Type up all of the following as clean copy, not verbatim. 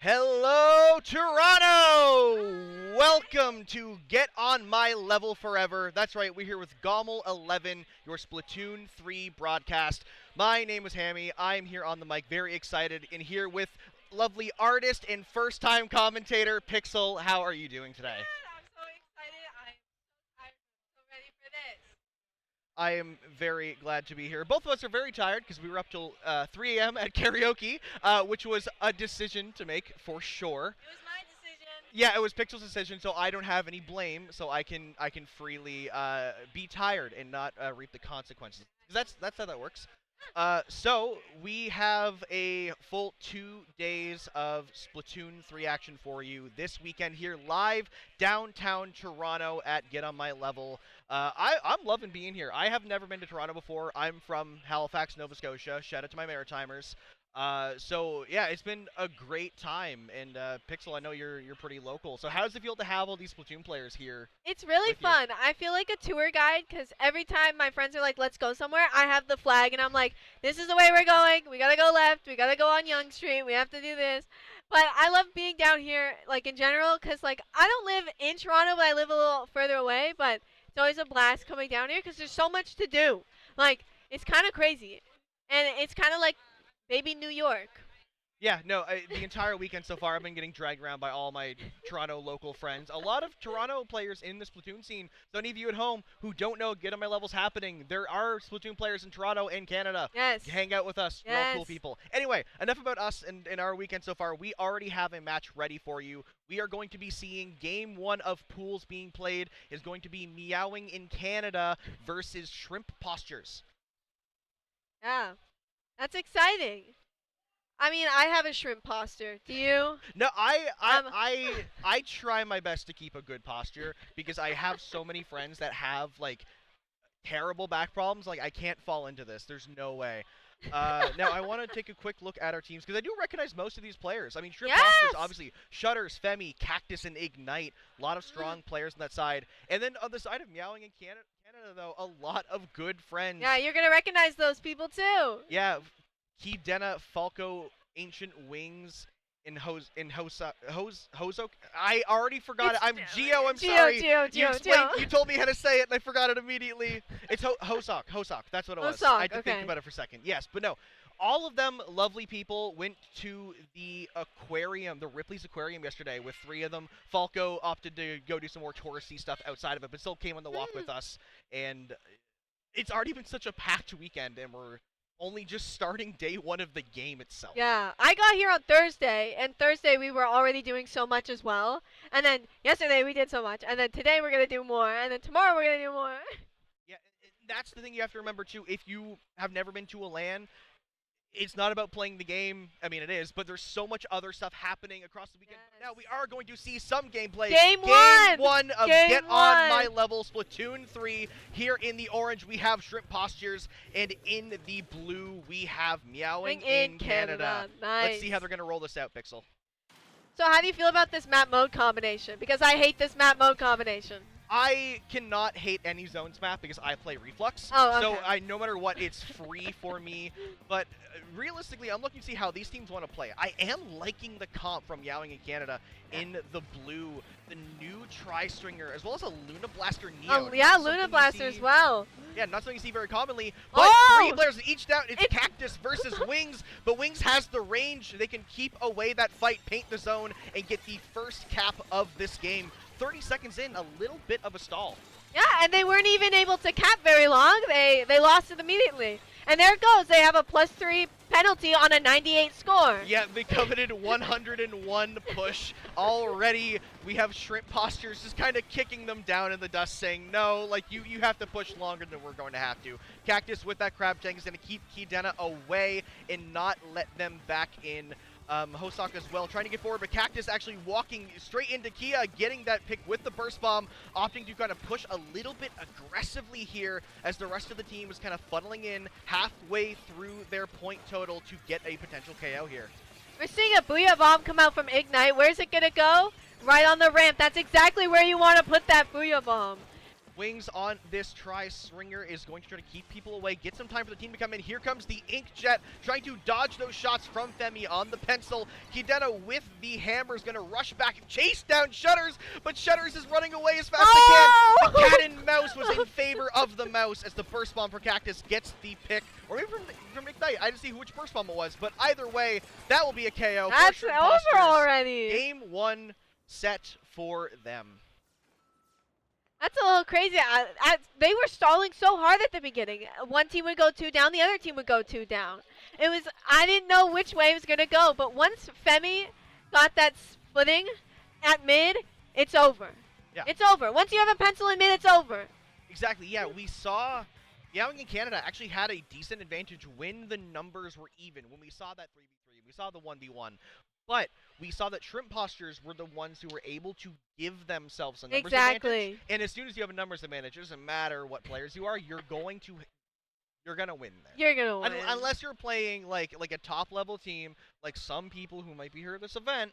Hello, Toronto! Welcome to Get On My Level Forever. That's right, we're here with GOML 11, your Splatoon 3 broadcast. My name is Hammy. I'm here on the mic, very excited, and here with lovely artist and first-time commentator, Pixel. How are you doing today? Good. I'm so excited. I'm so ready for this. I am very glad to be here. Both of us are very tired because we were up till 3 a.m. at karaoke, which was a decision to make for sure. It was my decision. Yeah, it was Pixel's decision, so I don't have any blame, so I can freely be tired and not reap the consequences. 'Cause that's how that works. So we have a full 2 days of Splatoon 3 action for you this weekend here live downtown Toronto at Get On My Level. I'm loving being here. I have never been to Toronto before. I'm from Halifax, Nova Scotia. Shout out to my Maritimers. So yeah, it's been a great time. And Pixel, I know you're pretty local. So how does it feel to have all these Splatoon players here? It's really with you? fun. I feel like a tour guide because every time my friends are like, let's go somewhere, I have the flag and I'm like, this is the way we're going. We gotta go left. We gotta go on Yonge Street. We have to do this. But I love being down here, like in general, because like I don't live in Toronto, but I live a little further away. But it's always a blast coming down here because there's so much to do. Like, it's kind of crazy. And it's kind of like baby New York. Yeah, no, the entire weekend so far, I've been getting dragged around by all my Toronto local friends. A lot of Toronto players in the Splatoon scene. So any of you at home who don't know Get On My Level's happening, there are Splatoon players in Toronto and Canada. Yes. Hang out with us. We're all cool Yes. people. Anyway, enough about us and our weekend so far. We already have a match ready for you. We are going to be seeing game 1 of pools being played is going to be Meowing in Canada versus Shrimp Postures. Yeah. That's exciting. I mean, I have a shrimp posture. Do you? No, I try my best to keep a good posture because I have so many friends that have like terrible back problems. Like I can't fall into this. There's no way. Now I want to take a quick look at our teams because I do recognize most of these players. I mean, Shrimp Postures, obviously, Shutters, Femi, Cactus, and Ignite. A lot of strong players on that side. And then on the side of Meowing in Canada, though, a lot of good friends. Yeah, you're gonna recognize those people too. Yeah, Kidena, Falco, Ancient Wings, in Hosok. I already forgot it. I'm Geo. I'm sorry. Geo. You told me how to say it, and I forgot it immediately. It's Hosok. That's what it was. Hosok, I had to think about it for a second. Yes, but no. All of them lovely people went to the aquarium, the Ripley's Aquarium yesterday with 3 of them. Falco opted to go do some more touristy stuff outside of it, but still came on the walk with us. And it's already been such a packed weekend, and we're only just starting day 1 of the game itself. Yeah, I got here on Thursday, and Thursday we were already doing so much as well. And then yesterday we did so much, and then today we're gonna do more, and then tomorrow we're gonna do more. Yeah, that's the thing you have to remember too. If you have never been to a LAN, it's not about playing the game. I mean, it is, but there's so much other stuff happening across the weekend. Yes. Now we are going to see some gameplay. Game 1 of Game Get 1. On My Level Splatoon 3. Here in the orange, we have Shrimp Postures, and in the blue, we have Meowing in Canada. Nice. Let's see how they're going to roll this out, Pixel. So how do you feel about this map mode combination? Because I hate this map mode combination. I cannot hate any zones map because I play Reflux. Oh, okay. So no matter what, it's free for me. But realistically, I'm looking to see how these teams want to play. I am liking the comp from Meowing in Canada in the blue, the new Tri-Stringer, as well as a Luna Blaster Neo. Oh, yeah, Luna Blaster as well. Yeah, not something you see very commonly. But 3 players each down. It's Cactus versus Wings. But Wings has the range. They can keep away that fight, paint the zone, and get the first cap of this game. 30 seconds in, a little bit of a stall. Yeah, and they weren't even able to cap very long. They lost it immediately. And there it goes. They have a +3 penalty on a 98 score. Yeah, the coveted 101 push. Already, we have Shrimp Postures just kind of kicking them down in the dust, saying, no, like, you have to push longer than we're going to have to. Cactus with that Crab Tank is going to keep Kidena away and not let them back in. Hosok as well, trying to get forward, but Cactus actually walking straight into Kia, getting that pick with the Burst Bomb, opting to kind of push a little bit aggressively here as the rest of the team is kind of funneling in halfway through their point total to get a potential KO here. We're seeing a Booyah Bomb come out from Ignite. Where's it going to go? Right on the ramp. That's exactly where you want to put that Booyah Bomb. Wings on this tri-swinger is going to try to keep people away, get some time for the team to come in. Here comes the Inkjet trying to dodge those shots from Femi on the pencil. Hidena with the hammer is going to rush back and chase down Shutters, but Shutters is running away as fast as they can. The cat and mouse was in favor of the mouse as the burst bomb for Cactus gets the pick. Or maybe from Ignite. I didn't see which burst bomb it was, but either way, that will be a KO. That's over already. Game 1 set for them. That's a little crazy. They were stalling so hard at the beginning. One team would go 2 down, the other team would go 2 down. I didn't know which way it was going to go, but once Femi got that splitting at mid, it's over. Yeah. It's over. Once you have a pencil in mid, it's over. Exactly, yeah. We saw meowing in Canada actually had a decent advantage when the numbers were even. When we saw that 3v3, we saw the 1v1. But we saw that Shrimp Postures were the ones who were able to give themselves a numbers advantage. And as soon as you have a numbers advantage, it doesn't matter what players you are, you're going to win there. You're gonna win. Unless you're playing like a top level team, like some people who might be here at this event,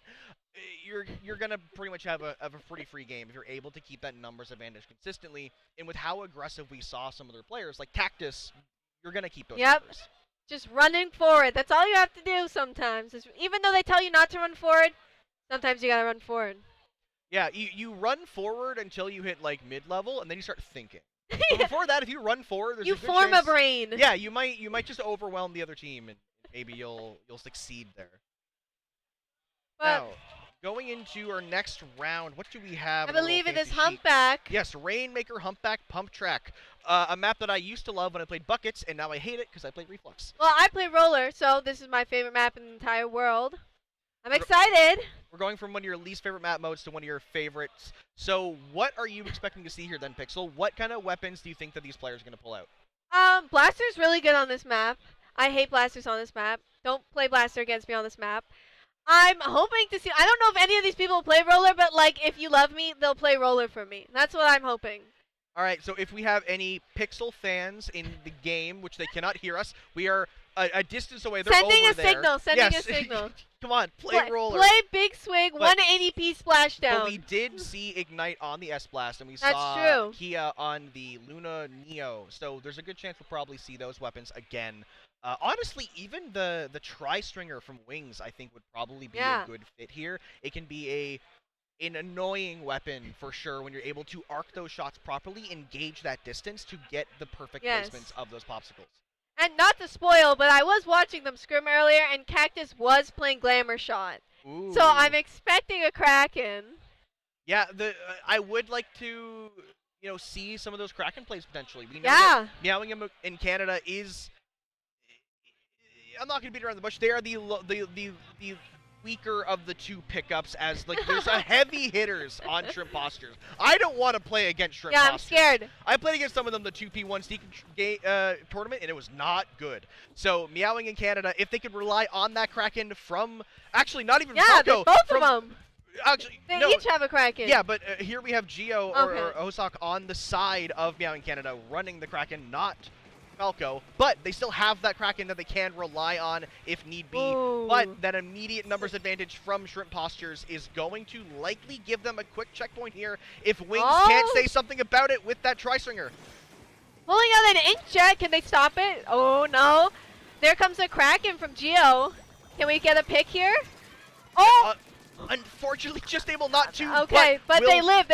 you're gonna pretty much have a pretty free game if you're able to keep that numbers advantage consistently. And with how aggressive we saw some of their players, like Cactus, you're gonna keep those numbers. Just running forward. That's all you have to do sometimes. Even though they tell you not to run forward, sometimes you gotta run forward. Yeah, you run forward until you hit like mid-level, and then you start thinking. But before that, if you run forward, there's you a good form chance, a brain. Yeah, you might just overwhelm the other team, and maybe you'll succeed there. But now, going into our next round, what do we have? I believe it is Humpback. Yes, Rainmaker Humpback Pump Track. A map that I used to love when I played Buckets, and now I hate it because I played Reflux. Well, I play Roller, so this is my favorite map in the entire world. I'm excited. We're going from one of your least favorite map modes to one of your favorites. So what are you expecting to see here then, Pixel? What kind of weapons do you think that these players are going to pull out? Blaster's really good on this map. I hate Blasters on this map. Don't play Blaster against me on this map. I'm hoping to see, I don't know if any of these people play Roller, but like if you love me, they'll play Roller for me. That's what I'm hoping. All right, so if we have any Pixel fans in the game, which they cannot hear us, we are a distance away. They're sending over a there. signal, sending yes. a signal. Come on, play Roller. Play Big Swig, 180p splashdown. But we did see Ignite on the S-Blast, and we That's saw true. Kia on the Luna Neo. So there's a good chance we'll probably see those weapons again. Honestly, even the Tri-Stringer from Wings, I think, would probably be a good fit here. It can be an annoying weapon for sure when you're able to arc those shots properly, engage that distance to get the perfect placements of those popsicles. And not to spoil, but I was watching them scrim earlier, and Cactus was playing Glamour Shot. Ooh. So I'm expecting a Kraken. Yeah, I would like to, see some of those Kraken plays potentially. We know that meowing in Canada is. I'm not gonna beat around the bush. They are the weaker of the two pickups, as like there's a heavy hitters on Shrimp Postures. I don't want to play against Shrimp Postures. I'm scared. I played against some of them the 2P1 Sneak tournament, and it was not good. So meowing in Canada, if they could rely on that Kraken from actually not even Falco, both of them. Actually, they each have a Kraken. Yeah, but here we have Geo or Osaka on the side of meowing Canada running the Kraken, not Falco, but they still have that Kraken that they can rely on if need be. Ooh. But that immediate numbers advantage from Shrimp Postures is going to likely give them a quick checkpoint here if Wings can't say something about it with that Tri-Stringer. Pulling out an Inkjet, can they stop it? Oh no. There comes a Kraken from Geo. Can we get a pick here? Oh! Unfortunately, just able not to. Okay, but they live.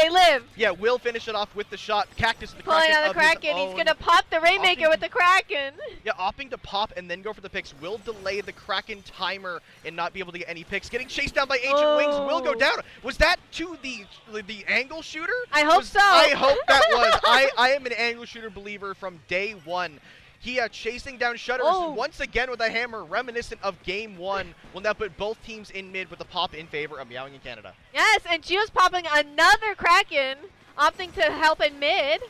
Yeah, will finish it off with the shot. Cactus, the Pulling Kraken out the Kraken. He's going to pop the Rainmaker with the Kraken. Yeah, opting to pop and then go for the picks will delay the Kraken timer and not be able to get any picks. Getting chased down by Ancient Wings will go down. Was that to the angle shooter? I hope so. I hope that was. I am an angle shooter believer from day one. Kia chasing down Shutters once again with a hammer reminiscent of Game 1. Will now put both teams in mid with a pop in favor of meowing in Canada. Yes, and Geo's popping another Kraken, opting to help in mid.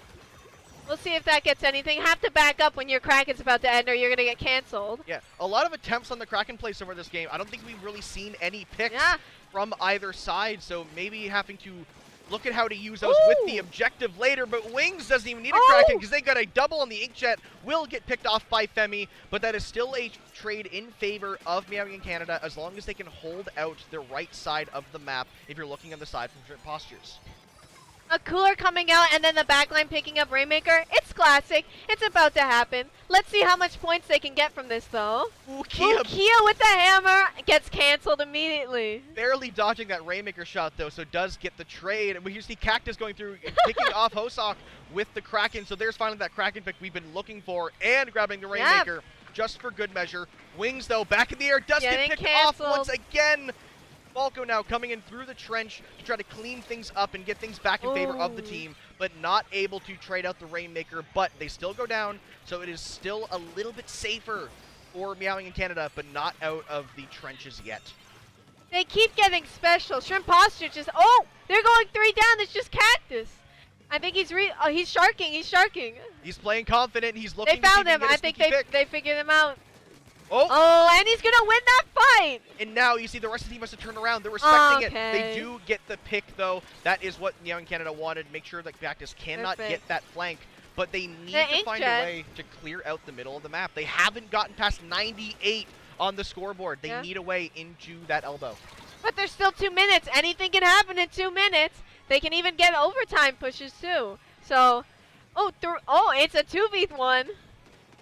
We'll see if that gets anything. Have to back up when your Kraken's about to end or you're going to get canceled. Yeah, a lot of attempts on the Kraken plays over this game. I don't think we've really seen any picks from either side, so maybe having to look at how to use those with the objective later, but Wings doesn't even need a Kraken because they got a double on the Inkjet. Will get picked off by Femi, but that is still a trade in favor of meowing in Canada as long as they can hold out the right side of the map if you're looking on the side from Shrimp Postures. A cooler coming out and then the backline picking up Rainmaker. It's classic. It's about to happen. Let's see how much points they can get from this, though. Ooh, Kia Kia with the hammer gets canceled immediately. barely dodging that Rainmaker shot, though, so does get the trade. And we see Cactus going through, picking off Hosok with the Kraken. So there's finally that Kraken pick we've been looking for, and grabbing the Rainmaker just for good measure. Wings, though, back in the air, does get picked off once again. Falco now coming in through the trench to try to clean things up and get things back in favor of the team, but not able to trade out the Rainmaker, but they still go down, so it is still a little bit safer for Meowing in Canada, but not out of the trenches yet. They keep getting special. Shrimp Posture just, oh, they're going 3 down. It's just Cactus. I think he's sharking. He's sharking. He's playing confident. He's looking They found to see if him. he can I get a think sneaky pick. they figured him out. Oh, and he's going to win that fight. and now you see the rest of the team has to turn around. They're respecting Okay. it. They do get the pick, though. That is what Meowing Canada wanted. Make sure that Cactus cannot Perfect. get that flank, but they need The to find a inkjet. way to clear out the middle of the map. They haven't gotten past 98 on the scoreboard. They need a way into that elbow. But there's still 2 minutes. Anything can happen in 2 minutes. They can even get overtime pushes, too. So, it's a 2v1.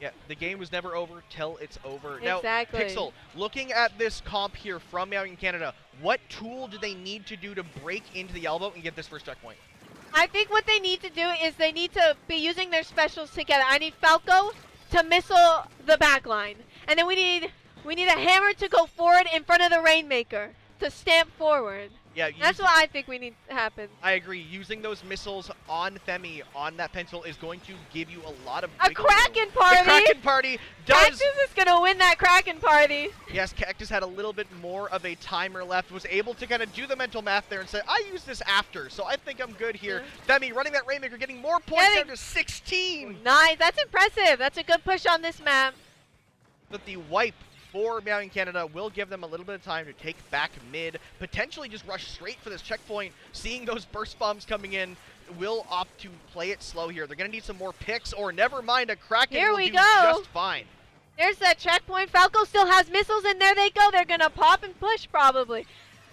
Yeah, the game was never over till it's over. Exactly. Now, Pixel, looking at this comp here from Meowing Canada, what tool do they need to do to break into the elbow and get this first checkpoint? I think what they need to do is they need to be using their specials together. I need Falco to missile the backline. And then we need a hammer to go forward in front of the Rainmaker to stamp forward. Yeah, That's what I think we need to happen. I agree. Using those missiles on Themi, on that pencil, is going to give you a lot of A wiggle room. Kraken party! The Kraken party does... Cactus is going to win that Kraken party. Yes, Cactus had a little bit more of a timer left, was able to kind of do the mental math there and say, I use this after, so I think I'm good here. Themi running that Rainmaker, getting more points down to 16. Nice. That's impressive. That's a good push on this map. But the wipe for Meowing Canada will give them a little bit of time to take back mid, potentially just rush straight for this checkpoint. Seeing those burst bombs coming in, will opt to play it slow here. They're going to need some more picks, or never mind, a Kraken Here will we do go. just fine. There's that checkpoint. Falco still has missiles, and there they go. They're going to pop and push, probably.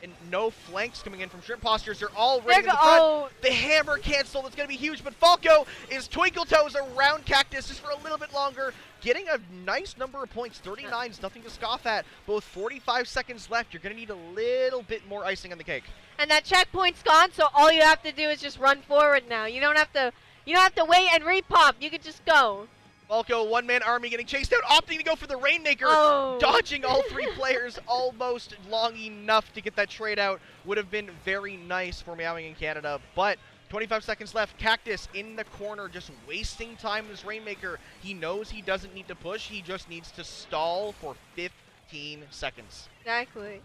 And no flanks coming in from Shrimp Postures. They're all ready in the front. Oh. The hammer cancel. That's going to be huge. But Falco is Twinkle Toes around Cactus just for a little bit longer. Getting a nice number of points. 39 is nothing to scoff at. Both 45 seconds left. You're going to need a little bit more icing on the cake. And that checkpoint's gone, so all you have to do is just run forward now. You don't have to wait and repop. You can just go. Falco, one-man army getting chased out, opting to go for the Rainmaker, dodging all 3 players almost long enough to get that trade out. Would have been very nice for Meowing in Canada, but 25 seconds left. Cactus in the corner, just wasting time with this Rainmaker. He knows he doesn't need to push, he just needs to stall for 15 seconds. Exactly.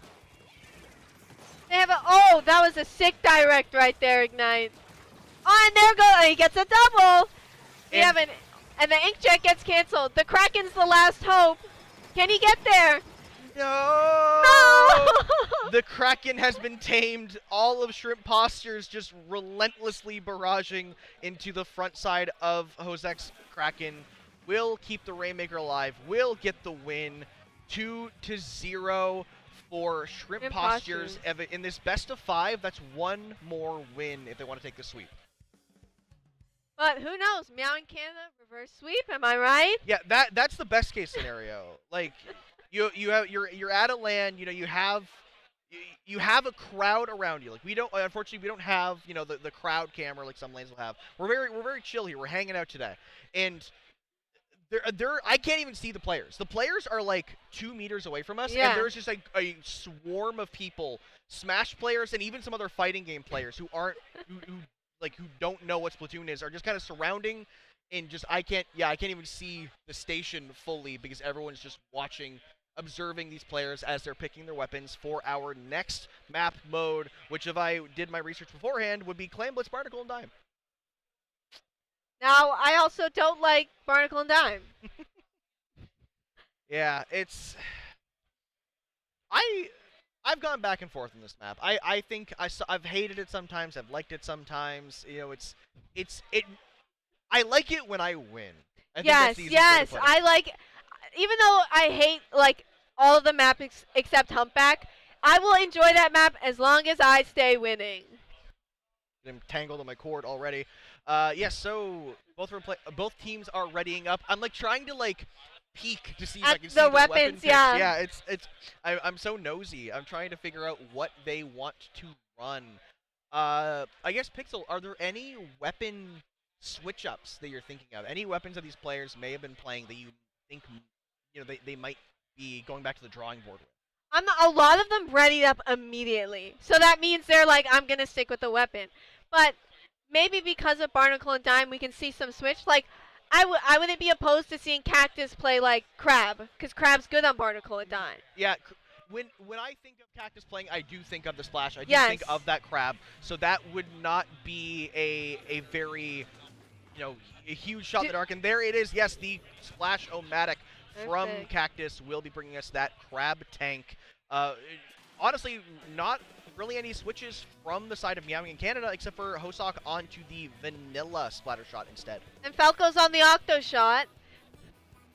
They have that was a sick direct right there, Ignite. Oh, and there goes, he gets a double. And the inkjet gets canceled. The Kraken's the last hope. Can he get there? No! The Kraken has been tamed. All of Shrimp Postures just relentlessly barraging into the front side of Hosek's Kraken. Will keep the Rainmaker alive. Will get the win. 2-0 for Shrimp Postures. In this best of 5, that's 1 more win if they want to take the sweep. But who knows? Meowing Canada reverse sweep. Am I right? Yeah, that's the best case scenario. Like, you're at a LAN. You have a crowd around you. Like, unfortunately we don't have the crowd camera like some lanes will have. We're very chill here. We're hanging out today, and I can't even see the players. The players are like 2 meters away from us, and there's just like a swarm of people, Smash players, and even some other fighting game players who aren't who don't know what Splatoon is, are just kind of surrounding, and just I can't even see the station fully because everyone's just watching, observing these players as they're picking their weapons for our next map mode, which if I did my research beforehand would be Clan Blitz, Barnacle, and Dime. Now, I also don't like Barnacle and Dime. Yeah, I've gone back and forth on this map. I think I've hated it sometimes. I've liked it sometimes. I like it when I win. Yes. I like, even though I hate like all of the maps except Humpback, I will enjoy that map as long as I stay winning. I'm tangled on my cord already. Yes, so both teams are readying up. I'm like trying to like peek to see if I At can see the their weapon weapons, picks. yeah. Yeah, I'm so nosy. I'm trying to figure out what they want to run. I guess Pixel, are there any weapon switch ups that you're thinking of? Any weapons that these players may have been playing that you think they might be going back to the drawing board with? A lot of them readied up immediately. So that means they're like, I'm going to stick with the weapon. But maybe because of Barnacle and Dime, we can see some switch. Like, I wouldn't be opposed to seeing Cactus play, like, Crab. Because Crab's good on Barnacle and Dime. Yeah, when I think of Cactus playing, I do think of the Splash. I do Yes. think of that Crab. So that would not be a very, a huge shot in the dark. And there it is. Yes, the Splash-O-Matic from Perfect. Cactus will be bringing us that Crab tank. Honestly, not really any switches from the side of Meowing in Canada, except for Hosok onto the vanilla splatter shot instead. And Falco's on the Octo shot.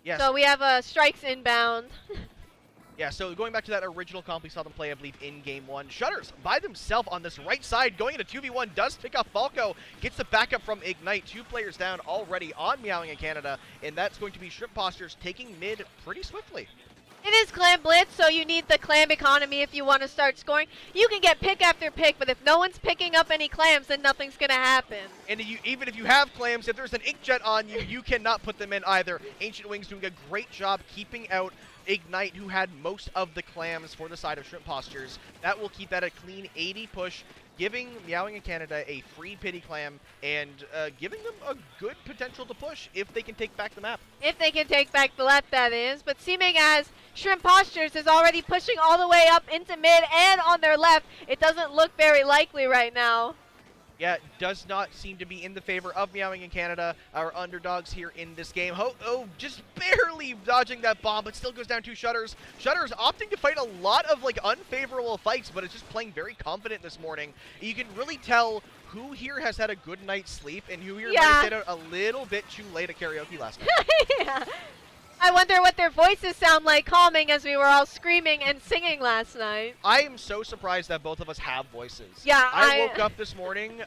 Yes. So we have strikes inbound. Yeah, so going back to that original comp we saw them play, I believe, in Game 1. Shutters by themselves on this right side, going into 2v1, does pick up Falco, gets the backup from Ignite. 2 players down already on Meowing in Canada, and that's going to be Shrimp Postures taking mid pretty swiftly. It is Clam Blitz, so you need the clam economy if you want to start scoring. You can get pick after pick, but if no one's picking up any clams, then nothing's going to happen. And even if you have clams, if there's an Inkjet on you, you cannot put them in either. Ancient Wings doing a great job keeping out Ignite, who had most of the clams for the side of Shrimp Postures. That will keep that a clean 80 push, giving Meowing in Canada a free pity clam and giving them a good potential to push if they can take back the map. If they can take back the lap, that is. But seeming as Shrimp Postures is already pushing all the way up into mid and on their left, it doesn't look very likely right now. Yeah, it does not seem to be in the favor of Meowing in Canada, our underdogs here in this game. Just barely dodging that bomb, but still goes down to Shutters. Shutters opting to fight a lot of unfavorable fights, but it's just playing very confident this morning. You can really tell who here has had a good night's sleep and who here might have stayed out a little bit too late at karaoke last night. Yeah. I wonder what their voices sound like calming as we were all screaming and singing last night. I am so surprised that both of us have voices. Yeah, I woke up this morning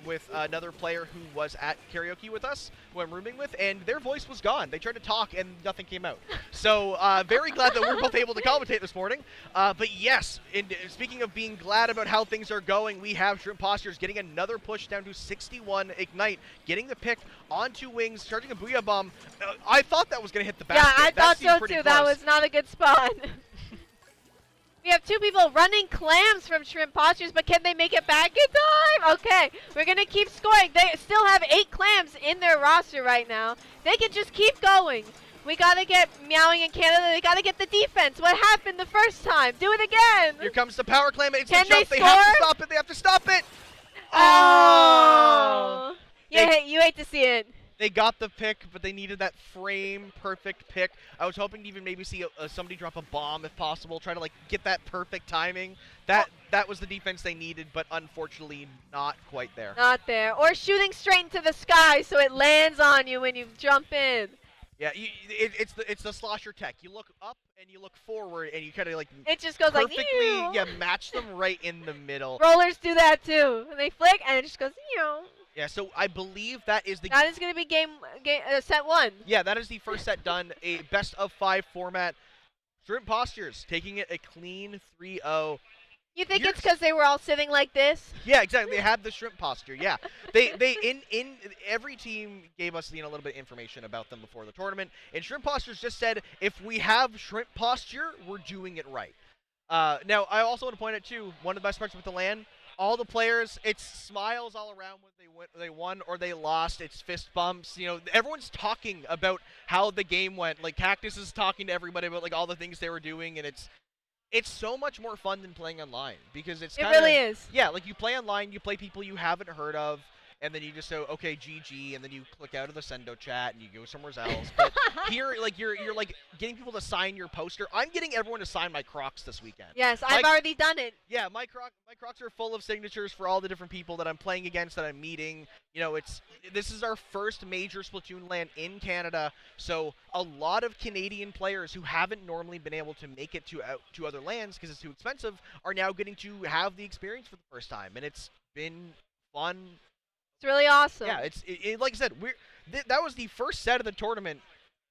with another player who was at karaoke with us, who I'm rooming with, and their voice was gone. They tried to talk and nothing came out. So very glad that we're both able to commentate this morning. But yes, speaking of being glad about how things are going, we have Shrimp Postures getting another push down to 61 Ignite, getting the pick onto Wings, charging a Booyah Bomb. I thought that was going to hit the basket. Yeah, I thought so too. Close. That was not a good spot. We have 2 people running clams from Shrimp Postures, but can they make it back in time? Okay, we're going to keep scoring. They still have 8 clams in their roster right now. They can just keep going. We got to get Meowing in Canada. They got to get the defense. What happened the first time? Do it again. Here comes the power clam. It's Can the jump. they They have to score? stop it. They have to stop it. Oh. You hate to see it. They got the pick, but they needed that frame perfect pick. I was hoping to even maybe see somebody drop a bomb if possible, try to get that perfect timing. That was the defense they needed, but unfortunately not quite there. Not there. Or shooting straight into the sky so it lands on you when you jump in. Yeah, it's the slosher tech. You look up and you look forward, and you kind of It just goes perfectly like, match them right in the middle. Rollers do that too. And they flick and it just goes, Yeah, so I believe that is the That is going to be set 1. Yeah, that is the first set done. A best of 5 format. Shrimp Postures taking it a clean 3-0. You think it's because they were all sitting like this? Yeah, exactly. They had the shrimp posture. Yeah, they in every team gave us a little bit of information about them before the tournament, and Shrimp Postures just said if we have shrimp posture, we're doing it right. Now I also want to point out too, one of the best parts with the LAN, all the players, it's smiles all around when they won or they lost. It's fist bumps. Everyone's talking about how the game went. Like Cactus is talking to everybody about all the things they were doing, and it's so much more fun than playing online because it really is. Yeah, you play online, you play people you haven't heard of, and then you just say, okay, GG, and then you click out of the Sendo chat and you go somewhere else. But here, you're getting people to sign your poster. I'm getting everyone to sign my Crocs this weekend. Yes, I've already done it. Yeah, my Crocs are full of signatures for all the different people that I'm playing against, that I'm meeting. This is our first major Splatoon LAN in Canada, so a lot of Canadian players who haven't normally been able to make it to other LANs because it's too expensive are now getting to have the experience for the first time, and it's been fun. It's really awesome. Yeah, like I said, that was the first set of the tournament,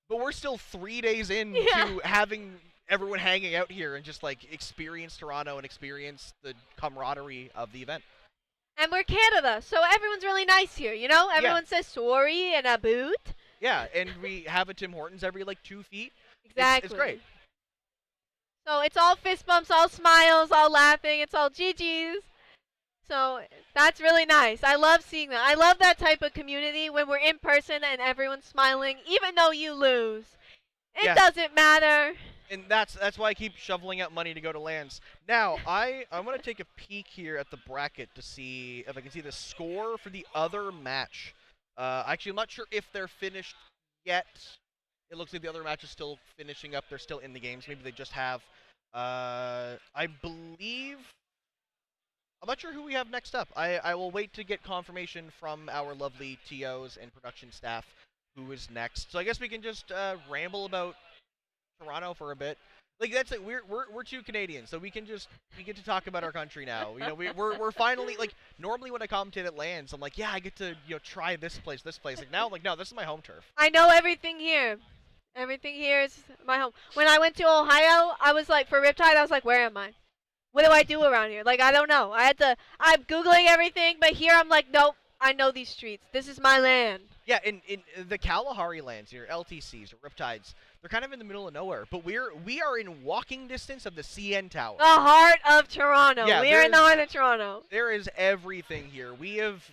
but we're still 3 days into having everyone hanging out here and just like experience Toronto and experience the camaraderie of the event. And we're Canada, so everyone's really nice here, you know? Everyone says sorry and a boot. Yeah, and we have a Tim Hortons every like 2 feet. Exactly. It's great. So it's all fist bumps, all smiles, all laughing. It's all GGs. So that's really nice. I love seeing that. I love that type of community when we're in person and everyone's smiling, even though you lose. It doesn't matter. And that's why I keep shoveling out money to go to LANs. Now, I'm going to take a peek here at the bracket to see if I can see the score for the other match. Actually, I'm not sure if they're finished yet. It looks like the other match is still finishing up. They're still in the games. Maybe they just have, I believe, I'm not sure who we have next up. I will wait to get confirmation from our lovely TOs and production staff who is next. So I guess we can just ramble about Toronto for a bit. Like that's it. We're two Canadians, so we get to talk about our country now. You know, we're finally like normally when I commentate at LANs, I'm like, yeah, I get to try this place. Like now, I'm like, no, this is my home turf. I know everything here. Everything here is my home. When I went to Ohio, I was like, for Riptide, I was like, where am I? What do I do around here? Like, I don't know. I'm Googling everything, but here I'm like, nope, I know these streets. This is my land. Yeah, in the Kalahari lands here, LTCs or Riptides, they're kind of in the middle of nowhere, but we are in walking distance of the CN Tower. The heart of Toronto. Yeah, we are in the heart of Toronto. There is everything here. We have,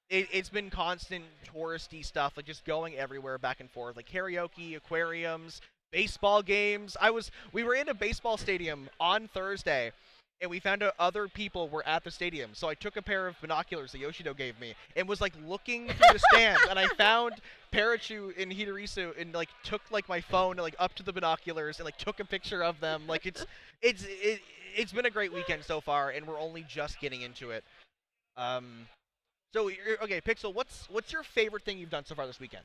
it's been constant touristy stuff, like just going everywhere back and forth, like karaoke, aquariums, baseball games. We were in a baseball stadium on Thursday, and we found out other people were at the stadium. So I took a pair of binoculars that Yoshido gave me and was like looking through the stands, and I found Parachu and Hidorisu and like took like my phone like up to the binoculars and like took a picture of them. Like it's been a great weekend so far, and we're only just getting into it. So okay, Pixel, what's your favorite thing you've done so far this weekend?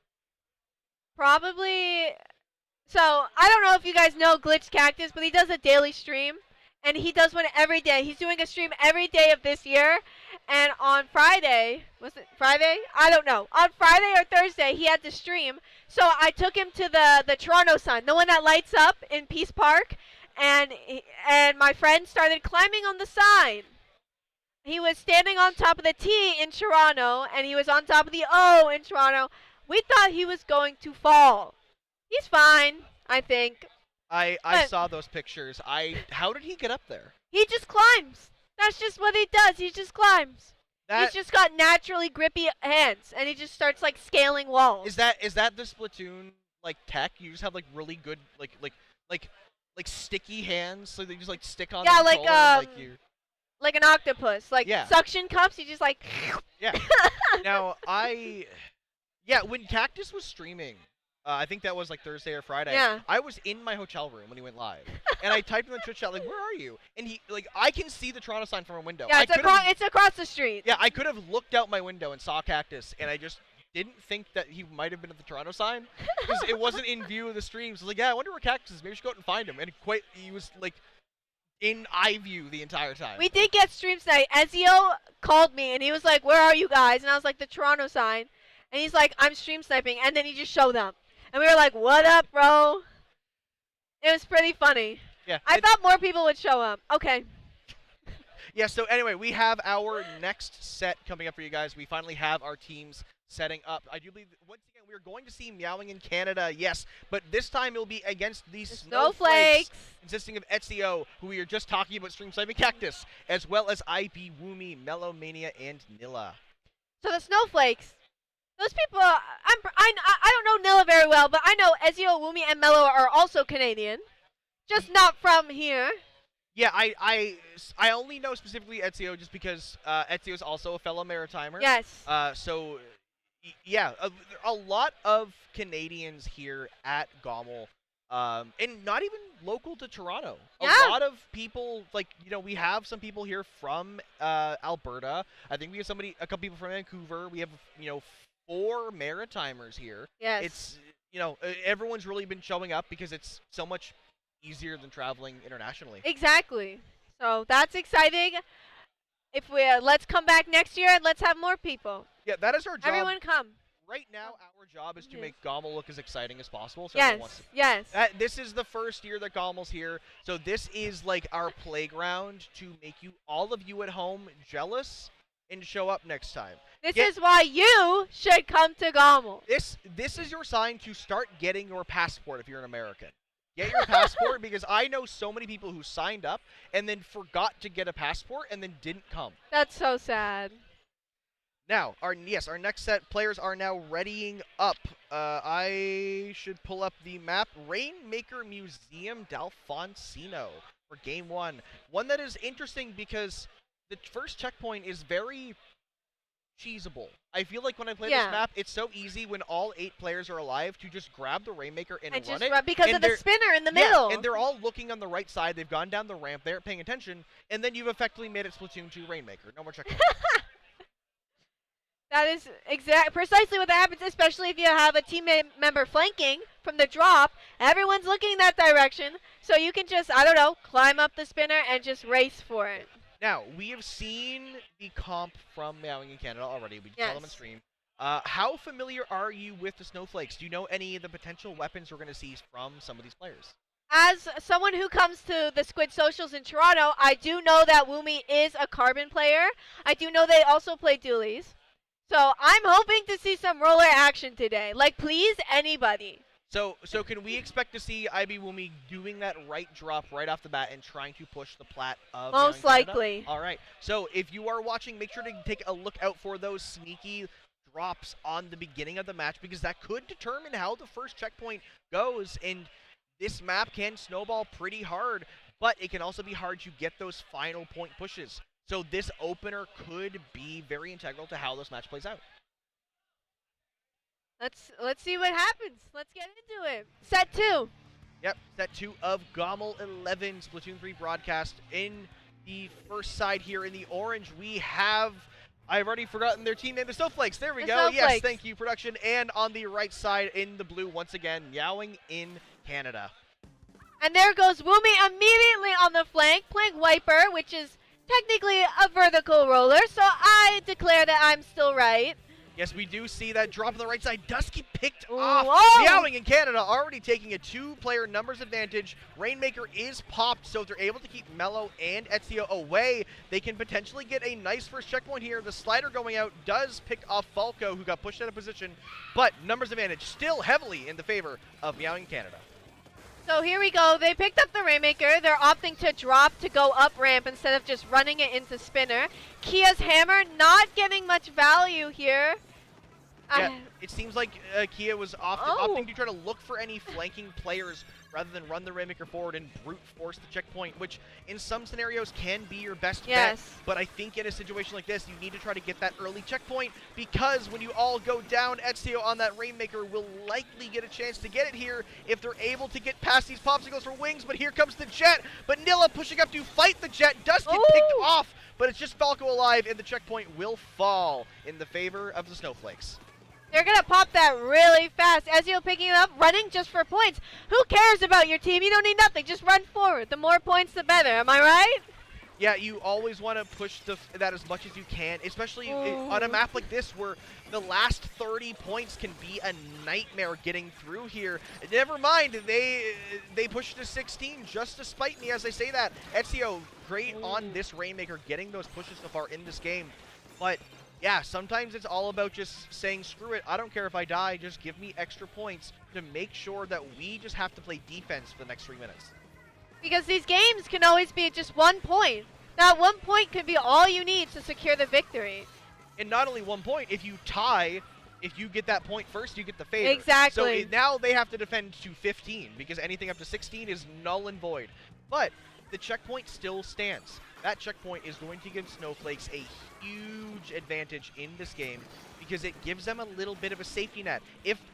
Probably. So I don't know if you guys know Glitch Cactus, but he does a daily stream. And he does one every day. He's doing a stream every day of this year. And on Friday, was it Friday? I don't know. On Friday or Thursday, he had to stream. So I took him to the Toronto sign, the one that lights up in Peace Park. And my friend started climbing on the sign. He was standing on top of the T in Toronto, and he was on top of the O in Toronto. We thought he was going to fall. He's fine, I think. I saw those pictures. How did he get up there? He just climbs. That's just what he does. He just climbs. He's just got naturally grippy hands, and he just starts like scaling walls. Is that the Splatoon like tech? You just have like really good like sticky hands, so they just like stick on. Yeah, the like an octopus, like suction cups. You just like. Yeah. Now when Cactus was streaming. I think that was like Thursday or Friday. Yeah. I was in my hotel room when he went live, and I typed in the Twitch chat like, "Where are you?" And he I can see the Toronto sign from a window. Yeah, it's across the street. Yeah, I could have looked out my window and saw Cactus, and I just didn't think that he might have been at the Toronto sign because it wasn't in view of the stream. So I was like, "Yeah, I wonder where Cactus is. Maybe we should go out and find him." And he was like in eye view the entire time. We did get stream tonight. Ezio called me, and he was like, "Where are you guys?" And I was like, "The Toronto sign," and he's like, "I'm stream sniping," and then he just showed up. And we were like, what up, bro? It was pretty funny. Yeah. I thought more people would show up. Okay. Yeah, so anyway, we have our next set coming up for you guys. We finally have our teams setting up. I do believe, once again, we're going to see meowing in Canada, yes. But this time it'll be against the Snowflakes, consisting of Ezio, who we were just talking about, Stream Sniping Cactus, as well as IB, Woomy, Mellowmania, and Nilla. So the Snowflakes. Those people, I don't know Nilla very well, but I know Ezio, Woomy, and Mello are also Canadian, just not from here. Yeah, I only know specifically Ezio just because Ezio is also a fellow Maritimer. Yes. So, yeah, a lot of Canadians here at GOML, and not even local to Toronto. Yeah. A lot of people, like, we have some people here from Alberta. I think we have a couple people from Vancouver. We have, 4 Maritimers here. Yes. It's, everyone's really been showing up because it's so much easier than traveling internationally. Exactly. So that's exciting. if we let's come back next year and let's have more people. Yeah, that is our job. Everyone come. Right now, our job is to Yes. make GOML look as exciting as possible. So everyone wants Yes. to. Yes. This is the first year that GOML's here, so this is like our playground to make all of you at home, jealous and show up next time. This is why you should come to GOML. This is your sign to start getting your passport if you're an American. Get your passport because I know so many people who signed up and then forgot to get a passport and then didn't come. That's so sad. Now, our next set players are now readying up. I should pull up the map. Rainmaker Museum d'Alfonsino for game 1. One that is interesting because the first checkpoint is very cheesable. I feel like when I play this map, it's so easy when all 8 players are alive to just grab the Rainmaker and run it. Because of the spinner in the middle. And they're all looking on the right side. They've gone down the ramp. They aren't paying attention. And then you've effectively made it Splatoon 2 Rainmaker. No more checkpoint. That is precisely what happens, especially if you have a teammate member flanking from the drop. Everyone's looking that direction, so you can just, I don't know, climb up the spinner and just race for it. Now, we have seen the comp from meowing in Canada already. We saw them on stream. How familiar are you with the Snowflakes? Do you know any of the potential weapons we're going to see from some of these players? As someone who comes to the Squid Socials in Toronto, I do know that Woomy is a Carbon player. I do know they also play dualies. So I'm hoping to see some roller action today. Like, please, anybody. So can we expect to see IB Woomy doing that right drop right off the bat and trying to push the plat of Most likely. All right. So if you are watching, make sure to take a look out for those sneaky drops on the beginning of the match because that could determine how the first checkpoint goes. And this map can snowball pretty hard, but it can also be hard to get those final point pushes. So this opener could be very integral to how this match plays out. Let's see what happens. Let's get into it. Set 2. Yep, set 2 of GOML 11 Splatoon 3 broadcast. In the first side here in the orange, we have, I've already forgotten their team name, the Snowflakes. There we go. Snowflakes. Yes, thank you, production. And on the right side in the blue, once again, meowing in Canada. And there goes Woomy immediately on the flank, playing Wiper, which is technically a vertical roller, so I declare that I'm still right. Yes, we do see that drop on the right side does get picked Ooh, off. whoa. Meowing in Canada already taking a 2-player numbers advantage. Rainmaker is popped, so if they're able to keep Mello and Ezio away, they can potentially get a nice first checkpoint here. The slider going out does pick off Falco, who got pushed out of position, but numbers advantage still heavily in the favor of Meowing in Canada. So here we go. They picked up the Rainmaker. They're opting to drop to go up ramp instead of just running it into spinner. Kia's hammer not getting much value here. Yeah, it seems like Kia was opting to try to look for any flanking players rather than run the Rainmaker forward and brute force the checkpoint, which in some scenarios can be your best bet. But I think in a situation like this, you need to try to get that early checkpoint because when you all go down, Ezio on that Rainmaker will likely get a chance to get it here if they're able to get past these popsicles for wings. But here comes the Jet. But Nilla pushing up to fight the Jet does get picked off, but it's just Falco alive, and the checkpoint will fall in the favor of the Snowflakes. They're going to pop that really fast. Ezio picking it up, running just for points. Who cares about your team? You don't need nothing. Just run forward. The more points, the better. Am I right? Yeah, you always want to push that as much as you can, especially on a map like this where the last 30 points can be a nightmare getting through here. Never mind, they pushed to 16 just to spite me as I say that. Ezio, great on this Rainmaker, getting those pushes so far in this game. But yeah, sometimes it's all about just saying, screw it, I don't care if I die, just give me extra points to make sure that we just have to play defense for the next 3 minutes. Because these games can always be just 1 point. That 1 point could be all you need to secure the victory. And not only 1 point, if you tie, if you get that point first, you get the favor. Exactly. So now they have to defend to 15 because anything up to 16 is null and void. But the checkpoint still stands. That checkpoint is going to give Snowflakes a huge advantage in this game because it gives them a little bit of a safety net.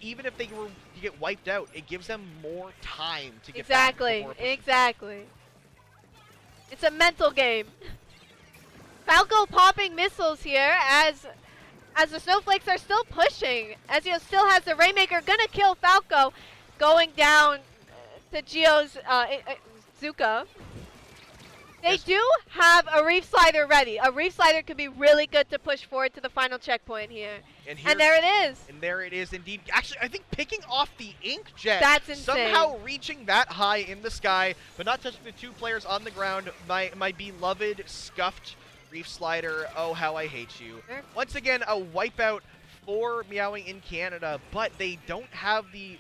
Even if they were to get wiped out, it gives them more time to get back. Exactly. It's a mental game. Falco popping missiles here as the Snowflakes are still pushing. Ezio still has the Rainmaker, gonna kill Falco, going down to Gio's Zuka. They do have a Reef Slider ready. A Reef Slider could be really good to push forward to the final checkpoint here. And there it is. And there it is indeed. Actually, I think picking off the Inkjet. That's insane. Somehow reaching that high in the sky, but not touching the 2 players on the ground. My beloved scuffed Reef Slider. Oh, how I hate you. Sure. Once again, a wipeout for Meowing in Canada, but they don't have the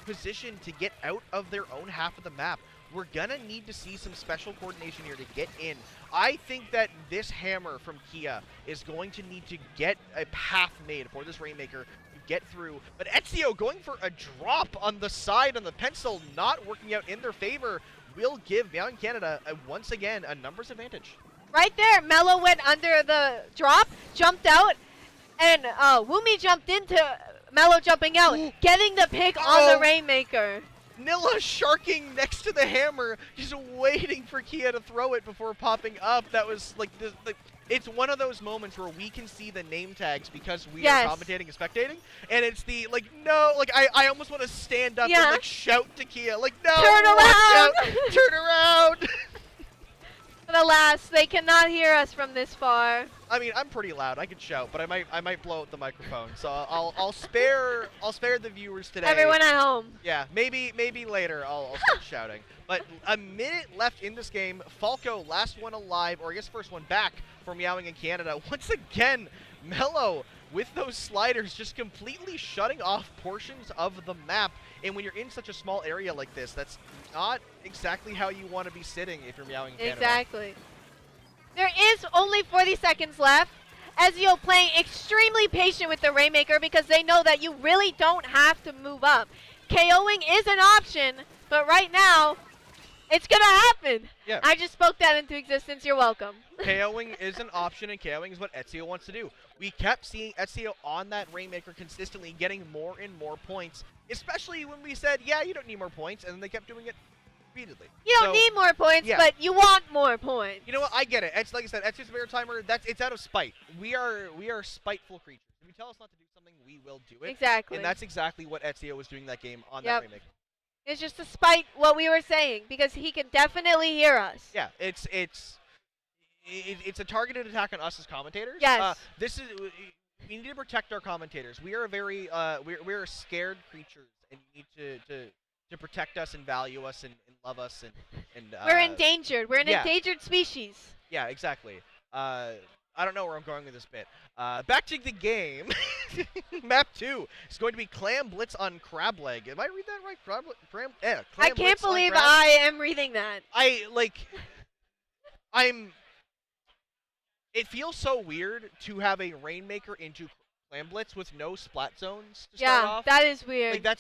position to get out of their own half of the map. We're going to need to see some special coordination here to get in. I think that this hammer from Kia is going to need to get a path made for this Rainmaker to get through. But Ezio going for a drop on the side on the pencil, not working out in their favor, will give Meowing Canada, once again, a numbers advantage. Right there, Mello went under the drop, jumped out, and Woomy jumped into Mello jumping out, getting the pick on the Rainmaker. Nilla sharking next to the hammer, just waiting for Kia to throw it before popping up. That was like, it's one of those moments where we can see the name tags because we are commentating and spectating, and it's the, like, no, like, I almost want to stand up and, like, shout to Kia, like, no, turn around! Turn around! But alas, they cannot hear us from this far. I mean, I'm pretty loud. I could shout, but I might blow out the microphone. So I'll spare the viewers today. Everyone at home. Yeah, maybe later I'll start shouting. But a minute left in this game. Falco, last one alive, or I guess first one back for Meowing in Canada. Once again, Mello with those sliders just completely shutting off portions of the map. And when you're in such a small area like this, that's not exactly how you want to be sitting if you're Meowing in Canada. Exactly. There is only 40 seconds left. Ezio playing extremely patient with the Rainmaker because they know that you really don't have to move up. KOing is an option, but right now, it's going to happen. Yeah. I just spoke that into existence. You're welcome. KOing is an option, and KOing is what Ezio wants to do. We kept seeing Ezio on that Rainmaker consistently getting more and more points, especially when we said, yeah, you don't need more points, and then they kept doing it repeatedly. You don't need more points, but you want more points. You know what? I get it. It's like I said, Ezio's a bear timer. It's out of spite. We are spiteful creatures. If you tell us not to do something, we will do it. Exactly. And that's exactly what Ezio was doing that game on that Rainmaker. It's just to spite what we were saying because he can definitely hear us. Yeah, it's a targeted attack on us as commentators. Yes. We need to protect our commentators. We are we're scared creatures, and you need to protect us and value us and love us and we're endangered. We're an endangered species. Yeah, exactly. I don't know where I'm going with this bit. Back to the game. Map 2 is going to be Clam Blitz on Crab Leg. Am I reading that right? Clam I can't believe I am reading that. It feels so weird to have a Rainmaker into Clam Blitz with no splat zones to start off. Yeah, that is weird. Like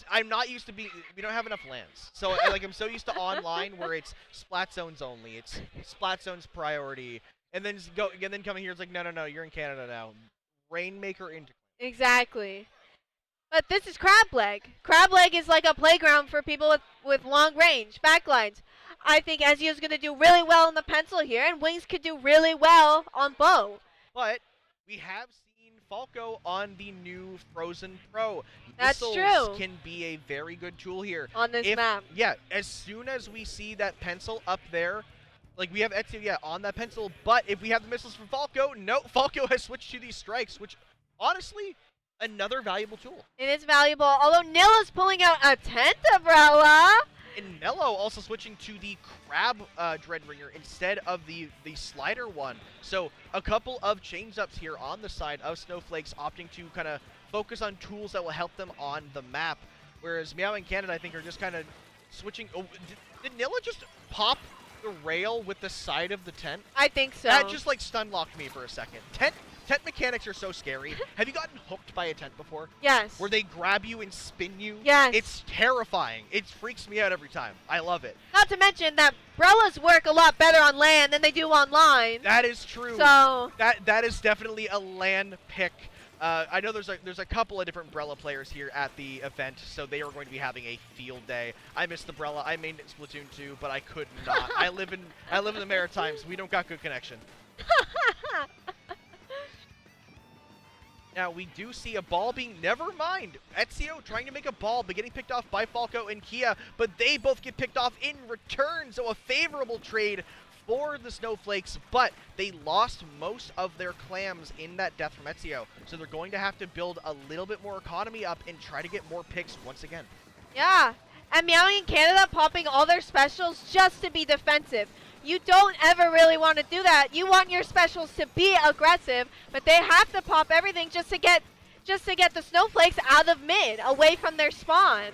I'm not used to we don't have enough lands. So I'm so used to online where it's splat zones only. It's splat zones priority. And then coming here it's like no, you're in Canada now. Rainmaker into Exactly. But this is Crab Leg. Crab Leg is like a playground for people with long range backlines. I think Ezio's going to do really well on the pencil here, and Wings could do really well on bow. But we have seen Falco on the new Frozen Pro. That's Missiles true. can be a very good tool here. On this map. Yeah, as soon as we see that pencil up there, like we have Ezio, on that pencil, but if we have the missiles from Falco, no, Falco has switched to these strikes, which, honestly, another valuable tool. It is valuable, although Nilla's pulling out a tent umbrella. And Mello also switching to the Crab Dreadringer instead of the Slider one. So a couple of change-ups here on the side of Snowflakes, opting to kind of focus on tools that will help them on the map. Whereas Meowing Canada, I think, are just kind of switching. Oh, did Nilla just pop the rail with the side of the tent? I think so. That just, like, stun-locked me for a second. Tent mechanics are so scary. Have you gotten hooked by a tent before? Yes. Where they grab you and spin you? Yes. It's terrifying. It freaks me out every time. I love it. Not to mention that umbrellas work a lot better on land than they do online. That is true. So that is definitely a land pick. I know there's a couple of different Brella players here at the event, so they are going to be having a field day. I missed the Brella. I mained it in Splatoon 2, but I could not. I live in the Maritimes. We don't got good connection. Now, we do see a ball being, never mind, Ezio trying to make a ball, but getting picked off by Falco and Kia, but they both get picked off in return, so a favorable trade for the Snowflakes, but they lost most of their clams in that death from Ezio, so they're going to have to build a little bit more economy up and try to get more picks once again. Yeah, and Meowing in Canada popping all their specials just to be defensive. You don't ever really want to do that. You want your specials to be aggressive, but they have to pop everything just to get the Snowflakes out of mid, away from their spawn.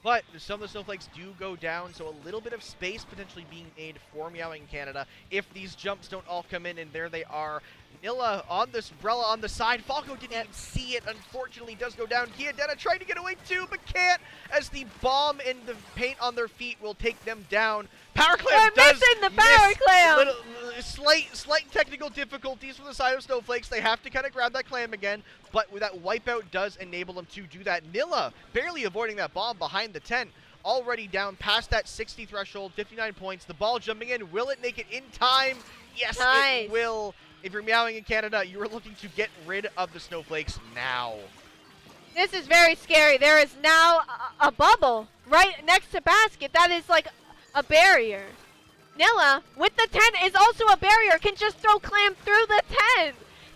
But some of the Snowflakes do go down, so a little bit of space potentially being made for Meowing in Canada if these jumps don't all come in, and there they are. Nilla on this umbrella on the side. Falco didn't even see it, unfortunately does go down. Kiadena trying to get away too, but can't, as the bomb and the paint on their feet will take them down. Power Clam They're does missing the Power Clam! Slight technical difficulties from the side of Snowflakes. They have to kind of grab that clam again, but with that wipeout does enable them to do that. Nilla barely avoiding that bomb behind the tent. Already down past that 60 threshold, 59 points. The ball jumping in. Will it make it in time? Yes, nice. It will. If you're Meowing in Canada, you are looking to get rid of the Snowflakes now. This is very scary. There is now a bubble right next to basket. That is like a barrier. Nilla, with the tent, is also a barrier. Can just throw clam through the tent.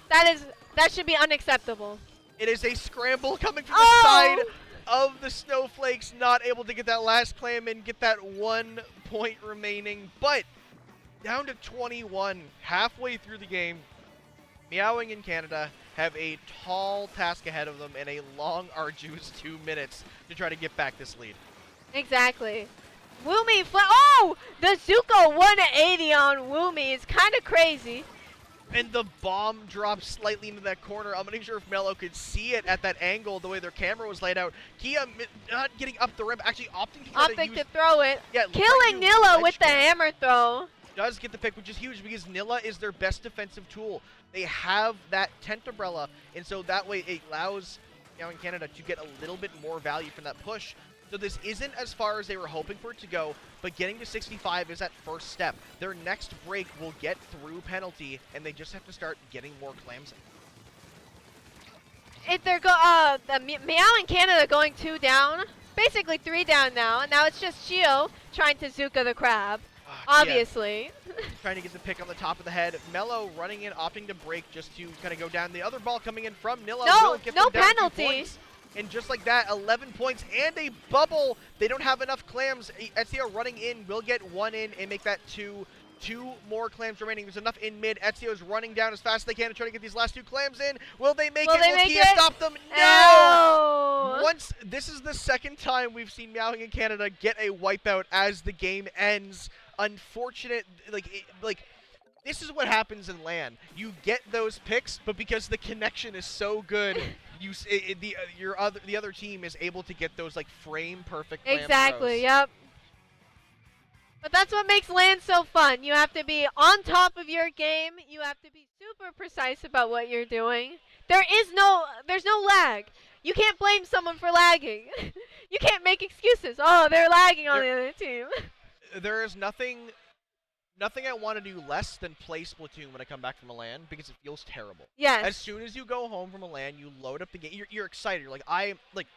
That should be unacceptable. It is a scramble coming from the side of the Snowflakes. Not able to get that last clam and get that 1 point remaining. But down to 21, halfway through the game. Meowing in Canada have a tall task ahead of them and a long, arduous 2 minutes to try to get back this lead. Exactly. Woomy, oh! The Zuko 180 on Woomy is kind of crazy. And the bomb drops slightly into that corner. I'm not even sure if Mello could see it at that angle, the way their camera was laid out. Kia not getting up the rim, actually opting to throw it. Yeah, killing Nilla with the hammer throw. Does get the pick, which is huge because Nilla is their best defensive tool. They have that tent umbrella, and so that way it allows Meowing Canada to get a little bit more value from that push. So this isn't as far as they were hoping for it to go, but getting to 65 is that first step. Their next break will get through penalty, and they just have to start getting more clams in. If they're Meowing Canada going 2 down, basically 3 down now, and now it's just Shio trying to Zuka the crab. Obviously. Yeah. Trying to get the pick on the top of the head. Mello running in, opting to break just to kind of go down. The other ball coming in from Nilla will get them down 2 points. And just like that, 11 points and a bubble. They don't have enough clams. Ezio running in will get 1 in and make that 2. 2 more clams remaining. There's enough in mid. Ezio's running down as fast as they can to try to get these last 2 clams in. Will they make it? Will Kia stop them? No! This is the second time we've seen Meowing in Canada get a wipeout as the game ends. Unfortunate, this is what happens in LAN. You get those picks, but because the connection is so good, the other team is able to get those frame perfect. Exactly. Yep. But that's what makes LAN so fun. You have to be on top of your game. You have to be super precise about what you're doing. There's no lag. You can't blame someone for lagging. You can't make excuses. Oh, they're lagging on the other team. There is nothing I want to do less than play Splatoon when I come back from a LAN because it feels terrible. Yes. As soon as you go home from a LAN, you load up the game. You're excited. You're like,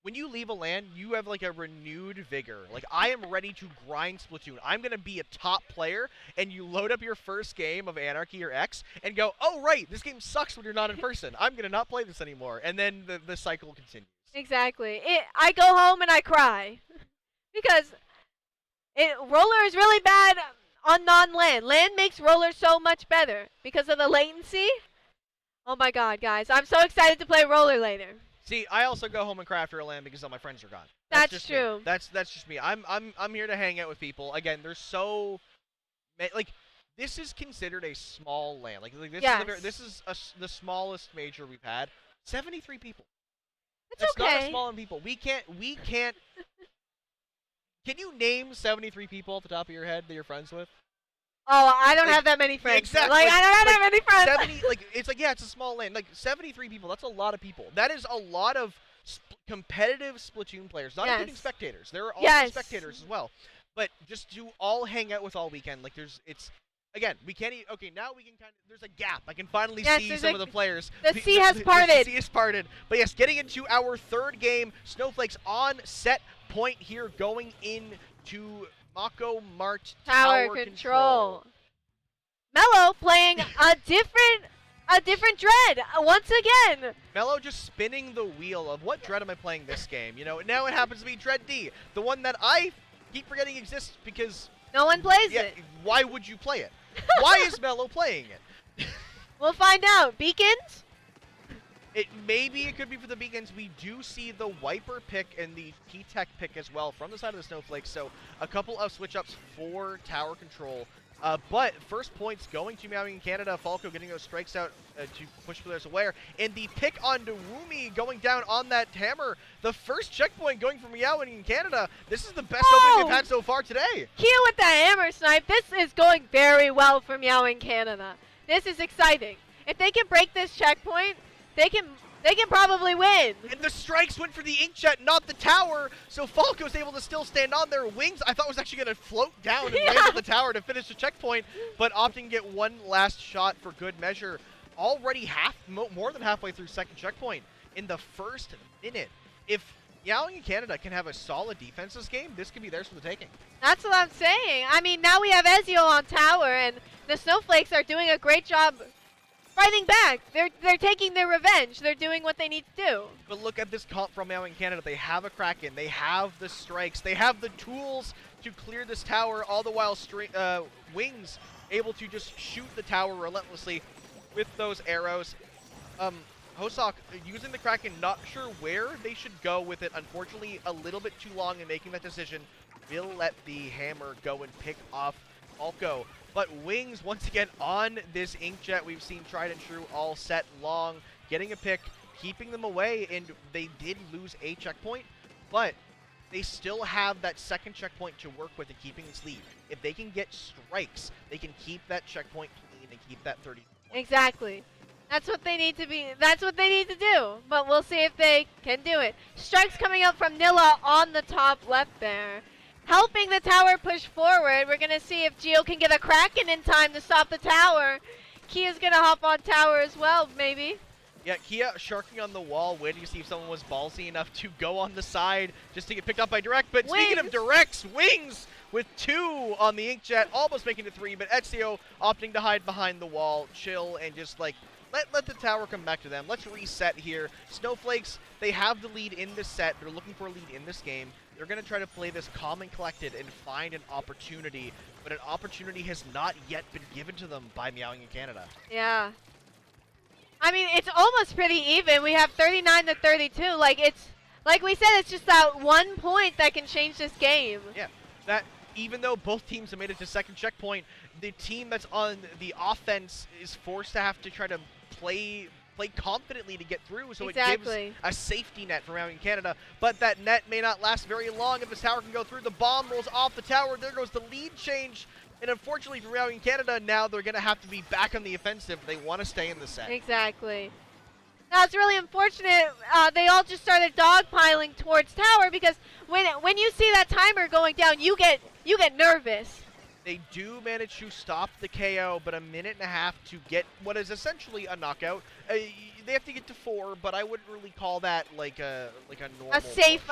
when you leave a LAN, you have a renewed vigor. I am ready to grind Splatoon. I'm going to be a top player, and you load up your first game of Anarchy or X and go, oh, right, this game sucks when you're not in person. I'm going to not play this anymore. And then the cycle continues. Exactly. I go home and I cry because roller is really bad on non-LAN. LAN makes roller so much better because of the latency. Oh my god, guys. I'm so excited to play roller later. See, I also go home and cry after a LAN because all my friends are gone. That's true. That's just me. I'm here to hang out with people. Again, there's so this is considered a small LAN. This is the smallest major we've had. 73 people. That's okay. Not a small amount of people. We can't Can you name 73 people off the top of your head that you're friends with? Oh, I don't have that many friends. Exactly. I don't have that many friends. 70, it's a small lane. 73 people, that's a lot of people. That is a lot of competitive Splatoon players, not including spectators. There are also spectators as well. But just to all hang out with all weekend, Again, we can't. Okay, now we can kind of. There's a gap. I can finally Yes, see there's some of the players. the sea has parted. The sea has parted. But yes, getting into our third game, Snowflakes on set point here, going into Mako Mart Tower control. Mello playing a different dread once again. Mello just spinning the wheel of what dread am I playing this game? You know, now it happens to be Dread D, the one that I keep forgetting exists because no one plays it. Why would you play it? Why is Mello playing it? We'll find out. Beacons? Maybe it could be for the beacons. We do see the Wiper pick and the T-Tech pick as well from the side of the Snowflakes. So a couple of switch-ups for tower control. But first points going to Meowing in Canada. Falco getting those strikes out to push players away. And the pick on Woomy going down on that hammer. The first checkpoint going for Meowing in Canada. This is the best opening we've had so far today. Kia with the hammer snipe. This is going very well for Meowing Canada. This is exciting. If they can break this checkpoint, they can probably win. And the strikes went for the inkjet, not the tower. So Falco's able to still stand on there. Wings, I thought was actually going to float down and land on the tower to finish the checkpoint, but opting to get one last shot for good measure. Already more than halfway through second checkpoint in the first minute. If Meowing in Canada can have a solid defense this game, this could be theirs for the taking. That's what I'm saying. I mean, now we have Ezio on tower, and the Snowflakes are doing a great job fighting back. They're taking their revenge. They're doing what they need to do. But look at this comp from Meowing Canada. They have a Kraken. They have the strikes. They have the tools to clear this tower, all the while Wings able to just shoot the tower relentlessly with those arrows. Hosak using the Kraken, not sure where they should go with it. Unfortunately, a little bit too long in making that decision. Will let the hammer go and pick off Falco. But Wings, once again, on this inkjet. We've seen tried and true all set long, getting a pick, keeping them away, and they did lose a checkpoint, but they still have that second checkpoint to work with in keeping this lead. If they can get strikes, they can keep that checkpoint clean and keep that 30 points. Exactly. That's what they need to be. That's what they need to do. But we'll see if they can do it. Strikes coming up from Nilla on the top left there. Helping the tower push forward. We're going to see if Gio can get a Kraken in time to stop the tower. Kia's going to hop on tower as well, maybe. Yeah, Kia sharking on the wall, waiting to see if someone was ballsy enough to go on the side just to get picked up by Direct. But Wings. Speaking of Directs, Wings with 2 on the inkjet, almost making it 3, but Ezio opting to hide behind the wall, chill, and just like, let the tower come back to them. Let's reset here. Snowflakes, they have the lead in this set. They're looking for a lead in this game. They're going to try to play this calm and collected and find an opportunity, but an opportunity has not yet been given to them by Meowing in Canada. Yeah. I mean, it's almost pretty even. We have 39 to 32. Like we said, it's just that 1 point that can change this game. Yeah. That even though both teams have made it to second checkpoint, the team that's on the offense is forced to have to try to play confidently to get through, so exactly. It gives a safety net for Meowing Canada, but that net may not last very long if this tower can go through. The bomb rolls off the tower, there goes the lead change, and unfortunately for Meowing Canada, now they're going to have to be back on the offensive if they want to stay in the set. Exactly. Now, it's really unfortunate. They all just started dogpiling towards tower because when you see that timer going down, you get nervous. They do manage to stop the KO, but a minute and a half to get what is essentially a knockout. They have to get to 4, but I wouldn't really call that like a normal. A safe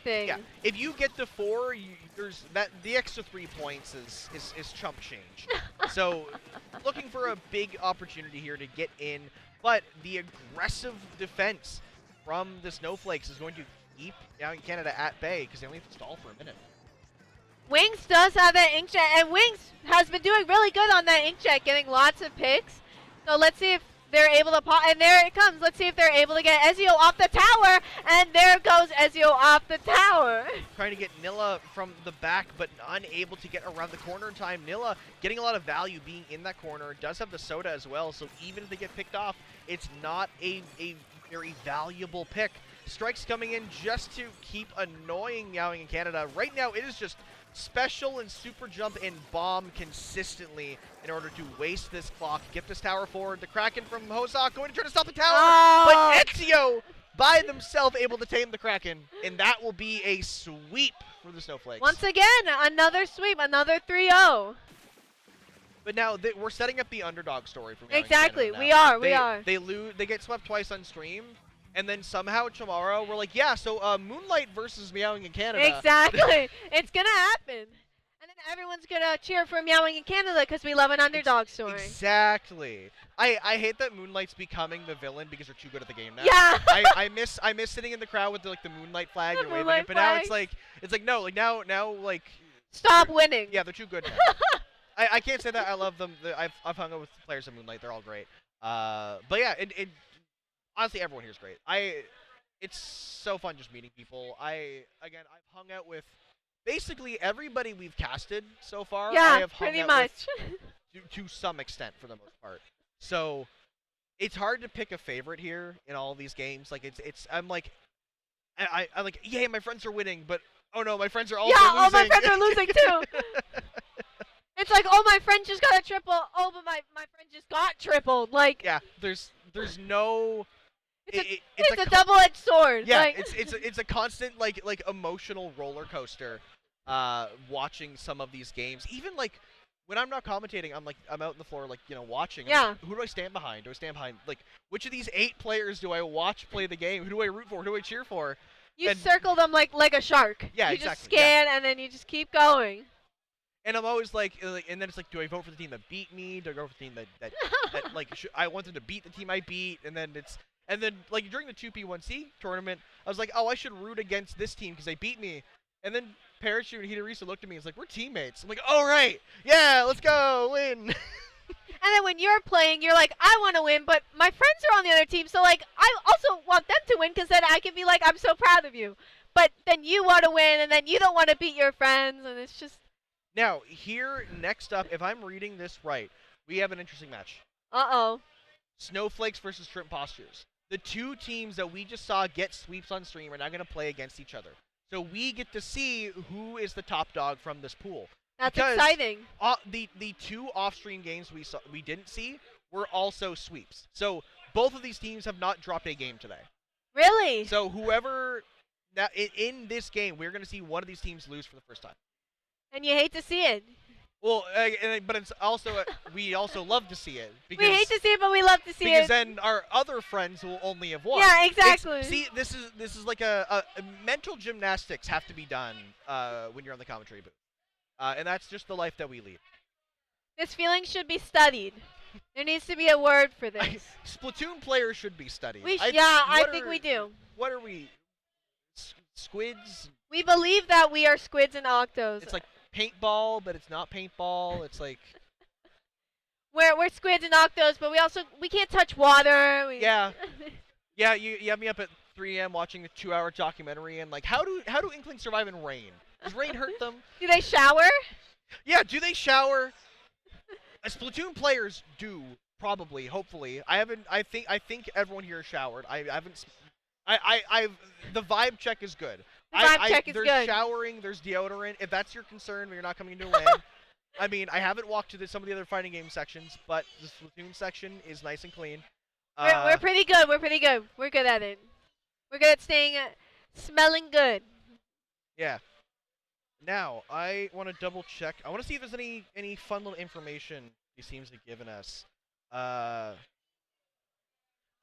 thing. Yeah, if you get to 4, there's that the extra 3 points is chump change. So, looking for a big opportunity here to get in, but the aggressive defense from the Snowflakes is going to keep Meowing Canada at bay because they only have to stall for a minute. Wings does have that inkjet, and Wings has been doing really good on that inkjet, getting lots of picks. So let's see if they're able to pop, and there it comes. Let's see if they're able to get Ezio off the tower, and there goes Ezio off the tower. Trying to get Nilla from the back, but unable to get around the corner in time. Nilla getting a lot of value being in that corner, does have the soda as well, so even if they get picked off, it's not a very valuable pick. Strikes coming in just to keep annoying Meowing in Canada. Right now, it is just special and super jump and bomb consistently in order to waste this clock, get this tower forward. The Kraken from Hosak going to try to stop the tower, but Ezio by themselves able to tame the Kraken, and that will be a sweep for the Snowflakes. Once again, another sweep, another 3-0. But now we're setting up the underdog story for Meowing Exactly. Canada We now. are. We are. They lose. They get swept twice on stream, and then somehow tomorrow we're like, yeah. So Moonlight versus Meowing in Canada. Exactly. It's gonna happen. And then everyone's gonna cheer for Meowing in Canada because we love an underdog story. Exactly. I hate that Moonlight's becoming the villain because they're too good at the game now. Yeah. I miss sitting in the crowd with the Moonlight flag The and waving Moonlight it, but now flags. it's like no, like now like Stop winning. yeah, they're too good now. I can't say that I love them. I've hung out with players of Moonlight. They're all great. But yeah, it honestly everyone here is great. It's so fun just meeting people. I've hung out with basically everybody we've casted so far. I Yeah, have hung pretty out much. with to some extent for the most part. So it's hard to pick a favorite here in all of these games. Like I'm like I'm like, yeah, my friends are winning, but oh no, my friends are also Yeah, losing. oh, my friends are losing too. It's like, oh, my friend just got a triple. Oh, but my friend just got tripled. Like, Yeah, there's no. it's a double-edged sword. Yeah, Like, it's a constant like emotional roller coaster. Watching some of these games, even like when I'm not commentating, I'm out on the floor like watching. I'm Yeah. like, who do I stand behind? Do I stand behind like which of these 8 players do I watch play the game? Who do I root for? Who do I cheer for? you and- circle them like a shark. Yeah, you exactly, just scan and then you just keep going. And I'm always like, and then it's like, do I vote for the team that beat me? Do I go for the team that like I want them to beat the team I beat? And then like during the 2P1C tournament, I was like, oh, I should root against this team because they beat me. And then Parachute and Hitorisa looked at me and was like, we're teammates. I'm like, all right, yeah, let's go win. And then when you're playing, you're like, I want to win, but my friends are on the other team, so like I also want them to win because then I can be like, I'm so proud of you. But then you want to win, and then you don't want to beat your friends, and it's just. Now, here, next up, if I'm reading this right, we have an interesting match. Uh-oh. Snowflakes versus Shrimp Postures. The two teams that we just saw get sweeps on stream are now going to play against each other. So we get to see who is the top dog from this pool. That's Because exciting. The 2 off-stream games we didn't see were also sweeps. So both of these teams have not dropped a game today. Really? So whoever that in this game, we're going to see one of these teams lose for the first time. And you hate to see it. Well, but it's also we also love to see it because We hate to see it, but we love to see because it. then our other friends will only have won. Yeah, exactly. See, this is like a mental gymnastics have to be done when you're on the commentary booth, and that's just the life that we lead. This feeling should be studied. There needs to be a word for this. Splatoon players should be studied. I think we do. What are we? Squids? We believe that we are squids and octos. It's like paintball, but it's not paintball. It's like we're squids and octos, but we can't touch water. Yeah. Yeah, you have me up at 3 a.m. watching a 2-hour documentary, and like, how do Inklings survive in rain? Does rain hurt them? Do they shower? Yeah, do they shower? Splatoon players do probably, hopefully. I think everyone here has showered. The vibe check is good. The vibe check is there's good. showering, there's deodorant. If that's your concern when you're not coming into a LAN, I mean, I haven't walked to some of the other fighting game sections, but the Splatoon section is nice and clean. We're pretty good. We're pretty good. We're good at it. We're good at smelling good. Yeah. Now, I want to double check. I want to see if there's any fun little information these teams have given us.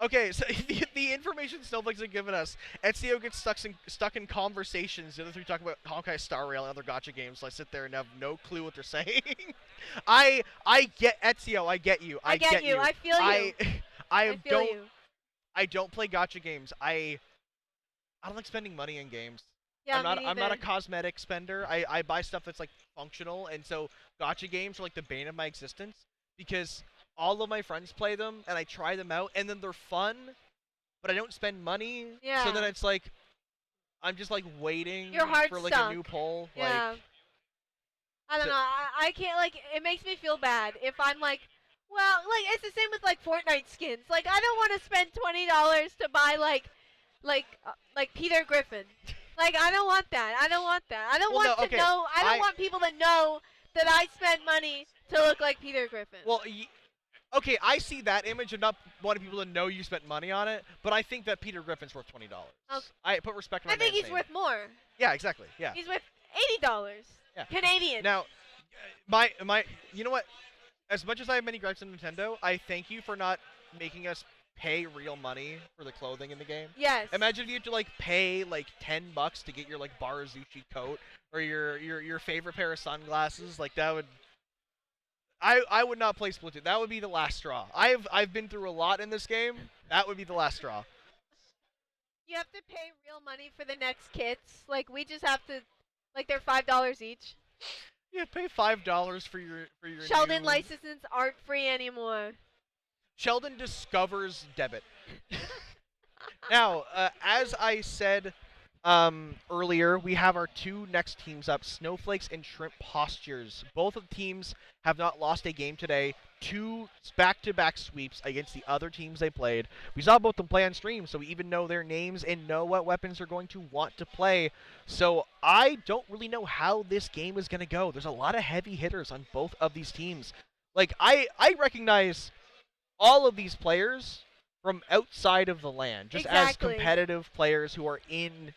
Okay, so the information Snowflakes have given us, Ezio gets stuck in conversations. The other 3 talk about Honkai Star Rail and other gacha games, so I sit there and have no clue what they're saying. I get Ezio. I get you. I get you. I feel you. I don't play gacha games. I don't like spending money in games. Yeah, I'm not a cosmetic spender. I buy stuff that's like functional, and so gacha games are like the bane of my existence because all of my friends play them and I try them out and then they're fun, but I don't spend money. Yeah. So then it's like I'm just like waiting Your heart's for like sunk. a new poll. Yeah. Like, I don't know. I can't like. It makes me feel bad if I'm like. Well, like it's the same with like Fortnite skins. Like I don't want to spend $20 to buy like Peter Griffin. Like I don't want that. I don't want that. I don't want to know. I don't want people to know that I spent money to look like Peter Griffin. Well, okay, I see that image of not wanting people to know you spent money on it, but I think that Peter Griffin's worth $20. Okay. I put respect on I my think man's he's name. worth more. Yeah, exactly. Yeah. He's worth $80. Yeah. Canadian. Now, you know what? as much as I have many gripes on Nintendo, I thank you for not making us pay real money for the clothing in the game. Yes. Imagine if you had to like pay like $10 to get your like Barazuchi coat or your favorite pair of sunglasses. Like that would. I would not play Splatoon. That would be the last straw. I've been through a lot in this game. That would be the last straw. You have to pay real money for the next kits. Like we just have to, like they're $5 each. Yeah, pay $5 for your Sheldon new... licenses aren't free anymore. Sheldon discovers debit. Now, as I said earlier, we have our two next teams up, Snowflakes and Shrimp Postures. Both of the teams have not lost a game today. Two back-to-back sweeps against the other teams they played. We saw both of them play on stream, so we even know their names and know what weapons they're going to want to play. So I don't really know how this game is going to go. There's a lot of heavy hitters on both of these teams. Like, I recognize all of these players from outside of the LAN, just as competitive players who are in,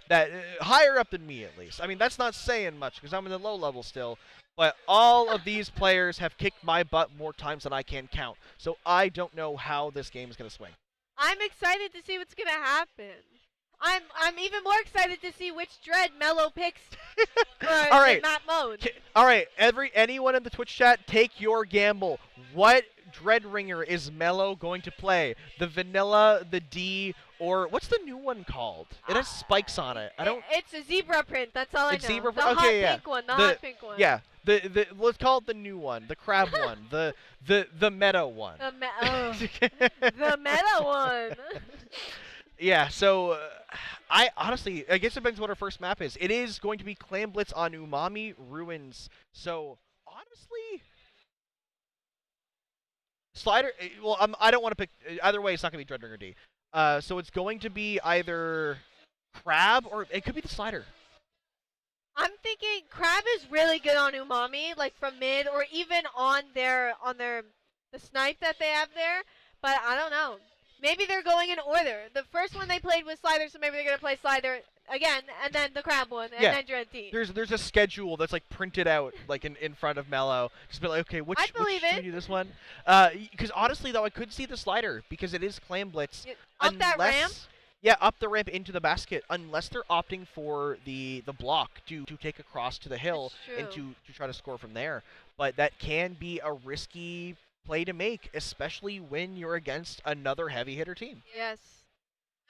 that higher up than me at least. I mean, that's not saying much because I'm in the low level still, but all of these players have kicked my butt more times than I can count. So I don't know how this game is going to swing. I'm excited to see what's going to happen. I'm even more excited to see which dread Mello picks for all right. the map mode. All right, anyone in the Twitch chat, take your gamble. What Dread Ringer is Mello going to play? The vanilla, the D, or what's the new one called? It has spikes on it. It's a zebra print. That's all I know. Zebra the print. hot Okay, pink one. The hot pink one. Yeah. The let's call it the new one, the crab one, the meta one. The meta one. Yeah. So I honestly, I guess it depends what our first map is. It is going to be Clan Blitz on Umami Ruins. So honestly. Slider, well, I don't want to pick, either way, it's not going to be Dreadringer D. So it's going to be either Crab or it could be the Slider. I'm thinking Crab is really good on Umami, like from mid or even on the snipe that they have there, but I don't know. Maybe they're going in order. The first one they played was Slider, so maybe they're going to play Slider again, and then the Crab one, and then Dread D. There's a schedule that's like printed out like in front of Mello. Just be like, okay, which should we do this one? Because honestly though, I could see the Slider because it is Clan Blitz. Up that ramp? Yeah, up the ramp into the basket, unless they're opting for the block to take across to the hill and to try to score from there. But that can be a risky play to make, especially when you're against another heavy hitter team. Yes.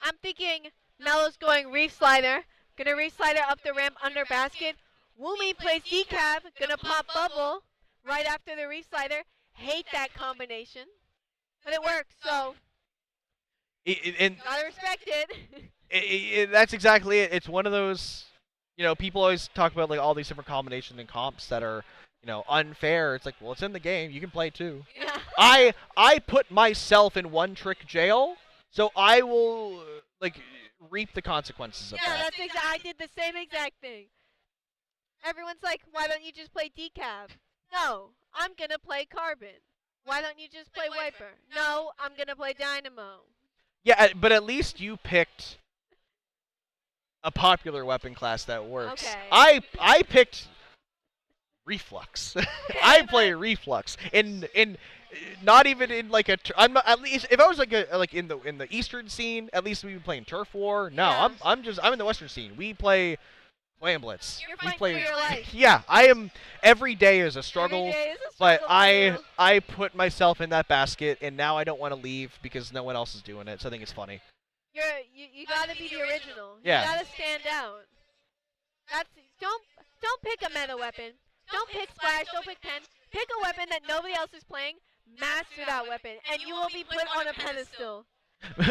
I'm thinking Mello's going Reef Slider. Gonna Reef Slider up the ramp under basket. Woomy plays decap. Gonna pop bubble right after the Reef Slider. Hate that combination. But it works, so gotta respect it. That's exactly it. It's one of those, people always talk about like all these different combinations and comps that are, unfair. It's like, well, it's in the game. You can play too. Yeah. I put myself in one trick jail, so I will like reap the consequences of that. Yeah, I did the same exact thing. Everyone's like, why don't you just play decaf? No, I'm gonna play Carbon. Why don't you just play Wiper? No, I'm gonna play Dynamo. Yeah, but at least you picked a popular weapon class that works. Okay. I picked Reflux. I play Reflux in not even in like a. I'm not, at least if I was like in the Eastern scene, at least we'd be playing Turf War. No, Yeah. I'm in the Western scene. We play Clan Blitz. You're We fighting play. for your life. Yeah, I am. Every day is a struggle. Every day is a But struggle for you. I put myself in that basket, and now I don't want to leave because no one else is doing it. So I think it's funny. You gotta be the original. Yeah. You gotta stand out. Don't pick a meta weapon. Don't pick Splash. Don't pick Pen. Pick a weapon that nobody else is playing. Master that weapon, and you will be put on a pedestal.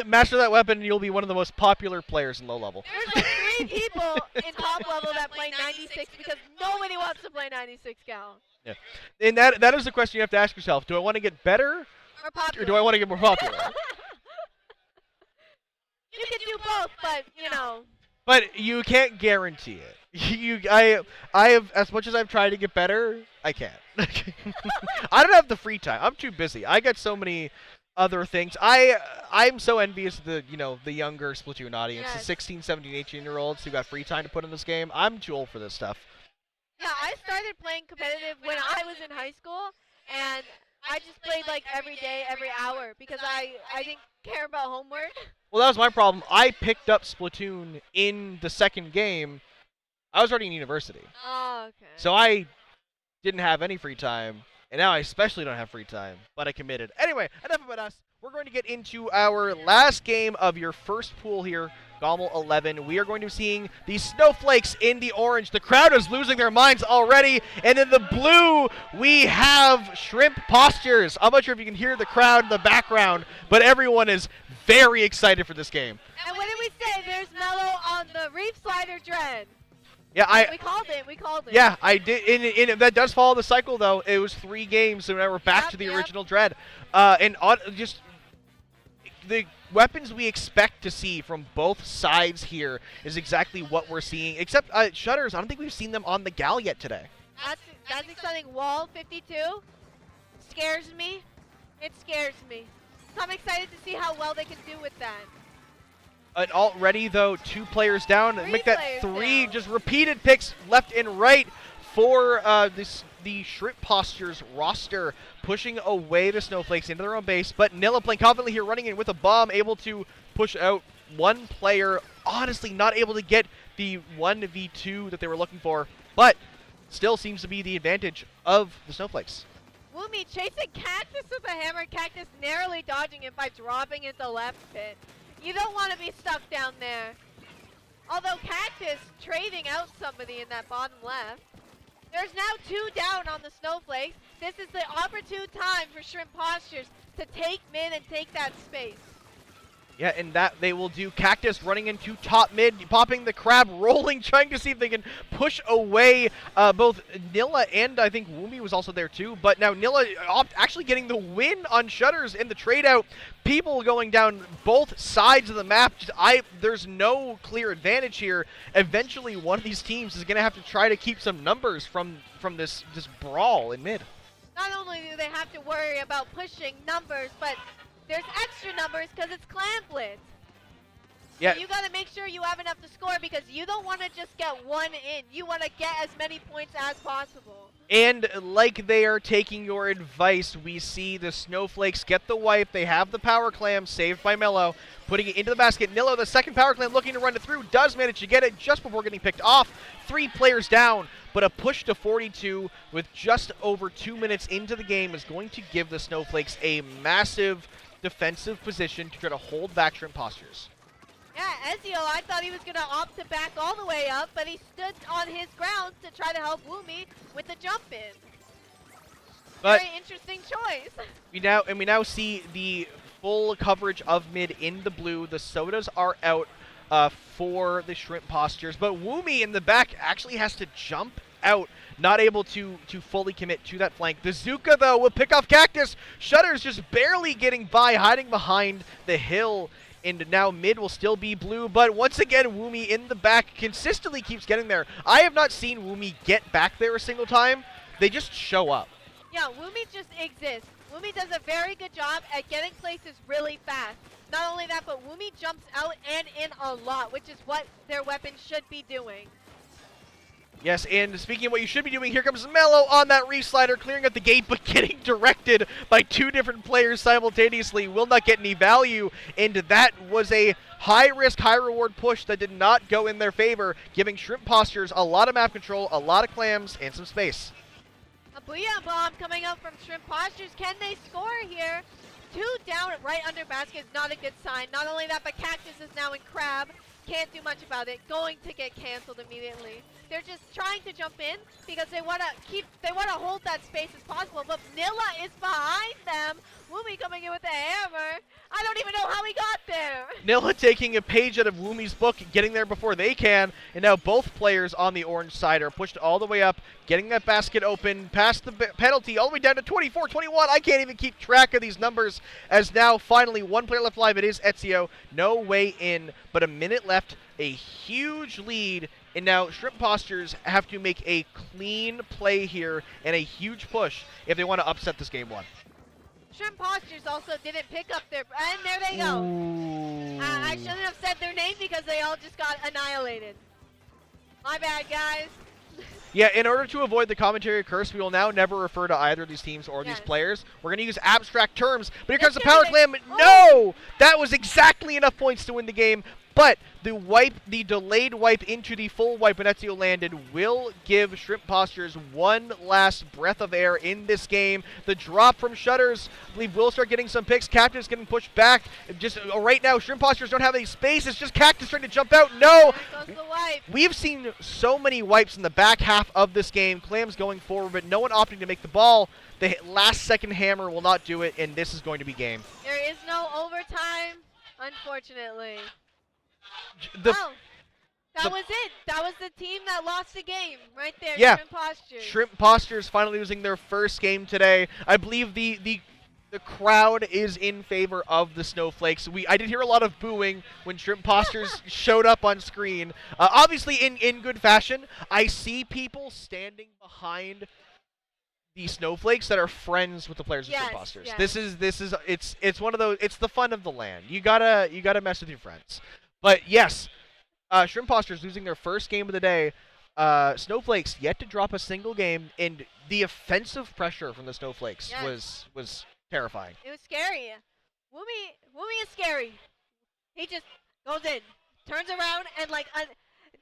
Master that weapon, and you'll be one of the most popular players in low level. There's like 3 people in top level that play 96 because nobody wants to play 96 cal. Yeah, and that is the question you have to ask yourself: do I want to get better, Or popular. or do I want to get more popular? You can do both, but But you can't guarantee it. I have, as much as I've tried to get better, I can't. I don't have the free time. I'm too busy. I got so many other things. I'm so envious of the younger Splatoon audience, the Yes. 16, 17, 18-year-olds who got free time to put in this game. I'm too old for this stuff. Yeah, I started playing competitive when I was in high school, and I just played like every day, every hour because I didn't care about homework. Well, that was my problem. I picked up Splatoon in the second game. I was already in university. Oh, okay. So I didn't have any free time, and now I especially don't have free time, but I committed. Anyway, enough about us. We're going to get into our last game of your first pool here, GOML 11. We are going to be seeing the Snowflakes in the orange. The crowd is losing their minds already, and in the blue, we have Shrimp Postures. I'm not sure if you can hear the crowd in the background, but everyone is very excited for this game. And what did we say? There's Mellow on the Reef Slider Dread. Yeah, we called it. We called it. Yeah, I did. And that does follow the cycle, though. It was 3 games, so now we're back to the original Dread. Just the weapons we expect to see from both sides here is exactly what we're seeing. Except Shutters, I don't think we've seen them on the Gal yet today. That's exciting. Wall 52 scares me. It scares me. So I'm excited to see how well they can do with that. And already, though, 2 players down. Make that 3 down. just repeated picks left and right for the Shrimp Postures roster, pushing away the Snowflakes into their own base. But Nilla playing confidently here, running in with a bomb, able to push out one player. Honestly, not able to get the 1v2 that they were looking for, but still seems to be the advantage of the Snowflakes. Woomy chasing Cactus with a hammer. Cactus narrowly dodging it by dropping into left pit. You don't want to be stuck down there. Although Cactus trading out somebody in that bottom left. There's now 2 down on the Snowflakes. This is the opportune time for Shrimp Postures to take mid and take that space. Yeah, and that they will do. Cactus running into top mid, popping the crab, rolling, trying to see if they can push away both Nilla and I think Woomy was also there too. But now Nilla actually getting the win on Shutters in the trade out. People going down both sides of the map. There's no clear advantage here. Eventually, one of these teams is going to have to try to keep some numbers from this brawl in mid. Not only do they have to worry about pushing numbers, but there's extra numbers because it's Clan Blitz. Yeah. So you got to make sure you have enough to score because you don't want to just get one in. You want to get as many points as possible. And like they are taking your advice, we see the Snowflakes get the wipe. They have the power clam saved by Mello, putting it into the basket. Nillo, the second power clam, looking to run it through, does manage to get it just before getting picked off. 3 players down, but a push to 42 with just over 2 minutes into the game is going to give the Snowflakes a massive defensive position to try to hold back Shrimp Postures. Yeah, Ezio, I thought he was going to opt to back all the way up, but he stood on his ground to try to help Woomy with the jump in. But very interesting choice. We now see the full coverage of mid in the blue. The sodas are out for the Shrimp Postures, but Woomy in the back actually has to jump out, not able to fully commit to that flank. The Zuka, though, will pick off Cactus. Shutter's just barely getting by, hiding behind the hill, and now mid will still be blue, but once again, Woomy in the back consistently keeps getting there. I have not seen Woomy get back there a single time. They just show up. Yeah, Woomy just exists. Woomy does a very good job at getting places really fast. Not only that, but Woomy jumps out and in a lot, which is what their weapons should be doing. Yes, and speaking of what you should be doing, here comes Mello on that reef slider, clearing up the gate, but getting directed by 2 different players simultaneously. Will not get any value, and that was a high-risk, high-reward push that did not go in their favor, giving Shrimp Postures a lot of map control, a lot of clams, and some space. A Booyah Bomb coming up from Shrimp Postures. Can they score here? 2 down right under basket is not a good sign. Not only that, but Cactus is now in Crab. Can't do much about it. Going to get canceled immediately. They're just trying to jump in because they want to hold that space as possible. But Nilla is behind them. Woomy coming in with a hammer. I don't even know how he got there. Nilla taking a page out of Woomy's book, getting there before they can, and now both players on the orange side are pushed all the way up, getting that basket open, past the penalty, all the way down to 24-21. I can't even keep track of these numbers, as now finally 1 player left alive. It is Ezio. No way in, but a minute left, a huge lead, and now Shrimp Postures have to make a clean play here and a huge push if they want to upset this game 1. Shrimp Postures also didn't pick up their... And there they go. I shouldn't have said their name because they all just got annihilated. My bad, guys. Yeah, in order to avoid the commentary curse, we will now never refer to either of these teams or these players. We're going to use abstract terms. But here comes the power slam. No! That was exactly enough points to win the game. But the delayed wipe into the full wipe when Ezio landed will give Shrimp Postures one last breath of air in this game. The drop from Shutters, I believe, will start getting some picks. Cactus getting pushed back. Just right now, Shrimp Postures don't have any space. It's just Cactus trying to jump out. No! There goes the wipe. We've seen so many wipes in the back half of this game. Clams going forward, but no one opting to make the ball. The last-second hammer will not do it, and this is going to be game. There is no overtime, unfortunately. That was it. That was the team that lost the game right there. Yeah. Shrimp Postures. Shrimp Postures finally losing their first game today. I believe the crowd is in favor of the Snowflakes. I did hear a lot of booing when Shrimp Postures showed up on screen. Obviously, in good fashion, I see people standing behind the Snowflakes that are friends with the players of Shrimp Postures. Yes. It's one of those. It's the fun of the land. You gotta mess with your friends. But yes, Shrimp Postures losing their first game of the day. Snowflakes yet to drop a single game, and the offensive pressure from the Snowflakes was terrifying. It was scary. Woomy is scary. He just goes in, turns around, and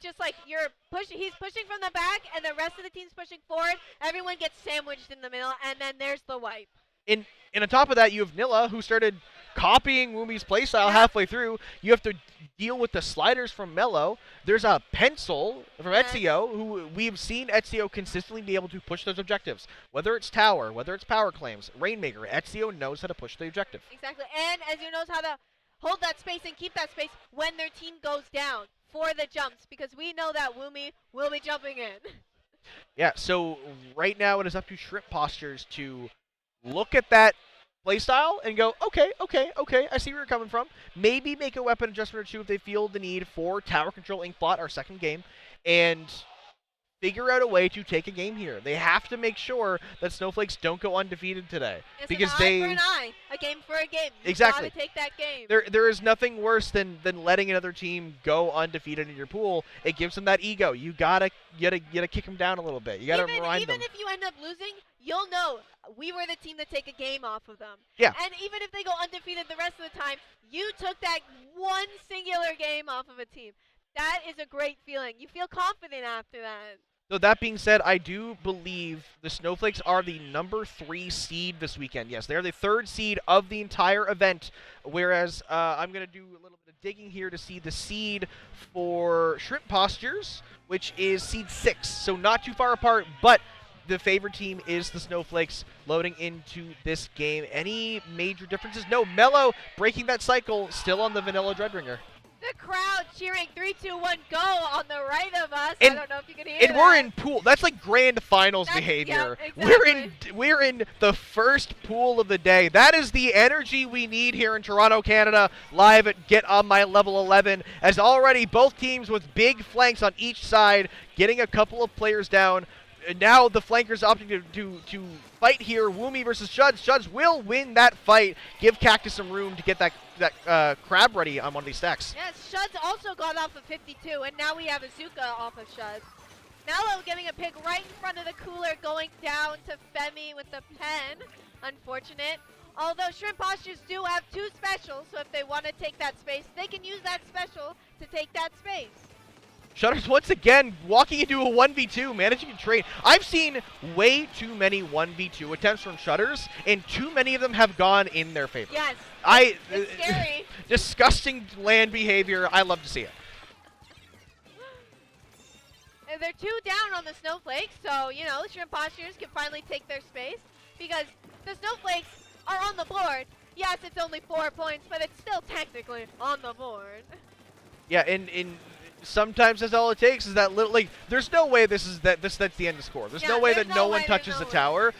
just like he's pushing from the back, and the rest of the team's pushing forward. Everyone gets sandwiched in the middle, and then there's the wipe. And on top of that, you have Nilla, who started copying Woomy's playstyle halfway through. You have to deal with the sliders from Mello. There's a pencil from Ezio, who we've seen Ezio consistently be able to push those objectives. Whether it's tower, whether it's power claims, Rainmaker, Ezio knows how to push the objective. Exactly, and Ezio knows how to hold that space and keep that space when their team goes down for the jumps, because we know that Woomy will be jumping in. Yeah, so right now it is up to Shrimp Postures to look at that playstyle and go, okay, I see where you're coming from. Maybe make a weapon adjustment or two if they feel the need for Tower Control Inkblot, our second game, and figure out a way to take a game here. They have to make sure that Snowflakes don't go undefeated today. It's because an eye for an eye, a game for a game. You exactly. gotta take that game. There is nothing worse than letting another team go undefeated in your pool. It gives them that ego. You gotta kick them down a little bit. You gotta remind them. Even if you end up losing, you'll know we were the team to take a game off of them. Yeah. And even if they go undefeated the rest of the time, you took that one singular game off of a team. That is a great feeling. You feel confident after that. So that being said, I do believe the Snowflakes are the number 3 seed this weekend. Yes, they're the 3rd seed of the entire event, whereas I'm going to do a little bit of digging here to see the seed for Shrimp Postures, which is seed 6, so not too far apart, but the favorite team is the Snowflakes loading into this game. Any major differences? No, Mello breaking that cycle, still on the Vanilla Dreadringer. The crowd cheering 3, 2, 1, go on the right of us. I don't know if you can hear that. And we're in pool. That's like grand finals behavior. Yeah, exactly. We're in the first pool of the day. That is the energy we need here in Toronto, Canada, live at Get On My Level 11, as already both teams with big flanks on each side, getting a couple of players down. And now the flankers opting to fight here. Woomy versus Shuds. Shuds will win that fight. Give Cactus some room to get that crab ready on one of these stacks. Yes, Shuds also got off of 52, and now we have Azuka off of Shuds. Mello getting a pick right in front of the cooler, going down to Femi with the pen. Unfortunate. Although Shrimp Postures do have 2 specials, so if they want to take that space, they can use that special to take that space. Shutters once again walking into a 1v2, managing to trade. I've seen way too many 1v2 attempts from Shutters, and too many of them have gone in their favor. Yes, it's scary. Disgusting land behavior. I love to see it. They're 2 down on the Snowflakes, so, Shrimp Postures can finally take their space, because the Snowflakes are on the board. Yes, it's only 4 points, but it's still technically on the board. Yeah, and sometimes that's all it takes is that little, there's no way that's the end of score. There's no way that no one touches the tower.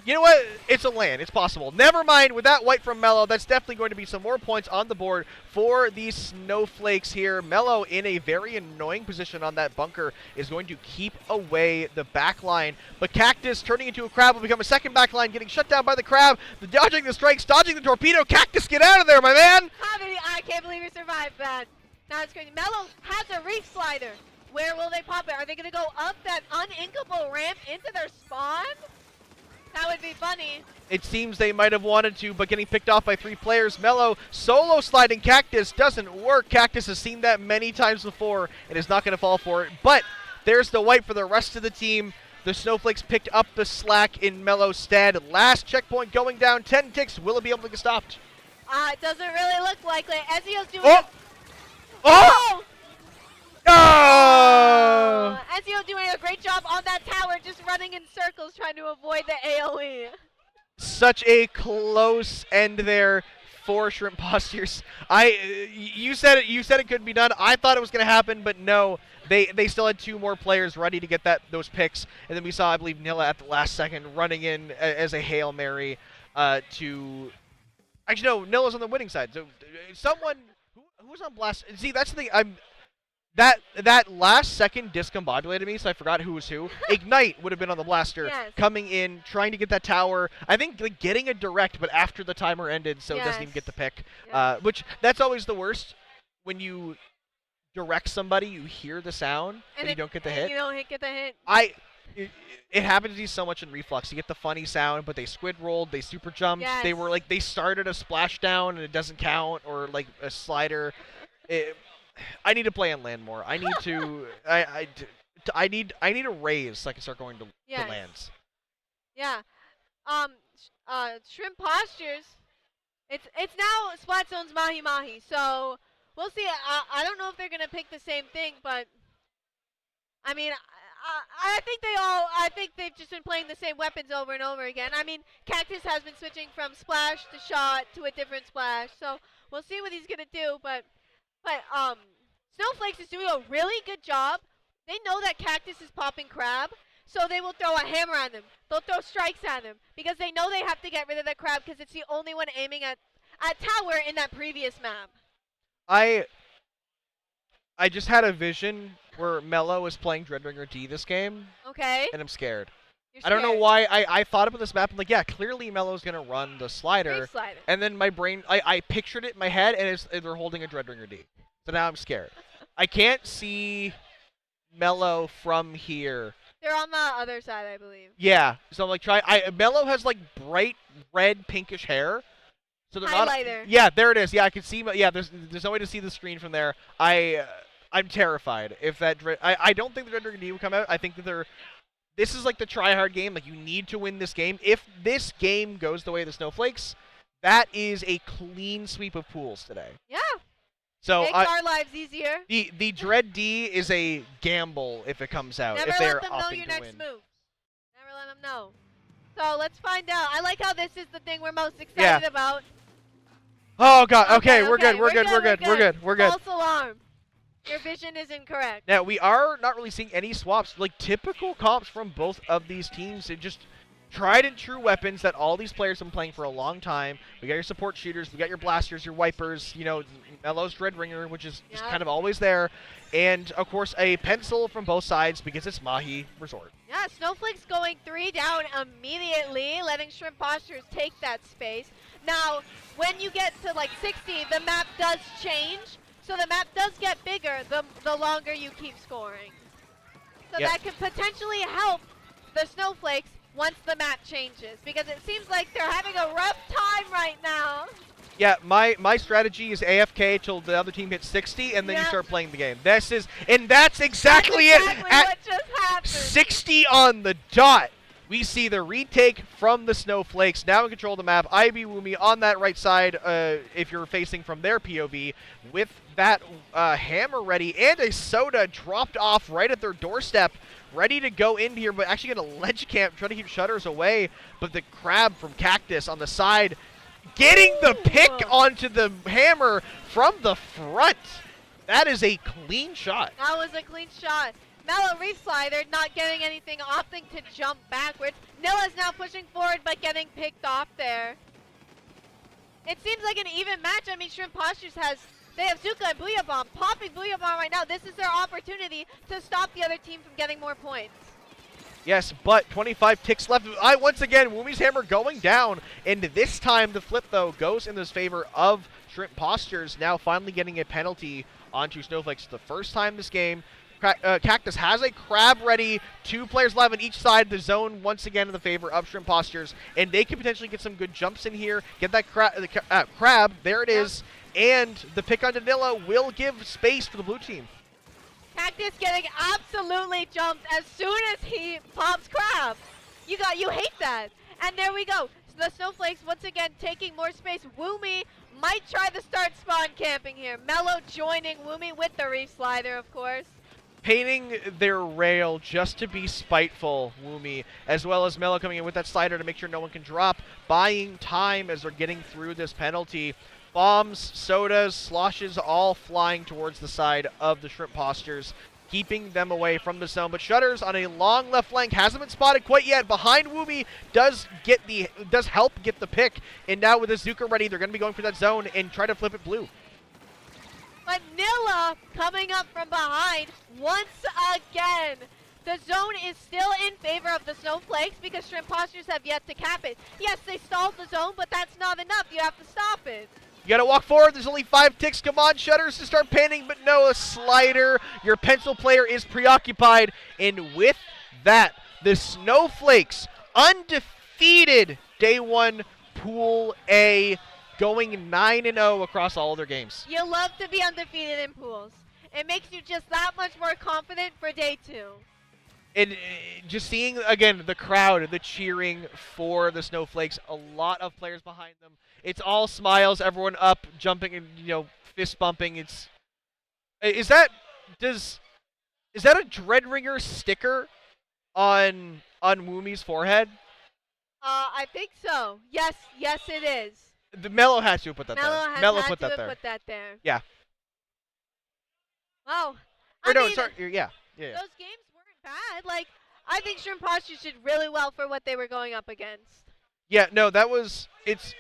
You know what? It's a land. It's possible. Never mind, with that white from Mello, that's definitely going to be some more points on the board for these Snowflakes here. Mello in a very annoying position on that bunker is going to keep away the back line. But Cactus turning into a crab will become a second back line, getting shut down by the crab. Dodging the strikes, dodging the torpedo. Cactus, get out of there, my man! I can't believe he survived that. Now it's crazy. Mello has a reef slider. Where will they pop it? Are they going to go up that uninkable ramp into their spawn? That would be funny. It seems they might have wanted to, but getting picked off by 3 players. Mellow solo sliding Cactus doesn't work. Cactus has seen that many times before and is not going to fall for it. But there's the wipe for the rest of the team. The Snowflakes picked up the slack in Mellow's stead. Last checkpoint going down. 10 ticks. Will it be able to get stopped? It doesn't really look likely. Ezio's doing Oh! Oh! Oh! Ezio doing a great job on that tower, just running in circles trying to avoid the AoE. Such a close end there for Shrimp Postures. You said it could be done. I thought it was going to happen, but no. They still had 2 more players ready to get those picks, and then we saw, I believe, Nilla at the last second running in as a Hail Mary to... Actually, no, Nilla's on the winning side. So someone... Who was on blast? See, that's the thing. That last second discombobulated me, so I forgot who was who. Ignite would have been on the blaster, yes. Coming in, trying to get that tower. I think like, getting a direct, but after the timer ended, so it doesn't even get the pick. Yeah. Which, that's always the worst. When you direct somebody, you hear the sound, and you don't get the hit. You don't get the hit. It happens to me so much in Reflux. You get the funny sound, but they squid rolled, they super jumped. Yes. They started a splashdown, and it doesn't count, or like a slider. I need to play on land more. I need to. I need a raise so I can start going to lands. Yeah. Shrimp Postures. It's now Splat Zone's Mahi Mahi. So we'll see. I don't know if they're gonna pick the same thing, but I mean, I think they've just been playing the same weapons over and over again. I mean, Cactus has been switching from splash to shot to a different splash. So we'll see what he's gonna do, but Snowflakes is doing a really good job. They know that Cactus is popping crab, so they will throw a hammer at him. They'll throw strikes at him because they know they have to get rid of the crab because it's the only one aiming at tower in that previous map. I just had a vision where Mello was playing Dreadringer D this game. Okay. And I'm scared. You're I don't know why. I thought about this map. I'm like, yeah, clearly Mello's going to run the slider. And then my brain, I pictured it in my head, and they're holding a Dreadringer D. So now I'm scared. I can't see Mello from here. They're on the other side, I believe. Yeah. So I'm like, Mello has like bright red pinkish hair. So they're highlighter. Not. Yeah, there it is. Yeah, I can see. Yeah, there's no way to see the screen from there. I'm terrified if that. I don't think the Dreadringer D will come out. I think that this is like the try-hard game. Like, you need to win this game. If this game goes the way of the Snowflakes, that is a clean sweep of pools today. Yeah. So makes our lives easier. The Dread D is a gamble if it comes out. Never if they're let them know your next move. Never let them know. So let's find out. I like how this is the thing we're most excited about. Oh God. Okay, we're good. We're good. False alarm. Your vision is incorrect. Now, we are not really seeing any swaps. Like, typical comps from both of these teams. It just tried and true weapons that all these players have been playing for a long time. We got your support shooters. We got your blasters, your wipers. You know, Mello's Dreadringer, which is just kind of always there. And, of course, a pencil from both sides because it's Mahi Resort. Yeah, Snowflake's going 3 down immediately, letting Shrimp Postures take that space. Now, when you get to, like, 60, the map does change. So the map does get bigger the longer you keep scoring. So that could potentially help the Snowflakes once the map changes, because it seems like they're having a rough time right now. Yeah, my strategy is AFK till the other team hits 60, and then you start playing the game. That's exactly it. What just happened. 60 on the dot. We see the retake from the Snowflakes. Now in control of the map. Ivy Woomy on that right side, if you're facing from their POV, with that hammer ready, and a soda dropped off right at their doorstep, ready to go in here, but actually going to ledge camp, trying to keep shutters away. But the crab from Cactus on the side, getting the pick onto the hammer from the front. That is a clean shot. That was a clean shot. Mellow Reef Slider not getting anything, opting to jump backwards. Nilla's now pushing forward, but getting picked off there. It seems like an even match. I mean, Shrimp Postures they have Zuka and Booyah Bomb. Popping Booyah Bomb right now. This is their opportunity to stop the other team from getting more points. Yes, but 25 ticks left. Once again, Woomy's hammer going down. And this time, the flip, though, goes in this favor of Shrimp Postures, now finally getting a penalty onto Snowflakes. The first time this game. Cactus has a crab ready. 2 players live on each side. The zone once again in the favor of Shrimp Postures, and they can potentially get some good jumps in here. Get that crab. There it is. And the pick on Danila will give space for the blue team. Cactus getting absolutely jumped as soon as he pops crab. You hate that. And there we go. The Snowflakes once again taking more space. Woomy might try to start spawn camping here. Mellow joining Woomy with the Reef Slider, of course. Painting their rail just to be spiteful, Woomy, as well as Mellow coming in with that slider to make sure no one can drop. Buying time as they're getting through this penalty. Bombs, sodas, sloshes all flying towards the side of the Shrimp Postures, keeping them away from the zone. But Shutters on a long left flank hasn't been spotted quite yet. Behind Woomy does help get the pick, and now with Azuka ready, they're going to be going for that zone and try to flip it blue. But Nilla coming up from behind once again. The zone is still in favor of the Snowflakes because Shrimp Postures have yet to cap it. Yes, they stalled the zone, but that's not enough. You have to stop it. You gotta walk forward. There's only 5 ticks. Come on, Shutters, to start panning, but no, a slider. Your pencil player is preoccupied. And with that, the Snowflakes, undefeated day 1 Pool A, going 9-0 across all of their games. You love to be undefeated in pools. It makes you just that much more confident for day 2. And just seeing, again, the crowd, the cheering for the Snowflakes, a lot of players behind them. It's all smiles, everyone up, jumping and, fist bumping. Is that a Dreadringer sticker on Woomy's forehead? I think so. Yes, it is. The Mellow has to put that there. Mellow put that there. Yeah. Wow. Yeah. Those games weren't bad. Like, I think Shrimp Postures did really well for what they were going up against. Yeah, no, it's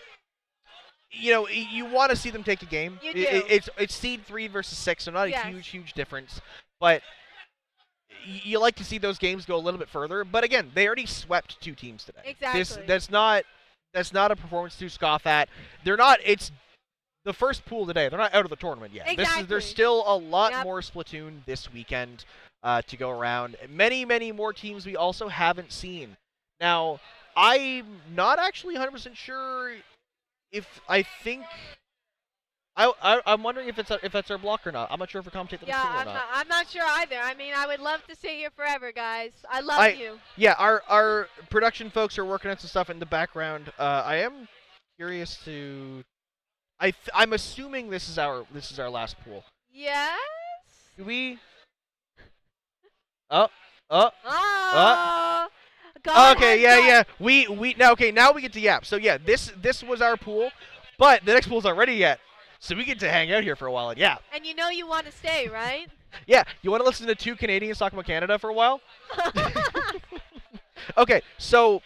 you want to see them take a game. You do. It's seed 3 versus 6, so not a huge difference. But you like to see those games go a little bit further. But again, they already swept 2 teams today. Exactly. That's not a performance to scoff at. They're not. It's the first pool today. They're not out of the tournament yet. Exactly. There's still a lot more Splatoon this weekend to go around. Many more teams we also haven't seen. Now, I'm not actually 100% sure. I'm wondering if that's our block or not. I'm not sure if we're commentating this or not. I'm not sure either. I mean, I would love to stay here forever, guys. I love you. Yeah, our production folks are working on some stuff in the background. I am curious to. I'm assuming this is our last pool. Yes. Do we? Okay, yeah. Now we get to Yap. So yeah, this was our pool, but the next pool's not ready yet. So we get to hang out here for a while at Yap. And you want to stay, right? Yeah, you want to listen to 2 Canadians talk about Canada for a while? Okay, so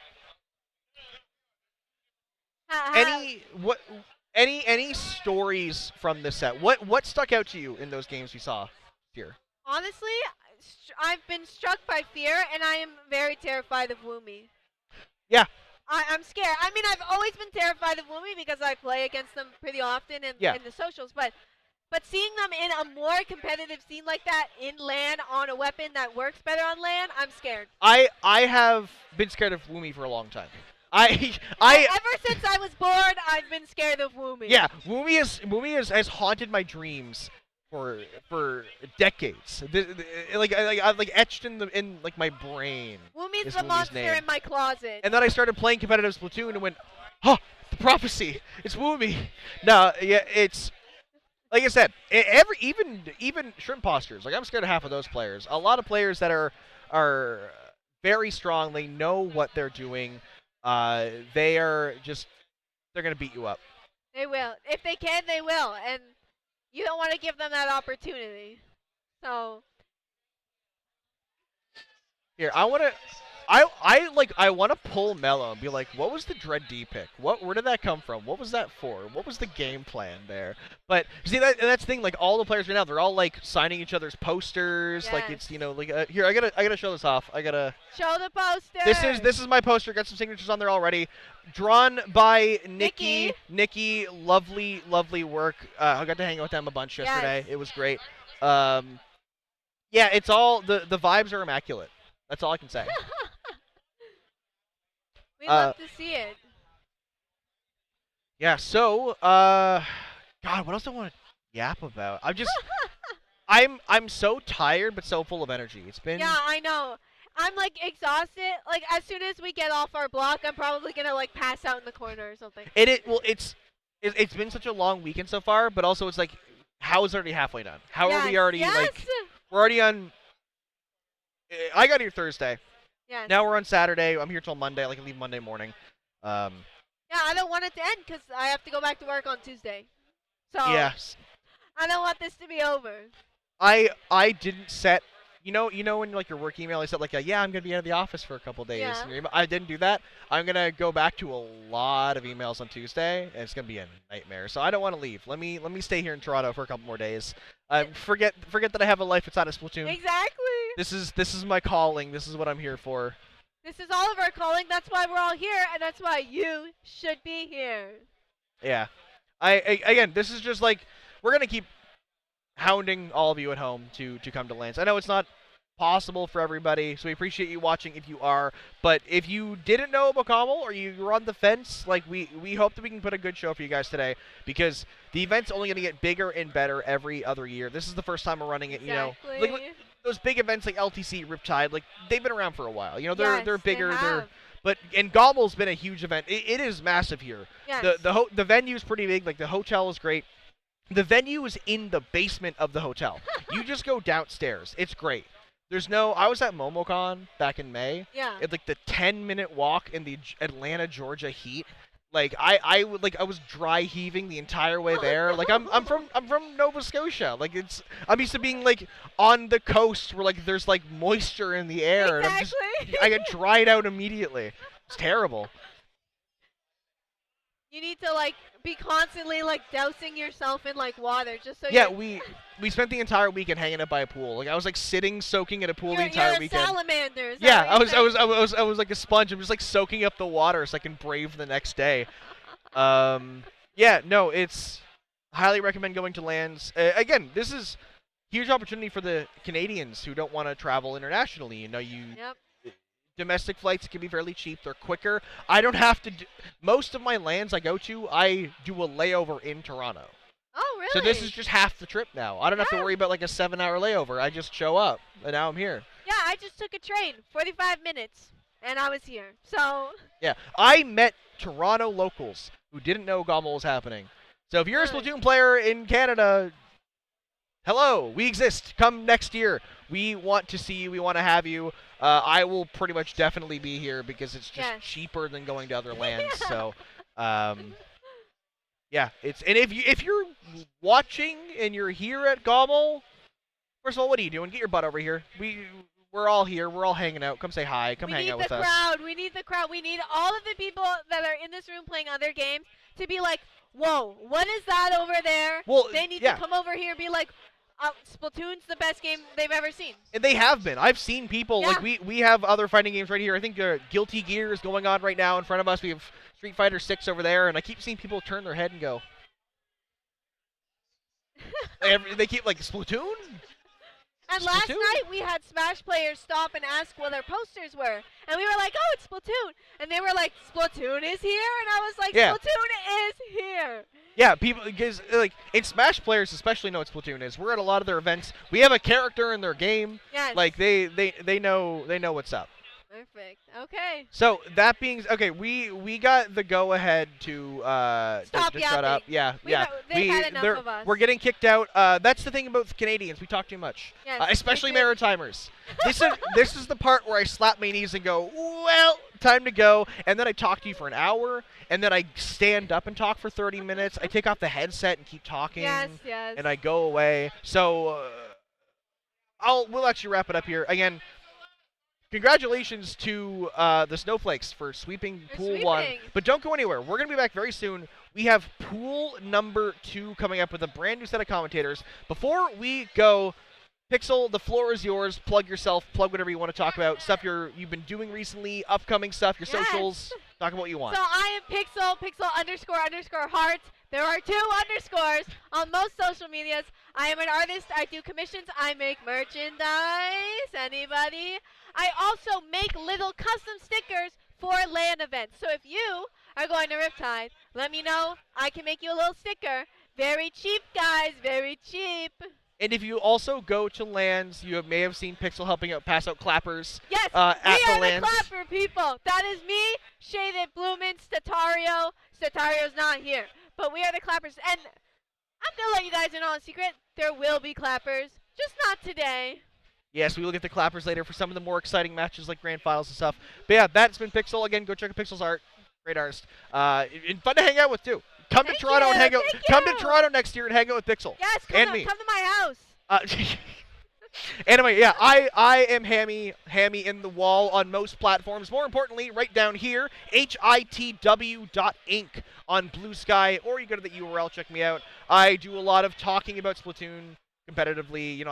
any stories from this set? What stuck out to you in those games we saw here? Honestly, I've been struck by fear, and I am very terrified of Woomy. Yeah. I'm scared. I mean, I've always been terrified of Woomy because I play against them pretty often in the socials, but seeing them in a more competitive scene like that in LAN on a weapon that works better on LAN, I'm scared. I have been scared of Woomy for a long time. Ever since I was born, I've been scared of Woomy. Yeah, Woomy has haunted my dreams for decades. Like etched in my brain. Woomy's the monster name. in my closet. And then I started playing competitive Splatoon and went, "Oh, the prophecy! It's Woomy." No, yeah, it's like I said. Even Shrimp Postures. Like I'm scared of half of those players. A lot of players that are very strong. They know what they're doing. They're gonna beat you up. They will. If they can, they will. And you don't want to give them that opportunity. So here, I want to pull Mellow and be like, what was the Dread D pick? Where did that come from? What was that for? What was the game plan there? But see, that's the thing. Like all the players right now, they're all like signing each other's posters. Yes. Like it's here. I gotta show this off. I gotta show the poster. This is my poster. Got some signatures on there already. Drawn by Nikki. Nikki, lovely work. I got to hang out with them a bunch yesterday. Yes. It was great. Yeah, it's all the vibes are immaculate. That's all I can say. We Uh, love to see it. yeah. So, God, what else do I want to yap about? I'm so tired, but so full of energy. It's been. Yeah, I know. I'm like exhausted. Like as soon as we get off our block, I'm probably gonna like pass out in the corner or something. It's been such a long weekend so far, but also it's like, how is it already halfway done? How are we already Yes. like? We're already on. I got here Thursday. Yes. Now we're on Saturday. I'm here till Monday. Like I leave Monday morning. Um, Yeah, I don't want it to end because I have to go back to work on Tuesday. So yes. I don't want this to be over. I didn't set. You know when like your work email, I said like, yeah, I'm gonna be out of the office for a couple days. Yeah. And your email, I didn't do that. I'm gonna go back to a lot of emails on Tuesday, and it's gonna be a nightmare. So I don't want to leave. Let me stay here in Toronto for a couple more days. Forget that I have a life outside of Splatoon. Exactly. This is my calling. This is what I'm here for. This is all of our calling. That's why we're all here, and that's why you should be here. Yeah. Again, this is just like we're gonna keep hounding all of you at home to come to LANs. I know it's not possible for everybody, so we appreciate you watching if you are. But if you didn't know about GOML or you were on the fence, like we hope that we can put a good show for you guys today, because the event's only going to get bigger and better every other year. This is the first time we're running it, Exactly. like those big events like LTC, Riptide, like they've been around for a while. They're bigger. They have. And GOML's been a huge event. It is massive here. Yes. The venue's pretty big. Like the hotel is great. The venue is in the basement of the hotel. You just go downstairs. It's great. I was at MomoCon back in May. Yeah. It's like the 10-minute walk in the Atlanta, Georgia heat. Like I was dry heaving the entire way there. Like I'm from Nova Scotia. Like I'm used to being like on the coast where like there's like moisture in the air, Exactly. and I get dried out immediately. It's terrible. You need to like be constantly like dousing yourself in like water just so Yeah, we spent the entire weekend hanging out by a pool. Like I was like sitting soaking at a pool the entire you're a weekend. salamander. Is Yeah, that I what was you said? I was like a sponge. I'm just like soaking up the water so I can brave the next day. Yeah, no, it's highly recommend going to LANs. Again, this is huge opportunity for the Canadians who don't want to travel internationally. Yep. Domestic flights can be fairly cheap. They're quicker. I don't have to most of my LANs I go to, I do a layover in Toronto. Oh, really? So this is just half the trip now. I don't have to worry about like a 7-hour layover. I just show up, and now I'm here. Yeah, I just took a train, 45 minutes, and I was here. So. Yeah, I met Toronto locals who didn't know GOML was happening. So if you're a Splatoon player in Canada, hello, we exist. Come next year. We want to see you. We want to have you. I will pretty much definitely be here because it's just cheaper than going to other lands. So, yeah, and if you're watching and you're here at GOML, first of all, what are you doing? Get your butt over here. We're all here. We're all hanging out. Come say hi. Come hang out with us. We need the crowd. We need all of the people that are in this room playing other games to be like, whoa, what is that over there? Well, they need to come over here and be like, Splatoon's the best game they've ever seen. And they have been. I've seen people, like, we have other fighting games right here. I think Guilty Gear is going on right now in front of us. We have Street Fighter 6 over there, and I keep seeing people turn their head and go. They keep, like, Splatoon? And last night we had Smash players stop and ask what their posters were. And we were like, oh, it's Splatoon. And they were like, Splatoon is here? And I was like, Splatoon is here. Yeah, people, because, like, in Smash players especially know what Splatoon is. We're at a lot of their events. We have a character in their game. Yes. Like, they know what's up. Perfect. Okay. So that being okay, we got the go ahead to shut up. Yeah, They've had enough of us. We're getting kicked out. That's the thing about the Canadians. We talk too much. Yes, especially Maritimers. This is the part where I slap my knees and go, well, time to go. And then I talk to you for an hour, and then I stand up and talk for 30 minutes. I take off the headset and keep talking. Yes. And I go away. So we'll actually wrap it up here again. Congratulations to the Snowflakes for sweeping Pool 1. But don't go anywhere. We're going to be back very soon. We have Pool number 2 coming up with a brand new set of commentators. Before we go, Pixel, the floor is yours. Plug yourself. Plug whatever you want to talk about. Stuff you've been doing recently, upcoming stuff, your socials. Talk about what you want. So I am Pixel __hearts. There are 2 underscores on most social medias. I am an artist. I do commissions. I make merchandise. Anybody? I also make little custom stickers for LAN events. So if you are going to Riptide, let me know. I can make you a little sticker. Very cheap, guys. Very cheap. And if you also go to LANs, you may have seen Pixel helping out pass out clappers. Yes, at we the are LANs. the clapper people. That is me, Shaded Bloomin, Statario. Statario's not here. But we are the clappers. And I'm going to let you guys in on a secret. There will be clappers. Just not today. Yes, we will get the clappers later for some of the more exciting matches like grand finals and stuff. But yeah, that's been Pixel. Again, go check out Pixel's art. Great artist. And fun to hang out with, too. Come to Toronto and hang out. Come to Toronto next year and hang out with Pixel. Yes, and me. Come to my house. Anyway, yeah, I am Hammy in the wall on most platforms. More importantly, right down here, hitw.inc on Blue Sky, or you go to the URL, check me out. I do a lot of talking about Splatoon competitively. You know,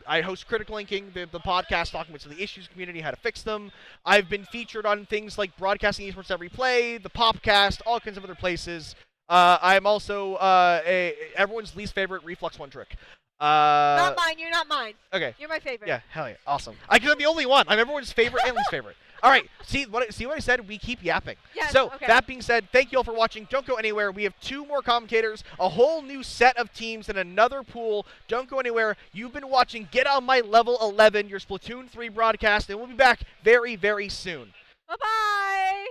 I host Critical Inking, the podcast talking about the issues community, how to fix them. I've been featured on things like Broadcasting Esports Every Play, the Popcast, all kinds of other places. I'm also everyone's least favorite Reflux One Trick. Not mine. You're not mine. Okay. You're my favorite. Yeah, hell yeah. Awesome. Because I'm the only one. I'm everyone's favorite and least favorite. All right. See what I said? We keep yapping. Yes, so, okay. that being said, thank you all for watching. Don't go anywhere. We have 2 more commentators, a whole new set of teams, and another pool. Don't go anywhere. You've been watching Get On My Level 11, your Splatoon 3 broadcast, and we'll be back very, very soon. Bye-bye.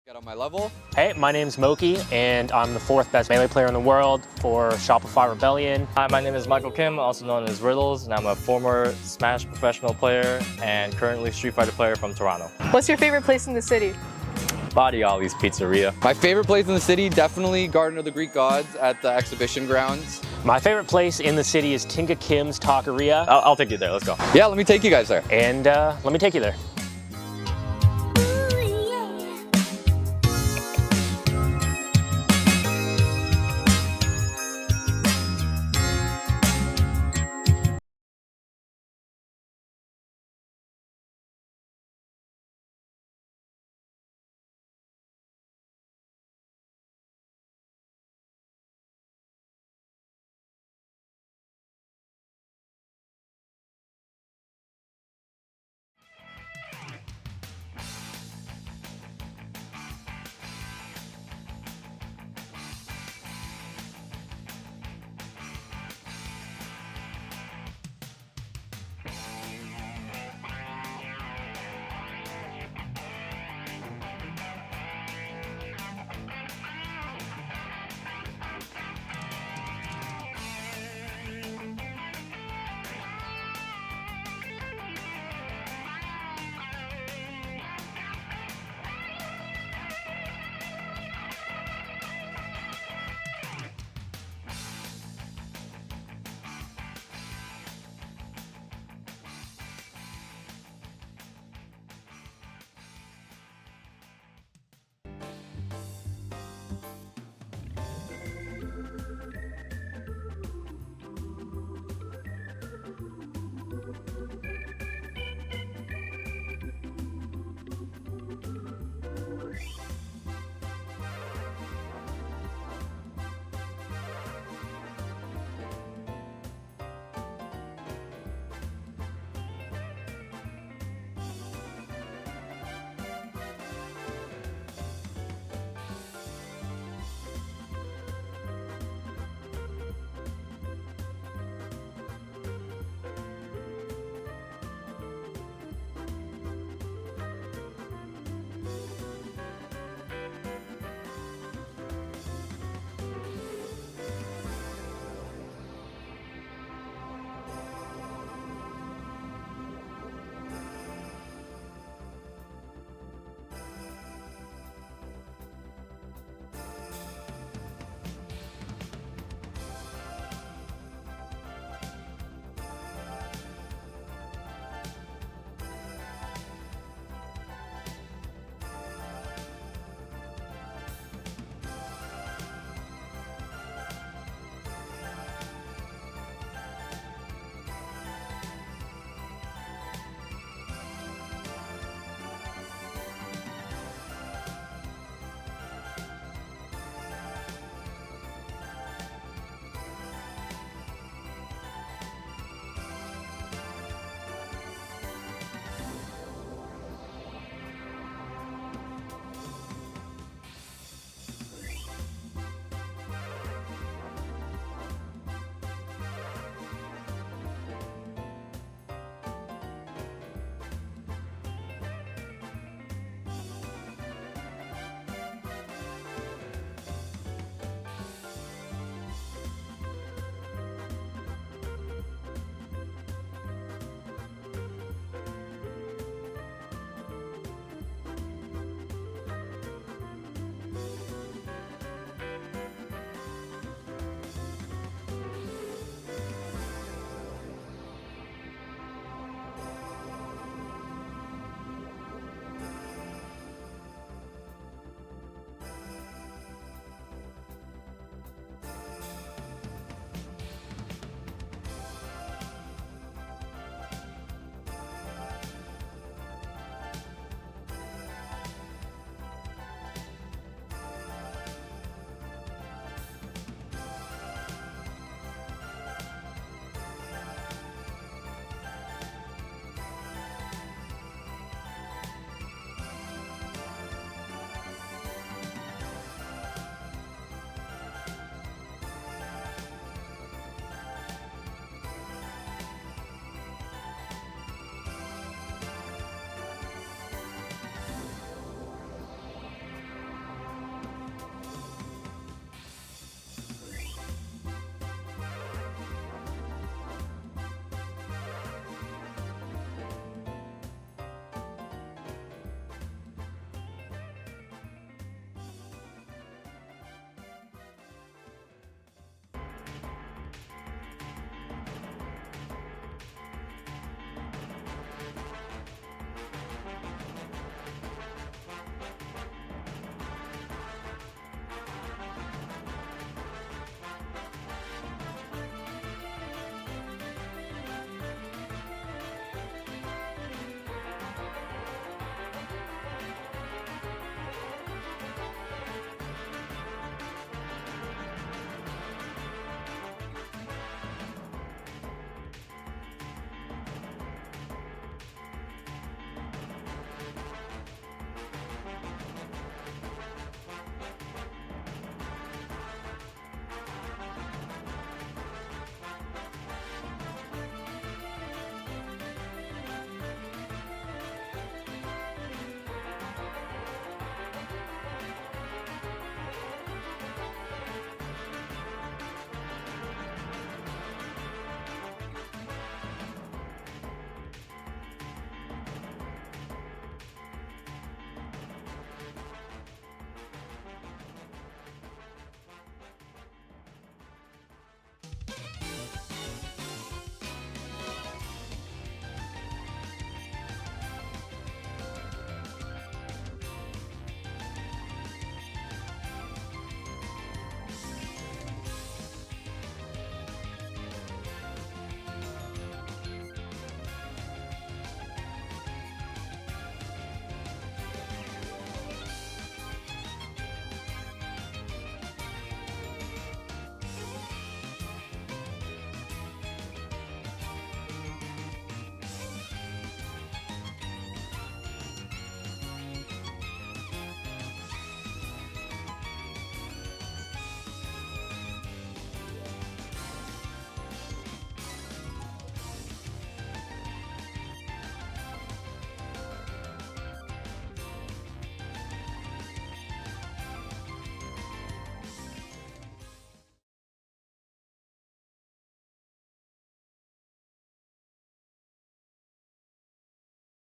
Get on my level. Hey, my name's Moki, and I'm the 4th best melee player in the world for Shopify Rebellion. Hi, my name is Michael Kim, also known as Riddles, and I'm a former Smash professional player and currently Street Fighter player from Toronto. What's your favorite place in the city? Body Ollie's Pizzeria. My favorite place in the city, definitely Garden of the Greek Gods at the exhibition grounds. My favorite place in the city is Tinka Kim's Taqueria. I'll take you there, let's go. Yeah, let me take you guys there. And let me take you there.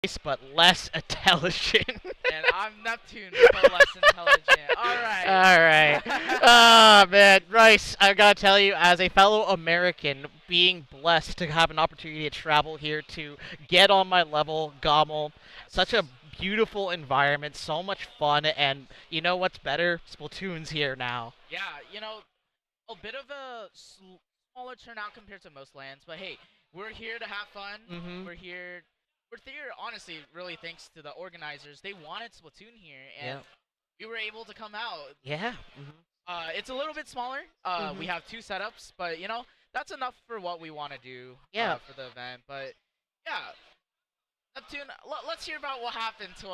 Rice, but less intelligent. And I'm Neptune, but less intelligent. Alright. Alright. Ah, man. Rice, I gotta tell you, as a fellow American, being blessed to have an opportunity to travel here to get on my level, GOML, such a beautiful environment, so much fun, and you know what's better? Splatoon's here now. Yeah, you know, a bit of a smaller turnout compared to most lands, but hey, we're here to have fun. We're here, honestly, really thanks to the organizers. They wanted Splatoon here, and we were able to come out. Yeah. It's a little bit smaller. We have 2 setups, but you know, that's enough for what we want to do for the event. But yeah, Neptune, let's hear about what happened to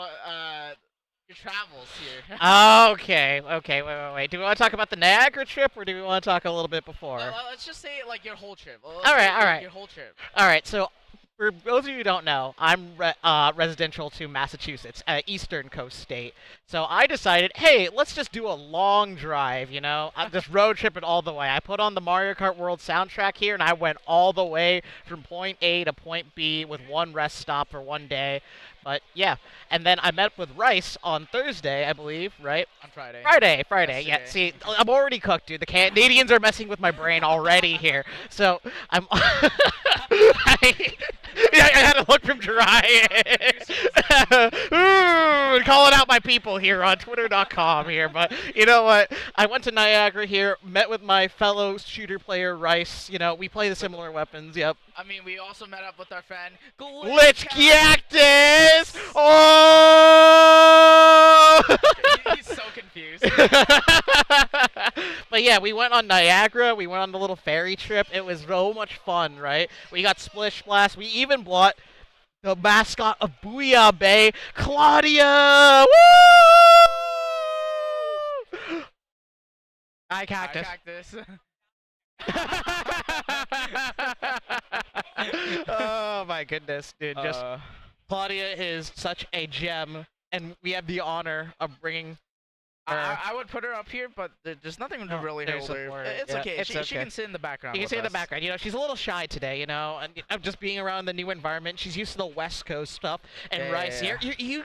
your travels here. Okay, wait. Do we want to talk about the Niagara trip, or do we want to talk a little bit before? Let's just say like your whole trip. All right. Your whole trip. All right, so for those of you who don't know, I'm residential to Massachusetts, eastern coast state. So I decided, hey, let's just do a long drive, you know? I'm just road tripping all the way. I put on the Mario Kart World soundtrack here, and I went all the way from point A to point B with one rest stop for one day. But yeah, and then I met with Rice on Thursday, I believe, right? On Friday. Friday. Yeah, see, I'm already cooked, dude. The Canadians are messing with my brain already here. So I'm... I had to look from dry. Calling out my people here on Twitter.com here. But you know what? I went to Niagara here, met with my fellow shooter player, Rice. You know, we play the similar weapons, yep. I mean, we also met up with our friend Glitch Cactus! Oh! He's so confused. But yeah, we went on Niagara. We went on the little ferry trip. It was so much fun, right? We got Splish Splash. We even brought the mascot of Booyah Bay, Claudia! Woo! Hi, Cactus. Oh my goodness, dude! Just Claudia is such a gem, and we have the honor of bringing. I would put her up here, but there's nothing to really hold her. It's okay. She can sit in the background. She can sit in the background. You know, she's a little shy today. You know, and just being around the new environment. She's used to the West Coast stuff. And Rice, here, you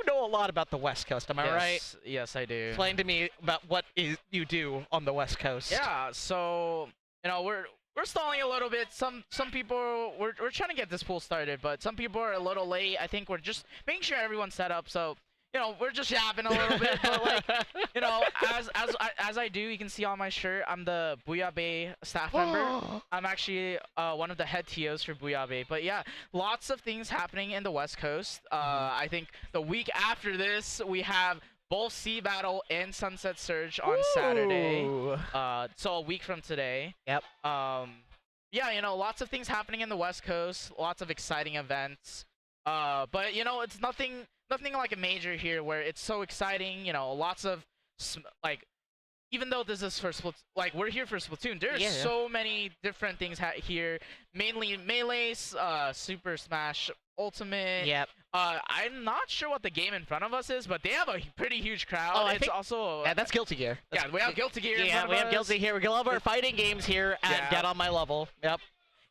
know a lot about the West Coast. Am I right? Yes, I do. Explain to me about what you do on the West Coast. Yeah. So you know, we're stalling a little bit. Some people we're trying to get this pool started, but some people are a little late. I think we're just making sure everyone's set up. So. You know, we're just yapping a little bit, but like, you know, as I do, you can see on my shirt, I'm the Booyah Bay staff member. I'm actually one of the head TOs for Booyah Bay. But yeah, lots of things happening in the West Coast. I think the week after this, we have both Sea Battle and Sunset Surge on Saturday. So a week from today. Yep. Yeah, you know, lots of things happening in the West Coast. Lots of exciting events. But you know, it's nothing like a major here where it's so exciting. You know, lots of like, even though this is for like we're here for Splatoon, there's so many different things here. Mainly Melee's, Super Smash Ultimate. Yep. I'm not sure what the game in front of us is, but they have a pretty huge crowd. Oh, it's also that's Guilty Gear. Yeah, we have Guilty Gear. Yeah, we have Guilty Gear. We love our fighting games here at Get On My Level. Yep.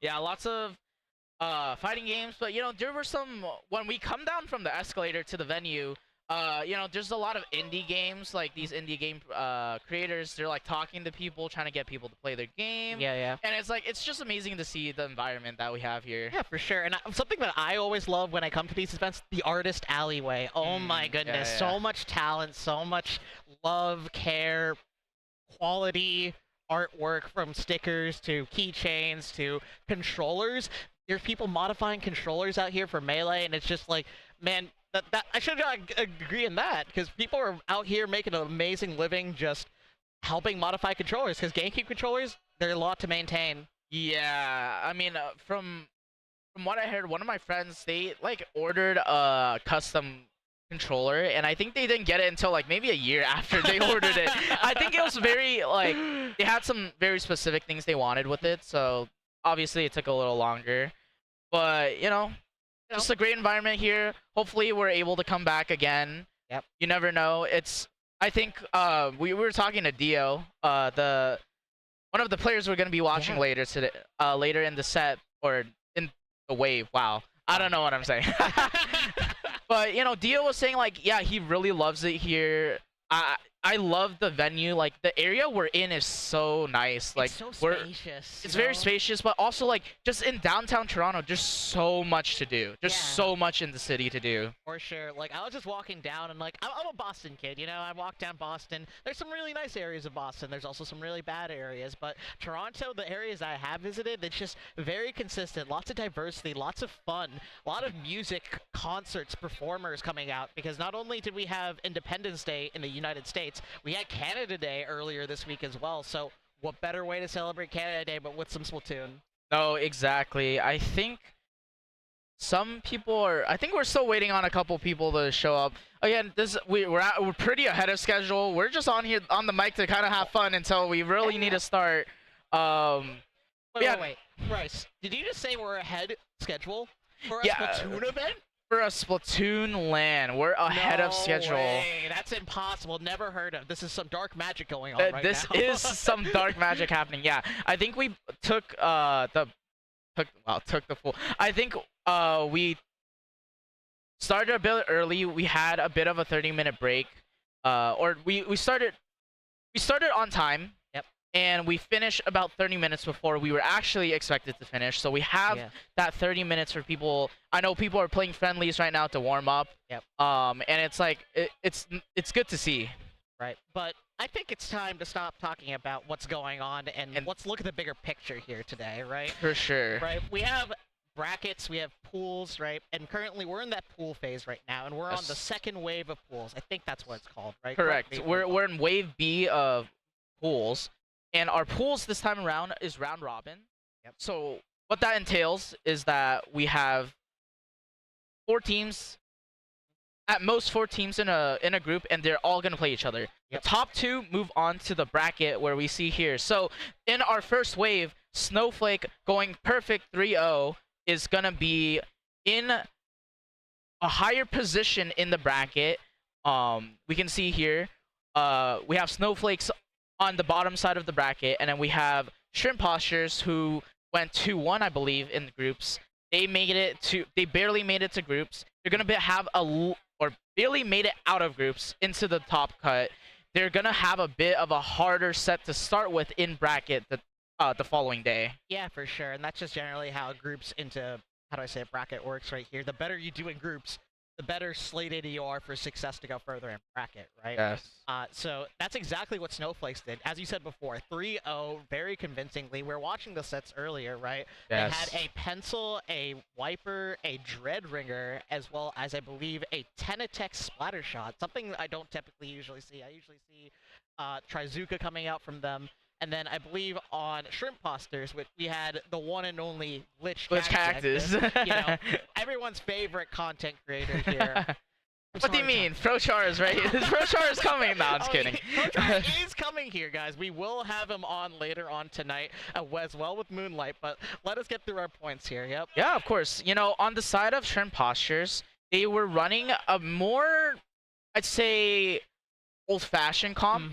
Yeah, lots of fighting games, but you know, there were some when we come down from the escalator to the venue. You know, there's a lot of indie games, like these indie game creators. They're like talking to people, trying to get people to play their game. Yeah. And it's like it's just amazing to see the environment that we have here. Yeah, for sure. And something that I always love when I come to these events, the artist alleyway. Oh my goodness, so much talent, so much love, care, quality artwork, from stickers to keychains to controllers. There's people modifying controllers out here for Melee, and it's just like, man, that I should agree in that, because people are out here making an amazing living just helping modify controllers, because GameCube controllers, they're a lot to maintain. Yeah, I mean, from what I heard, one of my friends, they like ordered a custom controller, and I think they didn't get it until like maybe a year after they ordered it. I think it was very like they had some very specific things they wanted with it, so obviously it took a little longer. But you know, just a great environment here. Hopefully we're able to come back again. Yep. You never know. I think we were talking to Dio, one of the players we're gonna be watching later today, later in the set or in the wave. Wow. I don't know what I'm saying. But you know, Dio was saying like, yeah, he really loves it here. I love the venue. Like the area we're in is so nice. Like It's so we're spacious. it's you very know? spacious, but also like just in downtown Toronto, there's so much to do. Just Yeah. so much in the city to do. For sure. Like, I was just walking down, and, like, I'm a Boston kid, you know? I walked down Boston. There's some really nice areas of Boston. There's also some really bad areas. But Toronto, the areas I have visited, it's just very consistent. Lots of diversity, lots of fun, a lot of music, concerts, performers coming out. Because not only did we have Independence Day in the United States, we had Canada Day earlier this week as well. So what better way to celebrate Canada Day but with some Splatoon? No, exactly. I think some people are. I think we're still waiting on a couple people to show up. Again, we're pretty ahead of schedule. We're just on here on the mic to kind of have fun until we really need to start. Wait. Bryce, did you just say we're ahead schedule for a Yeah. Splatoon event? For a Splatoon LAN, we're ahead of schedule. Way. That's impossible. Never heard of. This is some dark magic going on right This now. is some dark magic happening. Yeah, I think we took the full. I think we started a bit early. We had a bit of a 30-minute break. Or we started on time. Yep. And we finished about 30 minutes before we were actually expected to finish. So we have that 30 minutes for people. I know people are playing friendlies right now to warm up. Yep. And it's like it's good to see. Right. But I think it's time to stop talking about what's going on and let's look at the bigger picture here today, right? For sure. Right. We have brackets, we have pools, right? And currently we're in that pool phase right now, and we're on the second wave of pools. I think that's what it's called, right? Correct. We're in wave B of pools, and our pools this time around is round robin. Yep. So what that entails is that we have 4 teams, at most 4 teams in a group, and they're all gonna play each other. Yep. The top 2 move on to the bracket where we see here. So in our first wave, Snowflake going perfect 3-0 is gonna be in a higher position in the bracket. We can see here, we have Snowflakes on the bottom side of the bracket, and then we have Shrimp Postures who went 2-1, I believe, in the groups. They barely made it to groups. They're gonna have or barely made it out of groups into the top cut. They're gonna have a bit of a harder set to start with in bracket the following day. Yeah, for sure. And that's just generally how groups into, how do I say it, bracket works right here. The better you do in groups, the better slated you are for success to go further in bracket, right? Yes. So that's exactly what Snowflakes did. As you said before, 3-0, very convincingly. We were watching the sets earlier, right? Yes. They had a Pencil, a Wiper, a Dreadringer, as well as, I believe, a Tenatech Splatter Shot, something I don't typically usually see. I usually see Trizuka coming out from them. And then I believe on Shrimp Posters, we had the one and only Glitch Cactus. You know, everyone's favorite content creator here. What do you mean? Prochar is right. Prochar is coming. No, I'm just kidding. Prochar is coming here, guys. We will have him on later on tonight as well with Moonlight, but let us get through our points here. Yep. Yeah, of course. You know, on the side of Shrimp Postures, they were running a more, I'd say, old-fashioned comp.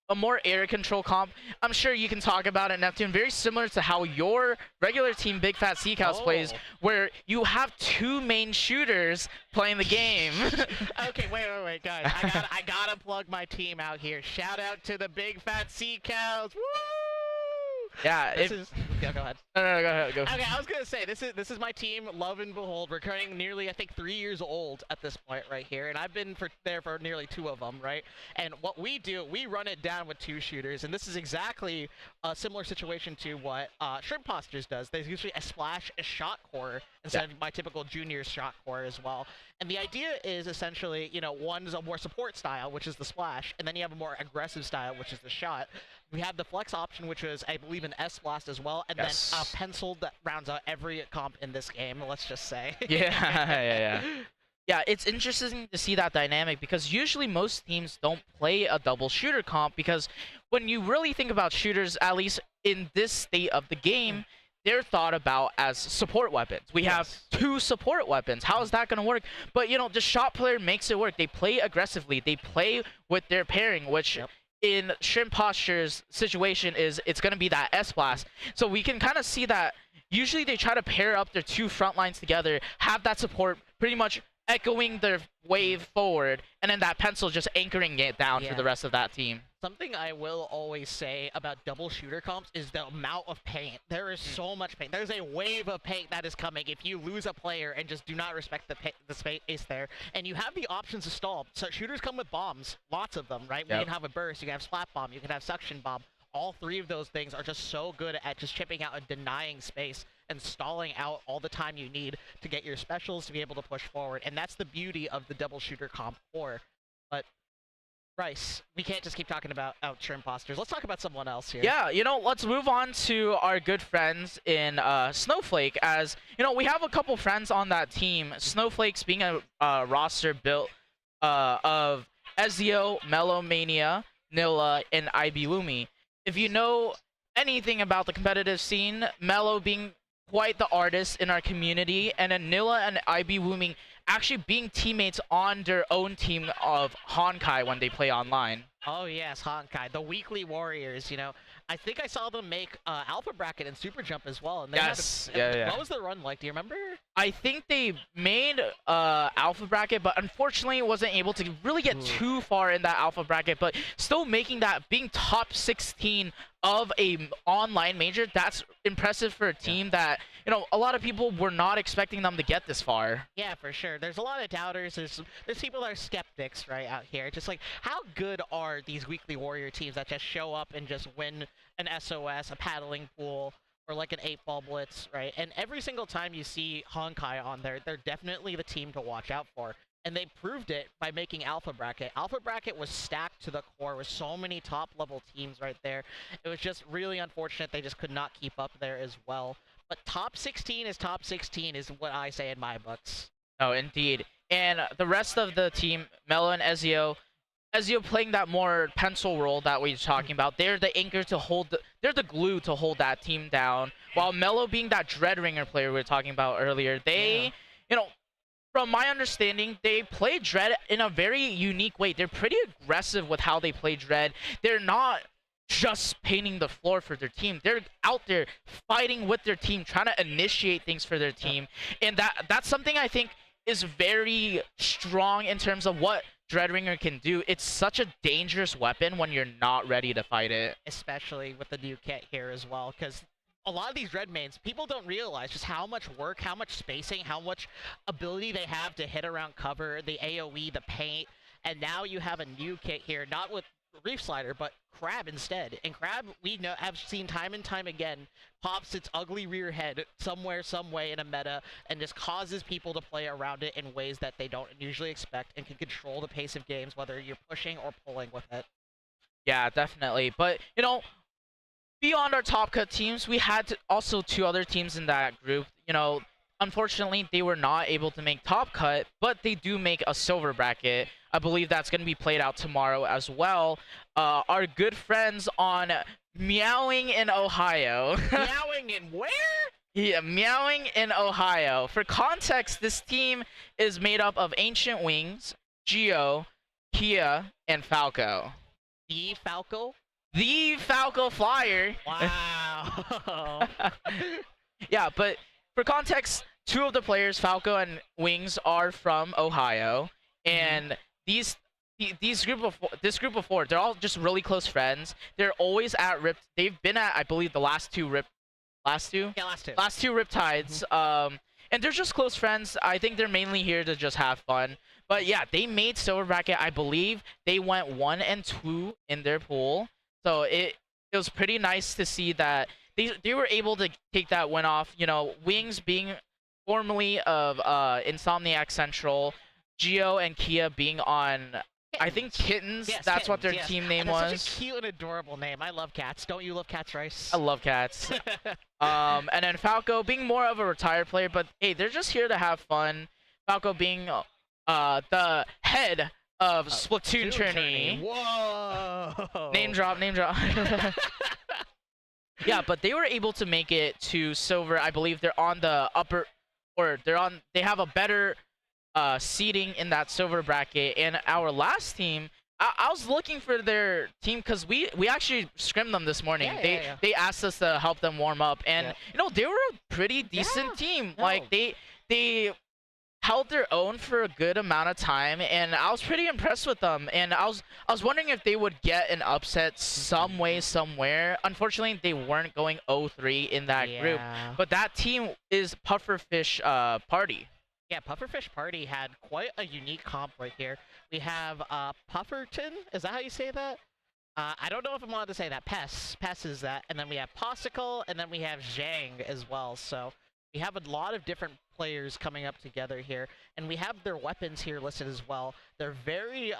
A more area control comp. I'm sure you can talk about it, Neptune. Very similar to how your regular team, Big Fat Sea Cows, plays, where you have 2 main shooters playing the game. Okay, wait, guys. I gotta plug my team out here. Shout out to the Big Fat Sea Cows. Woo! Yeah. Yeah, go ahead. No, go ahead. Go. Okay, I was gonna say this is my team, Love and Behold. We're turning nearly, I think, 3 years old at this point right here, and I've been there for nearly 2 of them, right? And what we do, we run it down with 2 shooters, and this is exactly a similar situation to what Shrimp Postures does. There's usually a splash, a shot core instead of my typical junior shot core as well. And the idea is essentially, you know, one's a more support style, which is the splash, and then you have a more aggressive style, which is the shot. We have the flex option, which is, I believe, an S-Blast as well, and then a pencil that rounds out every comp in this game, let's just say. Yeah. Yeah, it's interesting to see that dynamic because usually most teams don't play a double shooter comp because when you really think about shooters, at least in this state of the game, they're thought about as support weapons. We have 2 support weapons. How is that going to work? But, you know, the shot player makes it work. They play aggressively. They play with their pairing, which in Shrimp Posture's situation is it's going to be that S-Blast. So we can kind of see that usually they try to pair up their two front lines together, have that support pretty much echoing their wave forward, and then that pencil just anchoring it down for the rest of that team. Something I will always say about double shooter comps is the amount of paint. There is so much paint. There's a wave of paint that is coming if you lose a player and just do not respect the space there. And you have the options to stall. So shooters come with bombs, lots of them, right? You can have a burst, you can have splat bomb, you can have suction bomb. All three of those things are just so good at just chipping out and denying space and stalling out all the time you need to get your specials to be able to push forward. And that's the beauty of the double shooter comp core. But Bryce, we can't just keep talking about outshire imposters. Let's talk about someone else here. Yeah, let's move on to our good friends in Snowflake. As we have a couple friends on that team. Snowflakes being a roster built of Ezio, Melomania, Nilla, and Ibulumi. If you know anything about the competitive scene, Melo being quite the artist in our community, and then Nilla and Ibulumi actually being teammates on their own team of Honkai when they play online. Oh yes, Honkai, the weekly warriors, I think I saw them make Alpha Bracket and Super Jump as well. And they had What was their run like? Do you remember? I think they made Alpha Bracket, but unfortunately wasn't able to really get too far in that Alpha Bracket, but still making that, being top 16 of a online major, that's impressive for a team that, a lot of people were not expecting them to get this far. Yeah, for sure. There's a lot of doubters. There's people that are skeptics right out here. Just like, how good are these weekly warrior teams that just show up and just win an SOS, a paddling pool, or like an 8-ball blitz, right? And every single time you see Honkai on there, they're definitely the team to watch out for. And they proved it by making Alpha Bracket. Alpha Bracket was stacked to the core with so many top-level teams right there. It was just really unfortunate they just could not keep up there as well. But top 16 is top 16 is what I say in my books. Oh, indeed. And the rest of the team, Melo and Ezio playing that more pencil role that we were talking about. They're the anchor to hold, they're the glue to hold that team down. While Melo being that Dreadringer player we were talking about earlier, they, from my understanding, they play Dread in a very unique way. They're pretty aggressive with how they play Dread. They're not just painting the floor for their team. They're out there fighting with their team, trying to initiate things for their team. And that's something I think is very strong in terms of what Dreadringer can do. It's such a dangerous weapon when you're not ready to fight it. Especially with the new kit here as well, because a lot of these Dread mains, people don't realize just how much work, how much spacing, how much ability they have to hit around cover, the AoE, the paint, and now you have a new kit here, not with Reef Slider, but Crab instead. And Crab, we have seen time and time again, pops its ugly rear head somewhere, some way in a meta, and just causes people to play around it in ways that they don't usually expect, and can control the pace of games, whether you're pushing or pulling with it. Yeah, definitely. But, beyond our top cut teams, we had also two other teams in that group. Unfortunately, they were not able to make top cut, but they do make a silver bracket. I believe that's going to be played out tomorrow as well. Our good friends on Meowing in Ohio. Meowing in where? Yeah, Meowing in Ohio. For context, this team is made up of Ancient Wings, Geo, Kia, and Falco. The Falco? The Falco Flyer. Wow. Yeah, but for context, two of the players, Falco and Wings, are from Ohio, and this group of four, they're all just really close friends. They're always at Rip. They've been at, I believe, the last two. Yeah, last two. Last two Riptides. And they're just close friends. I think they're mainly here to just have fun. But yeah, they made silver bracket. I believe they went 1 and 2 in their pool. So it was pretty nice to see that they were able to take that win off. Wings being formerly of Insomniac Central, Geo and Kia being on, I think, Kittens. Yes, that's Kittens, what their yes. team name and was. It's such a cute and adorable name. I love cats. Don't you love cats, Rice? I love cats. And then Falco being more of a retired player, but hey, they're just here to have fun. Falco being the head of Splatoon Tourney. Whoa! Name drop. Yeah, but they were able to make it to silver. I believe they're on the upper, or they have a better seeding in that silver bracket. And our last team, I was looking for their team because we actually scrimmed them this morning. They asked us to help them warm up, and you know, they were a pretty decent team. No. Like they held their own for a good amount of time, and I was pretty impressed with them. And I was wondering if they would get an upset some way, somewhere. Unfortunately, they weren't going 0-3 in that group. But that team is Pufferfish Party. Yeah, Pufferfish Party had quite a unique comp right here. We have Pufferton. Is that how you say that? I don't know if I'm allowed to say that. Pess is that. And then we have Popsicle, and then we have Zhang as well. So we have a lot of different players coming up together here. And we have their weapons here listed as well. They're very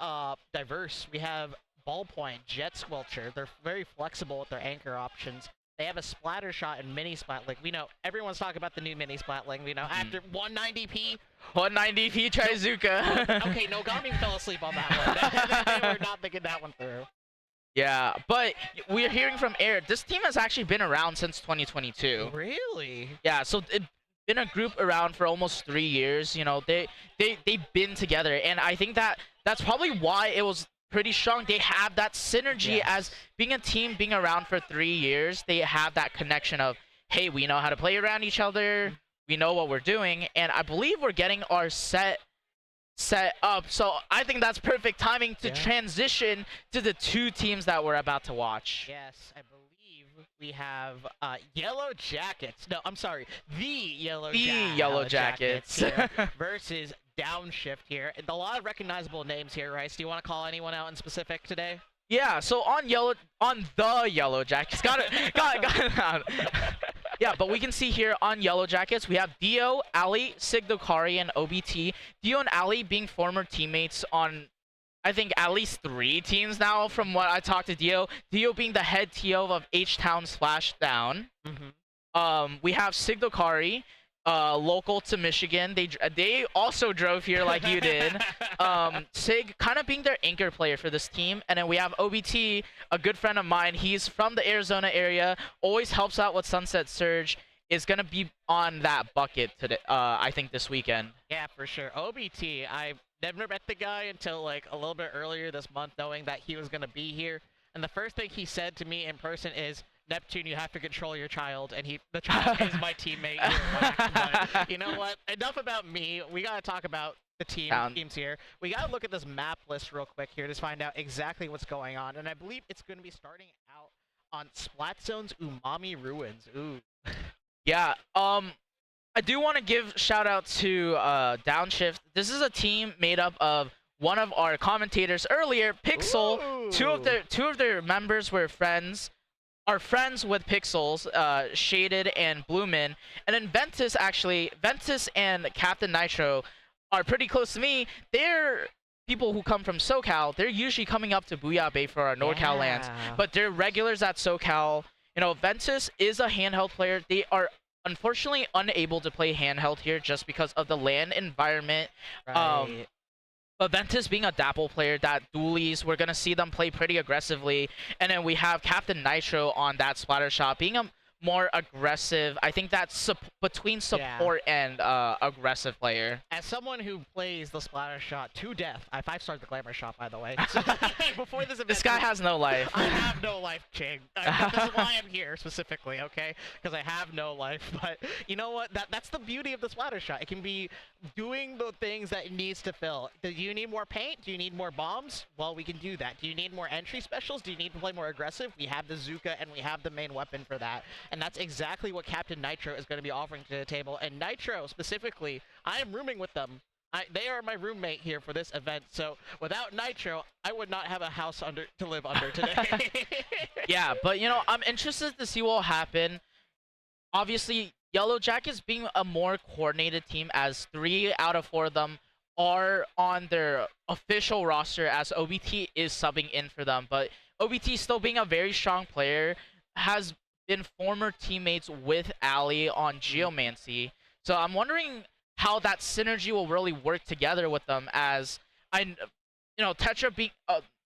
diverse. We have Ballpoint, Jet Squelcher. They're very flexible with their anchor options. They have a splatter shot and mini splatling. We know everyone's talking about the new mini splatling. We know after 190p. 190p Trizuka. Okay, no, Gami fell asleep on that one. They were not thinking that one through. Yeah, but we're hearing from Air. This team has actually been around since 2022. Really? Yeah, so it's been a group around for almost 3 years. You know, they've been together, and I think that's probably why it was pretty strong. They have that synergy as being a team, being around for 3 years. They have that connection of, hey, we know how to play around each other. We know what we're doing, and I believe we're getting our set up. So I think that's perfect timing to transition to the two teams that we're about to watch. Yes, I believe we have Yellow Jackets. No, I'm sorry, the Yellow Jackets here versus Downshift here. And a lot of recognizable names here, Rice. Do you want to call anyone out in specific today? Yeah, so on the Yellow Jackets, got it. Yeah, but we can see here on Yellow Jackets, we have Dio, Ali, Sigdokari, and OBT. Dio and Ali being former teammates on, I think, at least 3 teams now from what I talked to Dio. Dio being the head TO of H-Town Splashdown. We have Sigdokari, local to Michigan. They also drove here like you did. Sig kind of being their anchor player for this team. And then we have OBT, a good friend of mine. He's from the Arizona area, always helps out with Sunset Surge. Is going to be on that bucket today, I think, this weekend. Yeah, for sure. OBT, I never met the guy until like a little bit earlier this month, knowing that he was going to be here. And the first thing he said to me in person is, Neptune, you have to control your child, and the child is my teammate here, Wax. But you know what? Enough about me. We got to talk about the teams here. We got to look at this map list real quick here to find out exactly what's going on. And I believe it's going to be starting out on Splatzone's Umami Ruins. Ooh. Yeah, I do want to give shout out to Downshift. This is a team made up of one of our commentators earlier, Pixel. Ooh. Two of their members were friends. Are friends with Pixels, Shaded and Bloomin, and then Ventus and Captain Nitro are pretty close to me. They're people who come from SoCal. They're usually coming up to Booyah Bay for our NorCal lands, but they're regulars at SoCal. You know, Ventus is a handheld player. They are unfortunately unable to play handheld here just because of the land environment. Right. But Ventus being a Dapple player, that dualies, we're going to see them play pretty aggressively. And then we have Captain Nitro on that splatter shot, being a more aggressive, I think that's between support and aggressive player. As someone who plays the splatter shot to death, I 5-starred the glamour shot, by the way. Before this event, this guy has no life. I have no life, Ching. This is why I'm here specifically, okay? Because I have no life. But you know what? That's the beauty of the splatter shot. It can be doing the things that it needs to fill. Do you need more paint? Do you need more bombs? Well, we can do that. Do you need more entry specials? Do you need to play more aggressive? We have the Zuka and we have the main weapon for that. And that's exactly what Captain Nitro is going to be offering to the table. And Nitro, specifically, I am rooming with them. They are my roommate here for this event. So without Nitro, I would not have a house to live under today. Yeah, but, you know, I'm interested to see what will happen. Obviously, Yellow Jackets being a more coordinated team, as 3 out of 4 of them are on their official roster, as OBT is subbing in for them. But OBT, still being a very strong player, has been former teammates with Ali on Geomancy. So I'm wondering how that synergy will really work together with them, as Tetra being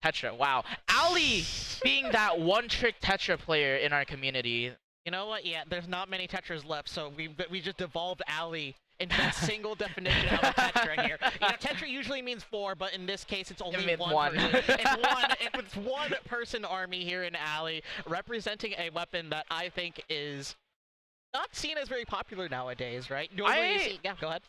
Tetra, wow. Ali being that one-trick Tetra player in our community. You know what? Yeah, there's not many Tetras left, so we just devolved Ali into that single definition of a Tetra here. You know, Tetra usually means 4, but in this case, it's only meant one. one. It's one person army here in Alley, representing a weapon that I think is not seen as very popular nowadays, right? Normally you see, yeah, go ahead.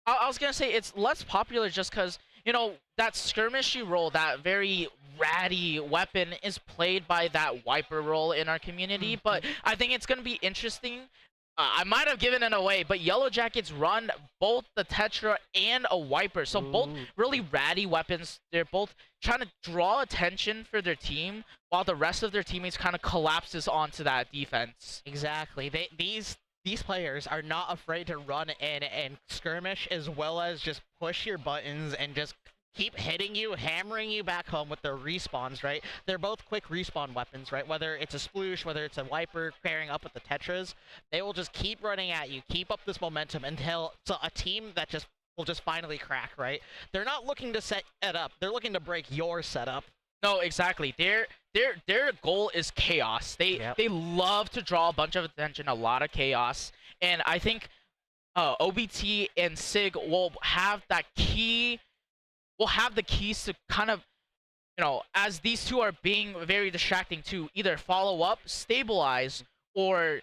I was gonna say it's less popular just because, you know, that skirmishy role, that very ratty weapon is played by that wiper role in our community. But I think it's gonna be interesting. I might have given it away, but Yellow Jackets run both the Tetra and a wiper, so both really ratty weapons. They're both trying to draw attention for their team, while the rest of their teammates kind of collapses onto that defense. Exactly. These players are not afraid to run in and skirmish, as well as just push your buttons and just keep hitting you, hammering you back home with their respawns, right? They're both quick respawn weapons, right? Whether it's a sploosh, whether it's a wiper pairing up with the Tetras, they will just keep running at you, keep up this momentum until a team that will just finally crack, right? They're not looking to set it up. They're looking to break your setup. No, exactly. Their goal is chaos. They love to draw a bunch of attention, a lot of chaos, and I think OBT and Sig will have that key. Will have the keys to kind of, you know, as these two are being very distracting, to either follow up, stabilize, or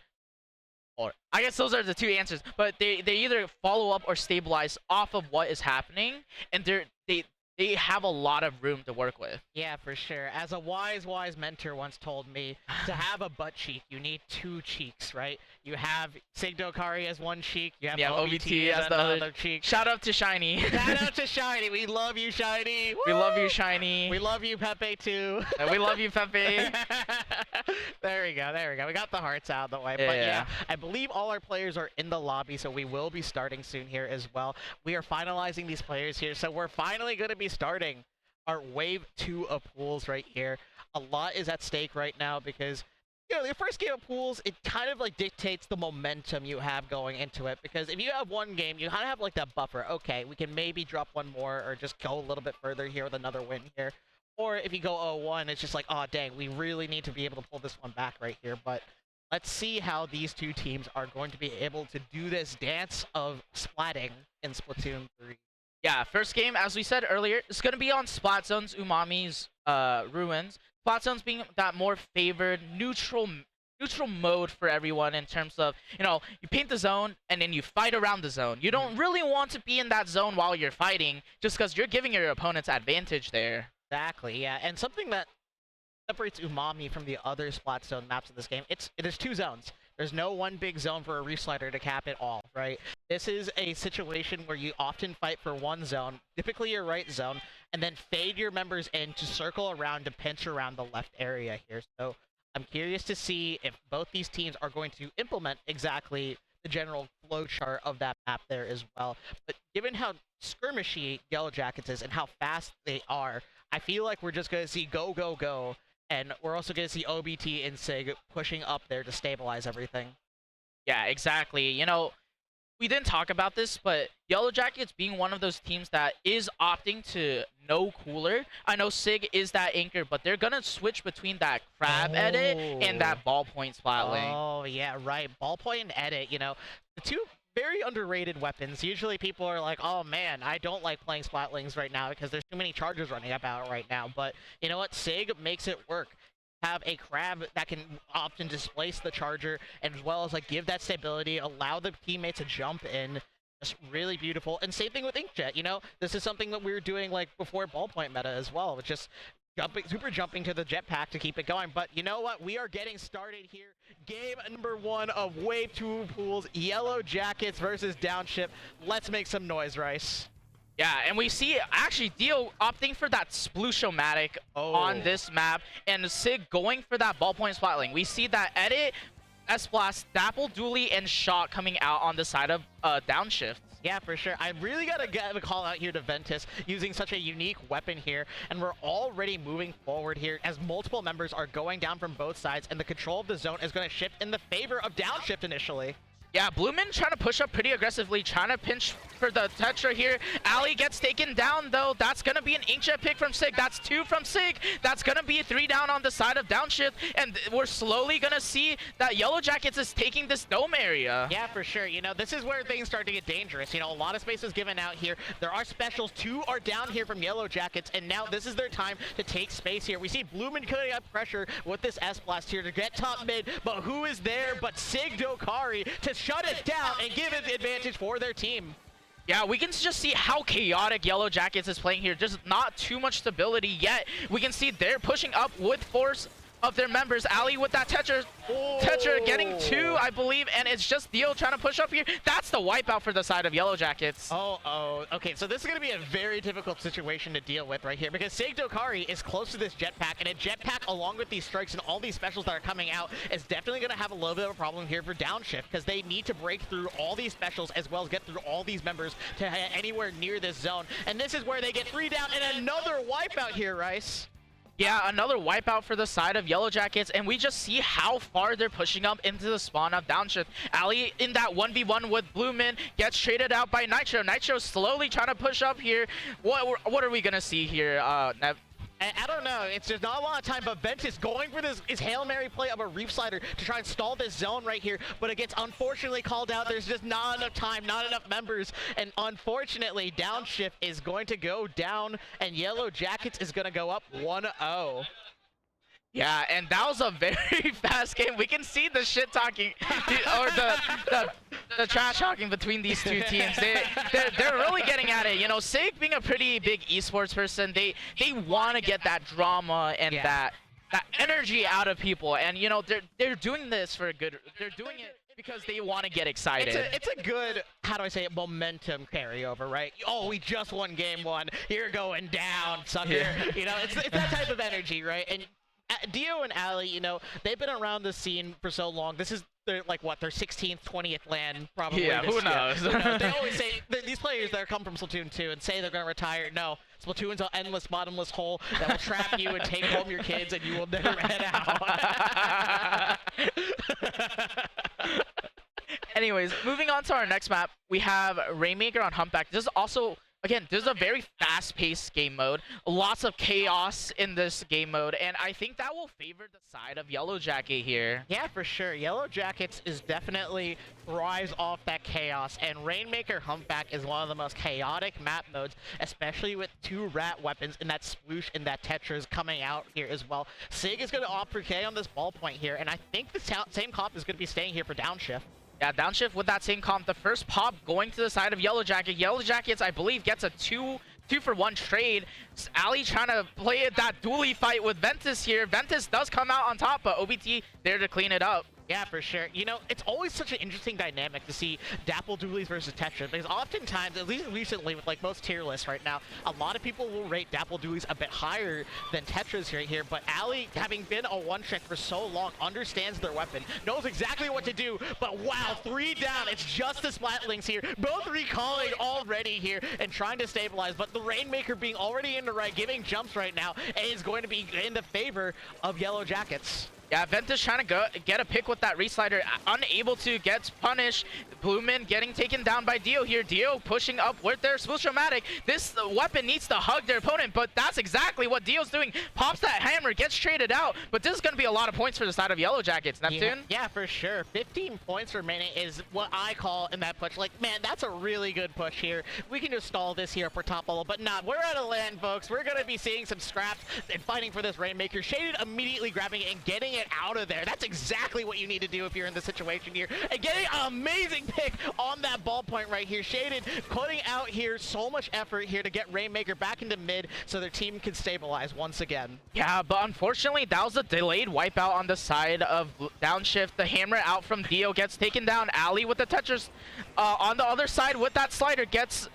I guess those are the two answers. But they either follow up or stabilize off of what is happening, and they have a lot of room to work with. Yeah, for sure. As a wise mentor once told me, to have a butt cheek, you need 2 cheeks, right? You have Sigdokari as one cheek, you have OBT as the other cheek. Shout out to Shiny. Shout out to Shiny. We love you, Shiny. We love you, Shiny. We love you, Pepe, too. We love you, Pepe. There we go. We got the hearts out of the way. Yeah. But yeah, I believe all our players are in the lobby, so we will be starting soon here as well. We are finalizing these players here, so we're finally going to be starting our wave 2 of pools right here. A lot is at stake right now because, you know, your first game of pools, it kind of like dictates the momentum you have going into it, because if you have one game, you kind of have like that buffer. Okay, we can maybe drop one more or just go a little bit further here with another win here. Or if you go 0-1, it's just like, oh dang, we really need to be able to pull this one back right here. But let's see how these two teams are going to be able to do this dance of splatting in Splatoon 3. Yeah, first game, as we said earlier, it's going to be on Splat Zone's Umami's Ruins. Splat Zone's being that more favored, neutral mode for everyone in terms of, you know, you paint the zone and then you fight around the zone. You don't really want to be in that zone while you're fighting, just because you're giving your opponents advantage there. Exactly, yeah. And something that separates Umami from the other Splat Zone maps in this game, there's 2 zones. There's no one big zone for a reslider to cap it all, right? This is a situation where you often fight for one zone, typically your right zone, and then fade your members in to circle around to pinch around the left area here. So I'm curious to see if both these teams are going to implement exactly the general flow chart of that map there as well. But given how skirmishy Yellow Jackets is and how fast they are, I feel like we're just going to see go, go, go. And we're also going to see OBT and Sig pushing up there to stabilize everything. Yeah, exactly. You know, we didn't talk about this, but Yellow Jackets being one of those teams that is opting to no cooler. I know Sig is that anchor, but they're going to switch between that crab edit and that ballpoint splatling. Oh, yeah, right. Ballpoint and edit, you know, the two very underrated weapons. Usually people are like, oh man, I don't like playing Splatlings right now because there's too many charges running about right now. But you know what? Sig makes it work. Have a crab that can often displace the charger, and as well as like give that stability, allow the teammates to jump in. Just really beautiful. And same thing with Inkjet, you know? This is something that we were doing like before ballpoint meta as well. It's just super jumping to the jetpack to keep it going. But you know what? We are getting started here. Game number 1 of Wave 2 pools. Yellow Jackets versus Downshift. Let's make some noise, Rice. Yeah, and we see actually Dio opting for that Sploosh-O-Matic on this map, and Sig going for that ballpoint splatling. We see that edit, S-Blast, Dapple, Dooley, and Shot coming out on the side of Downshift. Yeah, for sure. I really got to get a call out here to Ventus using such a unique weapon here. And we're already moving forward here as multiple members are going down from both sides. And the control of the zone is going to shift in the favor of Downshift initially. Yeah, Blueman trying to push up pretty aggressively, trying to pinch for the Tetra here Ali gets taken down, though. That's going to be an inkjet pick from Sig. That's 2 from Sig. That's going to be 3 down on the side of Downshift. And we're slowly going to see that Yellow Jackets is taking this dome area. Yeah, for sure. You know, this is where things start to get dangerous. You know, a lot of space is given out here. There are specials. 2 are down here from Yellow Jackets, and now this is their time to take space here. We see Bloomin putting up pressure with this S-Blast here to get top mid, but who is there but Sig Dokari to shut it down and give it the advantage for their team. Yeah, we can just see how chaotic Yellow Jackets is playing here. Just not too much stability yet. We can see they're pushing up with force of their members. Ali with that Tetra getting 2, I believe, and it's just Dio trying to push up here. That's the wipeout for the side of Yellow Jackets. Okay, so this is going to be a very difficult situation to deal with right here because Sig Dokari is close to this jetpack, and a jetpack along with these strikes and all these specials that are coming out is definitely going to have a little bit of a problem here for Downshift because they need to break through all these specials as well as get through all these members to anywhere near this zone. And this is where they get 3 down and another wipeout here, Rice. Yeah, another wipeout for the side of Yellow Jackets, and we just see how far they're pushing up into the spawn of Downshift. Ali in that 1v1 with Bloomin gets traded out by Nitro. Nitro slowly trying to push up here. What are we gonna see here, Nev? I don't know. It's just not a lot of time, but Ventus going for his Hail Mary play of a Reef Slider to try and stall this zone right here, but it gets unfortunately called out. There's just not enough time, not enough members, and unfortunately, Downshift is going to go down, and Yellow Jackets is going to go up 1-0. Yeah, and that was a very fast game. We can see the shit talking, or the trash talking between these two teams. They're really getting at it. You know, Sig being a pretty big esports person, they want to get that drama and that energy out of people. And you know, they're doing this for a good. They're doing it because they want to get excited. It's a good, how do I say it, momentum carryover, right? Oh, we just won game 1. You're going down, sucker. Yeah. You know, it's that type of energy, right? And Dio and Ali, you know, they've been around the scene for so long. This is their, like, what, their 16th, 20th LAN, probably. Yeah, who knows? They always say, these players that come from Splatoon 2 and say they're going to retire. No, Splatoon's an endless, bottomless hole that will trap you and take home your kids, and you will never head out. Anyways, moving on to our next map, we have Rainmaker on Humpback. This is also, again, this is a very fast-paced game mode. Lots of chaos in this game mode, and I think that will favor the side of Yellow Jacket here. Yeah, for sure. Yellow Jackets is definitely thrives off that chaos, and Rainmaker Humpback is one of the most chaotic map modes, especially with 2 rat weapons and that Sploosh and that Tetras coming out here as well. Sig is going to opt for K on this ballpoint here, and I think the same comp is going to be staying here for Downshift. Yeah, Downshift with that same comp. The first pop going to the side of Yellow Jacket. Yellow Jackets, I believe, gets a 2-for-1 trade. Ali trying to play that dually fight with Ventus here. Ventus does come out on top, but OBT there to clean it up. Yeah, for sure. You know, it's always such an interesting dynamic to see Dapple Dualies versus Tetra, because oftentimes, at least recently with like most tier lists right now, a lot of people will rate Dapple Dualies a bit higher than Tetras right here, but Ali, having been a one-trick for so long, understands their weapon, knows exactly what to do, but wow, 3 down, it's just the Splatlings here, both recalling already here and trying to stabilize, but the Rainmaker being already in the right, giving jumps right now, is going to be in the favor of Yellow Jackets. Yeah, Ventus trying to get a pick with that reslider, unable to, gets punished. Bloomin getting taken down by Dio here. Dio pushing up with their Swoosh-O-Matic. This weapon needs to hug their opponent, but that's exactly what Dio's doing. Pops that hammer, gets traded out, but this is going to be a lot of points for the side of Yellow Jackets. Neptune? Yeah, for sure. 15 points remaining is what I call in that push. Like, man, that's a really good push here. We can just stall this here for top level, but not. We're out of land, folks. We're going to be seeing some scraps and fighting for this Rainmaker. Shaded immediately grabbing it and getting it out of there. That's exactly what you need to do if you're in this situation here. And getting an amazing pick on that ballpoint right here. Shaded putting out here so much effort here to get Rainmaker back into mid so their team can stabilize once again. Yeah, but unfortunately, that was a delayed wipeout on the side of Downshift. The hammer out from Dio gets taken down. Ali with the Tetris on the other side with that slider gets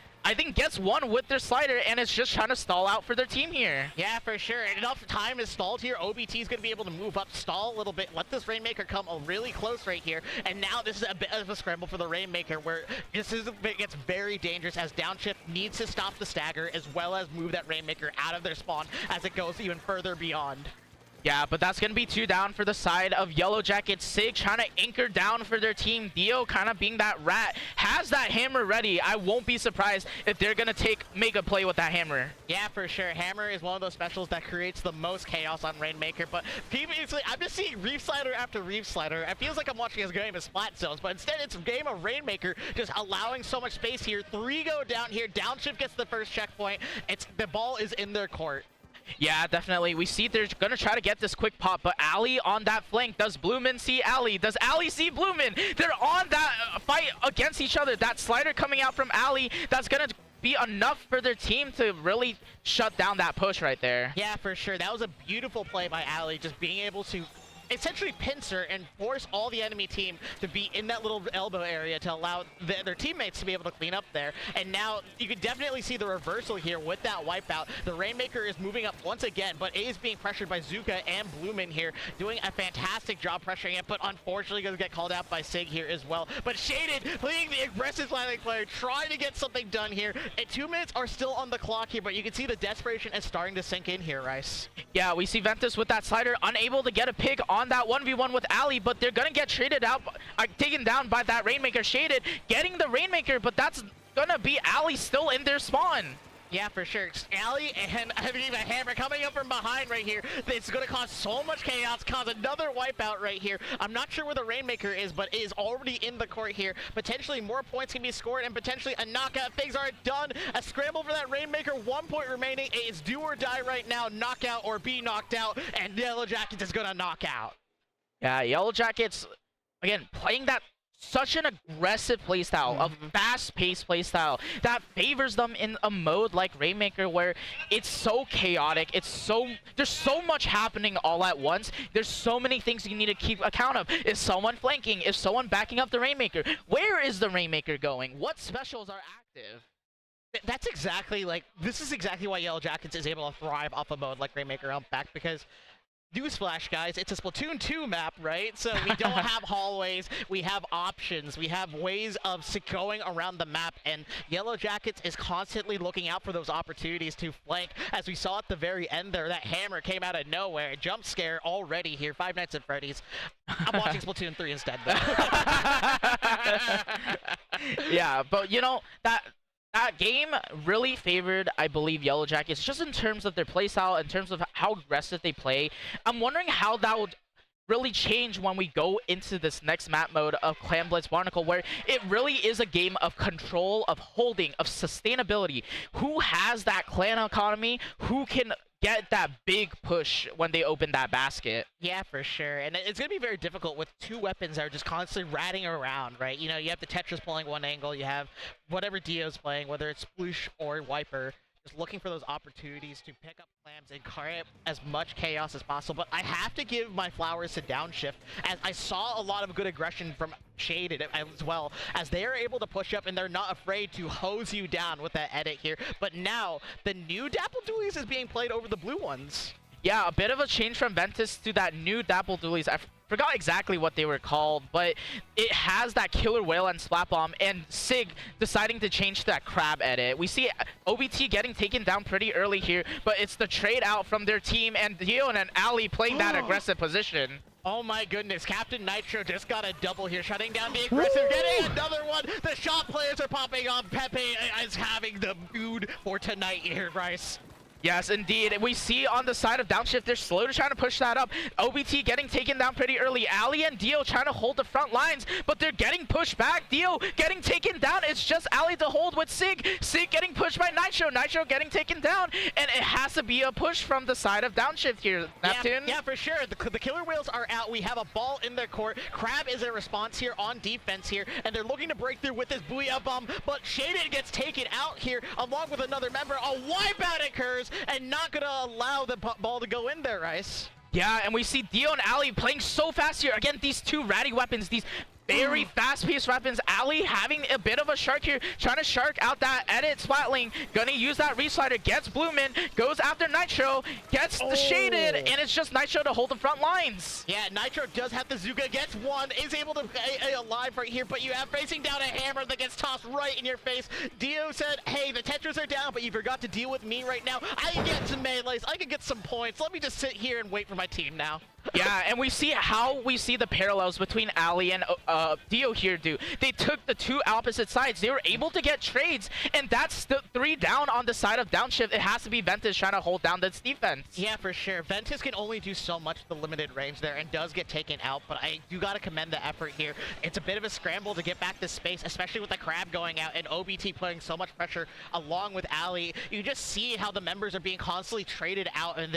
one with their slider, and it's just trying to stall out for their team here. Yeah, for sure. And enough time is stalled here. OBT is going to be able to move up, stall a little bit, let this Rainmaker come really close right here. And now this is a bit of a scramble for the Rainmaker, where it gets very dangerous as Downshift needs to stop the stagger as well as move that Rainmaker out of their spawn as it goes even further beyond. Yeah, but that's going to be 2 down for the side of Yellow Jackets. Sig trying to anchor down for their team. Dio kind of being that rat, has that hammer ready. I won't be surprised if they're going to make a play with that hammer. Yeah, for sure. Hammer is one of those specials that creates the most chaos on Rainmaker, but previously, I'm just seeing Reef Slider after Reef Slider. It feels like I'm watching a game of Splat Zones, but instead it's a game of Rainmaker just allowing so much space here. 3 go down here. Downshift gets the first checkpoint. The ball is in their court. Yeah, definitely. We see they're going to try to get this quick pop, but Ali on that flank. Does Bloomin see Ali? Does Ali see Bloomin? They're on that fight against each other. That slider coming out from Ali, that's going to be enough for their team to really shut down that push right there. Yeah, for sure. That was a beautiful play by Ali, just being able to essentially pincer and force all the enemy team to be in that little elbow area to allow their teammates to be able to clean up there. And now you can definitely see the reversal here with that wipeout. The Rainmaker is moving up once again, but A is being pressured by Zuka and Bloomin here, doing a fantastic job pressuring it, but unfortunately going to get called out by Sig here as well. But Shaded playing the aggressive landing player, trying to get something done here. And 2 minutes are still on the clock here, but you can see the desperation is starting to sink in here, Rice. Yeah, we see Ventus with that slider, unable to get a pick on that 1v1 with Ali, but they're gonna get traded out, taken down by that Rainmaker. Shaded getting the Rainmaker, but that's gonna be Ali still in their spawn. Yeah, for sure. Ali and the hammer coming up from behind right here. It's going to cause so much chaos, cause another wipeout right here. I'm not sure where the Rainmaker is, but it is already in the court here. Potentially more points can be scored and potentially a knockout. Things aren't done. A scramble for that Rainmaker. 1 point remaining. It's do or die right now. Knockout or be knocked out. And Yellow Jackets is going to knock out. Yeah, Yellow Jackets, again, playing that such an aggressive playstyle, a fast-paced playstyle that favors them in a mode like Rainmaker where it's so chaotic, there's so much happening all at once, there's so many things you need to keep account of. Is someone flanking? Is someone backing up the Rainmaker? Where is the Rainmaker going? What specials are active? That's exactly this is exactly why Yellow Jackets is able to thrive off a mode like Rainmaker Back, because newsflash, guys, it's a Splatoon 2 map, right? So we don't have hallways, we have options, we have ways of going around the map, and Yellow Jackets is constantly looking out for those opportunities to flank. As we saw at the very end there, that hammer came out of nowhere, a jump scare already here, Five Nights at Freddy's. I'm watching Splatoon 3 instead, though. Yeah, but you know, that game really favored, I believe, Yellow Jackets, just in terms of their playstyle, in terms of how aggressive they play. I'm wondering how that would really change when we go into this next map mode of Clan Blitz Barnacle, where it really is a game of control, of holding, of sustainability. Who has that clan economy? Who can get that big push when they open that basket? Yeah, for sure. And it's going to be very difficult with 2 weapons that are just constantly ratting around, right? You know, you have the Tetris pulling one angle, you have whatever Dio's playing, whether it's Sploosh or Wiper, just looking for those opportunities to pick up clams and create as much chaos as possible. But I have to give my flowers to Downshift, as I saw a lot of good aggression from Shaded as well, as they are able to push up and they're not afraid to hose you down with that edit here. But now the new Dapple Dualies is being played over the blue ones. Yeah, a bit of a change from Ventus to that new Dapple Dualies. I forgot exactly what they were called, but it has that Killer Whale and Splat Bomb, and Sig deciding to change to that Crab edit. We see OBT getting taken down pretty early here, but it's the trade out from their team, and Dio and Ali playing that aggressive position. Oh my goodness, Captain Nitro just got a double here, shutting down the aggressive, getting another one. The shot players are popping on. Pepe is having the mood for tonight here, Bryce. Yes, indeed. And we see on the side of Downshift, they're slowly trying to push that up. OBT getting taken down pretty early. Ali and Dio trying to hold the front lines, but they're getting pushed back. Dio getting taken down. It's just Ali to hold with Sig. Sig getting pushed by Nitro. Nitro getting taken down. And it has to be a push from the side of Downshift here. Neptune? Yeah, for sure. The Killer Whales are out. We have a ball in their court. Crab is a response here on defense here, and they're looking to break through with this Booyah Bomb, but Shaded gets taken out here along with another member. A wipeout occurs, and not gonna allow the ball to go in there, Rice. Yeah, and we see Dio and Ali playing so fast here. Again, these 2 ratty weapons, these very fast-paced weapons. Ali having a bit of a shark here, trying to shark out that edit Splatling. Gonna use that reslider, gets Bloomin', goes after Nitro, gets the shaded, and it's just Nitro to hold the front lines. Yeah, Nitro does have the Zuga, gets one, is able to alive right here, but you have facing down a hammer that gets tossed right in your face. Dio said, hey, the Tetras are down, but you forgot to deal with me right now. I can get some melees, I can get some points. Let me just sit here and wait for my team now. Yeah, and we see the parallels between Ali and Dio here do. They took the two opposite sides. They were able to get trades, and that's the 3 down on the side of Downshift. It has to be Ventus trying to hold down this defense. Yeah, for sure. Ventus can only do so much with the limited range there and does get taken out, but I do got to commend the effort here. It's a bit of a scramble to get back this space, especially with the crab going out and OBT putting so much pressure along with Ali. You just see how the members are being constantly traded out, and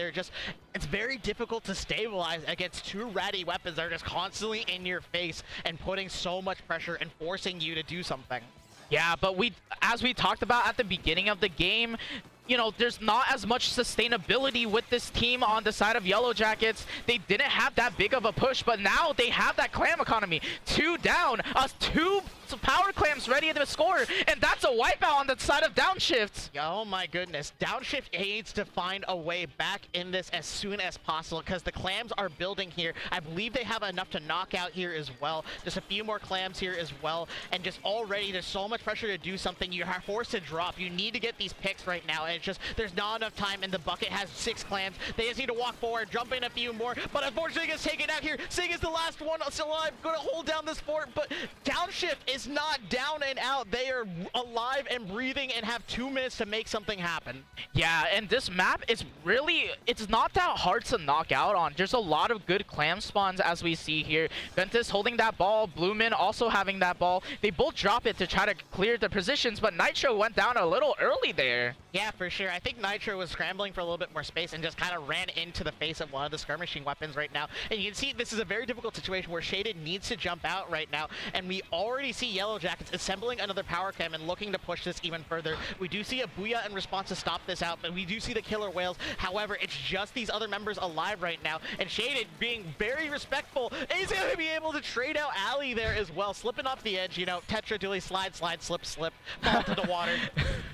it's very difficult to stabilize against 2 ratty weapons that are just constantly in your face and putting so much pressure and forcing you to do something. Yeah, but as we talked about at the beginning of the game, you know, there's not as much sustainability with this team on the side of Yellow Jackets. They didn't have that big of a push, but now they have that clam economy. 2 down, 2 power clams ready to score, and that's a wipeout on the side of Downshift. Oh my goodness. Downshift needs to find a way back in this as soon as possible because the clams are building here. I believe they have enough to knock out here as well. Just a few more clams here as well, and just already there's so much pressure to do something. You are forced to drop. You need to get these picks right now, and it's just there's not enough time, and the bucket has 6 clams. They just need to walk forward, jump in a few more, but unfortunately it gets taken out here. Sing is the last one still alive, going to hold down this fort, but Downshift is not down and out. They are alive and breathing and have 2 minutes to make something happen. Yeah, and this map is really, it's not that hard to knock out on. There's a lot of good clam spawns as we see here. Ventus holding that ball, Bloomin' also having that ball. They both drop it to try to clear the positions, but Nitro went down a little early there. Yeah, for sure. I think Nitro was scrambling for a little bit more space and just kind of ran into the face of one of the skirmishing weapons right now. And you can see this is a very difficult situation where Shaded needs to jump out right now. And we already see Yellow Jackets assembling another power cam and looking to push this even further. We do see a Booyah in response to stop this out, but we do see the killer whales. However, it's just these other members alive right now. And Shaded being very respectful is going to be able to trade out Ali there as well. Slipping off the edge, you know, Tetra Dilly slide, slip, fall to the water.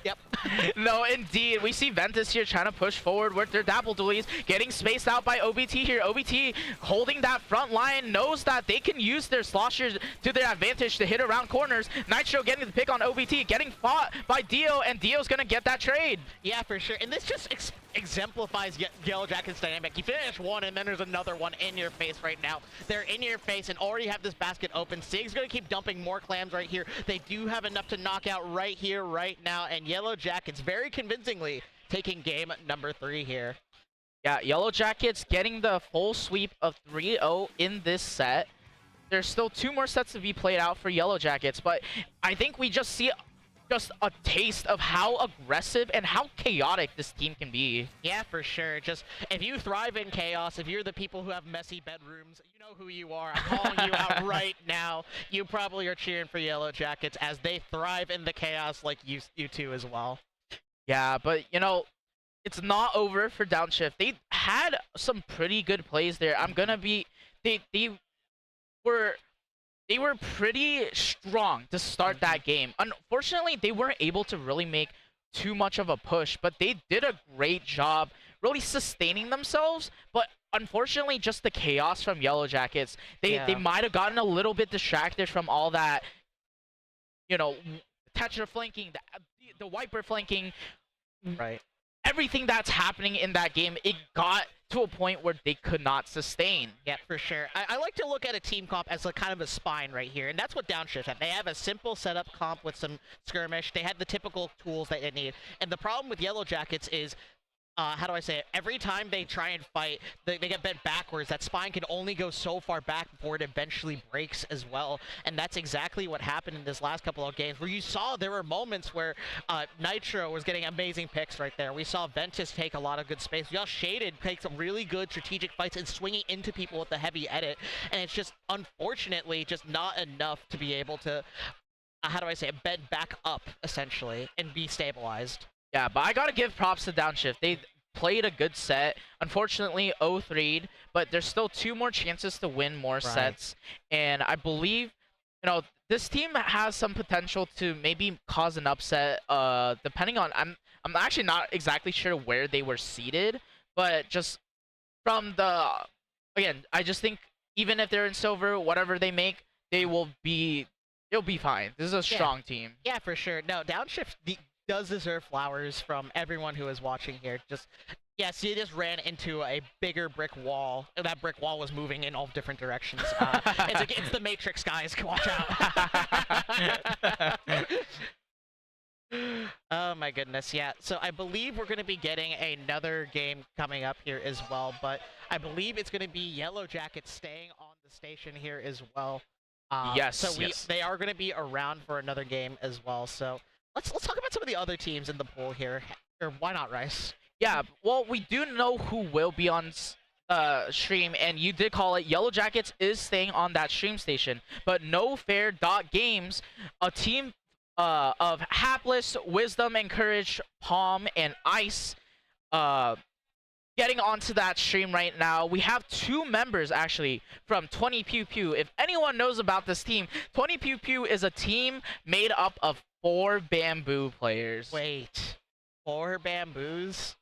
Yep. No, indeed. We see Ventus here trying to push forward with their Dapple Dualies, getting spaced out by OBT here. OBT holding that front line, knows that they can use their sloshers to their advantage to hit around corners. Nitro getting the pick on OBT, getting fought by Dio, and Dio's going to get that trade. Yeah, for sure. And this just exemplifies Yellow Jackets' dynamic. You finish one, and then there's another one in your face right now. They're in your face and already have this basket open. Sig's going to keep dumping more clams right here. They do have enough to knock out right here, right now, and Yellow Jackets very convincingly taking game number 3 here. Yeah, Yellow Jackets getting the full sweep of 3-0 in this set. There's still 2 more sets to be played out for Yellow Jackets, but I think we just see just a taste of how aggressive and how chaotic this team can be. Yeah, for sure. Just if you thrive in chaos, if you're the people who have messy bedrooms, you know who you are. I'm calling you out right now. You probably are cheering for Yellow Jackets as they thrive in the chaos like you two as well. Yeah, but you know, it's not over for Downshift. They had some pretty good plays there. I'm gonna be they were pretty strong to start that game. Unfortunately, they weren't able to really make too much of a push, but they did a great job really sustaining themselves. But unfortunately, just the chaos from Yellow Jackets, they might have gotten a little bit distracted from all that, you know, Tetra flanking, the Wiper flanking. Right. Everything that's happening in that game, it got to a point where they could not sustain. Yeah, for sure. I like to look at a team comp as kind of a spine right here, and that's what Downshift have. They have a simple setup comp with some skirmish. They have the typical tools that they need. And the problem with Yellow Jackets is, how do I say it? Every time they try and fight, they get bent backwards. That spine can only go so far back before it eventually breaks as well. And that's exactly what happened in this last couple of games, where you saw there were moments where Nitro was getting amazing picks right there. We saw Ventus take a lot of good space. We saw Shaded take some really good strategic fights and swinging into people with the heavy edit. And it's just, unfortunately, just not enough to be able to, how do I say it, bed back up, essentially, and be stabilized. Yeah, but I gotta give props to Downshift. They played a good set. Unfortunately, 0-3'd, but there's still 2 more chances to win more sets. And I believe this team has some potential to maybe cause an upset. Depending on, I'm actually not exactly sure where they were seated, but just from the, again, I just think even if they're in silver, whatever they make, it'll be fine. This is a strong team. Yeah, for sure. No, Downshift does deserve flowers from everyone who is watching here. Yes, you just ran into a bigger brick wall. And that brick wall was moving in all different directions. It's the Matrix, guys. Watch out. Oh my goodness, yeah. So I believe we're going to be getting another game coming up here as well, but I believe it's going to be Yellow Jackets staying on the station here as well. Yes. So they are going to be around for another game as well. So let's talk about some of the other teams in the pool here. Or why not, Rice? Yeah, well, we do know who will be on stream, and you did call it. Yellow Jackets is staying on that stream station, but nofair.games, a team of Hapless, Wisdom and Courage, Palm, and Ice, getting onto that stream right now. We have 2 members, actually, from 20 Pew Pew. If anyone knows about this team, 20 Pew Pew is a team made up of 4 Bamboo players. Wait, 4 Bamboos?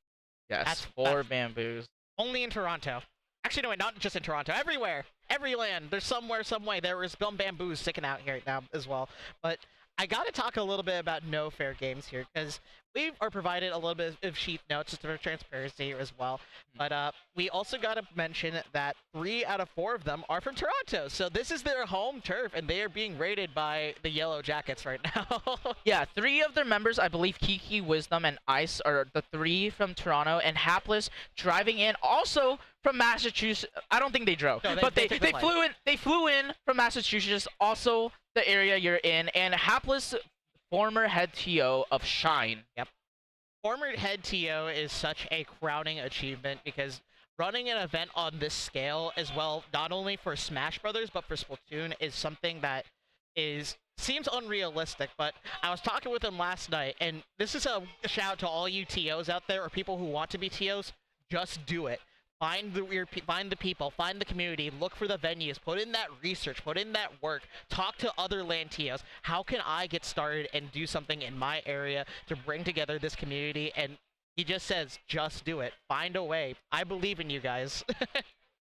Yes, That's 4 Bamboos. Only in Toronto. Actually, no, wait, not just in Toronto. Everywhere. Every land. There's somewhere, some way. There is Bamboos sticking out here right now as well. But I got to talk a little bit about nofair.games here, because we are provided a little bit of sheet notes just for transparency as well. But we also got to mention that 3 out of 4 of them are from Toronto. So this is their home turf, and they are being raided by the Yellow Jackets right now. Yeah, 3 of their members, I believe Kiki, Wisdom, and Ice are the 3 from Toronto, and Hapless driving in also from Massachusetts. I don't think they drove, No, but they flew in. They flew in from Massachusetts, also the area you're in, and Hapless, former head TO of Shine. Yep. Former head TO is such a crowning achievement, because running an event on this scale as well, not only for Smash Brothers but for Splatoon, is something that seems unrealistic. But I was talking with him last night, and this is a shout out to all you TOs out there, or people who want to be TOs. Just do it. Find the people, find the community, look for the venues, put in that research, put in that work, talk to other LAN TOs. How can I get started and do something in my area to bring together this community? And he just says, just do it. Find a way. I believe in you guys.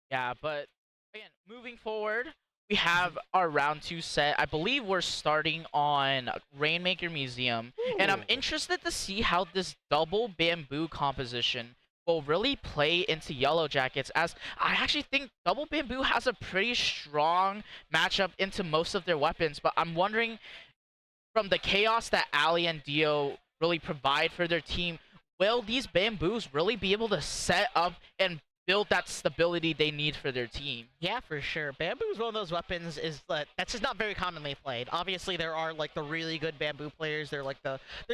Yeah, but again, moving forward, we have our round 2 set. I believe we're starting on Rainmaker Museum, and I'm interested to see how this double bamboo composition will really play into Yellow Jackets, as I actually think double bamboo has a pretty strong matchup into most of their weapons, but I'm wondering, from the chaos that Ali and Dio really provide for their team, will these bamboos really be able to set up and build that stability they need for their team? Yeah, for sure. Bamboo is one of those weapons that's just not very commonly played. Obviously, there are like the really good bamboo players. They're like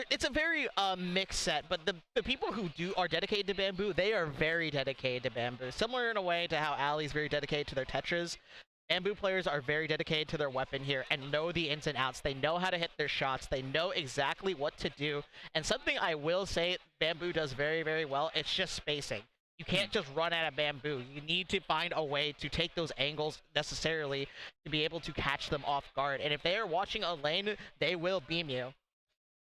it's a very mixed set. But the people who are dedicated to bamboo, they are very dedicated to bamboo. Similar in a way to how Ali's very dedicated to their tetras. Bamboo players are very dedicated to their weapon here and know the ins and outs. They know how to hit their shots. They know exactly what to do. And something I will say Bamboo does very, very well, it's just spacing. You can't just run out of bamboo. You need to find a way to take those angles necessarily to be able to catch them off guard. And if they are watching a lane, they will beam you.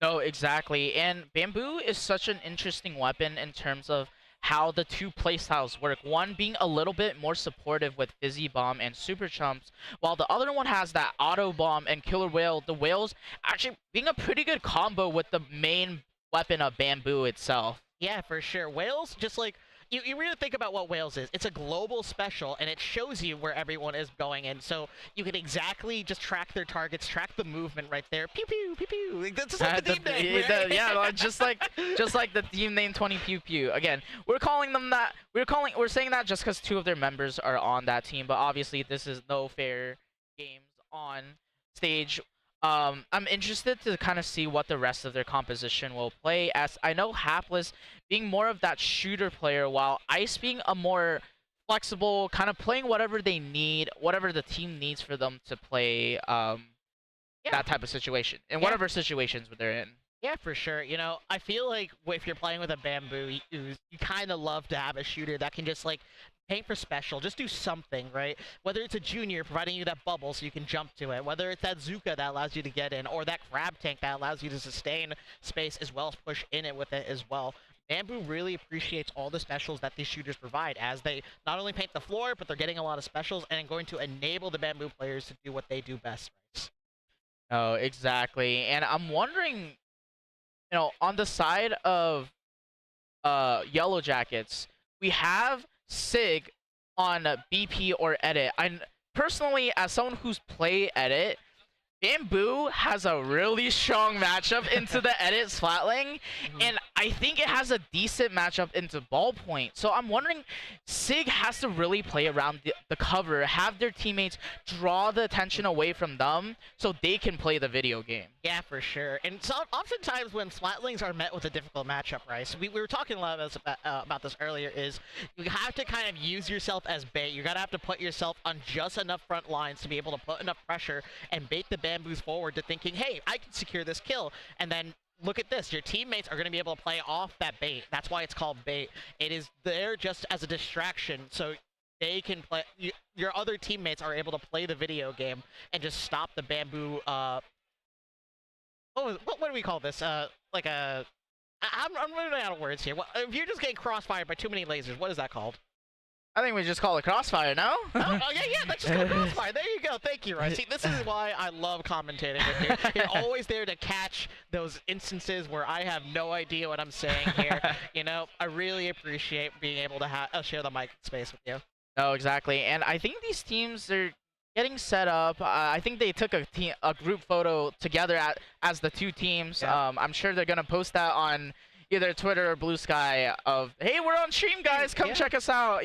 No, exactly. And bamboo is such an interesting weapon in terms of how the 2 playstyles work. One being a little bit more supportive with Fizzy Bomb and Super Chumps, while the other one has that Auto Bomb and Killer Whale. The Whales actually being a pretty good combo with the main weapon of bamboo itself. Yeah, for sure. Whales, just like... You really think about what Whales is. It's a global special, and it shows you where everyone is going, and so you can exactly just track their targets, track the movement right there. Pew pew pew pew. Like, that's just like the team name. Right? Yeah, just like the team name 20 Pew Pew. Again, we're calling them that. We're saying that just because 2 of their members are on that team, but obviously this is nofair.games on stage. I'm interested to kind of see what the rest of their composition will play, as I know Hapless being more of that shooter player, while Ice being a more flexible, kind of playing whatever they need, whatever the team needs for them to play that type of situation, in whatever situations they're in. Yeah, for sure. You know, I feel like if you're playing with a bamboo, you kind of love to have a shooter that can just like paint for special. Just do something, right? Whether it's a junior providing you that bubble so you can jump to it, whether it's that Zuka that allows you to get in, or that crab tank that allows you to sustain space as well as push in it with it as well. Bamboo really appreciates all the specials that these shooters provide, as they not only paint the floor, but they're getting a lot of specials and going to enable the Bamboo players to do what they do best. Right? Oh, exactly. And I'm wondering, on the side of Yellow Jackets, we have Sig on BP or Edit. I personally, as someone who's played Edit, Bamboo has a really strong matchup into the Edit Splatling, and I think it has a decent matchup into Ballpoint. So I'm wondering, Sig has to really play around the cover, have their teammates draw the attention away from them so they can play the video game. Yeah, for sure. And so oftentimes when Splatlings are met with a difficult matchup, right? So we were talking a lot about this earlier, is you have to kind of use yourself as bait. You gotta have to put yourself on just enough front lines to be able to put enough pressure and bait the Bamboos forward to thinking, hey, I can secure this kill. And then look at this, your teammates are going to be able to play off that bait. That's why it's called bait. It is there just as a distraction, so they can play. Your other teammates are able to play the video game and just stop the Bamboo. What do we call this? Like a. I'm running out of words here. If you're just getting crossfired by too many lasers, what is that called? I think we just call it Crossfire, no? Oh, yeah, that's just called crossfire. There you go. Thank you, Ryan. See, this is why I love commentating with you. You're always there to catch those instances where I have no idea what I'm saying here. I really appreciate being able to share the mic space with you. Oh, exactly. And I think these teams are getting set up. I think they took a group photo together as the two teams. Yeah. I'm sure they're going to post that on either Twitter or Blue Sky of, hey, we're on stream, guys, come check us out.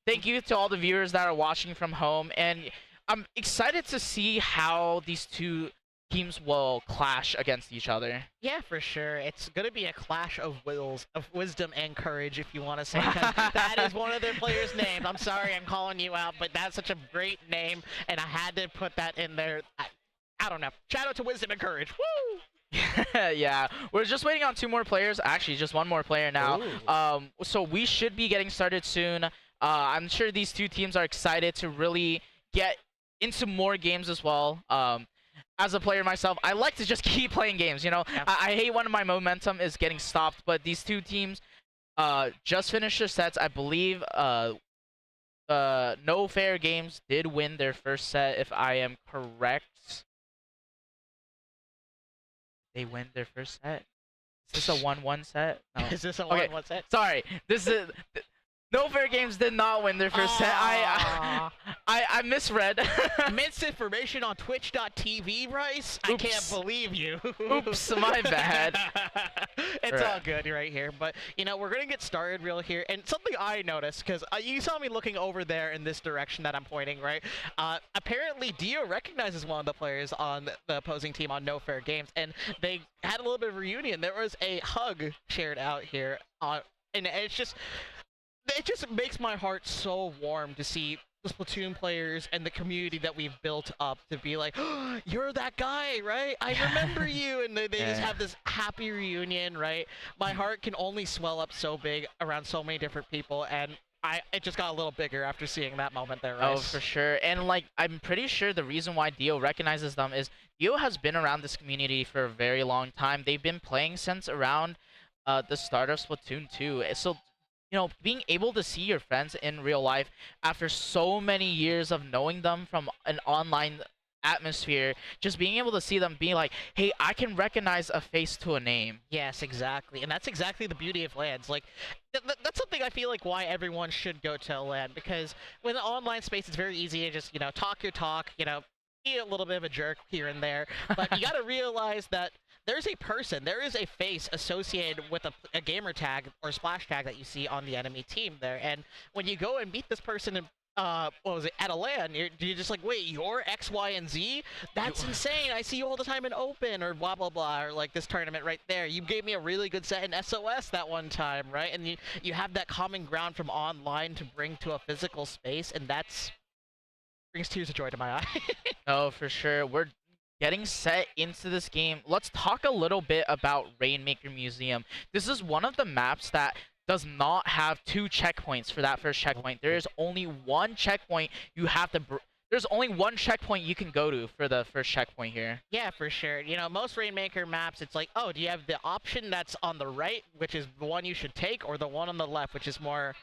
Thank you to all the viewers that are watching from home, and I'm excited to see how these two teams will clash against each other. Yeah, for sure. It's going to be a clash of wills, of wisdom and courage, if you want to say. 'Cause that is one of their players' names. I'm sorry I'm calling you out, but that's such a great name, and I had to put that in there. I don't know. Shout out to wisdom and courage. Woo! Yeah, we're just waiting on 2 more players. Actually, just 1 more player now. So we should be getting started soon. I'm sure these two teams are excited to really get into more games as well. As a player myself, I like to just keep playing games. Yeah. I hate when my momentum is getting stopped, but these two teams just finished their sets. I believe nofair.games did win their first set, if I am correct. They win their first set? Is this a 1-1 set? No. Is this a 1-1 set? Sorry. This is nofair.games did not win their first set. I misread. Misinformation on twitch.tv, Rice? Oops. I can't believe you. Oops, my bad. It's all good right here. But, we're going to get started real here. And something I noticed, because you saw me looking over there in this direction that I'm pointing, right? Apparently, Dio recognizes one of the players on the opposing team on nofair.games, and they had a little bit of a reunion. There was a hug shared out here, and it just makes my heart so warm to see the Splatoon players and the community that we've built up to be like, oh, you're that guy, right? I remember you. And they just have this happy reunion, right? My heart can only swell up so big around so many different people, and it just got a little bigger after seeing that moment there, right? Oh, for sure. And, I'm pretty sure the reason why Dio recognizes them is Dio has been around this community for a very long time. They've been playing since around the start of Splatoon 2. So, being able to see your friends in real life after so many years of knowing them from an online atmosphere, just being able to see them be like, hey, I can recognize a face to a name. Yes, exactly. And that's exactly the beauty of LANs. That's something I feel like why everyone should go to a LAN, because when the online space, it's very easy to just, talk your talk, be a little bit of a jerk here and there. But you got to realize that there's a person, there is a face associated with a gamer tag or splash tag that you see on the enemy team there. And when you go and meet this person in, at a LAN, you're just like, wait, you're X, Y, and Z? That's insane. I see you all the time in Open or blah, blah, blah, or this tournament right there. You gave me a really good set in SOS that one time, right? And you have that common ground from online to bring to a physical space, and that's brings tears of joy to my eye. Oh, for sure. We're getting set into this game. Let's talk a little bit about Rainmaker Museum. This is one of the maps that does not have 2 checkpoints for that first checkpoint. There is only 1 checkpoint you have to. There's only 1 checkpoint you can go to for the first checkpoint here. Yeah, for sure. You know, most Rainmaker maps, it's like, oh, do you have the option that's on the right, which is the one you should take, or the one on the left, which is more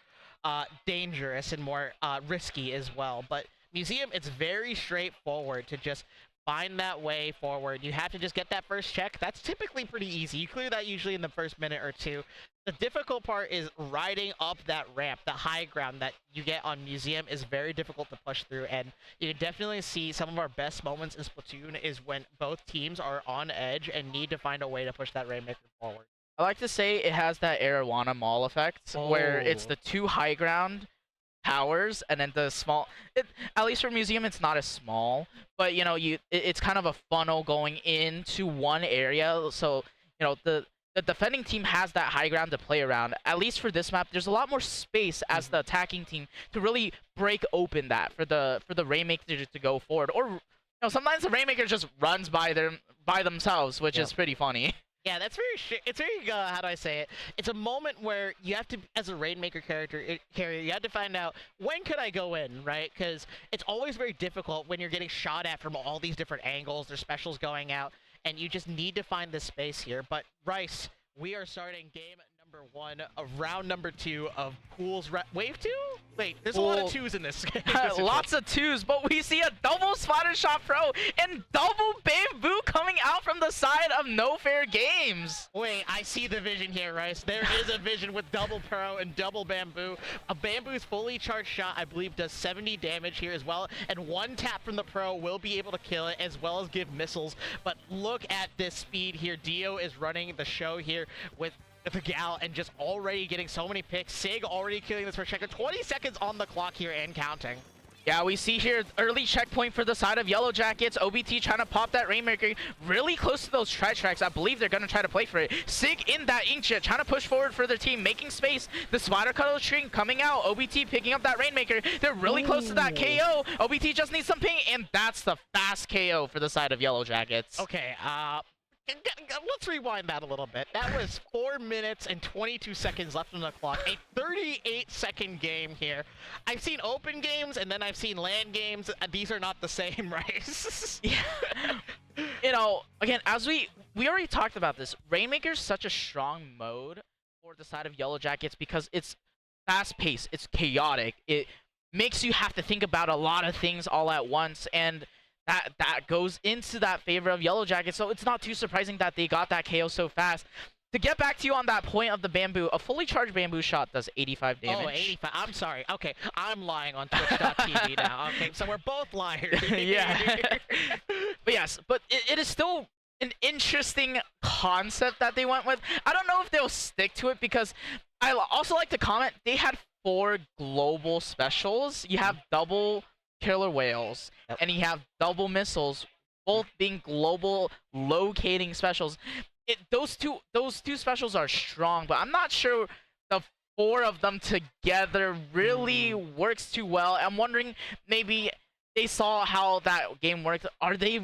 dangerous and more risky as well. But Museum, it's very straightforward to just find that way forward. You have to just get that first check. That's typically pretty easy. You clear that usually in the first minute or 2. The difficult part is riding up that ramp. The high ground that you get on Museum is very difficult to push through, and you can definitely see some of our best moments in Splatoon is when both teams are on edge and need to find a way to push that Rainmaker forward. I like to say it has that Arowana Mall effect, where it's the 2 high ground towers and then the small. At least for Museum, it's not as small, but you know, it's kind of a funnel going into one area. So you know, the defending team has that high ground to play around. At least for this map, there's a lot more space as the attacking team to really break open that for the Rainmaker to go forward. Or you know, sometimes the Rainmaker just runs by themselves, which is pretty funny. Yeah, that's very. It's very. How do I say it? It's a moment where you have to, as a Rainmaker carrier, you have to find out when could I go in, right? Because it's always very difficult when you're getting shot at from all these different angles. There's specials going out, and you just need to find the space here. But Rice, we are starting game number 1 of round number 2 of pools. Wave 2? Wait, there's a lot of 2s in this. Lots of 2s, but we see a double Spider Shot Pro and double Bamboo coming out from the side of nofair.games. Wait, I see the vision here, Rice. There is a vision with double Pro and double Bamboo. A Bamboo's fully charged shot, I believe, does 70 damage here as well, and 1 tap from the Pro will be able to kill it as well as give missiles. But look at this speed here. Dio is running the show here with the Gal and just already getting so many picks. Sig already killing this first checker. 20 seconds on the clock here and counting. Yeah, we see here early checkpoint for the side of Yellow Jackets. OBT trying to pop that Rainmaker really close to those tracks. I believe they're going to try to play for it. Sig in that Inkjet trying to push forward for their team, making space. The Spider Cuddle string coming out. OBT picking up that Rainmaker. They're really close to that KO. OBT just needs some ping, and that's the fast KO for the side of Yellow Jackets. Okay, let's rewind that a little bit. That was 4 minutes and 22 seconds left on the clock. A 38-second game here. I've seen open games and then I've seen LAN games. These are not the same, right? Yeah. You know, again, as we already talked about this, Rainmaker's such a strong mode for the side of Yellow Jackets because it's fast-paced, it's chaotic. It makes you have to think about a lot of things all at once, and that goes into that favor of Yellow Jackets, so it's not too surprising that they got that KO so fast. To get back to you on that point of the Bamboo, a fully charged Bamboo shot does 85 damage. Oh, 85. I'm sorry. Okay, I'm lying on Twitch.tv now. Okay, so we're both liars. Yeah. But yes, but it is still an interesting concept that they went with. I don't know if they'll stick to it because I also like to comment, they had 4 global specials. You have double killer whales, and you have double missiles, both being global locating specials. Those two specials are strong, but I'm not sure the 4 of them together really works too well. I'm wondering, maybe they saw how that game worked. Are they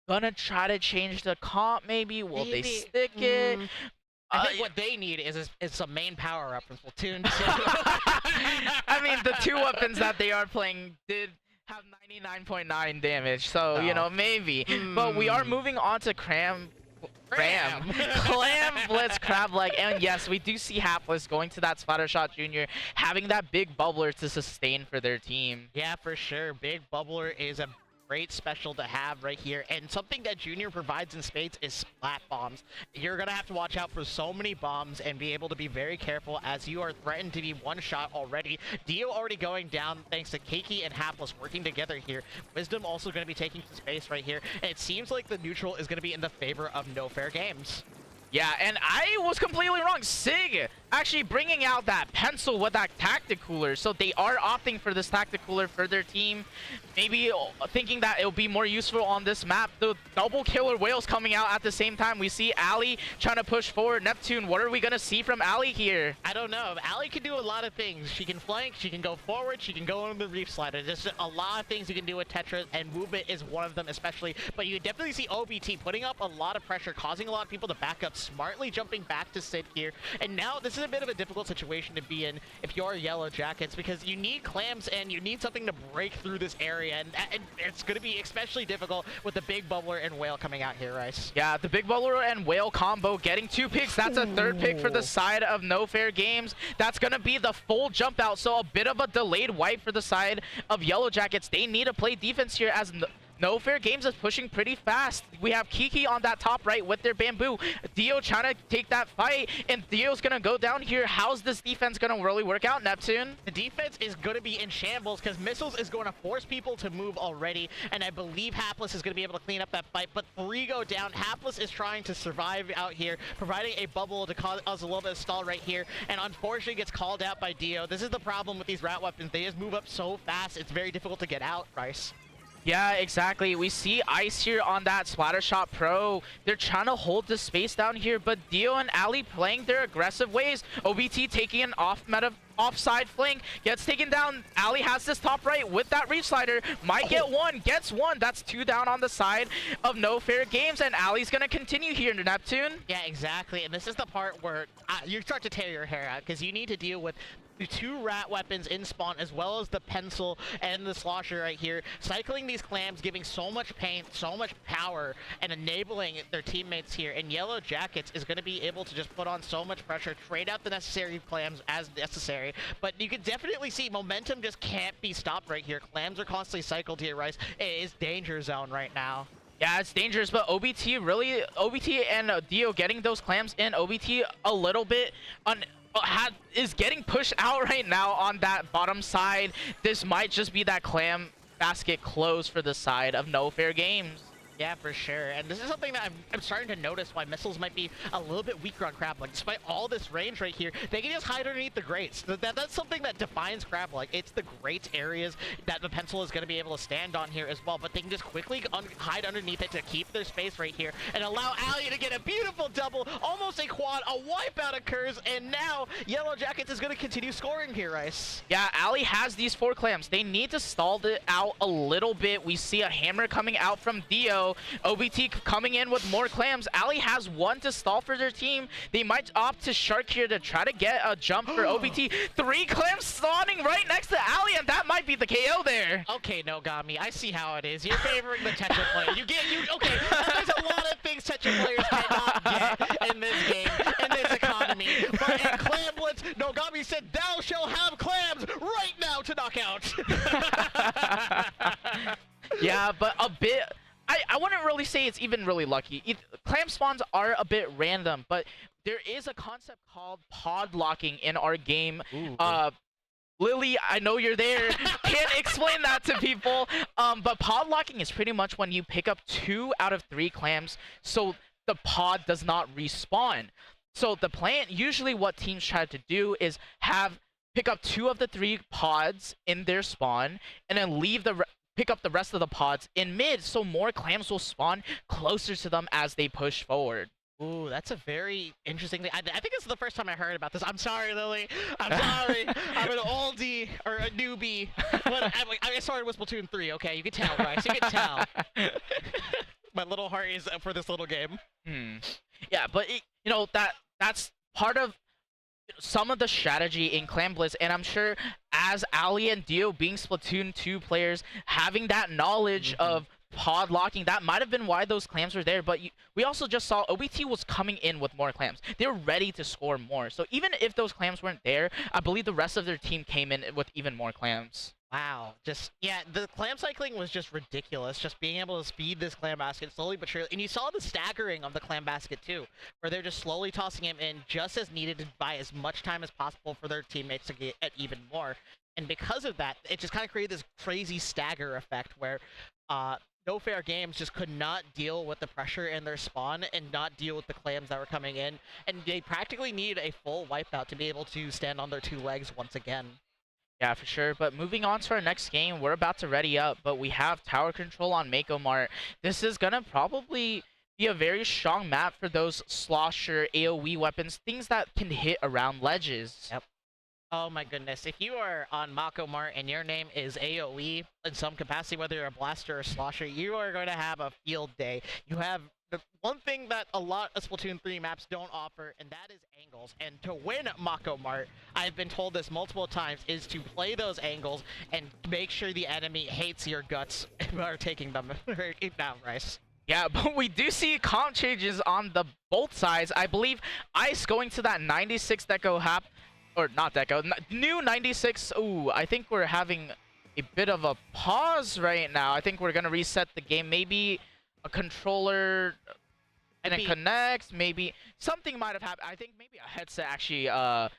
gonna try to change the comp? Maybe will they stick it? I think what they need is some main power up from Splatoon. I mean, the 2 weapons that they are playing did have 99.9 damage, so you know, maybe. But we are moving on to Clam Blitz Crab Leg, and yes, we do see Hapless going to that Spider Shot Jr., having that big bubbler to sustain for their team. Yeah, for sure. Big bubbler is a great special to have right here, and something that Junior provides in spades is splat bombs. You're gonna have to watch out for so many bombs and be able to be very careful as you are threatened to be one shot already. Dio already going down thanks to Keiki and Hapless working together here. Wisdom also going to be taking some space right here, and it seems like the neutral is going to be in the favor of nofair.games. Yeah, and I was completely wrong. Sig actually bringing out that pencil with that tactic cooler. So they are opting for this tactic cooler for their team. Maybe thinking that it'll be more useful on this map. The double killer whales coming out at the same time. We see Ali trying to push forward. Neptune, what are we going to see from Ali here? I don't know. Ali can do a lot of things. She can flank, she can go forward, she can go on the reef slider. There's a lot of things you can do with Tetra, and movement is one of them especially. But you definitely see OBT putting up a lot of pressure, causing a lot of people to back up, smartly jumping back to Sid here. And now this is a bit of a difficult situation to be in if you're Yellow Jackets, because you need clams and you need something to break through this area, and it's going to be especially difficult with the big bubbler and whale coming out here, Rice. Yeah, the big bubbler and whale combo getting 2 picks. That's a 3rd pick for the side of nofair.games. That's going to be the full jump out, so a bit of a delayed wipe for the side of Yellow Jackets. They need to play defense here as nofair.games is pushing pretty fast. We have Kiki on that top right with their bamboo. Dio trying to take that fight, and Dio's going to go down here. How's this defense going to really work out, Neptune? The defense is going to be in shambles because Missiles is going to force people to move already, and I believe Hapless is going to be able to clean up that fight, but 3 go down. Hapless is trying to survive out here, providing a bubble to cause a little bit of stall right here, and unfortunately gets called out by Dio. This is the problem with these rat weapons. They just move up so fast, it's very difficult to get out, Rice. Yeah, exactly. We see Ice here on that Splattershot Pro. They're trying to hold the space down here, but Dio and Ali playing their aggressive ways. OBT taking an offside flank, gets taken down. Ali has this top right with that reach slider. Might get one, gets one. That's 2 down on the side of nofair.games, and Ali's going to continue here into Neptune. Yeah, exactly. And this is the part where you start to tear your hair out because you need to deal with the 2 rat weapons in spawn, as well as the pencil and the slosher right here. Cycling these clams, giving so much pain, so much power, and enabling their teammates here. And Yellow Jackets is going to be able to just put on so much pressure, trade out the necessary clams as necessary. But you can definitely see momentum just can't be stopped right here. Clams are constantly cycled here, Rice. It is danger zone right now. Yeah, it's dangerous, but OBT and Dio getting those clams in. OBT a little bit is getting pushed out right now on that bottom side. This might just be that clam basket close for the side of nofair.games. Yeah, for sure. And this is something that I'm starting to notice why Missiles might be a little bit weaker on Crab. Like, despite all this range right here, they can just hide underneath the grates. That's something that defines Crab. Like, it's the grate areas that the pencil is going to be able to stand on here as well. But they can just quickly hide underneath it to keep their space right here and allow Ali to get a beautiful double, almost a quad, a wipeout occurs, and now Yellow Jackets is going to continue scoring here, Rice. Yeah, Ali has these 4 clams. They need to stall it out a little bit. We see a hammer coming out from Dio. OBT coming in with more clams. Ali has 1 to stall for their team. They might opt to Shark here to try to get a jump for OBT. 3 clams spawning right next to Ali, and that might be the KO there. Okay, Nogami, I see how it is. You're favoring the Tetra player. Okay, there's a lot of things Tetra players cannot get in this game, in this economy. But in Clam Blitz, Nogami said, "Thou shalt have clams right now to knock out." Yeah, but a bit... I wouldn't really say it's even really lucky. Clam spawns are a bit random, but there is a concept called pod locking in our game. Lily, I know you're there. Can't explain that to people. But pod locking is pretty much when you pick up 2 out of 3 clams, so the pod does not respawn. So the plan, usually what teams try to do is pick up 2 of the 3 pods in their spawn, and then pick up the rest of the pods in mid, so more clams will spawn closer to them as they push forward. Ooh, that's a very interesting thing. I think this is the first time I heard about this. I'm sorry, Lily. I'm sorry. I'm an oldie or a newbie. I started with Splatoon 3, okay? You can tell, Bryce. You can tell. My little heart is up for this little game. Yeah, but that's part of some of the strategy in Clam Blitz, and I'm sure as Ali and Dio being Splatoon 2 players, having that knowledge of pod locking, that might have been why those clams were there. But we also just saw OBT was coming in with more clams. They were ready to score more. So even if those clams weren't there, I believe the rest of their team came in with even more clams. Wow. Yeah, the clam cycling was just ridiculous. Just being able to speed this clam basket slowly but surely. And you saw the staggering of the clam basket too, where they're just slowly tossing him in just as needed to buy as much time as possible for their teammates to get at even more. And because of that, it just kind of created this crazy stagger effect where nofair.games just could not deal with the pressure in their spawn and not deal with the clams that were coming in. And they practically needed a full wipeout to be able to stand on their 2 legs once again. Yeah, for sure. But moving on to our next game, we're about to ready up, but we have tower control on Mako Mart. This is going to probably be a very strong map for those slosher AoE weapons, things that can hit around ledges. Yep. Oh my goodness. If you are on Mako Mart and your name is AoE in some capacity, whether you're a blaster or a slosher, you are going to have a field day. You have the one thing that a lot of Splatoon 3 maps don't offer, and that is angles. And to win Mako Mart, I've been told this multiple times, is to play those angles and make sure the enemy hates your guts are taking them down, Rice. Yeah, but we do see comp changes on the both sides. I believe Ice going to that 96 deco or not deco, new 96. Ooh, I think we're having a bit of a pause right now. I think we're gonna reset the game. Maybe a controller and it connects. Maybe something might have happened. I think maybe a headset actually got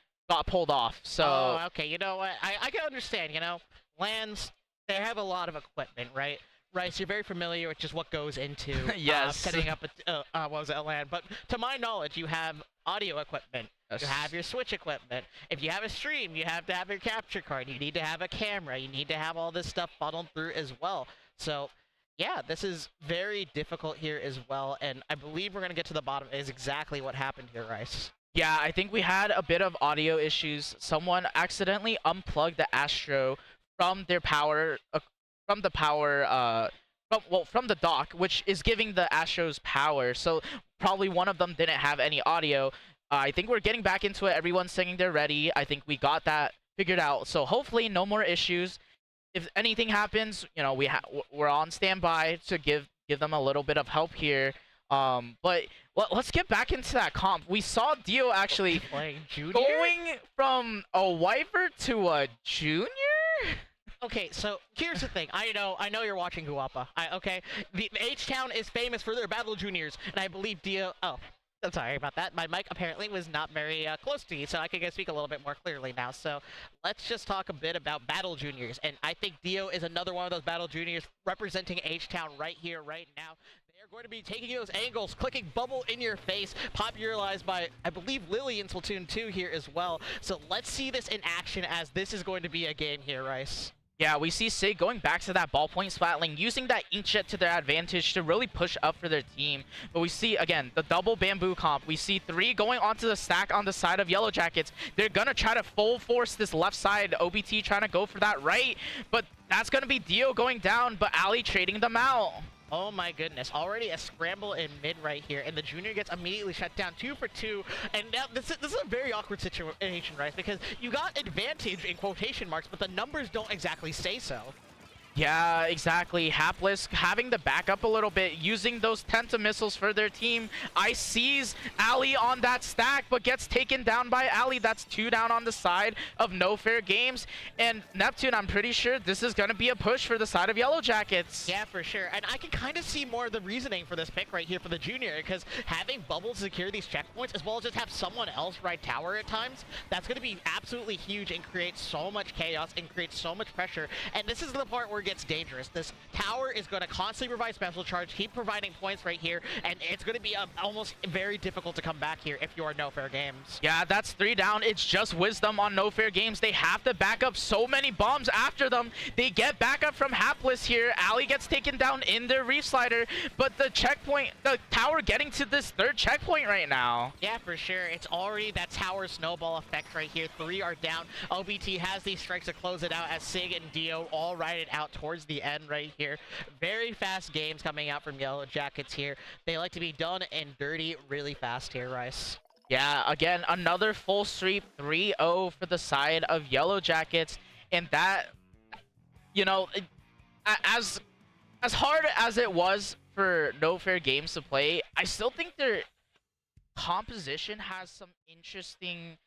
pulled off. So oh, okay, you know what? I can understand. You know, LANs, they have a lot of equipment, right? Rice, you're very familiar with just what goes into yes. setting up a LAN. But to my knowledge, you have audio equipment. Yes. You have your Switch equipment. If you have a stream, you have to have your capture card. You need to have a camera. You need to have all this stuff funneled through as well. So, yeah, this is very difficult here as well. And I believe we're going to get to the bottom is exactly what happened here, Rice. Yeah, I think we had a bit of audio issues. Someone accidentally unplugged the Astro from their power, from the dock, which is giving the Astros power. So probably one of them didn't have any audio. I think we're getting back into it. Everyone's singing they're ready. I think we got that figured out. So hopefully no more issues. If anything happens, you know, we're on standby to give them a little bit of help here. But let's get back into that comp. We saw Dio actually going from a WyVeRN to a junior. Okay, so here's the thing. I know you're watching Guapa. Okay, the H-Town is famous for their battle juniors, and I believe Dio. Oh, I'm sorry about that. My mic apparently was not very close to you, so I can speak a little bit more clearly now. So let's just talk a bit about battle juniors, and I think Dio is another one of those battle juniors representing H-Town right here, right now. They are going to be taking those angles, clicking bubble in your face, popularized by, I believe, Lily in Splatoon 2 here as well. So let's see this in action, as this is going to be a game here, Rice. Yeah, we see Sig going back to that ballpoint splatling, using that inkjet to their advantage to really push up for their team. But we see, again, the double bamboo comp. We see 3 going onto the stack on the side of Yellow Jackets. They're going to try to full force this left side. OBT trying to go for that right, but that's going to be Dio going down, but Ali trading them out. Oh my goodness, already a scramble in mid right here, and the junior gets immediately shut down 2 for 2, and now this is a very awkward situation, right? Because you got advantage in quotation marks, but the numbers don't exactly say so. Yeah, exactly. Hapless having to back up a little bit, using those Tenta missiles for their team. Ice sees Ali on that stack, but gets taken down by Ali. That's 2 down on the side of nofair.games. And Neptune, I'm pretty sure this is going to be a push for the side of Yellow Jackets. Yeah, for sure. And I can kind of see more of the reasoning for this pick right here for the junior, because having Bubbles secure these checkpoints, as well as just have someone else ride tower at times, that's going to be absolutely huge and create so much chaos and create so much pressure. And this is the part where gets dangerous. This tower is going to constantly provide special charge, keep providing points right here, and it's going to be almost very difficult to come back here if you are nofair.games. Yeah, that's 3 down. It's just wisdom on nofair.games. They have to back up so many bombs after them. They get back up from Hapless here. Ali gets taken down in their reef slider, but the checkpoint, the tower getting to this 3rd checkpoint right now. Yeah, for sure. It's already that tower snowball effect right here. 3 are down. OBT has these strikes to close it out as Sig and Dio all ride it out towards the end right here. Very fast games coming out from Yellow Jackets here. They like to be done and dirty really fast here, Rice. Yeah, again, another full sweep, 3-0 for the side of Yellow Jackets. And that, you know, as hard as it was for nofair.games to play, I still think their composition has some interesting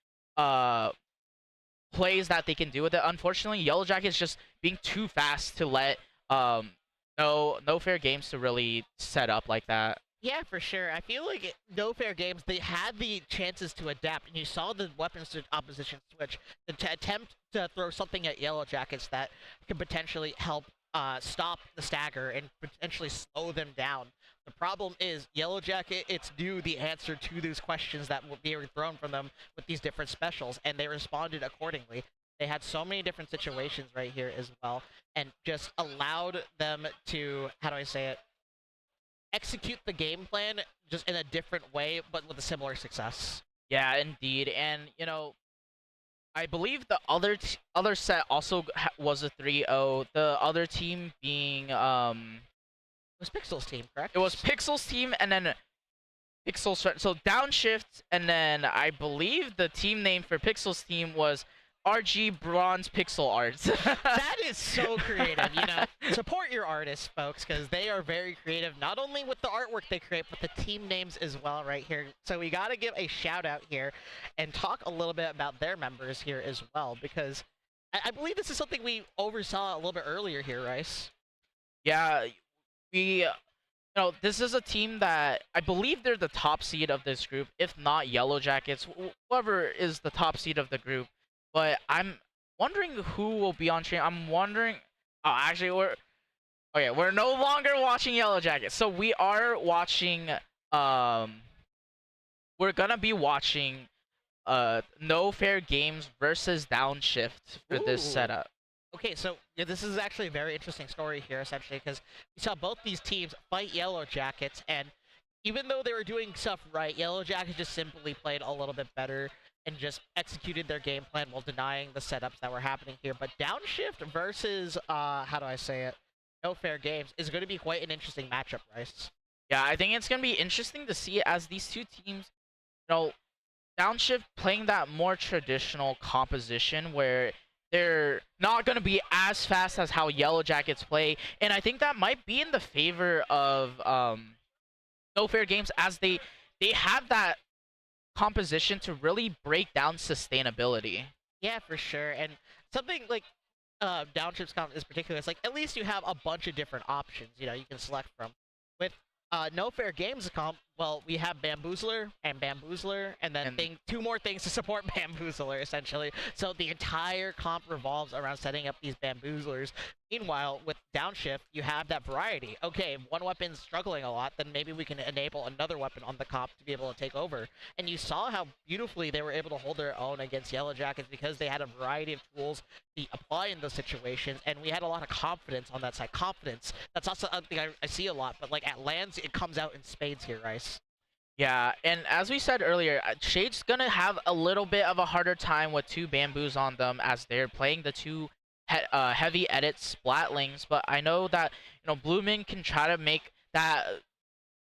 plays that they can do with it. Unfortunately, Yellow Jackets just being too fast to let nofair.games to really set up like that. Yeah, for sure. I feel like nofair.games, they had the chances to adapt, and you saw the weapons to opposition switch to attempt to throw something at Yellow Jackets that could potentially help stop the stagger and potentially slow them down. The problem is Yellow Jackets knew the answer to those questions that would be thrown from them with these different specials, and they responded accordingly. They had so many different situations right here as well, and just allowed them to, how do I say it, execute the game plan just in a different way, but with a similar success. Yeah, indeed. And, you know, I believe the other set also was a 3-0. The other team being was Pixel's team, correct? It was Pixel's team, and then so Downshift, and then I believe the team name for Pixel's team was RG Bronze Pixel Arts. That is so creative. You know, support your artists, folks, because they are very creative, not only with the artwork they create, but the team names as well right here. So we got to give a shout out here and talk a little bit about their members here as well, because I believe this is something we oversaw a little bit earlier here, Rice. Yeah, this is a team that I believe they're the top seed of this group, if not Yellow Jackets, whoever is the top seed of the group. But I'm wondering who will be on stream. I'm wondering. Oh, actually, we're no longer watching Yellow Jackets, so we are watching. We're gonna be watching nofair.games versus Downshift for this setup. Okay, so yeah, this is actually a very interesting story here, essentially, because we saw both these teams fight Yellow Jackets, and even though they were doing stuff right, Yellow Jackets just simply played a little bit better and just executed their game plan while denying the setups that were happening here. But Downshift versus, how do I say it, nofair.games is going to be quite an interesting matchup, Rice. Yeah, I think it's going to be interesting to see as these two teams, Downshift playing that more traditional composition where they're not going to be as fast as how Yellow Jackets play. And I think that might be in the favor of nofair.games as they have that composition to really break down sustainability. Yeah, for sure. And something like Downshift's comp is particular. It's like at least you have a bunch of different options, you can select from. With nofair.games comp, well, we have Bamboozler, and then two more things to support Bamboozler, essentially. So the entire comp revolves around setting up these Bamboozlers. Meanwhile, with Downshift, you have that variety. Okay, one weapon's struggling a lot, then maybe we can enable another weapon on the comp to be able to take over. And you saw how beautifully they were able to hold their own against Yellow Jackets because they had a variety of tools to apply in those situations, and we had a lot of confidence on that side. Confidence, that's also something I see a lot, but like at lands, it comes out in spades here, Rice. Yeah, and as we said earlier, Shade's gonna have a little bit of a harder time with two bamboos on them as they're playing the two heavy edit Splatlings, but I know that Bloomin can try to make that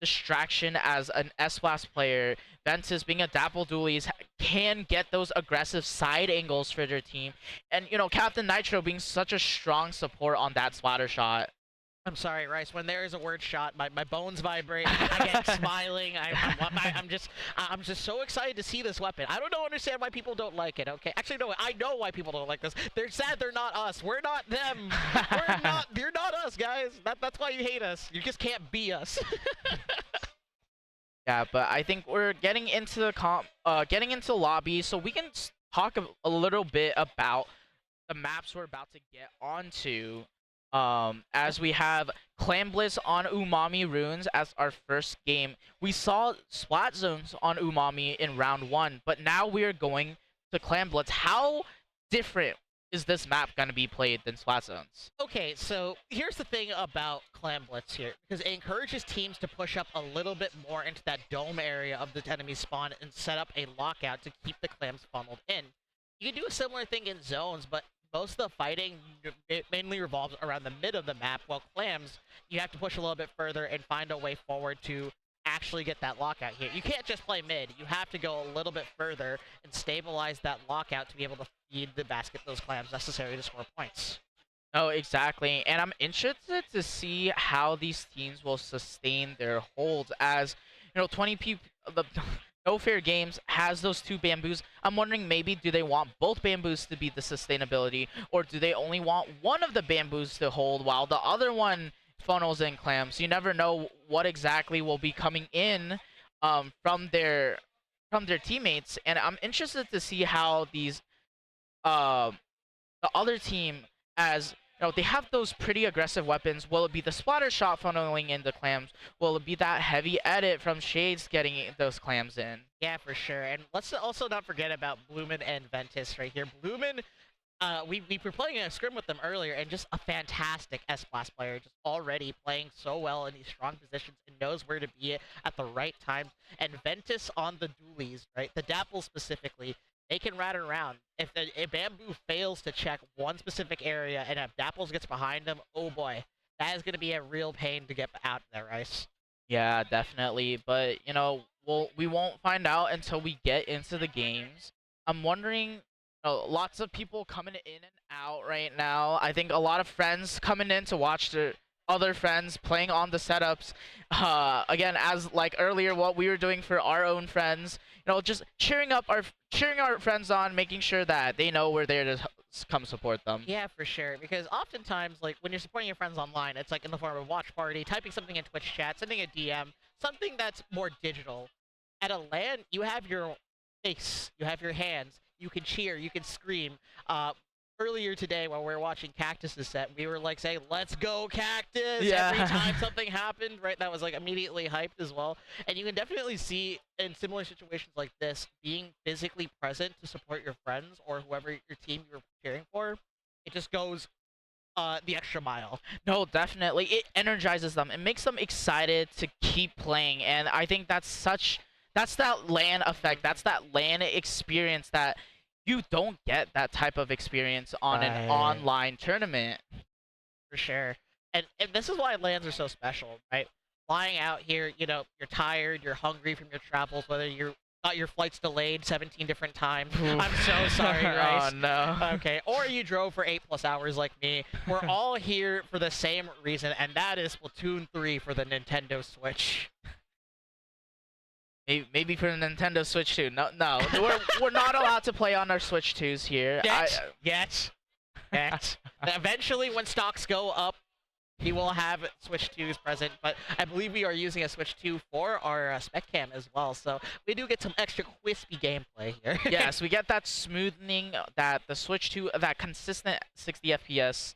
distraction as an S-Blast player. Ventus being a Dapple Dualies can get those aggressive side angles for their team, and Captain Nitro being such a strong support on that splatter shot. I'm sorry, Rice. When there is a word shot, my bones vibrate. I get smiling. I'm just so excited to see this weapon. I don't understand why people don't like it. Okay, actually, no, I know why people don't like this. They're sad they're not us. We're not them. You're not us, guys. That's why you hate us. You just can't be us. Yeah, but I think we're getting into the getting into lobby, so we can talk a little bit about the maps we're about to get onto. As we have Clan Blitz on Umami Ruins as our first game. We saw Splat Zones on Umami in round 1, but now we are going to Clan Blitz. How different is this map going to be played than Splat Zones? Okay, so here's the thing about Clan Blitz here, because it encourages teams to push up a little bit more into that dome area of the enemy spawn and set up a lockout to keep the clams funneled in. You can do a similar thing in zones, but most of the fighting mainly revolves around the mid of the map, while clams, you have to push a little bit further and find a way forward to actually get that lockout here. You can't just play mid. You have to go a little bit further and stabilize that lockout to be able to feed the basket those clams necessary to score points. Oh, exactly. And I'm interested to see how these teams will sustain their holds as, 20 people... nofair.games has those two bamboos. I'm wondering maybe do they want both bamboos to be the sustainability, or do they only want one of the bamboos to hold while the other one funnels in clams? You never know what exactly will be coming in from their teammates, and I'm interested to see how these the other team, as they have those pretty aggressive weapons. Will it be the splatter shot funneling into clams? Will it be that heavy edit from Shades getting those clams in? Yeah, for sure. And let's also not forget about Bloomin and Ventus right here. Bloomin, we were playing a scrim with them earlier, and just a fantastic S-Blast player, just already playing so well in these strong positions and knows where to be at the right time. And Ventus on the dualies, right? The Dapple specifically, they can rat around. If a bamboo fails to check one specific area and if Dapples gets behind them, oh boy, that is going to be a real pain to get out there, Rice. Yeah, definitely. But, you know, we won't find out until we get into the games. I'm wondering, you know, lots of people coming in and out right now. I think a lot of friends coming in to watch their other friends playing on the setups. Again, as like earlier, what we were doing for our own friends, you know, just cheering our friends on, making sure that they know we're there to come support them. Yeah, for sure. Because oftentimes, like, when you're supporting your friends online, it's like in the form of a watch party, typing something in Twitch chat, sending a DM, something that's more digital. At a LAN, you have your face, you have your hands, you can cheer, you can scream. Earlier today, while we were watching Cactus's set, we were like saying, "Let's go, Cactus!" Yeah. Every time something happened, right? That was like immediately hyped as well. And you can definitely see in similar situations like this, being physically present to support your friends or whoever your team you're cheering for, it just goes the extra mile. No, definitely. It energizes them. It makes them excited to keep playing. And I think that's that LAN effect. That's that LAN experience that you don't get that type of experience on an online tournament. For sure. And this is why LANs are so special, right? Flying out here, you know, you're tired, you're hungry from your travels, whether you got your flights delayed 17 different times. I'm so sorry, Rice. Oh, no. Okay, or you drove for 8+ hours like me. We're all here for the same reason, and that is Splatoon 3 for the Nintendo Switch. Maybe for the Nintendo Switch 2. No, we're not allowed to play on our Switch 2s here. Yet. Eventually, when stocks go up, we will have Switch 2s present, but I believe we are using a Switch 2 for our spec cam as well, so we do get some extra crispy gameplay here. Yes, we get that smoothing, that the Switch 2, that consistent 60 FPS.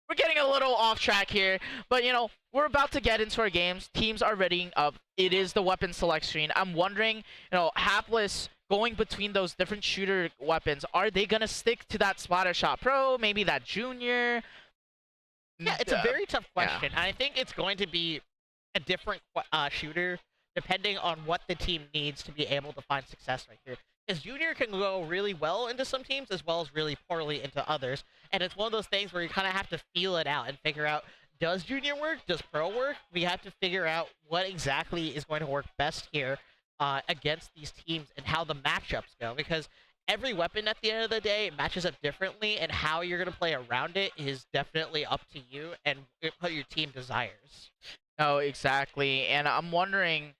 We're getting a little off track here, but you know, we're about to get into our games. Teams are readying up. It is the weapon select screen. I'm wondering, you know, Hapless going between those different shooter weapons, are they gonna stick to that Splattershot Pro, maybe that Junior? Yeah, it's a very tough question. And I think it's going to be a different shooter depending on what the team needs to be able to find success right here. Because Junior can go really well into some teams as well as really poorly into others. And it's one of those things where you kind of have to feel it out and figure out, does Junior work? Does Pro work? We have to figure out what exactly is going to work best here against these teams and how the matchups go. Because every weapon at the end of the day matches up differently, and how you're going to play around it is definitely up to you and what your team desires. Oh, exactly. And I'm wondering,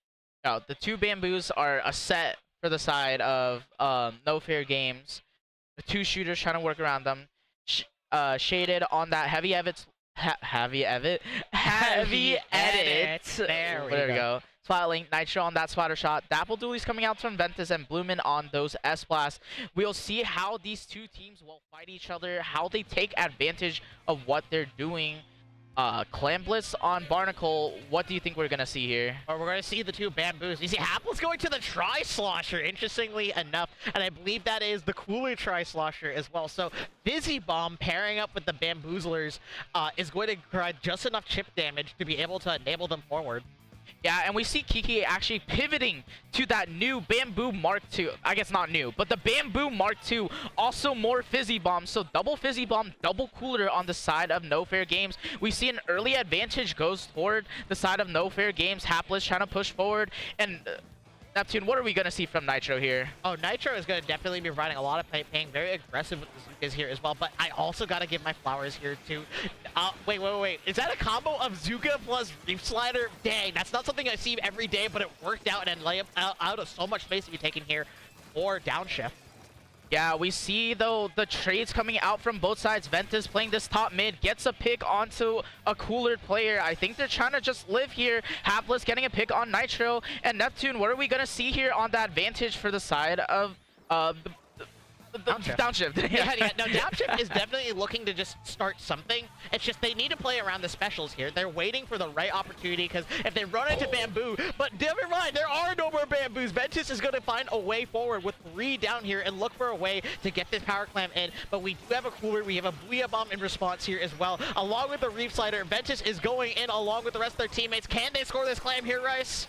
the two bamboos are a set for the side of nofair.games. The two shooters trying to work around them. Shaded on that heavy edit. There we go. Splatling, Nitro on that splatter shot. Dapple Dooley's coming out from Ventus and Bloomin on those S-Blasts. We'll see how these two teams will fight each other, how they take advantage of what they're doing. Clamblitz on Barnacle, what do you think we're going to see here? Or we're going to see the two bamboos. You see Hapless going to the Tri-Slosher, interestingly enough, and I believe that is the cooler Tri-Slosher as well. So Fizzy Bomb pairing up with the Bamboozlers is going to provide just enough chip damage to be able to enable them forward. Yeah, and we see Kiki actually pivoting to that new Bamboo Mark II. I guess not new, but the Bamboo Mark II. Also more Fizzy Bomb. So double Fizzy Bomb, double cooler on the side of nofair.games. We see an early advantage goes toward the side of nofair.games. Hapless trying to push forward. And Neptune, what are we going to see from Nitro here? Oh, Nitro is going to definitely be providing a lot of playing, very aggressive with the Zukas here as well, but I also got to give my flowers here too. Wait. Is that a combo of Zuka plus Reef Slider? Dang, that's not something I see every day, but it worked out and lay out of so much space to be taken here for Downshift. Yeah, we see, though, the trades coming out from both sides. Ventus playing this top mid, gets a pick onto a cooler player. I think they're trying to just live here. Hapless getting a pick on Nitro. And Neptune, what are we going to see here on that advantage for the side of Downshift? No, Downshift is definitely looking to just start something. It's just they need to play around the specials here. They're waiting for the right opportunity, because if they run into Bamboo, but never mind, there are no more Bamboos. Ventus is going to find a way forward with 3 down here and look for a way to get this power clam in. But we do have a cooler. We have a Booyah Bomb in response here as well, along with the Reef Slider. Ventus is going in along with the rest of their teammates. Can they score this clam here, Rice?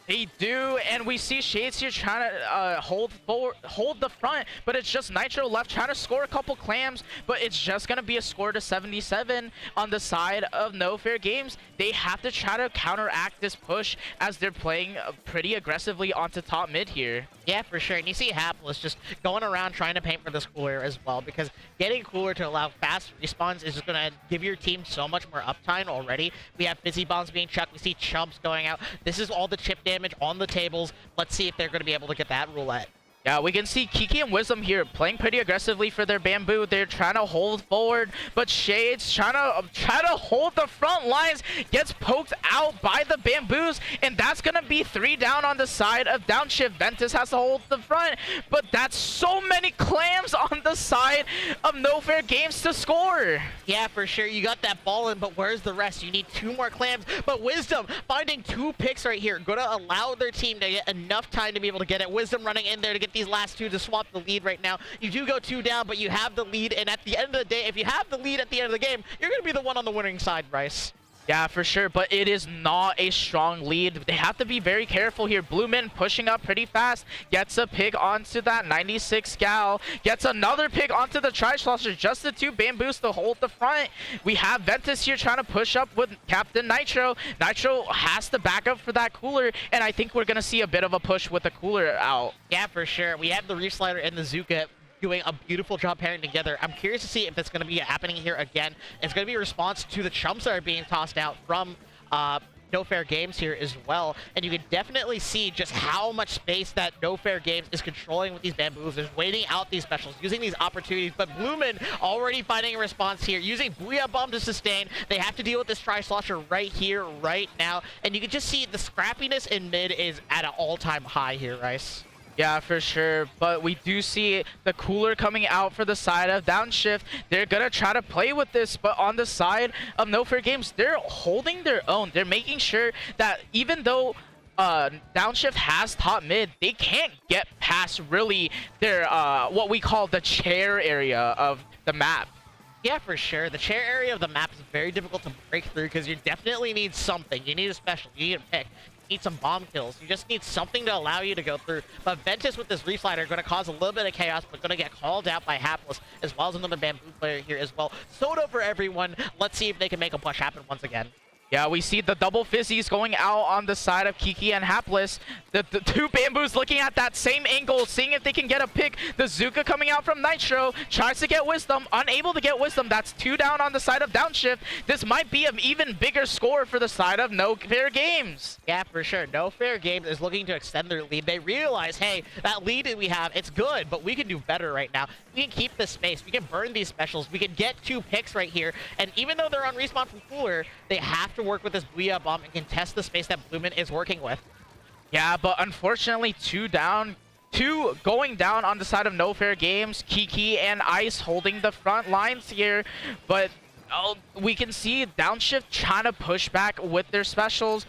They do, and we see Shades here trying to hold the front, but it's just Nitro left trying to score a couple clams, but it's just going to be a score to 77 on the side of No Fair Games. They have to try to counteract this push as they're playing pretty aggressively onto top mid here. Yeah, for sure. And you see Hapless just going around trying to paint for this cooler as well, because getting cooler to allow fast respawns is just going to give your team so much more uptime already. We have Fizzy Bombs being chucked. We see Chumps going out. This is all the chip damage on the tables. Let's see if they're going to be able to get that roulette. Yeah, we can see Kiki and Wisdom here playing pretty aggressively for their bamboo. They're trying to hold forward, but Shades trying to hold the front lines, gets poked out by the bamboos, and that's gonna be 3 down on the side of Downshift. Ventus has to hold the front, but that's so many clams on the side of No Fair Games to score. Yeah, for sure. You got that ball in, but where's the rest? You need 2 more clams, but Wisdom finding 2 picks right here, gonna allow their team to get enough time to be able to get it. Wisdom running in there to get these last 2 to swap the lead right now. You do go 2 down, but you have the lead, and at the end of the day, if you have the lead at the end of the game, you're going to be the one on the winning side, Bryce. Yeah, for sure, but it is not a strong lead. They have to be very careful here. Blueman pushing up pretty fast, gets a pick onto that 96 gal, gets another pick onto the Tri-Slosher, just the 2 bamboos to hold the front. We have Ventus here trying to push up with Captain Nitro. Nitro has to back up for that cooler, and I think we're going to see a bit of a push with the cooler out. Yeah, for sure. We have the Reef Slider and the Zuka doing a beautiful job pairing together. I'm curious to see if it's going to be happening here again. It's going to be a response to the chumps that are being tossed out from No Fair Games here as well. And you can definitely see just how much space that No Fair Games is controlling with these bamboos. They're waiting out these specials, using these opportunities. But Blumen already finding a response here, using Booyah Bomb to sustain. They have to deal with this Tri-Slosher right here, right now. And you can just see the scrappiness in mid is at an all-time high here, Rice. Yeah, for sure, but we do see the cooler coming out for the side of Downshift. They're gonna try to play with this, but on the side of No Fair Games, they're holding their own. They're making sure that even though Downshift has top mid, they can't get past really their what we call the chair area of the map. Yeah, for sure. The chair area of the map is very difficult to break through because you definitely need something. You need a special. You need a pick. You need some bomb kills. You just need something to allow you to go through. But Ventus with this Reef Slider are going to cause a little bit of chaos, but going to get called out by Hapless, as well as another bamboo player here as well. Soda for everyone. Let's see if they can make a push happen once again. Yeah, we see the double fizzies going out on the side of Kiki and Hapless. The 2 bamboos looking at that same angle, seeing if they can get a pick. The Zuka coming out from Nitro, tries to get Wisdom, unable to get Wisdom. That's 2 down on the side of Downshift. This might be an even bigger score for the side of No Fair Games. Yeah, for sure. No Fair Games is looking to extend their lead. They realize, hey, that lead that we have, it's good, but we can do better right now. We can keep this space. We can burn these specials. We can get 2 picks right here. And even though they're on respawn from cooler, they have to work with this Booyah Bomb and contest the space that Blumen is working with. Yeah, but unfortunately 2 down. 2 going down on the side of No Fair Games. Kiki and Ice holding the front lines here. But we can see Downshift trying to push back with their specials.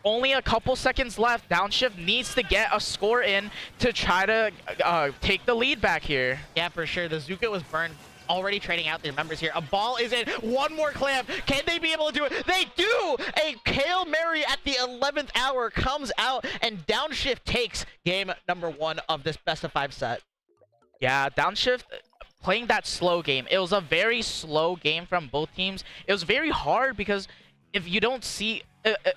Only a couple seconds left. Downshift needs to get a score in to try to take the lead back here. Yeah, for sure. The Zuka was burned. Already trading out their members here. A ball is in. 1 more clam. Can they be able to do it? They do! A Hail Mary at the 11th hour comes out, and Downshift takes game number 1 of this best of 5 set. Yeah, Downshift playing that slow game. It was a very slow game from both teams. It was very hard because if you don't see...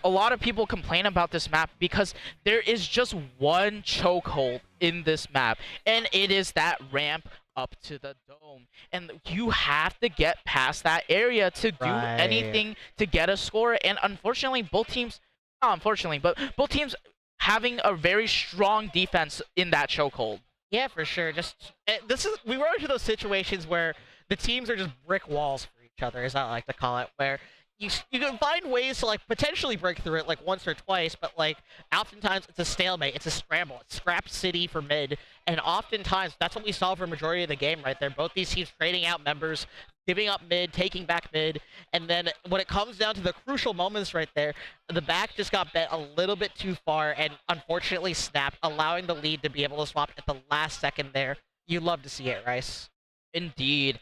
A lot of people complain about this map because there is just one chokehold in this map, and it is that ramp up to the dome, and you have to get past that area to do anything to get a score. And unfortunately, both teams, not unfortunately, but both teams having a very strong defense in that chokehold. Yeah, for sure. We run into those situations where the teams are just brick walls for each other, as I like to call it, where you can find ways to like potentially break through it like once or twice, but like oftentimes it's a stalemate, it's a scramble, it's scrap city for mid, and oftentimes that's what we saw for a majority of the game right there. Both these teams trading out members, giving up mid, taking back mid, and then when it comes down to the crucial moments right there, the back just got bet a little bit too far and unfortunately snapped, allowing the lead to be able to swap at the last second there. You love to see it, Rice. Indeed.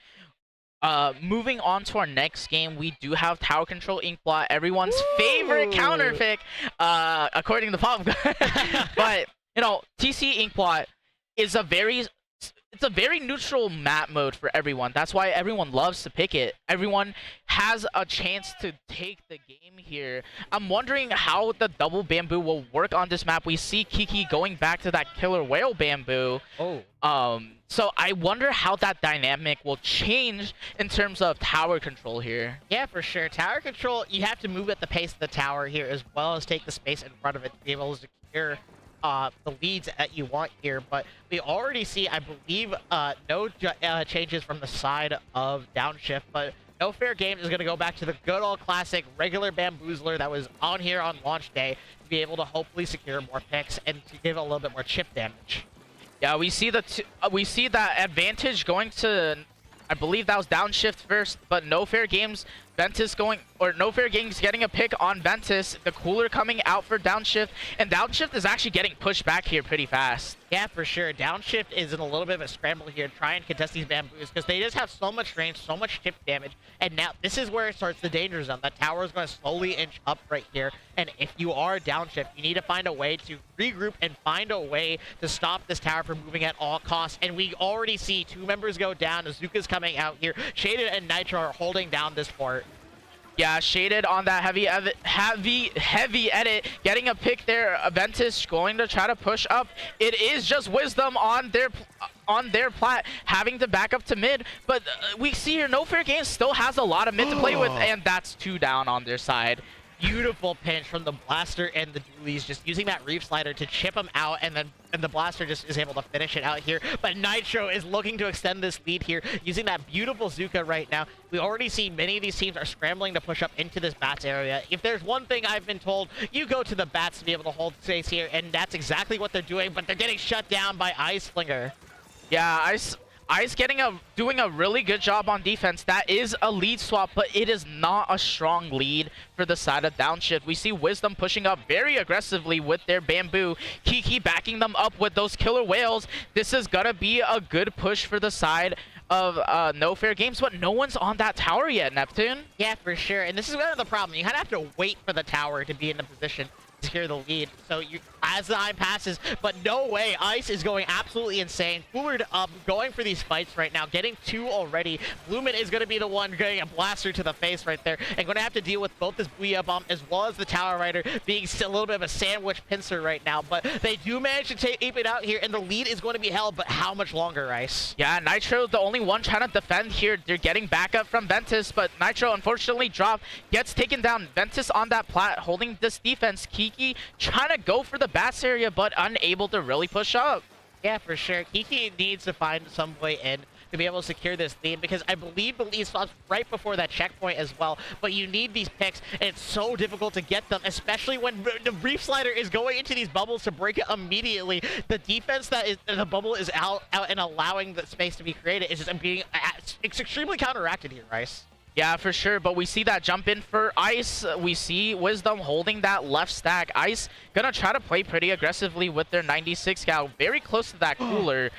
Moving on to our next game, we do have Tower Control Inkblot, everyone's favorite counter pick, according to Pop. But you know, TC Inkblot is a very neutral map mode for everyone. That's why everyone loves to pick it. Everyone has a chance to take the game here. I'm wondering how the double bamboo will work on this map. We see Kiki going back to that killer whale bamboo. So I wonder how that dynamic will change in terms of tower control here. Yeah, for sure. Tower control, you have to move at the pace of the tower here as well as take the space in front of it to be able to secure the leads that you want here. But we already see, I believe, no changes from the side of Downshift, but nofair.games is going to go back to the good old classic regular bamboozler that was on here on launch day to be able to hopefully secure more picks and to give a little bit more chip damage. Yeah, we see that advantage going to, I believe that was Downshift first, but nofair.games, nofair.games getting a pick on Ventus, the cooler coming out for Downshift, and Downshift is actually getting pushed back here pretty fast. Yeah, for sure. Downshift is in a little bit of a scramble here, trying to contest these bamboos because they just have so much range, so much chip damage, and now this is where it starts the danger zone. That tower is going to slowly inch up right here, and if you are Downshift, you need to find a way to regroup and find a way to stop this tower from moving at all costs, and we already see 2 members go down. Azuka's coming out here. Shaded and Nitro are holding down this fort. Yeah, Shaded on that heavy edit, getting a pick there. Ventus going to try to push up. It is just Wisdom on their plat, having to back up to mid. But we see here, nofair.games still has a lot of mid to play with, and that's 2 down on their side. Beautiful pinch from the Blaster and the Dualies, just using that Reef Slider to chip him out, and then the Blaster just is able to finish it out here. But Nitro is looking to extend this lead here, using that beautiful Zuka right now. We already see many of these teams are scrambling to push up into this bats area. If there's one thing I've been told, you go to the bats to be able to hold space here, and that's exactly what they're doing, but they're getting shut down by Ice Flinger. Yeah, Ice doing a really good job on defense. That is a lead swap, but it is not a strong lead for the side of Downshift. We see Wisdom pushing up very aggressively with their bamboo. Kiki backing them up with those killer whales. This is gonna be a good push for the side of nofair.games, but no one's on that tower yet, Neptune. Yeah, for sure. And this is kind of the problem. You kind of have to wait for the tower to be in the position to secure the lead. So as the time passes, but no way. Ice is going absolutely insane. Coolered up, going for these fights right now, getting 2 already. Lumen is going to be the one getting a blaster to the face right there, and going to have to deal with both this Booyah Bomb as well as the Tower Rider being still a little bit of a sandwich pincer right now. But they do manage to tape it out here, and the lead is going to be held, but how much longer, Ice? Yeah, Nitro the only one trying to defend here. They're getting backup from Ventus, but Nitro unfortunately gets taken down. Ventus on that plat, holding this defense. Kiki trying to go for the bats area, but unable to really push up. Yeah, for sure. Kiki needs to find some way in to be able to secure this lead, because I believe the lead stops right before that checkpoint as well. But you need these picks, and it's so difficult to get them, especially when the Reef Slider is going into these bubbles to break it immediately. The defense that is the bubble is out and allowing the space to be created is just being it's extremely counteracted here, Rice. Yeah, for sure, but we see that jump in for Ice. We see Wisdom holding that left stack. Ice gonna try to play pretty aggressively with their 96 cal, very close to that cooler.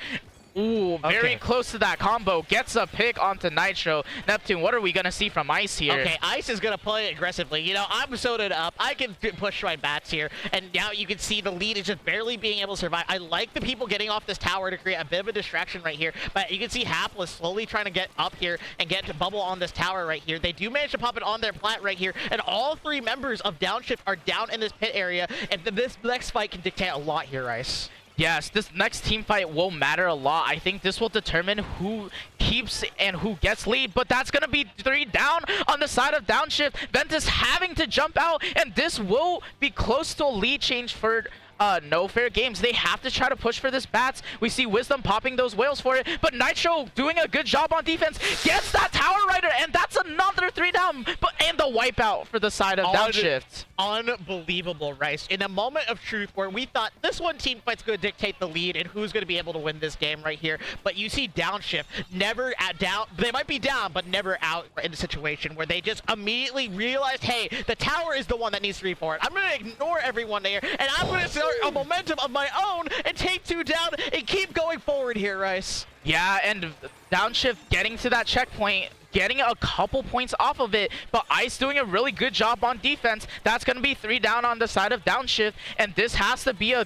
Ooh, very close to that combo. Gets a pick onto Nitro. Neptune, what are we going to see from Ice here? Okay, Ice is going to play aggressively. You know, I'm sodaed up. I can push my bats here. And now you can see the lead is just barely being able to survive. I like the people getting off this tower to create a bit of a distraction right here. But you can see Hapless slowly trying to get up here and get to bubble on this tower right here. They do manage to pop it on their plat right here. And all 3 members of Downshift are down in this pit area. And this next fight can dictate a lot here, Ice. Yes, this next team fight will matter a lot. I think this will determine who keeps and who gets lead, but that's going to be 3 down on the side of Downshift. Ventus having to jump out, and this will be close to a lead change for nofair.games. They have to try to push for this bats. We see Wisdom popping those whales for it, but Nitro doing a good job on defense, gets that Tower Rider, and that's another 3 down, and the wipeout for the side of Downshift. Unbelievable, Rice. In a moment of truth where we thought this one team fight's going to dictate the lead and who's going to be able to win this game right here, but you see Downshift never down. They might be down, but never out in a situation where they just immediately realized, hey, the tower is the one that needs to be forward. I'm going to ignore everyone there, and I'm going to start a momentum of my own and take 2 down and keep going forward here, Rice. Yeah, and Downshift getting to that checkpoint, getting a couple points off of it, but Ice doing a really good job on defense. That's going to be 3 down on the side of Downshift, and this has to be a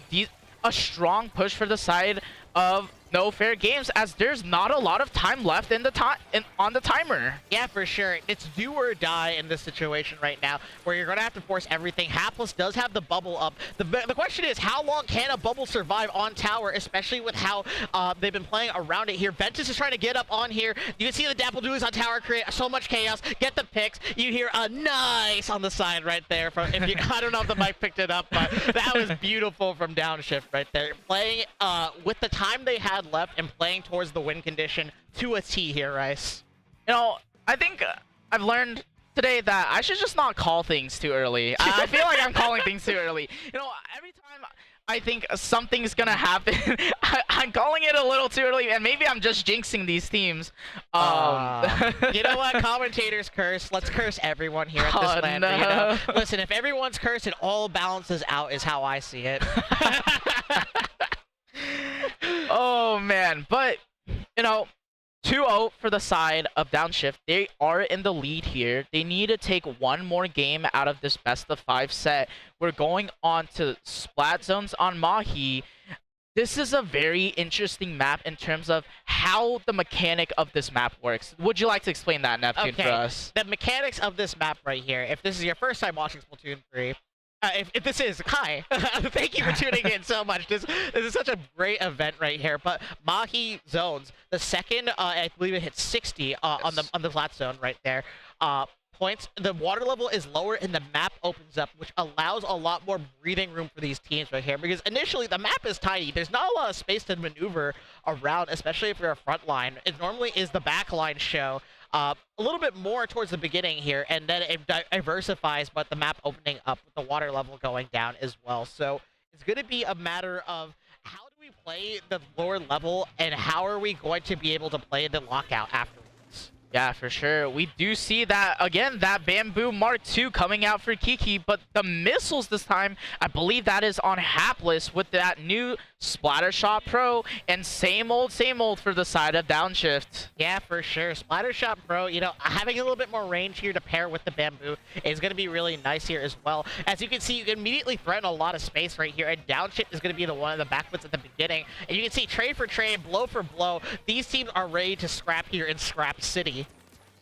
strong push for the side of nofair.games, as there's not a lot of time left in the on the timer. Yeah, for sure. It's do or die in this situation right now, where you're going to have to force everything. Hapless does have the bubble up. The question is, how long can a bubble survive on tower, especially with how they've been playing around it here. Ventus is trying to get up on here. You can see the Dapple Doos on tower create so much chaos. Get the picks. You hear a nice on the side right there. From if you, I don't know if the mic picked it up, but that was beautiful from Downshift right there. Playing with the time they had left and playing towards the win condition to a T here, Rice. You know, I think I've learned today that I should just not call things too early. I feel like I'm calling things too early. You know, every time I think something's gonna happen, I'm calling it a little too early, and maybe I'm just jinxing these teams. You know what? Commentators curse. Let's curse everyone here at this land. No. You know? Listen, if everyone's cursed, it all balances out is how I see it. Oh man, but you know, 2-0 for the side of Downshift. They are in the lead here. They need to take one more game out of this best of 5 set. We're going on to Splat Zones on Mahi. This is a very interesting map in terms of how the mechanic of this map works. Would you like to explain that, Neptune, for us? The mechanics of this map right here, if this is your first time watching Splatoon 3, if this is, hi, thank you for tuning in so much. This is such a great event right here. But Mahi zones, the second, I believe it hits 60 on the flat zone right there. Points, the water level is lower and the map opens up, which allows a lot more breathing room for these teams right here. Because initially the map is tiny. There's not a lot of space to maneuver around, especially if you're a front line. It normally is the back line show. A little bit more towards the beginning here, and then it diversifies, but the map opening up with the water level going down as well. So it's going to be a matter of how do we play the lower level, and how are we going to be able to play the lockout afterwards? Yeah, for sure. We do see that, again, that Bamboo Mark II coming out for Kiki, but the missiles this time, I believe that is on Hapless with that new Splattershot Pro, and same old for the side of Downshift. Yeah, for sure. Splattershot Pro, you know, having a little bit more range here to pair with the Bamboo is going to be really nice here as well. As you can see, you can immediately threaten a lot of space right here, and Downshift is going to be the one of the backwoods at the beginning. And you can see trade for trade, blow for blow. These teams are ready to scrap here in Scrap City.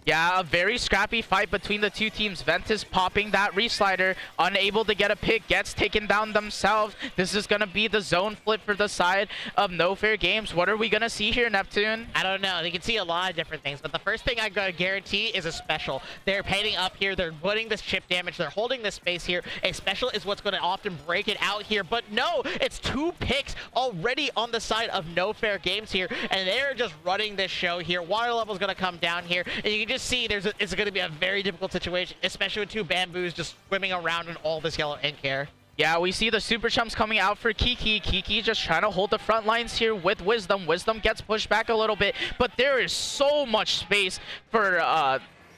Yeah, a very scrappy fight between the two teams. Ventus popping that reslider, unable to get a pick, gets taken down themselves. This is going to be the zone flip for the side of nofair.games. What are we going to see here, Neptune? I don't know. You can see a lot of different things, but the first thing I'm going to guarantee is a special. They're painting up here. They're putting this chip damage. They're holding this space here. A special is what's going to often break it out here, but no, it's 2 picks already on the side of nofair.games here, and they're just running this show here. Water level is going to come down here, and you can just see it's going to be a very difficult situation, especially with 2 bamboos just swimming around in all this yellow ink here. Yeah, we see the super chumps coming out for Kiki. Kiki just trying to hold the front lines here with Wisdom. Wisdom gets pushed back a little bit, but there is so much space for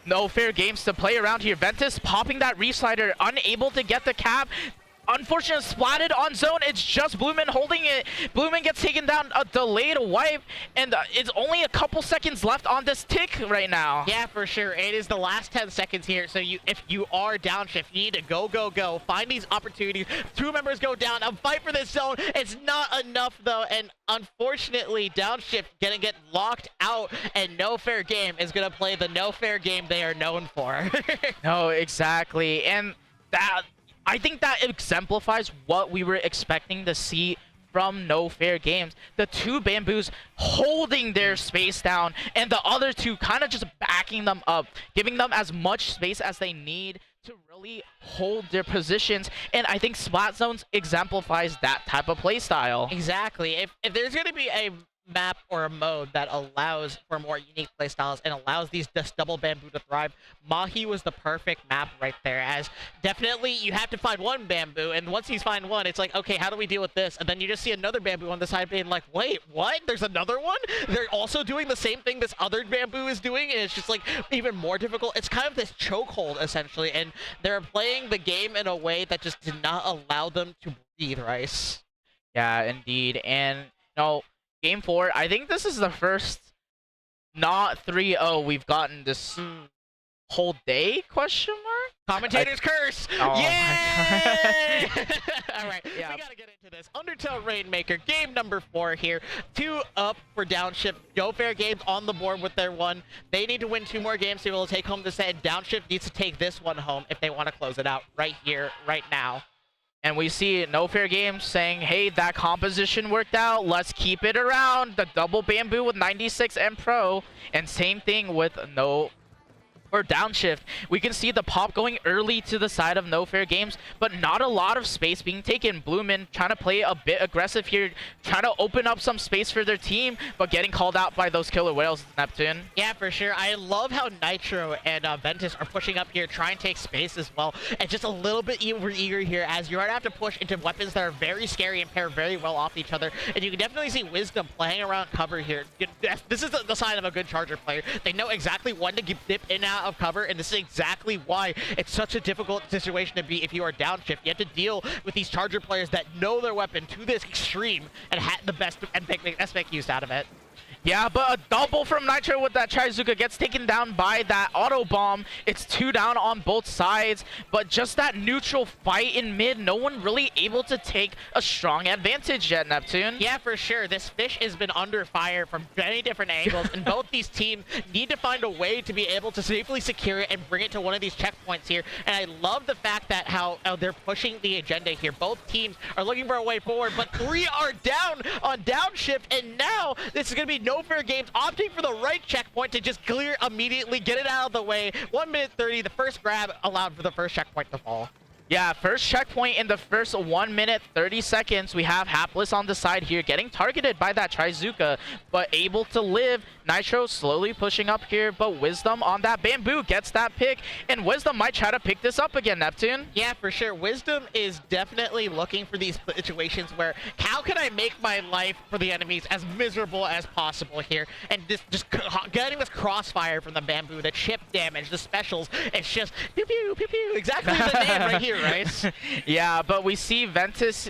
nofair.games to play around here. Ventus popping that reslider, unable to get the cap. Unfortunately, splatted on zone. It's just Blumen holding it. Blumen gets taken down, a delayed wipe, and it's only a couple seconds left on this tick right now. Yeah, for sure. It is the last 10 seconds here. So if you are Downshift, you need to go. Find these opportunities. 2 members go down. Now fight for this zone. It's not enough though, and unfortunately, Downshift gonna get locked out, and nofair.game is gonna play the nofair.game they are known for. No, exactly, and that. I think that exemplifies what we were expecting to see from nofair.games. The 2 bamboos holding their space down, and the other 2 kind of just backing them up, giving them as much space as they need to really hold their positions. And I think Splat Zones exemplifies that type of play style. Exactly. If there's going to be a map or a mode that allows for more unique playstyles and allows these double bamboo to thrive, Mahi was the perfect map right there. As definitely you have to find 1 bamboo, and once you find 1, it's like, okay, how do we deal with this? And then you just see another bamboo on the side being like, wait, what? There's another one? They're also doing the same thing this other bamboo is doing, and it's just like even more difficult. It's kind of this chokehold essentially, and they're playing the game in a way that just did not allow them to breathe, Rice. Yeah, indeed. And you know, Game 4, I think this is the first not 3-0 we've gotten this whole day, question mark? Commentators curse! Oh Yay! Alright, Yeah. we gotta get into this. Undertale Rainmaker, game number 4 here. 2 up for Downshift. GoFair Games on the board with their 1. They need to win 2 more games to be able to take home the set. Downshift needs to take this one home if they want to close it out right here, right now. And we see NoFair.games saying, hey, that composition worked out. Let's keep it around. The double bamboo with 96 and Pro. And same thing with Downshift. We can see the pop going early to the side of NoFair.games, but not a lot of space being taken. Bloomin trying to play a bit aggressive here, trying to open up some space for their team, but getting called out by those killer whales, Neptune. Yeah, for sure. I love how Nitro and Ventus are pushing up here, trying to take space as well. And just a little bit eager here, as you're going to have to push into weapons that are very scary and pair very well off each other. And you can definitely see Wisdom playing around cover here. This is the sign of a good Charger player. They know exactly when to dip in and out of cover, and this is exactly why it's such a difficult situation to be if you are Downshift. You have to deal with these Charger players that know their weapon to this extreme and had the best and make use out of it. Yeah, but a double from Nitro with that Chaizuka gets taken down by that auto bomb. It's 2 down on both sides, but just that neutral fight in mid, no one really able to take a strong advantage yet, Neptune. Yeah, for sure. This fish has been under fire from many different angles, and both these teams need to find a way to be able to safely secure it and bring it to one of these checkpoints here. And I love the fact that how they're pushing the agenda here. Both teams are looking for a way forward, but 3 are down on Downshift, and now this is going to be NoFair.games opting for the right checkpoint to just clear immediately, get it out of the way. 1 minute 30, the first grab allowed for the first checkpoint to fall. Yeah, first checkpoint in the first 1 minute 30 seconds. We have Hapless on the side here, getting targeted by that Chaizuka, but able to live. Nitro slowly pushing up here, but Wisdom on that bamboo gets that pick, and Wisdom might try to pick this up again, Neptune. Yeah, for sure. Wisdom is definitely looking for these situations where how can I make my life for the enemies as miserable as possible here, and just getting this crossfire from the bamboo, the chip damage, the specials. It's just pew pew pew pew. Exactly the name right here, right? Yeah, but we see Ventus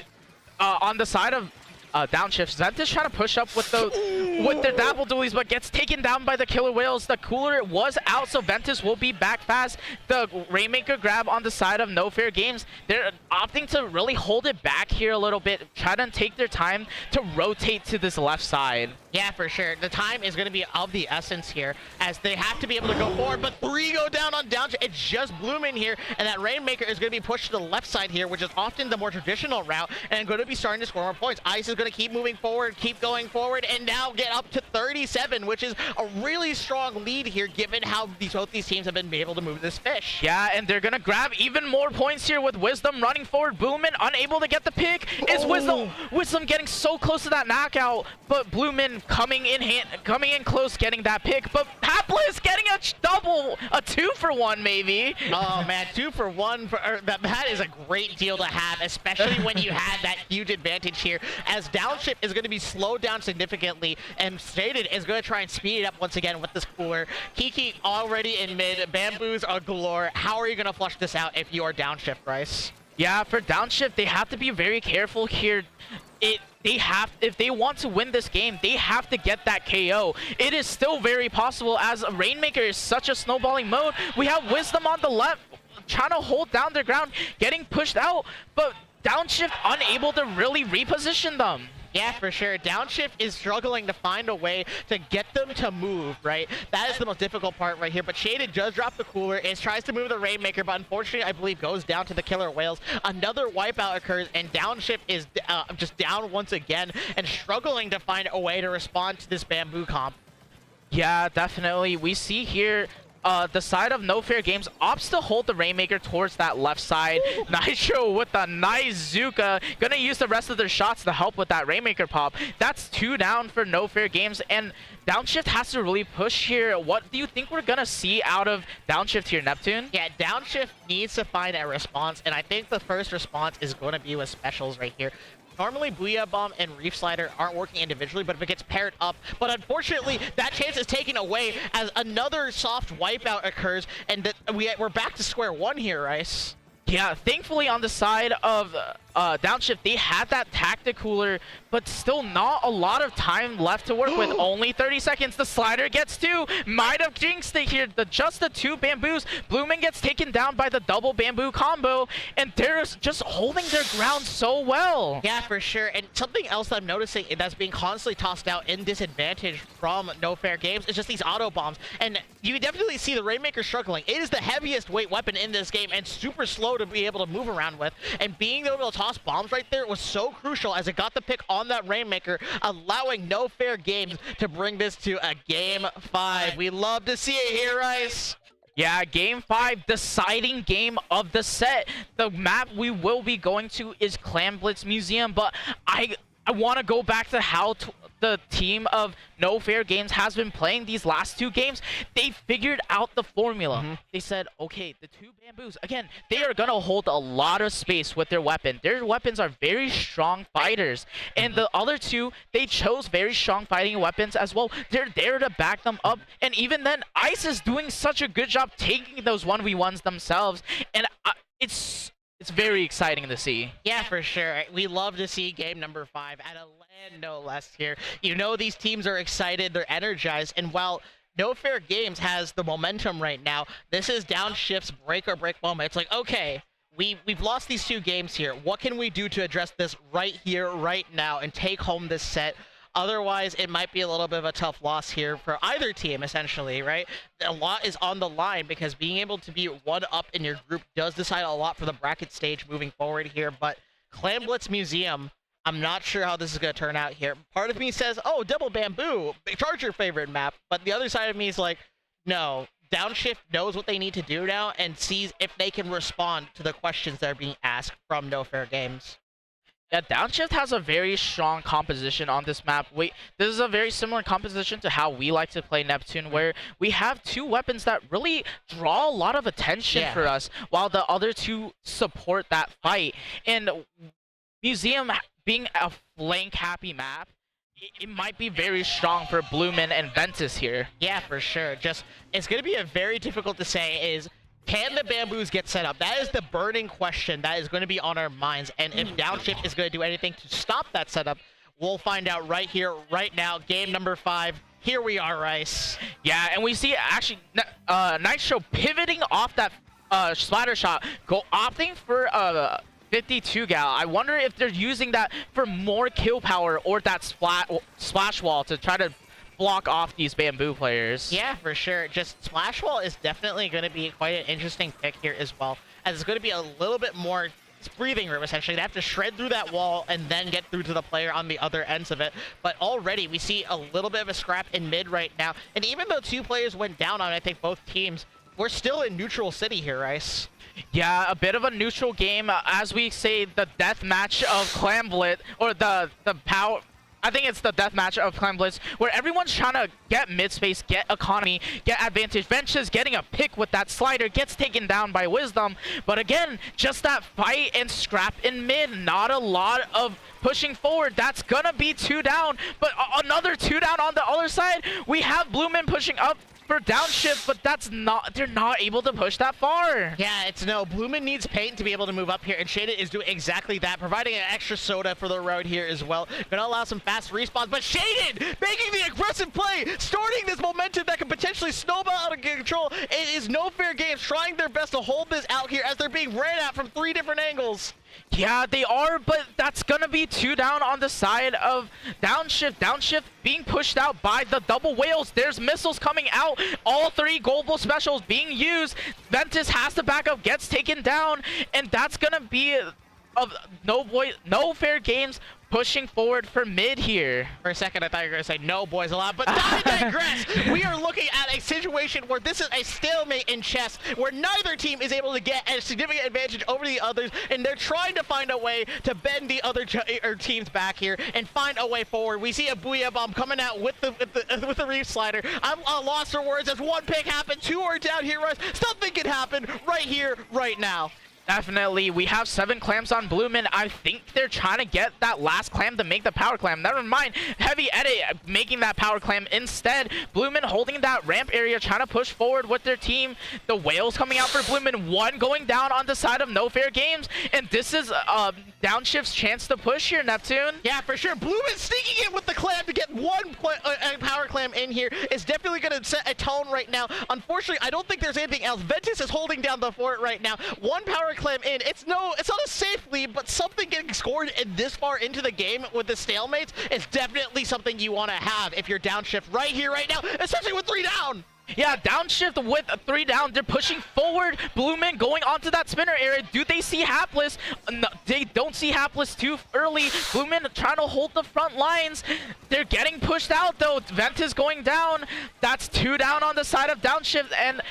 on the side of Downshift. Ventus trying to push up with their dabble dualies, but gets taken down by the killer whales. The cooler was out, so Ventus will be back fast. The Rainmaker grab on the side of NoFair.games. They're opting to really hold it back here a little bit, try to take their time to rotate to this left side. Yeah, for sure. The time is going to be of the essence here, as they have to be able to go forward, but 3 go down on Downshift. It's just Bloomin here, and that Rainmaker is going to be pushed to the left side here, which is often the more traditional route, and going to be starting to score more points. Ice is going to keep moving forward, keep going forward, and now get up to 37, which is a really strong lead here, given how both these teams have been able to move this fish. Yeah, and they're going to grab even more points here with Wisdom running forward. Bloomin unable to get the pick. Is Wisdom getting so close to that knockout, but Bloomin coming in close, getting that pick, but Hapless getting a double, a 2-for-1 maybe. Oh man, 2-for-1 that is a great deal to have, especially when you had that huge advantage here, as Downshift is going to be slowed down significantly, and Stated is going to try and speed it up once again with this cooler. Kiki already in mid, bamboos are galore. How are you going to flush this out if you are Downshift, Bryce? Yeah, for Downshift, they have to be very careful here. If they want to win this game, they have to get that KO. It is still very possible, as Rainmaker is such a snowballing mode. We have Wisdom on the left, trying to hold down their ground, getting pushed out, but Downshift unable to really reposition them. Yeah, for sure. Downshift is struggling to find a way to get them to move, right? That is the most difficult part right here. But Shaded does drop the cooler, tries to move the Rainmaker, but unfortunately, I believe, goes down to the killer whales. Another wipeout occurs, and Downshift is just down once again and struggling to find a way to respond to this bamboo comp. Yeah, definitely. We see here the side of NoFair.games opts to hold the Rainmaker towards that left side. Nitro with a nice Zuka. Gonna use the rest of their shots to help with that Rainmaker pop. That's 2 down for NoFair.games, and Downshift has to really push here. What do you think we're gonna see out of Downshift here, Neptune? Yeah, Downshift needs to find a response, and I think the first response is going to be with specials right here. Normally, Booyah Bomb and Reef Slider aren't working individually, but if it gets paired up, but unfortunately, that chance is taken away as another soft wipeout occurs, and we're back to square one here, Rice. Yeah, thankfully on the side of Downshift, they had that Tacticooler, but still not a lot of time left to work with. Only 30 seconds. The slider gets 2. Might have jinxed it here. Just the 2 bamboos. Bloomin gets taken down by the double bamboo combo, and they're just holding their ground so well. Yeah, for sure. And something else that I'm noticing that's being constantly tossed out in disadvantage from nofair.games is just these auto bombs. And you definitely see the Rainmaker struggling. It is the heaviest weight weapon in this game and super slow to be able to move around with. And being able to toss bombs right there was so crucial as it got the pick on that Rainmaker, allowing nofair.games to bring this to a game 5. We love to see it here, Rice. Yeah, game 5, deciding game of the set. The map we will be going to is Clan Blitz Museum, but I want to go back to how the team of nofair.games has been playing these last 2 games. They figured out the formula. They said, okay, the 2 bamboos, again, they are going to hold a lot of space with their weapon. Their weapons are very strong fighters. And the other 2, they chose very strong fighting weapons as well. They're there to back them up. And even then, Ice is doing such a good job taking those 1v1s themselves. And it's very exciting to see. Yeah, for sure. We love to see game number 5 at a land no less here. You know these teams are excited, they're energized, and while nofair.games has the momentum right now, this is Downshift's break or break moment. It's like, okay, we've lost these 2 games here. What can we do to address this right here, right now, and take home this set? Otherwise, it might be a little bit of a tough loss here for either team, essentially, right? A lot is on the line because being able to be 1 up in your group does decide a lot for the bracket stage moving forward here. But Clan Blitz Museum, I'm not sure how this is going to turn out here. Part of me says, oh, double bamboo, charge your favorite map. But the other side of me is like, no, Downshift knows what they need to do now and sees if they can respond to the questions that are being asked from nofair.games. Yeah, Downshift has a very strong composition on this map. This is a very similar composition to how we like to play Neptune, where we have 2 weapons that really draw a lot of attention for us, while the other 2 support that fight. And Museum being a flank-happy map, it might be very strong for Bloomin and Ventus here. Yeah, for sure. It's going to be a very difficult to say is, can the bamboos get set up? That is the burning question that is going to be on our minds. And if Downshift is going to do anything to stop that setup, we'll find out right here, right now. Game number 5. Here we are, Rice. Yeah, and we see actually Nitro pivoting off that splatter shot, opting for 52 gal. I wonder if they're using that for more kill power or that splash wall to try to block off these bamboo players. Yeah, for sure. Just Splash Wall is definitely going to be quite an interesting pick here as well, as it's going to be a little bit more breathing room, essentially. They have to shred through that wall and then get through to the player on the other ends of it. But already we see a little bit of a scrap in mid right now. And even though 2 players went down on, I think, both teams, we're still in neutral city here, Rice. Yeah, a bit of a neutral game. As we say, the death match of Clan Blitz, or the power... I think it's the deathmatch of Clan Blitz, where everyone's trying to get mid-space, get economy, get advantage. Ventus getting a pick with that slider, gets taken down by Wisdom. But again, just that fight and scrap in mid, not a lot of pushing forward. That's gonna be 2 down, but another 2 down on the other side. We have Bloomin pushing up for Downshift, but they're not able to push that far. Yeah, Bloomin needs paint to be able to move up here, and Shaded is doing exactly that, providing an extra soda for the road here as well. Gonna allow some fast respawns, but Shaded making the aggressive play, starting this momentum that could potentially snowball out of control. It is nofair.games trying their best to hold this out here as they're being ran at from 3 different angles. Yeah, they are, but that's gonna be 2 down on the side of Downshift. Downshift being pushed out by the double whales. There's missiles coming out. All 3 global specials being used. Ventus has to back up, gets taken down, and that's gonna be nofair.games pushing forward for mid here. For a second, I thought you were going to say no boys allowed, but I digress. We are looking at a situation where this is a stalemate in chess, where neither team is able to get a significant advantage over the others, and they're trying to find a way to bend the other teams back here and find a way forward. We see a Booyah Bomb coming out with the Reef Slider. I'm lost for words as 1 pick happened, 2 are down here. Something could happen right here, right now. Definitely. We have 7 clams on Bloomin. I think they're trying to get that last clam to make the power clam. Never mind. Heavy Edit making that power clam. Instead, Bloomin holding that ramp area, trying to push forward with their team. The whales coming out for Bloomin. 1 going down on the side of nofair.games. And this is Downshift's chance to push here, Neptune. Yeah, for sure. Bloomin sneaking in with the clam to get one power clam in here is definitely going to set a tone right now. Unfortunately, I don't think there's anything else. Ventus is holding down the fort right now. 1 power clam in. It's not a safe lead, but something getting scored in this far into the game with the stalemates is definitely something you want to have if you're Downshift right here, right now, especially with 3 down. Yeah, Downshift with 3 down. They're pushing forward. Bloomin going onto that spinner area. Do they see Hapless? No, they don't see Hapless too early. Bloomin trying to hold the front lines. They're getting pushed out, though. Ventus going down. That's 2 down on the side of Downshift, and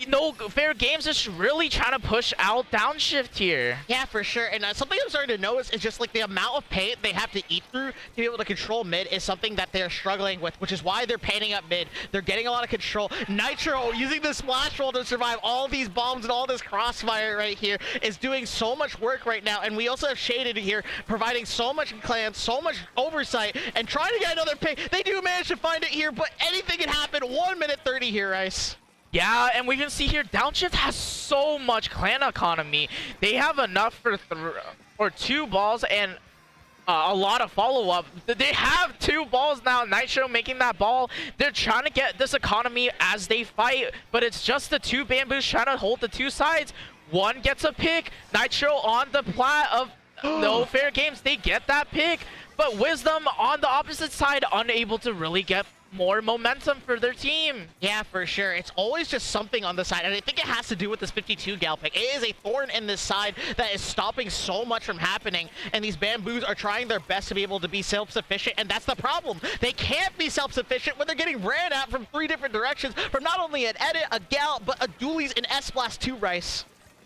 nofair.games is really trying to push out Downshift here. Yeah, for sure. And something I'm starting to notice is just like the amount of paint they have to eat through to be able to control mid is something that they're struggling with, which is why they're painting up mid. They're getting a lot of control. Nitro using the splash roll to survive all these bombs and all this crossfire right here is doing so much work right now. And we also have Shaded here providing so much clans, so much oversight, and trying to get another pick. They do manage to find it here, but anything can happen. 1 minute 30 here, Ice. Yeah, and we can see here, Downshift has so much clan economy. They have enough for 2 balls and a lot of follow-up. They have 2 balls now. Nitro making that ball. They're trying to get this economy as they fight, but it's just the 2 bamboos trying to hold the 2 sides. 1 gets a pick. Nitro on the plat of nofair.games. They get that pick, but Wisdom on the opposite side unable to really get more momentum for their team. Yeah, for sure. It's always just something on the side, and I think it has to do with this 52 gal pick. It is a thorn in this side that is stopping so much from happening, and these bamboos are trying their best to be able to be self-sufficient, and that's the problem. They can't be self-sufficient when they're getting ran at from 3 different directions from not only an edit, a gal, but a dualies and S-Blast too, Rice.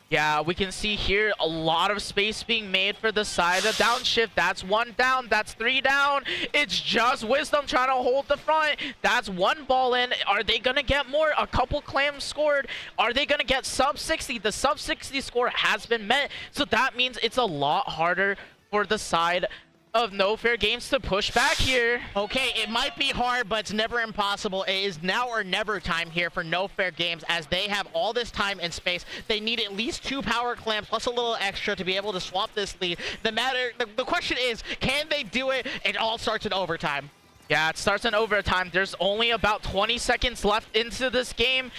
Yeah, we can see here a lot of space being made for the side of Downshift. That's 1 down. That's 3 down. It's just Wisdom trying to hold the front. That's 1 ball in. Are they going to get more? A couple clams scored. Are they going to get sub 60? The sub 60 score has been met. So that means it's a lot harder for the side of nofair.games to push back here. Okay, it might be hard, but it's never impossible. It is now or never time here for nofair.games as they have all this time and space. They need at least 2 power clams plus a little extra to be able to swap this lead. The question is, can they do it? It all starts in overtime. Yeah, it starts in overtime. There's only about 20 seconds left into this game.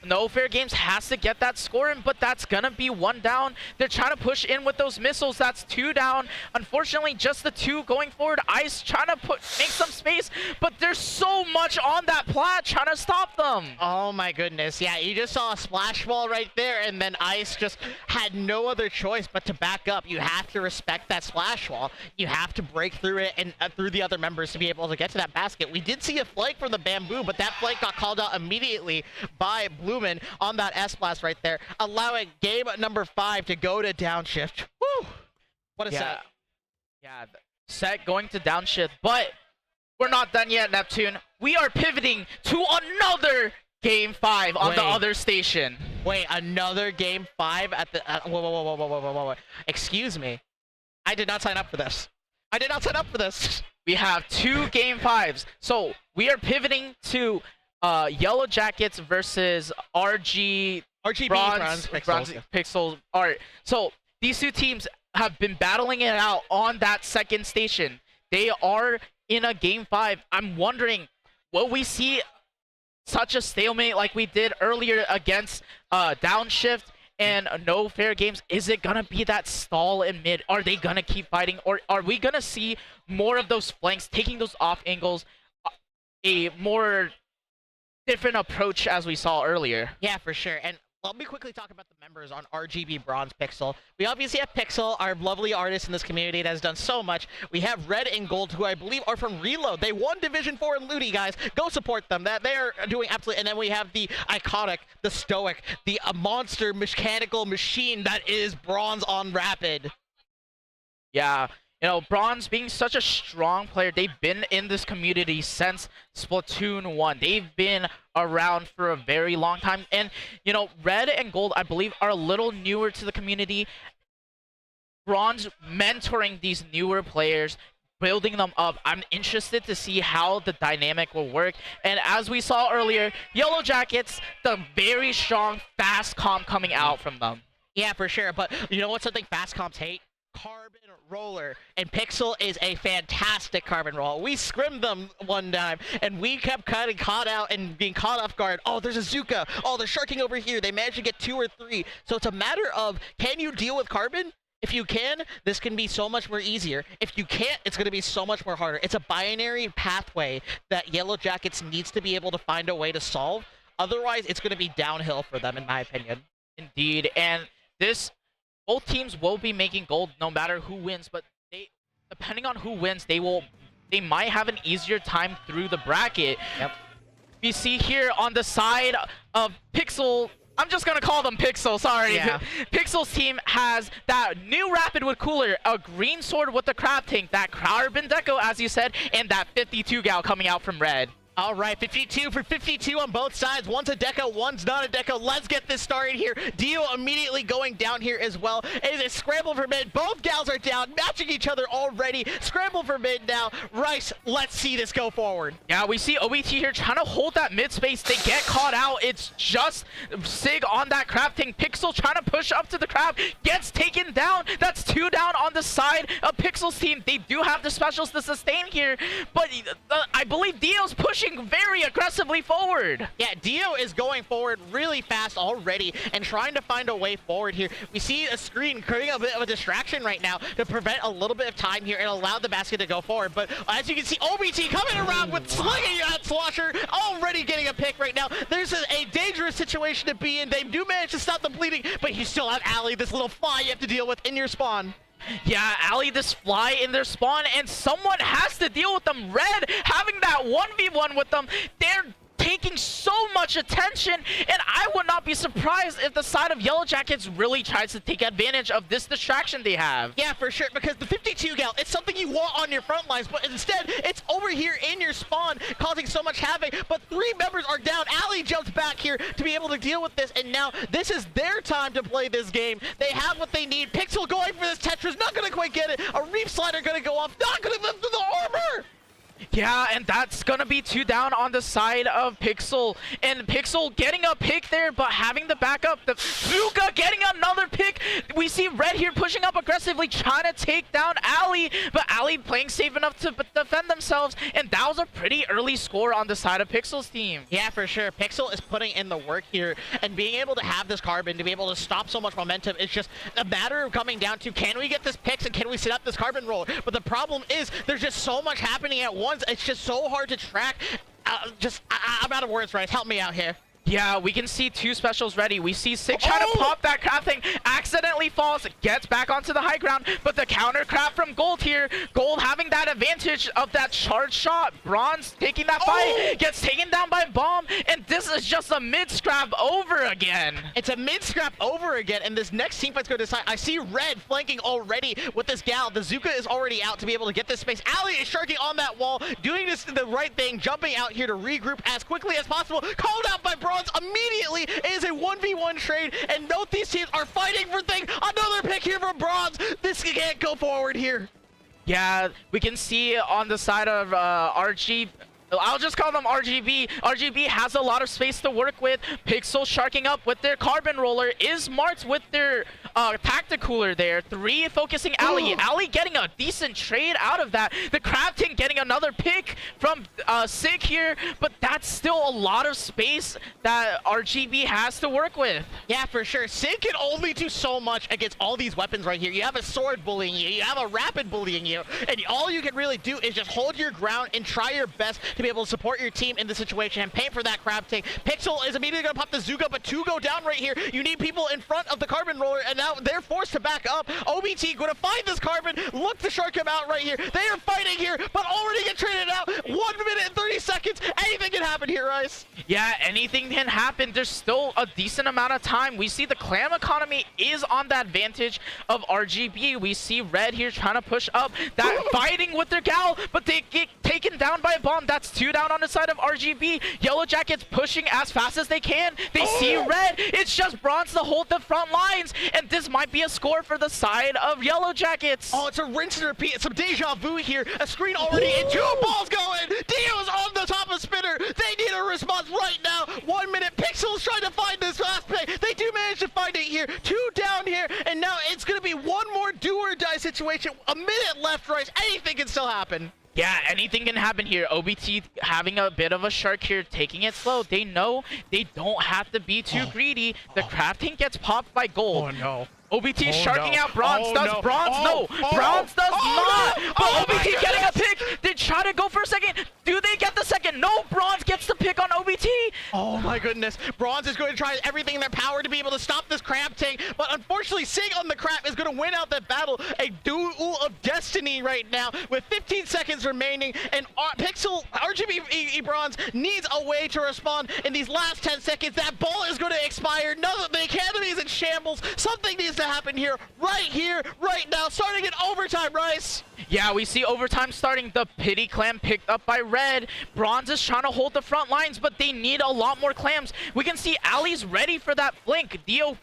nofair.games has to get that score in, but that's gonna be 1 down. They're trying to push in with those missiles. That's 2 down. Unfortunately, just the 2 going forward. Ice trying to make some space, but there's so much on that plat trying to stop them. Oh my goodness. Yeah, you just saw a splash wall right there, and then Ice just had no other choice but to back up. You have to respect that splash wall. You have to break through it and through the other members to be able to get to that basket. We did see a flank from the bamboo, but that flank got called out immediately by Blue on that S-Blast right there, allowing game number 5 to go to Downshift. Woo! What a set. Yeah, set going to Downshift, but we're not done yet, Neptune. We are pivoting to another game 5 on the other station. Wait, another game 5 at the... whoa. Excuse me. I did not sign up for this. I did not sign up for this. We have 2 game 5s. So we are pivoting to Yellow Jackets versus RGB Bronze Pixels Art. So these 2 teams have been battling it out on that second station. They are in a game 5. I'm wondering, will we see such a stalemate like we did earlier against Downshift and nofair.games? Is it gonna be that stall in mid? Are they gonna keep fighting, or are we gonna see more of those flanks, taking those off angles, a more different approach as we saw earlier? Yeah, for sure. And let me quickly talk about the members on RGB Bronze Pixel. We obviously have Pixel, our lovely artist in this community that has done so much. We have Red and Gold, who I believe are from Reload. They won Division 4 in Ludi, guys. Go support them. They are doing absolutely. And then we have the iconic, the stoic, the monster mechanical machine that is Bronze on Rapid. Yeah, You know, Bronze being such a strong player, they've been in this community since Splatoon 1. They've been around for a very long time. And, you know, Red and Gold, I believe, are a little newer to the community. Bronze mentoring these newer players, building them up. I'm interested to see how the dynamic will work. And as we saw earlier, Yellow Jackets, the very strong fast comp coming out from them. Yeah, for sure. But you know what's something fast comps hate? Carbon roller, and Pixel is a fantastic carbon roller. We scrimmed them one time and we kept getting caught out and being caught off guard. Oh, there's a Zuka. Oh, they're sharking over here. They managed to get 2 or 3. So it's a matter of, can you deal with carbon? If you can, this can be so much more easier. If you can't, it's going to be so much more harder. It's a binary pathway that Yellow Jackets needs to be able to find a way to solve. Otherwise, it's going to be downhill for them, in my opinion. Indeed, and both teams will be making gold no matter who wins, but depending on who wins, they might have an easier time through the bracket. Yep. We see here on the side of Pixel, I'm just gonna call them Pixel, sorry. Yeah. Pixel's team has that new Rapid with Cooler, a green sword with the Crab Tank, that Carbon Deco, as you said, and that 52 gal coming out from Red. All right, 52 for 52 on both sides. One's a deco, one's not a deco. Let's get this started here. Dio immediately going down here as well. It is a scramble for mid. Both gals are down, matching each other already. Scramble for mid now. Rice, let's see this go forward. Yeah, we see OBT here trying to hold that mid space. They get caught out. It's just Sig on that Crab Tank. Pixel trying to push up to the Crab. Gets taken down. That's 2 down on the side of Pixel's team. They do have the specials to sustain here, but I believe Dio's pushing very aggressively forward. Yeah, Dio is going forward really fast already and trying to find a way forward here. We see a screen creating a bit of a distraction right now to prevent a little bit of time here and allow the basket to go forward. But as you can see, OBT coming around with slinging at Slosher, already getting a pick right now. There's a dangerous situation to be in. They do manage to stop the bleeding, but you still have Ali, this little fly you have to deal with in your spawn. Yeah, Ali, this fly in their spawn, and someone has to deal with them. Red having that 1v1 with them. They're taking so much attention, and I would not be surprised if the side of Yellow Jackets really tries to take advantage of this distraction they have. Yeah, for sure, because the 52 gal, it's something you want on your front lines, but instead, it's over here in your spawn, causing so much havoc, but 3 members are down. Ali jumps back here to be able to deal with this, and now this is their time to play this game. They have what they need. Pixel going for this Tetris, not gonna quite get it. A Reef Slider gonna go off, not gonna live through the armor! Yeah, and that's gonna be 2 down on the side of Pixel. And Pixel getting a pick there, but having the backup. The Zuka getting another pick. We see Red here pushing up aggressively, trying to take down Ali, but Ali playing safe enough to defend themselves. And that was a pretty early score on the side of Pixel's team. Yeah, for sure. Pixel is putting in the work here, and being able to have this carbon, to be able to stop so much momentum, it's just a matter of coming down to, can we get this picks and can we set up this carbon roller? But the problem is, there's just so much happening at once. It's just so hard to track. I'm out of words, Rice. Help me out here. Yeah, we can see 2 specials ready. We see Sig trying to pop that crab thing, accidentally falls, gets back onto the high ground, but the counter crab from Gold here. Gold having that advantage of that charge shot. Bronze taking that fight, gets taken down by Bomb, and this is just a mid-scrap over again. It's a mid-scrap over again, and this next team fight's going to decide. I see Red flanking already with this gal. The Zuka is already out to be able to get this space. Ali is sharking on that wall, doing this the right thing, jumping out here to regroup as quickly as possible. Called out by Bronze. Immediately, it is a 1v1 trade, and note these teams are fighting for things. Another pick here from Bronze. This can't go forward here. Yeah, we can see on the side of RG. I'll just call them RGB. RGB has a lot of space to work with. Pixel sharking up with their carbon roller. Is Marts with their tacticooler there. 3 focusing Ali. Ali getting a decent trade out of that. The Crab Tank getting another pick from Sig here, but that's still a lot of space that RGB has to work with. Yeah, for sure. Sig can only do so much against all these weapons right here. You have a sword bullying you. You have a rapid bullying you. And all you can really do is just hold your ground and try your best to be able to support your team in this situation and pay for that Crab Tank. Pixel is immediately going to pop the Zuka, but 2 go down right here. You need people in front of the carbon roller, and now they're forced to back up. OBT going to find this carbon, look to shark him out right here. They are fighting here, but already get traded out. 1 minute and 30 seconds. Anything can happen. happen here, Rice. Yeah, anything can happen. There's still a decent amount of time. We see the clam economy is on the advantage of RGB. We see Red here trying to push up, that fighting with their gal, but they get taken down by a bomb. That's 2 down on the side of RGB. Yellow Jackets pushing as fast as they can. They see Red. It's just Bronze to hold the front lines, and this might be a score for the side of Yellow Jackets. Oh, it's a rinse and repeat. It's some deja vu here. A screen already and 2 balls going. Dio's on the top of Spinner. They need a response right now. 1 minute. Pixel's trying to find this fast play. They do manage to find it here. 2 down here, and now it's going to be one more do or die situation. A minute left, Rice. Anything can still happen. Yeah, anything can happen here. OBT having a bit of a shark here, taking it slow. They know they don't have to be too greedy. The crafting gets popped by gold. Oh, no. OBT sharking out Bronze. Does Bronze? No. Bronze does not. But OBT getting a pick. They try to go for a second. Do they get the second? No. Bronze gets the pick on OBT. Oh my goodness. Bronze is going to try everything in their power to be able to stop this crab tank. But unfortunately, Sig on the crab is going to win out that battle. A duel of destiny right now with 15 seconds remaining. And Pixel, RGB Bronze needs a way to respond in these last 10 seconds. That ball is going to expire. The academy is in shambles. Something needs to happen here, right now, starting in overtime, Rice. Yeah, we see overtime starting. The pity clam picked up by Red. Bronze is trying to hold the front lines, but they need a lot more clams. We can see Ali's ready for that flank. Dio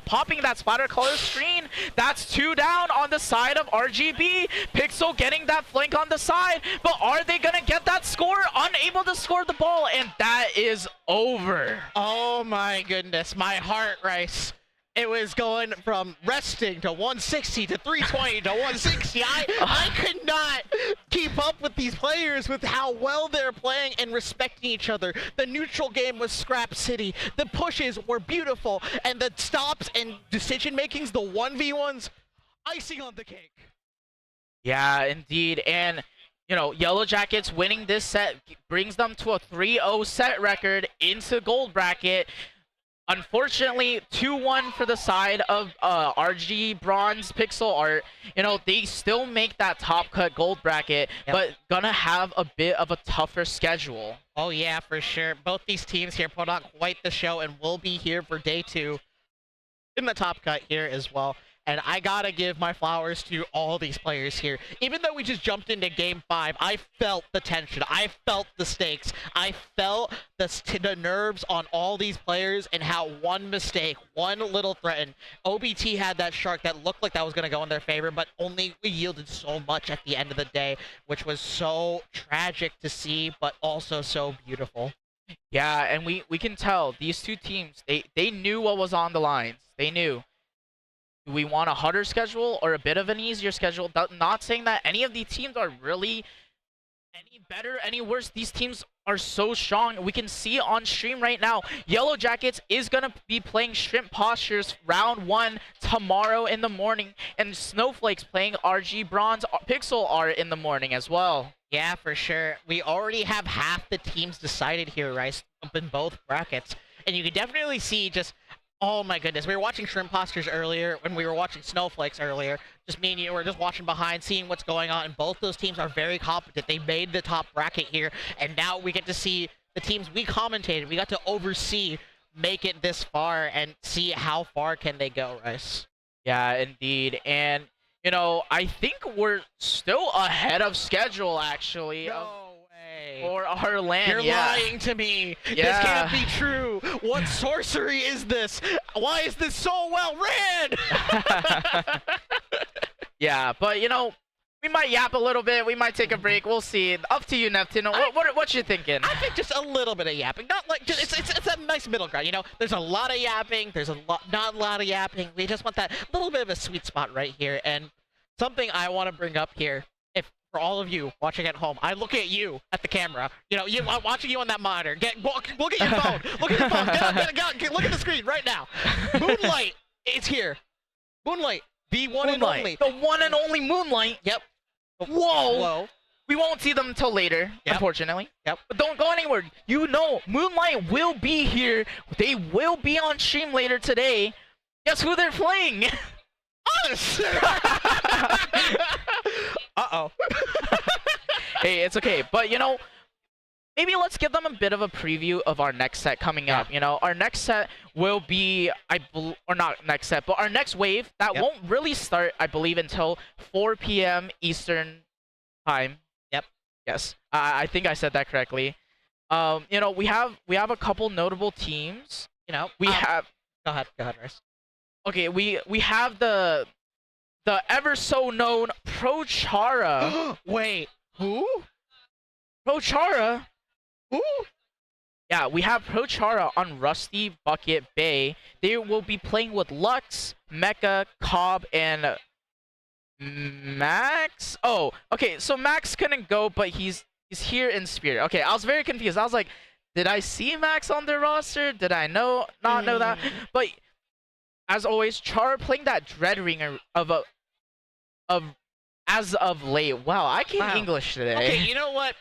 popping that splatter color screen. That's 2 down on the side of RGB. Pixel getting that flank on the side, but are they gonna get that score? Unable to score the ball, and that is over. Oh my goodness, my heart, Rice. It was going from resting to 160 to 320 to 160. I could not keep up with these players with how well they're playing and respecting each other. The neutral game was Scrap City. The pushes were beautiful, and the stops and decision makings, the 1v1s, icing on the cake. Yeah, indeed. And you know, Yellow Jackets winning this set brings them to a 3-0 set record into gold bracket. Unfortunately, 2-1 for the side of RG Bronze Pixel Art. You know, they still make that top cut gold bracket, but gonna have a bit of a tougher schedule. Oh yeah, for sure. Both these teams here put on quite the show and will be here for day 2 in the top cut here as well. And I gotta give my flowers to all these players here. Even though we just jumped into game 5, I felt the tension. I felt the stakes. I felt the nerves on all these players and how one mistake, one little threat. OBT had that shark that looked like that was gonna go in their favor, but only we yielded so much at the end of the day, which was so tragic to see, but also so beautiful. Yeah, and we can tell these two teams, they knew what was on the lines. They knew. Do we want a harder schedule or a bit of an easier schedule? Not saying that any of these teams are really any better, any worse. These teams are so strong. We can see on stream right now, Yellow Jackets is going to be playing Shrimp Postures round 1 tomorrow in the morning, and Snowflakes playing RG Bronze Pixel Art in the morning as well. Yeah, for sure. We already have half the teams decided here, right? Up in both brackets. And you can definitely see just, oh my goodness. We were watching Shrimp Postures earlier when we were watching Snowflakes earlier. Just me and you were just watching behind, seeing what's going on. And both those teams are very competent. They made the top bracket here. And now we get to see the teams we commentated. We got to oversee make it this far and see how far can they go, Rice. Yeah, indeed. And, you know, I think we're still ahead of schedule, actually. No way. For our land. You're lying to me. Yeah. This can't be true. What sorcery is this? Why is this so well read? Yeah, but, you know, we might yap a little bit. We might take a break. We'll see. Up to you, Neptune. What you thinking? I think just a little bit of yapping. Not like just, it's a nice middle ground. You know, there's a lot of yapping. There's not a lot of yapping. We just want that little bit of a sweet spot right here. And something I want to bring up here, if for all of you watching at home, I look at you at the camera. You know, I'm watching you on that monitor. Look at your phone. Look at your phone. Look at the screen right now. Moonlight is here. Moonlight. The one and only. The one and only Moonlight. Yep. Whoa. We won't see them until later, unfortunately. Yep. But don't go anywhere. You know, Moonlight will be here. They will be on stream later today. Guess who they're playing? Us! Uh-oh. Hey, it's okay. But, you know, maybe let's give them a bit of a preview of our next set coming up. You know, our next set will be, or not next set, but our next wave that won't really start, I believe, until 4 p.m. Eastern time. Yep. Yes, I think I said that correctly. You know, we have a couple notable teams. You know, We have. Go ahead, Rice. Okay, we have the ever so known Prochara. Wait, who? Prochara. Who? Yeah, we have Prochara on Rusty Bucket Bay. They will be playing with Lux, Mecha, Cobb, and Max. Oh, okay, so Max couldn't go, but he's here in spirit. Okay, I was very confused. I was like, did I see Max on their roster? Did I not know that? But as always, Chara playing that Dread Ringer of as of late. Wow, I can't English today. Okay, you know what?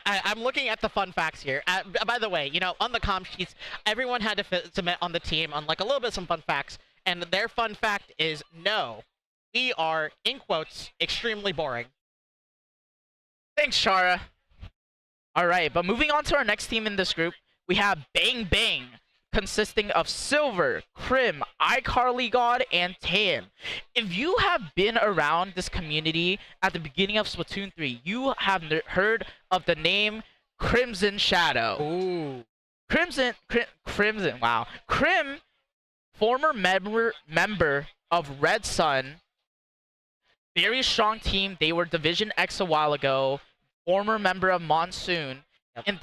I'm looking at the fun facts here. By the way, you know, on the comm sheets, everyone had to submit on the team on like a little bit some fun facts, and their fun fact is no, we are in quotes extremely boring. Thanks, Chara. All right, but moving on to our next team in this group, we have Bang Bang, consisting of Silver, Crim, iCarly God, and Tan. If you have been around this community at the beginning of Splatoon 3, you have heard of the name Crimson Shadow. Ooh. Crimson, wow. Crim, former member of Red Sun, very strong team. They were Division X a while ago, former member of Monsoon, and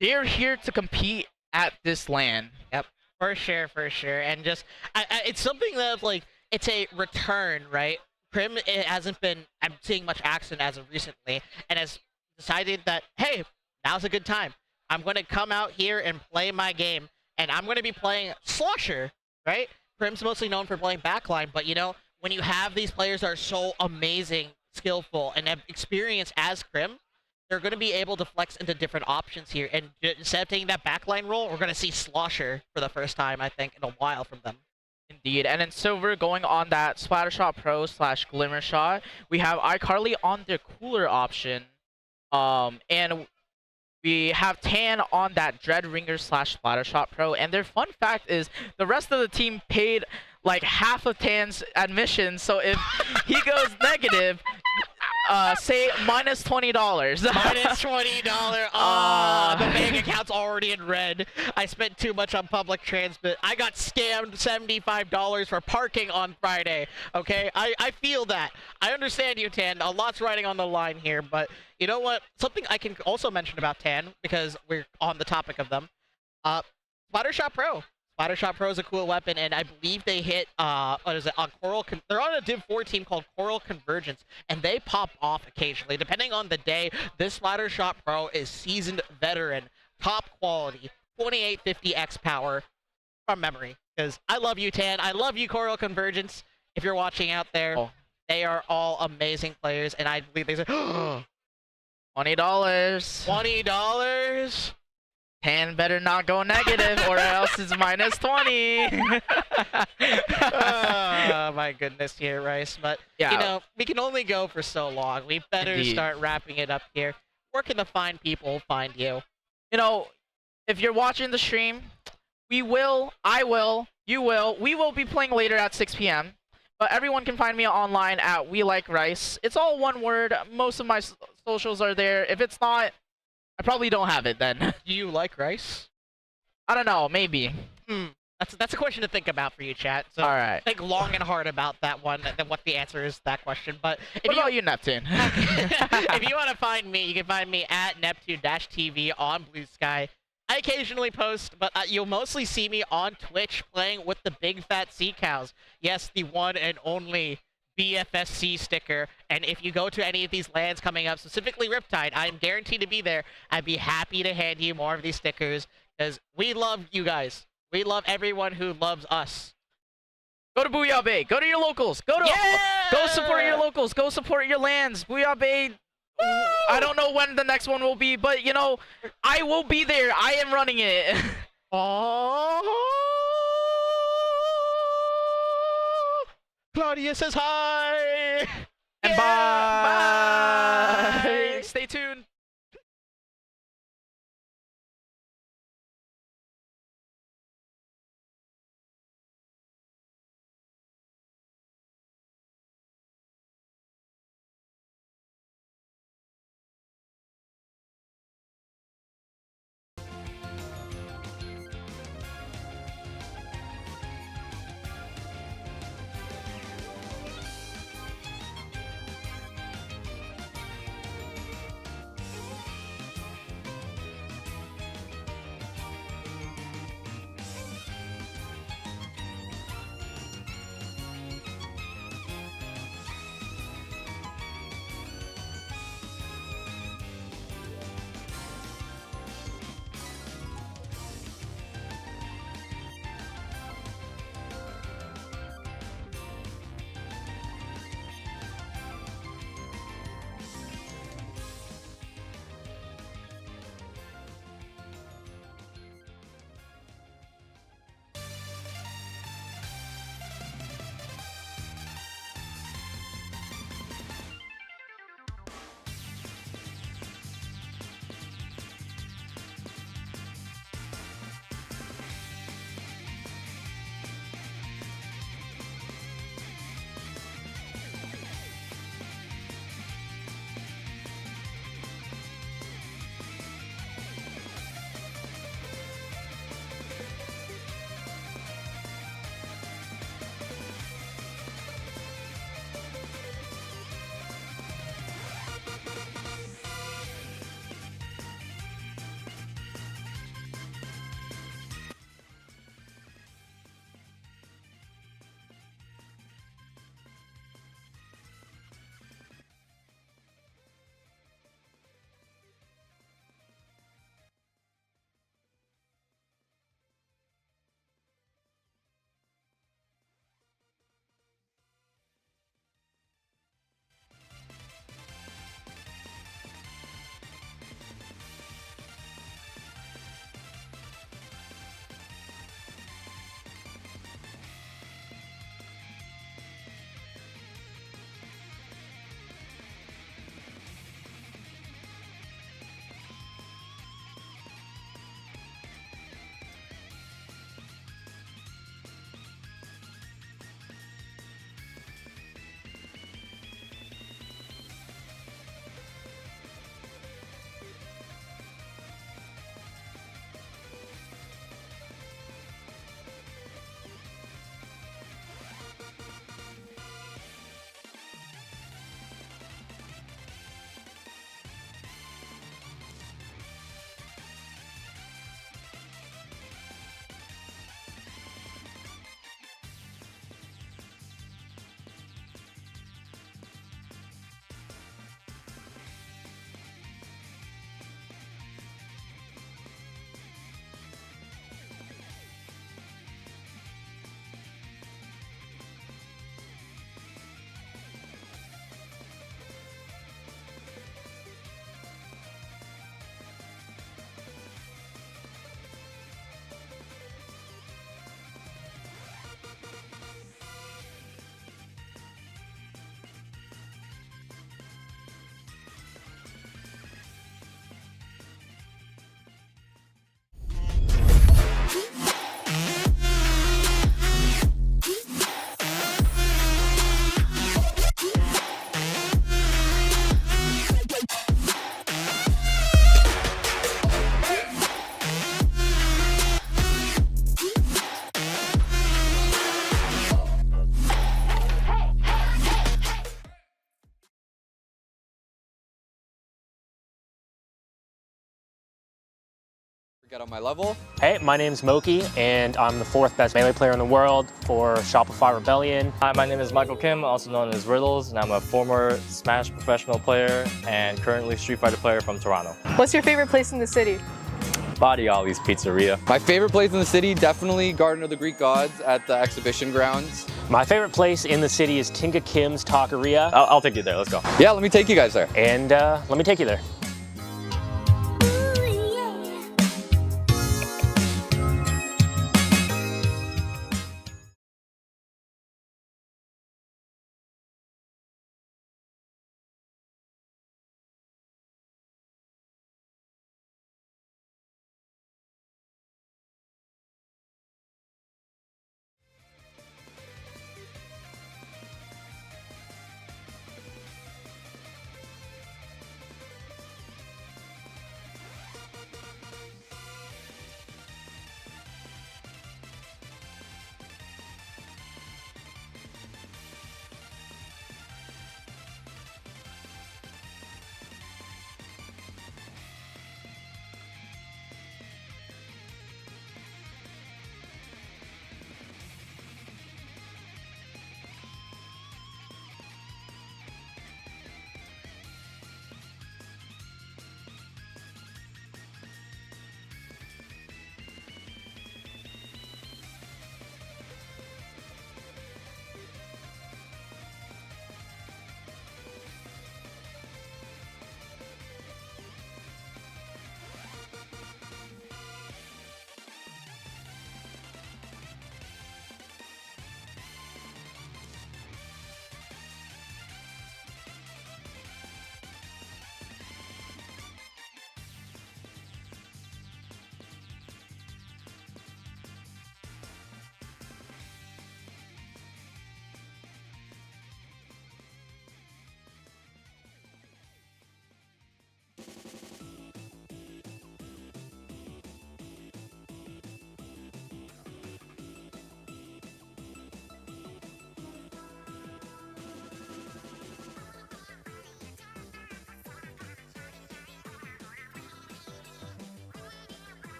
they're here to compete at this LAN. Yep, for sure. And just, it's something that, like, it's a return, right? Crim, it hasn't been, I'm seeing much action as of recently, and has decided that, hey, now's a good time. I'm going to come out here and play my game, and I'm going to be playing Slosher, right? Crim's mostly known for playing backline, but, you know, when you have these players that are so amazing, skillful, and have experience as Crim, they're going to be able to flex into different options here. And instead of taking that backline role, we're going to see Slosher for the first time, I think, in a while from them. Indeed. And then Silver going on that Splattershot Pro / Glimmer Shot. We have iCarly on their cooler option. And we have Tan on that Dread Ringer / Splattershot Pro. And their fun fact is the rest of the team paid like half of Tan's admission. So if he goes negative, say minus $20. Minus $20. Oh, the bank account's already in red. I spent too much on public transit. I got scammed $75 for parking on Friday. Okay, I feel that. I understand you, Tan. A lot's riding on the line here, but you know what? Something I can also mention about Tan, because we're on the topic of them. Splattershot Pro. Splattershot Pro is a cool weapon, and I believe they hit, what is it, on Coral, they're on a Div 4 team called Coral Convergence, and they pop off occasionally. Depending on the day, this Splattershot Pro is seasoned veteran, top quality, 2850 X power from memory. Because I love you, Tan. I love you, Coral Convergence. If you're watching out there, they are all amazing players, and I believe they said, $20. $20? Tan better not go negative, or else it's minus 20. Oh, my goodness here, Rice. But, yeah, you know, we can only go for so long. We better start wrapping it up here. Where can the fine people find you? You know, if you're watching the stream, we will be playing later at 6 p.m. But everyone can find me online at We Like Rice. It's all one word. Most of my socials are there. If it's not, I probably don't have it then. Do you like rice? I don't know, maybe. That's a question to think about for you, chat. So all right. Think long and hard about that one, and what the answer is to that question. But if what about you, Neptune? If you want to find me, you can find me at Neptune-TV on Blue Sky. I occasionally post, but you'll mostly see me on Twitch playing with the big fat sea cows. Yes, the one and only BFSC sticker. And if you go to any of these lands coming up, specifically Riptide, I'm guaranteed to be there. I'd be happy to hand you more of these stickers, because we love you guys. We love everyone who loves us. Go to Booyah Bay. Go to your locals. Go support your locals. Go support your lands. Booyah Bay. I don't know when the next one will be, but you know, I will be there. I am running it. Claudia says hi. And bye. Stay tuned. get on my level. Hey, my name's Moki, and I'm the 4th best melee player in the world for Shopify Rebellion. Hi, my name is Michael Kim, also known as Riddles, and I'm a former Smash professional player and currently Street Fighter player from Toronto. What's your favorite place in the city? Body Ollie's Pizzeria. My favorite place in the city, definitely Garden of the Greek Gods at the exhibition grounds. My favorite place in the city is Tinka Kim's Taqueria. I'll take you there, let's go. Yeah, let me take you guys there. And let me take you there.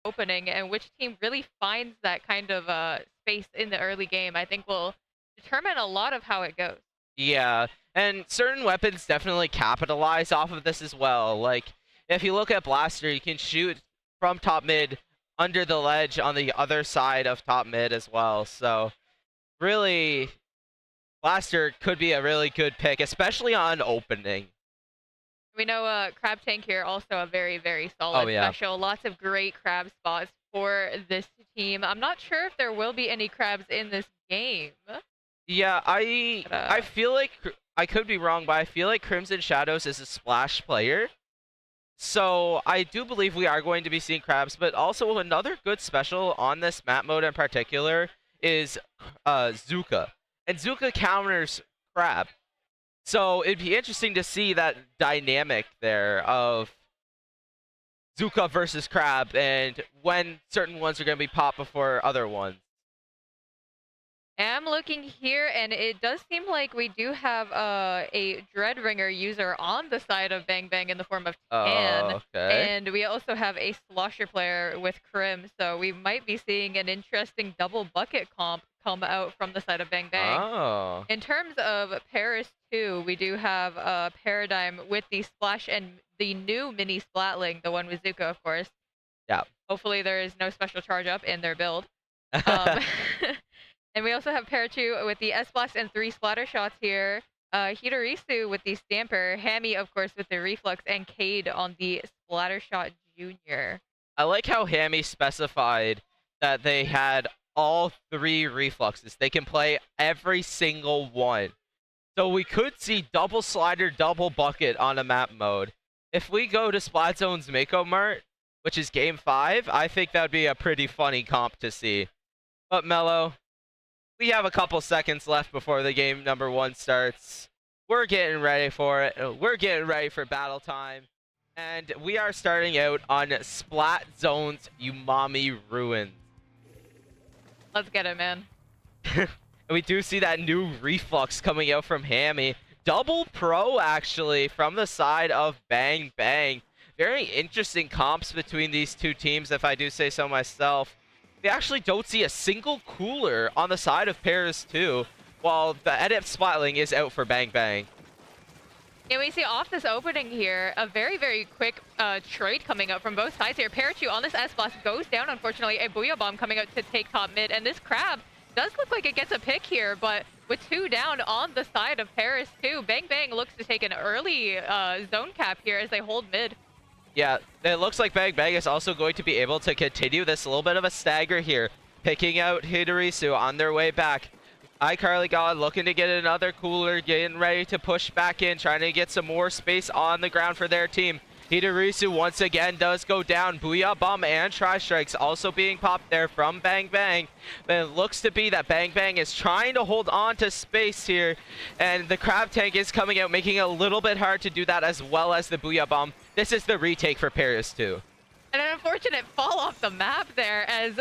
opening, and which team really finds that kind of space in the early game, I think will determine a lot of how it goes. Yeah, and certain weapons definitely capitalize off of this as well. Like, if you look at Blaster, you can shoot from top mid under the ledge on the other side of top mid as well. So, really, Blaster could be a really good pick, especially on opening. We know Crab Tank here, also a very, very solid special. Lots of great crab spots for this team. I'm not sure if there will be any crabs in this game. Yeah, I feel like, I could be wrong, but I feel like Crimson Shadows is a splash player. So I do believe we are going to be seeing crabs, but also another good special on this map mode in particular is Zuka. And Zuka counters crab. So it'd be interesting to see that dynamic there of Zuka versus crab and when certain ones are going to be popped before other ones. I'm looking here, and it does seem like we do have a Dreadringer user on the side of Bang Bang in the form of Tan. Oh, okay. And we also have a Slosher player with Crim, so we might be seeing an interesting double bucket comp come out from the side of Bang Bang. Oh. In terms of Paris 2, we do have Paradigm with the Splash and the new mini Splatling, the one with Zuka, of course. Yeah. Hopefully there is no special charge up in their build. And we also have Pair 2 with the S-Blast and 3 splatter shots here. Hidorisu with the Stamper, Hammy, of course, with the Reflux, and Cade on the Splatter Shot Junior. I like how Hammy specified that they had all 3 Refluxes. They can play every single one. So we could see double slider, double bucket on a map mode. If we go to Splat Zone's Mako Mart, which is game 5, I think that would be a pretty funny comp to see. But Mello, we have a couple seconds left before the game number 1 starts. We're getting ready for it. We're getting ready for battle time. And we are starting out on Splat Zone's Umami Ruins. Let's get it, man. We do see that new Reflux coming out from Hammy. Double pro, actually, from the side of Bang Bang. Very interesting comps between these two teams, if I do say so myself. We actually don't see a single cooler on the side of Paris 2, while the Adept Splatling is out for Bang Bang. And we see off this opening here, a very, very quick trade coming up from both sides here. Pair 2 on this S-Blast goes down, unfortunately. A Booyah Bomb coming out to take top mid, and this Crab does look like it gets a pick here, but with 2 down on the side of Paris 2, Bang Bang looks to take an early zone cap here as they hold mid. Yeah, it looks like Bang Bang is also going to be able to continue this little bit of a stagger here, picking out Hidorisu on their way back. iCarly God looking to get another cooler, getting ready to push back in, trying to get some more space on the ground for their team. Hidorisu once again does go down. Booyah Bomb and Tri-Strikes also being popped there from Bang Bang. But it looks to be that Bang Bang is trying to hold on to space here. And the Crab Tank is coming out, making it a little bit hard to do that, as well as the Booyah Bomb. This is the retake for Paris 2. And an unfortunate fall off the map there as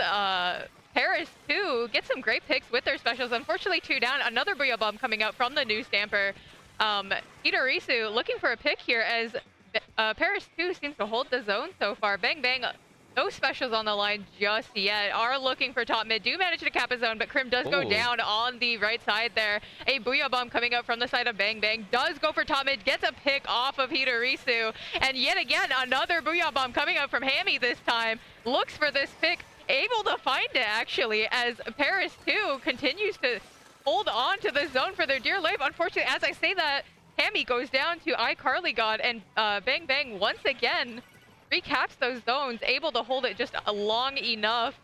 Paris 2 gets some great picks with their specials. Unfortunately, 2 down. Another Booyah Bomb coming out from the new Stamper. Hidorisu looking for a pick here as Paris 2 seems to hold the zone so far. Bang Bang, no specials on the line just yet. Are looking for top mid. Do manage to cap a zone, but Crim does go down on the right side there. A Booyah Bomb coming up from the side of Bang Bang. Does go for top mid. Gets a pick off of Hidorisu. And yet again, another Booyah Bomb coming up from Hammy this time. Looks for this pick. Able to find it, actually, as Paris 2 continues to hold on to the zone for their dear life. Unfortunately, as I say that, Hammy goes down to iCarly God, and Bang Bang once again recaps those zones, able to hold it just long enough.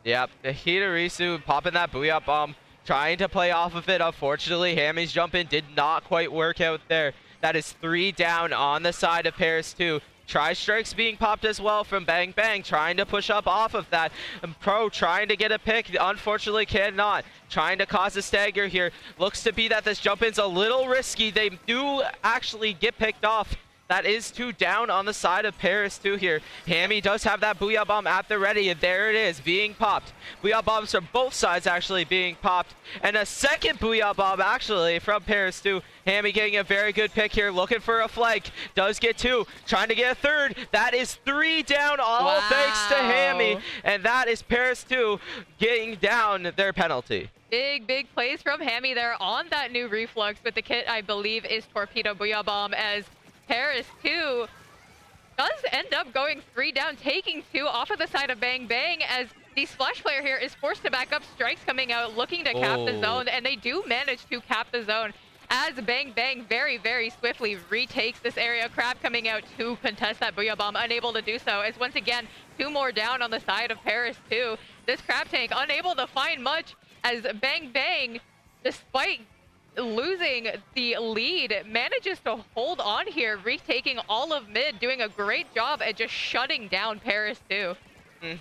Yep, Hidorisu popping that Booyah Bomb, trying to play off of it. Unfortunately, Hammy's jump in did not quite work out there. That is 3 down on the side of Paris 2. Tri-Strikes being popped as well from Bang Bang, trying to push up off of that. And Pro trying to get a pick, unfortunately cannot. Trying to cause a stagger here. Looks to be that this jump in's a little risky. They do actually get picked off. That is 2 down on the side of Paris 2 here. Hammy does have that Booyah Bomb at the ready, and there it is, being popped. Booyah Bombs from both sides actually being popped. And a second Booyah Bomb actually from Paris 2. Hammy getting a very good pick here, looking for a flank. Does get 2, trying to get a third. That is 3 down, all thanks to Hammy. And that is Paris 2 getting down their penalty. Big plays from Hammy there on that new Reflux with the kit, I believe, is Torpedo Booyah Bomb, as Paris 2 does end up going 3 down, taking 2 off of the side of Bang Bang, as the Splash player here is forced to back up. Strikes coming out, looking to cap the zone, and they do manage to cap the zone as Bang Bang very swiftly retakes this area. Crab coming out to contest that Booyah Bomb, unable to do so, as once again, 2 more down on the side of Paris 2. This Crab tank unable to find much, as Bang Bang, despite losing the lead, manages to hold on here, retaking all of mid, doing a great job at just shutting down Paris 2.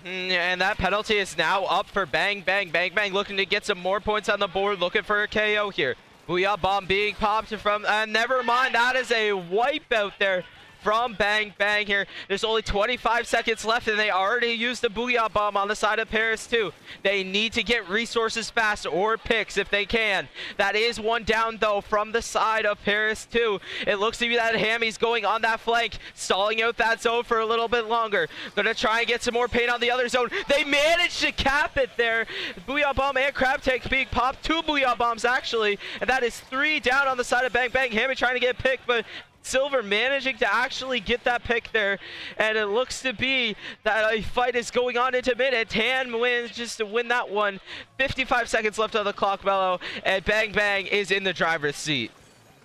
And that penalty is now up for Bang Bang. Bang Bang looking to get some more points on the board, looking for a KO here. Booyah Bomb being popped from, never mind, that is a wipe out there from Bang Bang here. There's only 25 seconds left, and they already used the Booyah Bomb on the side of Paris 2. They need to get resources fast or picks if they can. That is 1 down, though, from the side of Paris 2. It looks to be that Hammy's going on that flank, stalling out that zone for a little bit longer. Gonna try and get some more pain on the other zone. They managed to cap it there. Booyah Bomb and Crab Tank being popped. 2 Booyah Bombs, actually. And that is 3 down on the side of Bang Bang. Hammy trying to get picked, but Silver managing to actually get that pick there, and it looks to be that a fight is going on into mid, and Tan wins just to win that one. 55 seconds left on the clock, Mello, and Bang Bang is in the driver's seat.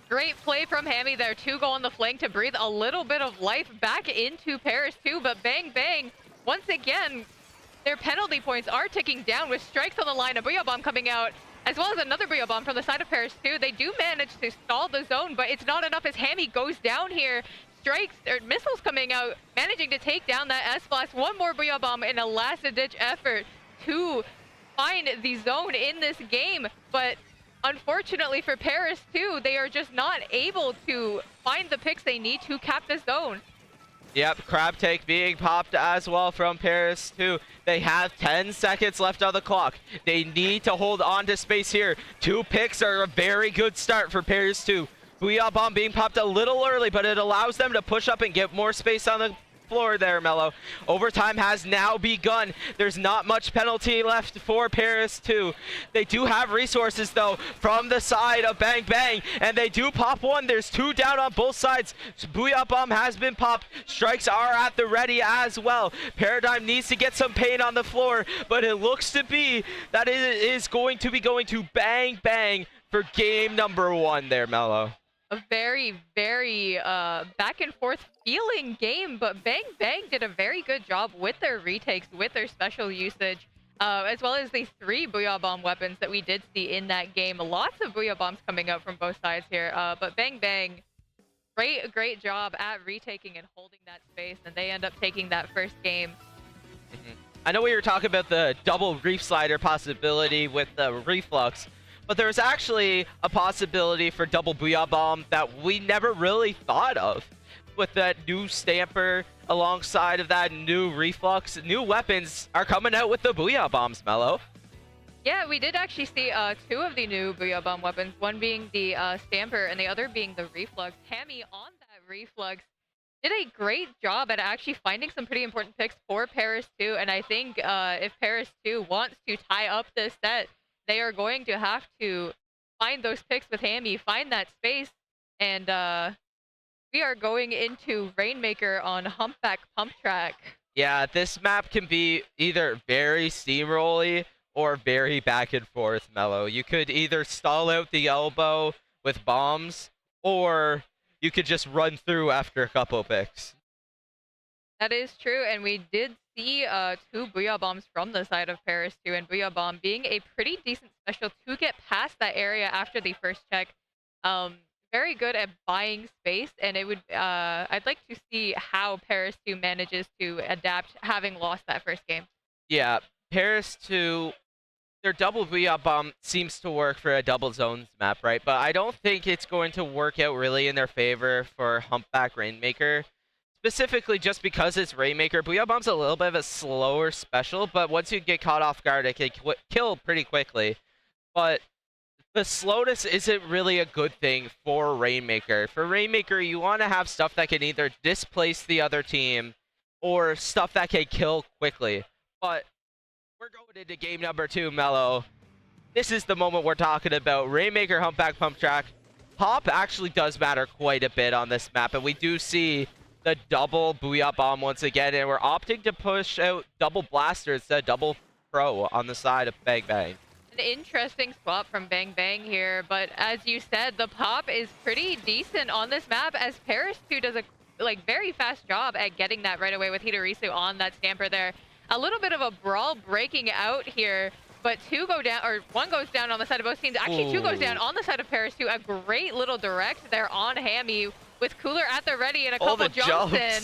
Great play from Hammy there to go on the flank to breathe a little bit of life back into Paris 2, but Bang Bang, once again, their penalty points are ticking down with strikes on the line, a Booyah Bomb coming out, as well as another Booyah Bomb from the side of Paris 2. They do manage to stall the zone, but it's not enough as Hammy goes down here. Strikes, or missiles coming out, managing to take down that S-Blast. 1 more Booyah Bomb in a last-ditch effort to find the zone in this game. But unfortunately for Paris 2, they are just not able to find the picks they need to cap the zone. Yep, Crab Tank being popped as well from Paris 2. They have 10 seconds left on the clock. They need to hold on to space here. 2 picks are a very good start for Paris 2. Booyah Bomb being popped a little early, but it allows them to push up and get more space on the floor there, Mello. Overtime has now begun. There's not much penalty left for Paris 2. They do have resources, though, from the side of Bang Bang, and they do pop 1. There's 2 down on both sides. Booyah Bomb has been popped. Strikes are at the ready as well. Paradigm needs to get some pain on the floor, but it looks to be that it is going to be going to Bang Bang for game number 1 there, Mello. A very back and forth feeling game, but Bang Bang did a very good job with their retakes, with their special usage, as well as the 3 Booyah Bomb weapons that we did see in that game. Lots of Booyah Bombs coming out from both sides here, but Bang Bang, great job at retaking and holding that space, and they end up taking that first game. I know we were talking about the double reef slider possibility with the Reflux, but there's actually a possibility for double Booyah Bomb that we never really thought of. With that new Stamper alongside of that new Reflux, new weapons are coming out with the Booyah Bombs, Mello. Yeah, we did actually see 2 of the new Booyah Bomb weapons, one being the Stamper and the other being the Reflux. Hammy on that Reflux did a great job at actually finding some pretty important picks for Paris 2, and I think if Paris 2 wants to tie up this set, they are going to have to find those picks with Hammy, find that space, and we are going into Rainmaker on Humpback Pump Track. Yeah, this map can be either very steamrolly or very back and forth, Mello. You could either stall out the elbow with bombs, or you could just run through after a couple picks. That is true, and we did see 2 Booyah Bombs from the side of Paris 2, and Booyah Bomb being a pretty decent special to get past that area after the first check. Very good at buying space, and it would I'd like to see how Paris 2 manages to adapt having lost that first game. Yeah, Paris 2 their double Booyah Bomb seems to work for a double zones map, right? But I don't think it's going to work out really in their favor for Humpback Rainmaker. Specifically just because it's Rainmaker. Booyah Bomb's a little bit of a slower special, but once you get caught off guard, it can kill pretty quickly. But the slowness isn't really a good thing for Rainmaker. For Rainmaker, you want to have stuff that can either displace the other team or stuff that can kill quickly. But we're going into game number 2, Mello. This is the moment we're talking about. Rainmaker, Humpback, Pump Track. Pop actually does matter quite a bit on this map, and we do see the double Booyah Bomb once again, and we're opting to push out double Blaster instead of double Pro on the side of Bang Bang. An interesting swap from Bang Bang here, but as you said, the pop is pretty decent on this map as Paris 2 does a very fast job at getting that right away with Hidorisu on that Stamper there. A little bit of a brawl breaking out here, but 2 go down, or 1 goes down on the side of both teams. Actually, 2 goes down on the side of Paris 2. A great little direct there on Hammy with Cooler at the ready and a couple jumps in.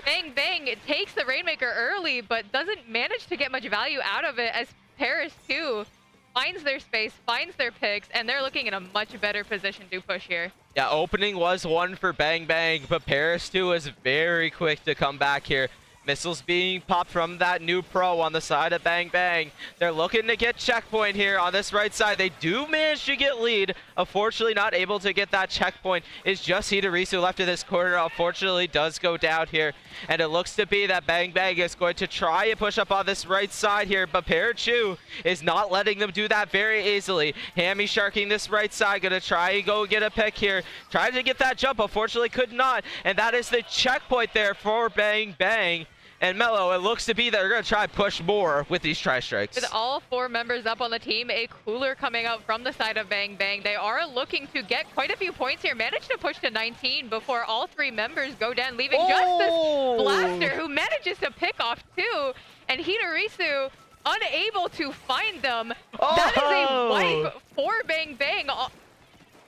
Bang Bang takes the Rainmaker early, but doesn't manage to get much value out of it as Paris 2 finds their space, finds their picks, and they're looking in a much better position to push here. Yeah, opening was 1 for Bang Bang, but Paris 2 is very quick to come back here. Missiles being popped from that new Pro on the side of Bang Bang. They're looking to get checkpoint here on this right side. They do manage to get lead. Unfortunately, not able to get that checkpoint. It's just Hidorisu left in this corner. Unfortunately, does go down here. And it looks to be that Bang Bang is going to try and push up on this right side here, but Parachu is not letting them do that very easily. Hammy sharking this right side, gonna try and go get a pick here. Tried to get that jump, unfortunately could not. And that is the checkpoint there for Bang Bang. And Mello, it looks to be that they're going to try and push more with these tri-strikes. With all 4 members up on the team, a Cooler coming out from the side of Bang Bang. They are looking to get quite a few points here. Managed to push to 19 before all 3 members go down, leaving just this Blaster who manages to pick off 2. And Hidorisu unable to find them. That is a wipe for Bang Bang.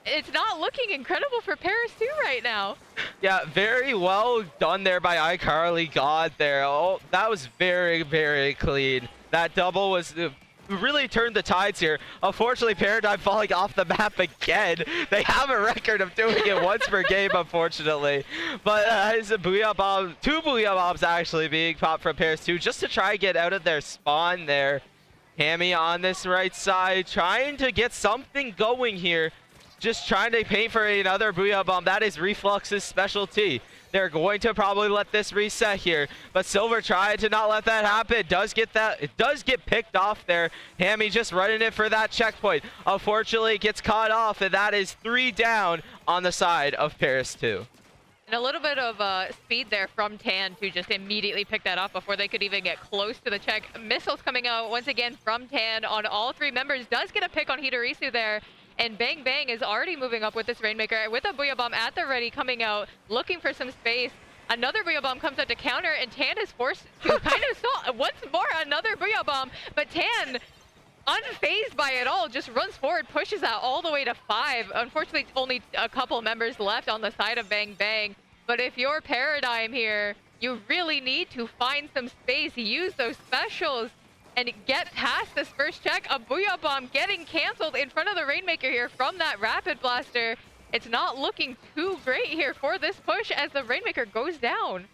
It's not looking incredible for Paris 2 right now. Yeah, very well done there by iCarly God there. Oh, that was very, very clean. That double was really turned the tides here. Unfortunately, Paradigm falling off the map again. They have a record of doing it once per game, unfortunately. But it's a Booyah Bomb, 2 Booyah Bombs actually being popped from Paris 2 just to try and get out of their spawn there. Hammy on this right side, trying to get something going here. Just trying to paint for another Booyah Bomb. That is Reflux's specialty. They're going to probably let this reset here, but Silver tried to not let that happen. It does get picked off there. Hammy just running it for that checkpoint. Unfortunately, it gets caught off, and that is 3 down on the side of Paris 2. And a little bit of speed there from Tan to just immediately pick that off before they could even get close to the check. Missiles coming out once again from Tan on all 3 members. Does get a pick on Hidorisu there. And Bang Bang is already moving up with this Rainmaker with a Booyah Bomb at the ready coming out, looking for some space. Another Booyah Bomb comes out to counter, and Tan is forced to kind of stall. Once more, another Booyah Bomb, but Tan, unfazed by it all, just runs forward, pushes that all the way to 5. Unfortunately, only a couple members left on the side of Bang Bang. But if you're Paradigm here, you really need to find some space, use those specials, and get past this first check. A Booyah Bomb getting canceled in front of the Rainmaker here from that Rapid Blaster. It's not looking too great here for this push as the Rainmaker goes down.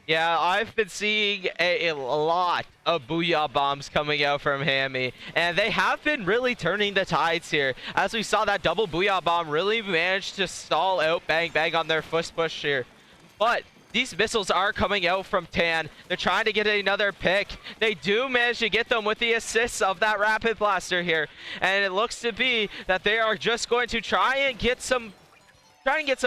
Yeah, I've been seeing a lot of Booyah Bombs coming out from Hammy, and they have been really turning the tides here. As we saw, that double Booyah Bomb really managed to stall out Bang Bang on their first push here. But these missiles are coming out from Tan. They're trying to get another pick. They do manage to get them with the assists of that Rapid Blaster here. And it looks to be that they are just going to try and get some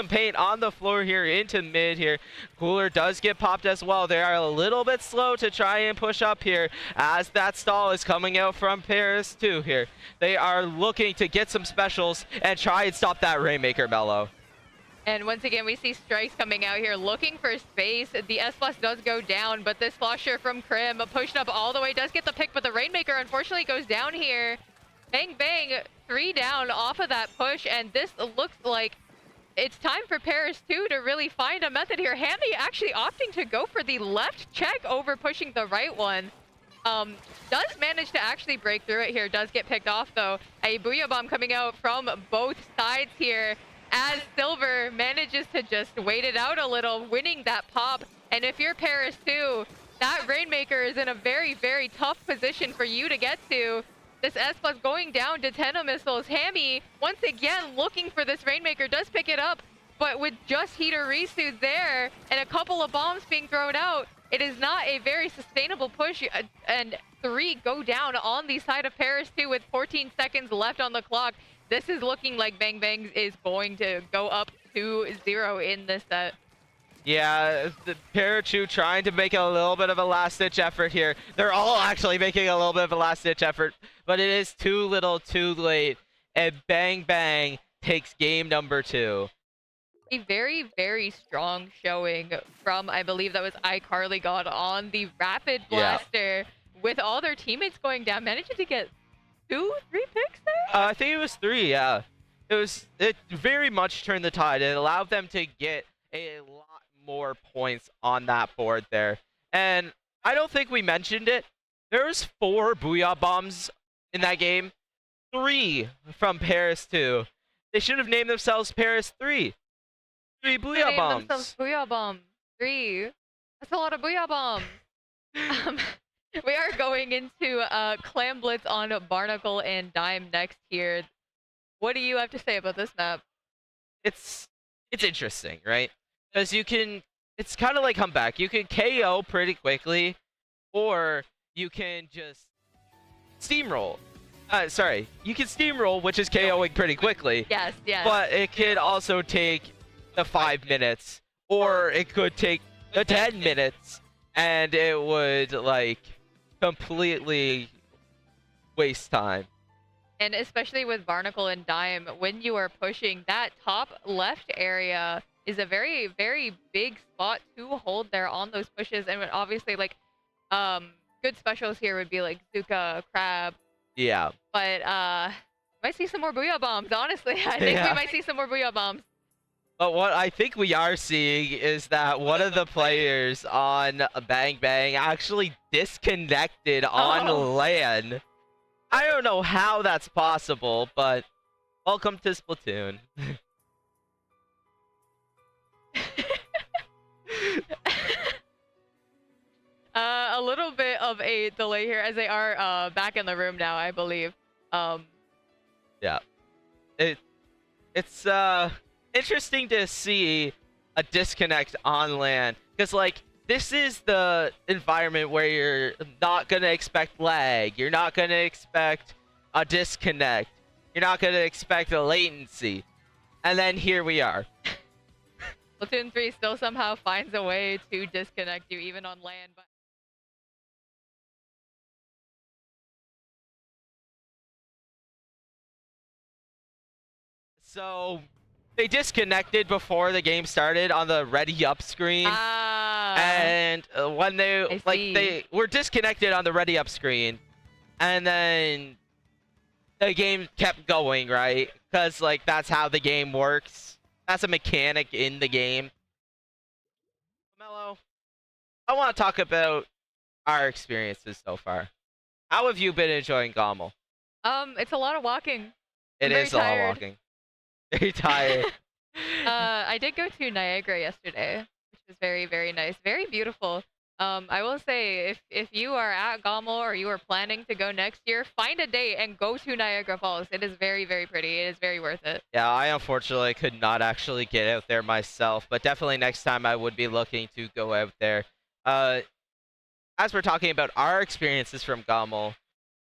paint on the floor here into mid here. Cooler does get popped as well. They are a little bit slow to try and push up here as that stall is coming out from Paris 2 here. They are looking to get some specials and try and stop that Rainmaker, Mello. And once again, we see Strikes coming out here looking for space. The S-Plus does go down, but this Slosher from Krim pushing up all the way does get the pick, but the Rainmaker unfortunately goes down here. Bang Bang, 3 down off of that push, and this looks like it's time for Paris 2 to really find a method here. Hammy actually opting to go for the left check over pushing the right one. Does manage to actually break through it here. Does get picked off though. A Booyah Bomb coming out from both sides here as Silver manages to just wait it out a little, winning that pop. And if you're Paris too, that Rainmaker is in a very, very tough position for you to get to. This S+ going down to 10 missiles. Hammy, once again, looking for this Rainmaker, does pick it up, but with just Hitarisu there and a couple of bombs being thrown out, it is not a very sustainable push, and 3 go down on the side of Paris too with 14 seconds left on the clock. This is looking like Bang Bangs is going to go up 2-0 in this set. Yeah, the Parachu trying to make a little bit of a last-ditch effort here. They're all actually making a little bit of a last-ditch effort, but it is too little, too late, and Bang Bang takes game number 2. A very, very strong showing from, I believe that was iCarly God on the Rapid Blaster, with all their teammates going down, managing to get 2, 3 picks there? I think it was 3, yeah. It very much turned the tide. It allowed them to get a lot more points on that board there. And I don't think we mentioned it. There was 4 Booyah Bombs in that game. 3 from Paris 2. They should have named themselves Paris 3. 3 Booyah Bombs. Themselves Booyah Bomb. 3. That's a lot of Booyah Bombs. We are going into Clam Blitz on Barnacle and Dime next here. What do you have to say about this map? It's interesting, right? Because you can, it's kind of like comeback. You can KO pretty quickly, or you can just steamroll. Sorry, you can steamroll, which is KOing pretty quickly. Yes, yes. But it could also take the 5 minutes, or it could take the 10 minutes, and it would, like, completely waste time. And especially with Barnacle and Dime, when you are pushing, that top left area is a very, very big spot to hold there on those pushes. And obviously, like, good specials here would be like Zuka, Crab. Yeah. But might see some more Booyah Bombs, honestly. I think we might see some more Booyah Bombs. But what I think we are seeing is that one of the players on Bang Bang actually disconnected on LAN. I don't know how that's possible, but welcome to Splatoon. A little bit of a delay here as they are back in the room now, I believe. Yeah. It's interesting to see a disconnect on LAN, because like this is the environment where you're not gonna expect lag, you're not gonna expect a disconnect, you're not gonna expect a latency, and then here we are. Splatoon 3 still somehow finds a way to disconnect you even on LAN. But so they disconnected before the game started on the ready up screen. And when they were disconnected on the ready up screen, and then the game kept going, right? Because like that's how the game works. That's a mechanic in the game. Mello, I want to talk about our experiences so far. How have you been enjoying GOML? It's a lot of walking. It is a lot of walking. Very tired. I did go to Niagara yesterday, which was very, very nice. Very beautiful. I will say, if you are at GOML or you are planning to go next year, find a date and go to Niagara Falls. It is very, very pretty. It is very worth it. Yeah, I unfortunately could not actually get out there myself, but definitely next time I would be looking to go out there. As we're talking about our experiences from GOML,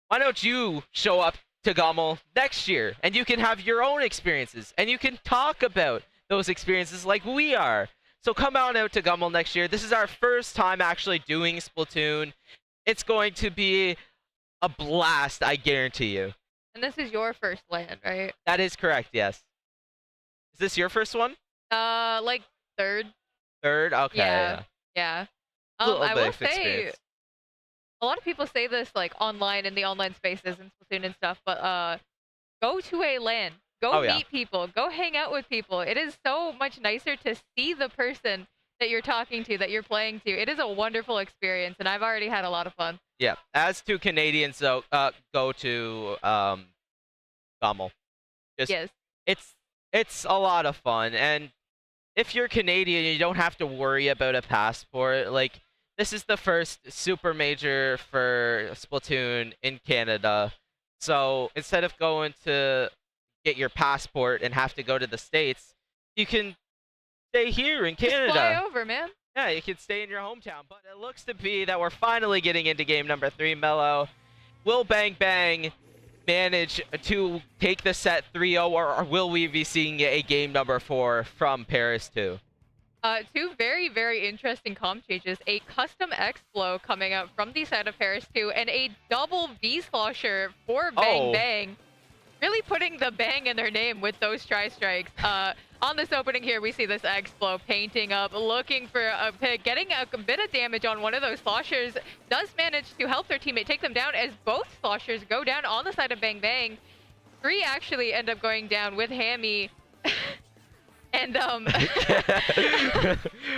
why don't you show up to GOML next year, and you can have your own experiences, and you can talk about those experiences like we are. So come on out to GOML next year. This is our first time actually doing Splatoon. It's going to be a blast, I guarantee you. And this is your first LAN, right? That is correct, yes. Is this your first one? Like third. Third? Okay. Yeah. I will say, a lot of people say this like online in the online spaces and Splatoon and stuff, but go to a LAN. Go meet people. Go hang out with people. It is so much nicer to see the person that you're talking to, that you're playing to. It is a wonderful experience, and I've already had a lot of fun. Yeah. As two Canadians, though, go to GOML. Yes. It's a lot of fun, and if you're Canadian, you don't have to worry about a passport. Like, this is the first super major for Splatoon in Canada. So instead of going to get your passport and have to go to the States, you can stay here in Canada. Just fly over, man. Yeah, you can stay in your hometown. But it looks to be that we're finally getting into game number 3, Mello. Will Bang Bang manage to take the set 3-0, or will we be seeing a game number 4 from Paris 2? Two very, very interesting comp changes. A custom X-Flow coming out from the side of Paris 2, and a double V-Slosher for Bang Bang. Really putting the bang in their name with those tri-strikes. On this opening here, we see this X-Flow painting up, looking for a pick, getting a bit of damage on one of those Sloshers. Does manage to help their teammate take them down as both Sloshers go down on the side of Bang Bang. 3 actually end up going down with Hammy. And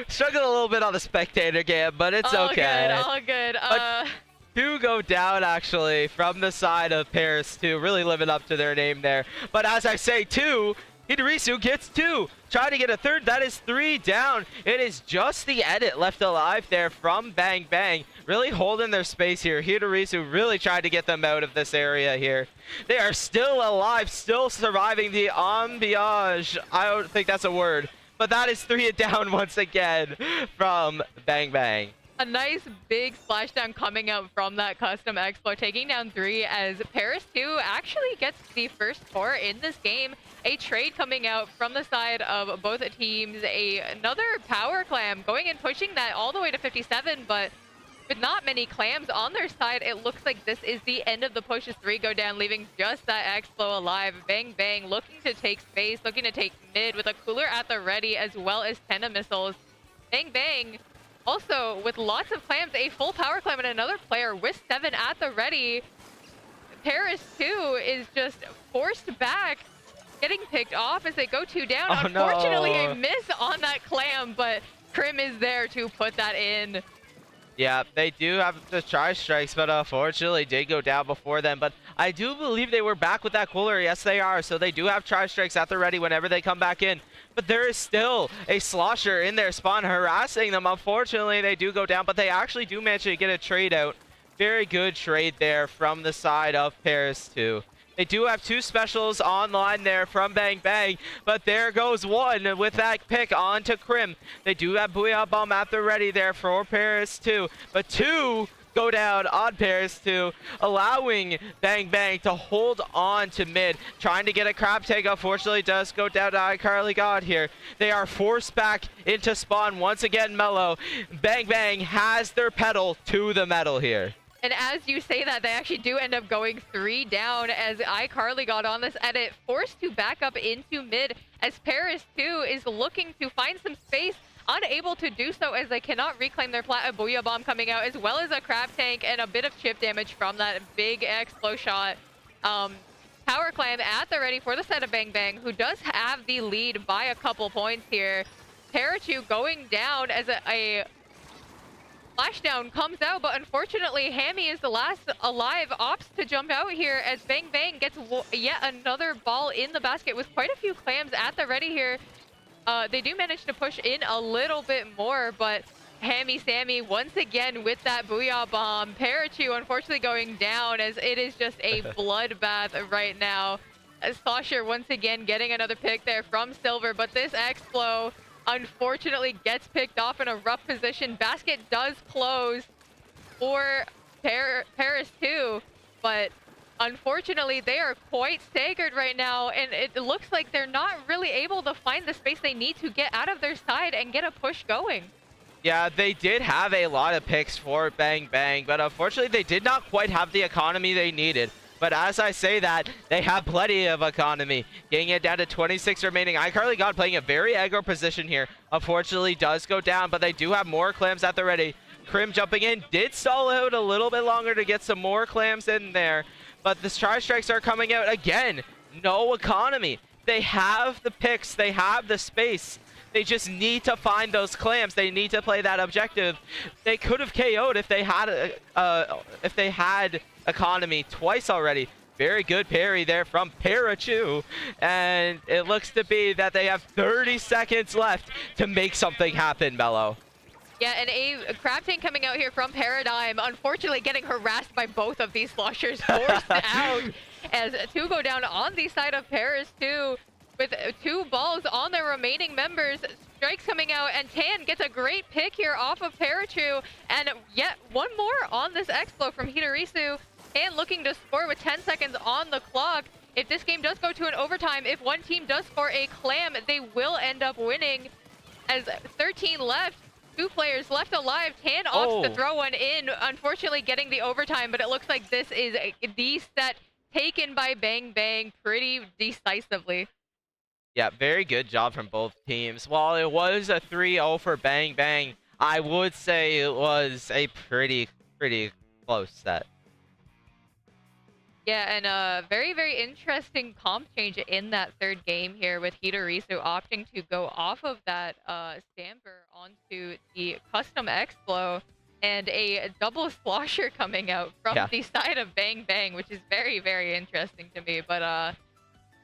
Struggled a little bit on the spectator cam, but it's okay. All good. But 2 go down actually from the side of Paris 2, really living up to their name there. But as I say, 2, Hidorisu gets 2. Try to get a third. That is 3 down. It is just the edit left alive there from Bang Bang. Really holding their space here. Hidorisu really tried to get them out of this area here. They are still alive, still surviving the ambiage. I don't think that's a word. But that is 3 down once again from Bang Bang. A nice big splashdown coming out from that custom X-Flow, taking down 3 as Paris 2 actually gets the first 4 in this game. A trade coming out from the side of both teams. Another power clam going and pushing that all the way to 57, but with not many clams on their side, it looks like this is the end of the push as 3 go down, leaving just that X-Flow alive. Bang Bang looking to take space, looking to take mid with a cooler at the ready, as well as 10 of missiles. Bang Bang also with lots of clams, a full power clam, and another player with 7 at the ready. Paris 2 is just forced back, getting picked off as they go 2 down. Oh, Unfortunately, no. a miss on that clam, but Krim is there to put that in. Yeah, they do have the tri-strikes, but unfortunately did go down before them. But I do believe they were back with that cooler. Yes, they are. So they do have tri-strikes at the ready whenever they come back in. But there is still a Slosher in their spawn harassing them. Unfortunately, they do go down, but they actually do manage to get a trade out. Very good trade there from the side of Paris 2. They do have 2 specials online there from Bang Bang, but there goes 1 with that pick onto Krim. They do have Booyah Bomb at the ready there for Paris 2, but 2 go down on Paris 2, allowing Bang Bang to hold on to mid, trying to get a crab take. Unfortunately, does go down to iCarly God here. They are forced back into spawn once again. Mello. Bang Bang has their pedal to the metal here. And as you say that, they actually do end up going 3 down as iCarly got on this edit, forced to back up into mid as Paris 2 is looking to find some space, unable to do so as they cannot reclaim their plat. A Booyah Bomb coming out, as well as a crab tank and a bit of chip damage from that big X-Flow shot. Power clam at the ready for the set of Bang Bang, who does have the lead by a couple points here. Parachu going down as a Flashdown comes out, but unfortunately, Hammy is the last alive. Opts to jump out here as Bang Bang gets yet another ball in the basket with quite a few clams at the ready here. They do manage to push in a little bit more, but Hammy Sammy once again with that Booyah Bomb. Parachu unfortunately going down as it is just a bloodbath right now. As Sasha once again getting another pick there from Silver, but this X-Flow unfortunately gets picked off in a rough position. Basket does close for Paris 2, but unfortunately they are quite staggered right now, and it looks like they're not really able to find the space they need to get out of their side and get a push going. Yeah, they did have a lot of picks for Bang Bang, but unfortunately they did not quite have the economy they needed. But as I say that, they have plenty of economy. Getting it down to 26 remaining. iCarly God playing a very aggro position here. Unfortunately does go down, but they do have more clams at the ready. Krim jumping in, did stall out a little bit longer to get some more clams in there. But the tri-strikes are coming out again. No economy. They have the picks, they have the space. They just need to find those clams. They need to play that objective. They could have KO'd if they had economy twice already. Very good parry there from Parachu, and it looks to be that they have 30 seconds left to make something happen, Mello. Yeah, and a Crab Tank coming out here from Paradigm, unfortunately getting harassed by both of these sloshers, forced out as two go down on the side of Paris too, with 2 balls on their remaining members. Strikes coming out, and Tan gets a great pick here off of Parachu, and yet one more on this Explo from Hidorisu. Tan looking to score with 10 seconds on the clock. If this game does go to an overtime, if one team does score a clam, they will end up winning. As 13 left, 2 players left alive. Tan opts to throw one in, unfortunately getting the overtime, but it looks like this is the set taken by Bang Bang pretty decisively. Yeah, very good job from both teams. While it was a 3-0 for Bang Bang, I would say it was a pretty close set. Yeah, and a very, very interesting comp change in that third game here with Hidorisu opting to go off of that Stamper onto the custom Explo, and a double slosher coming out from the side of Bang Bang, which is very, very interesting to me. But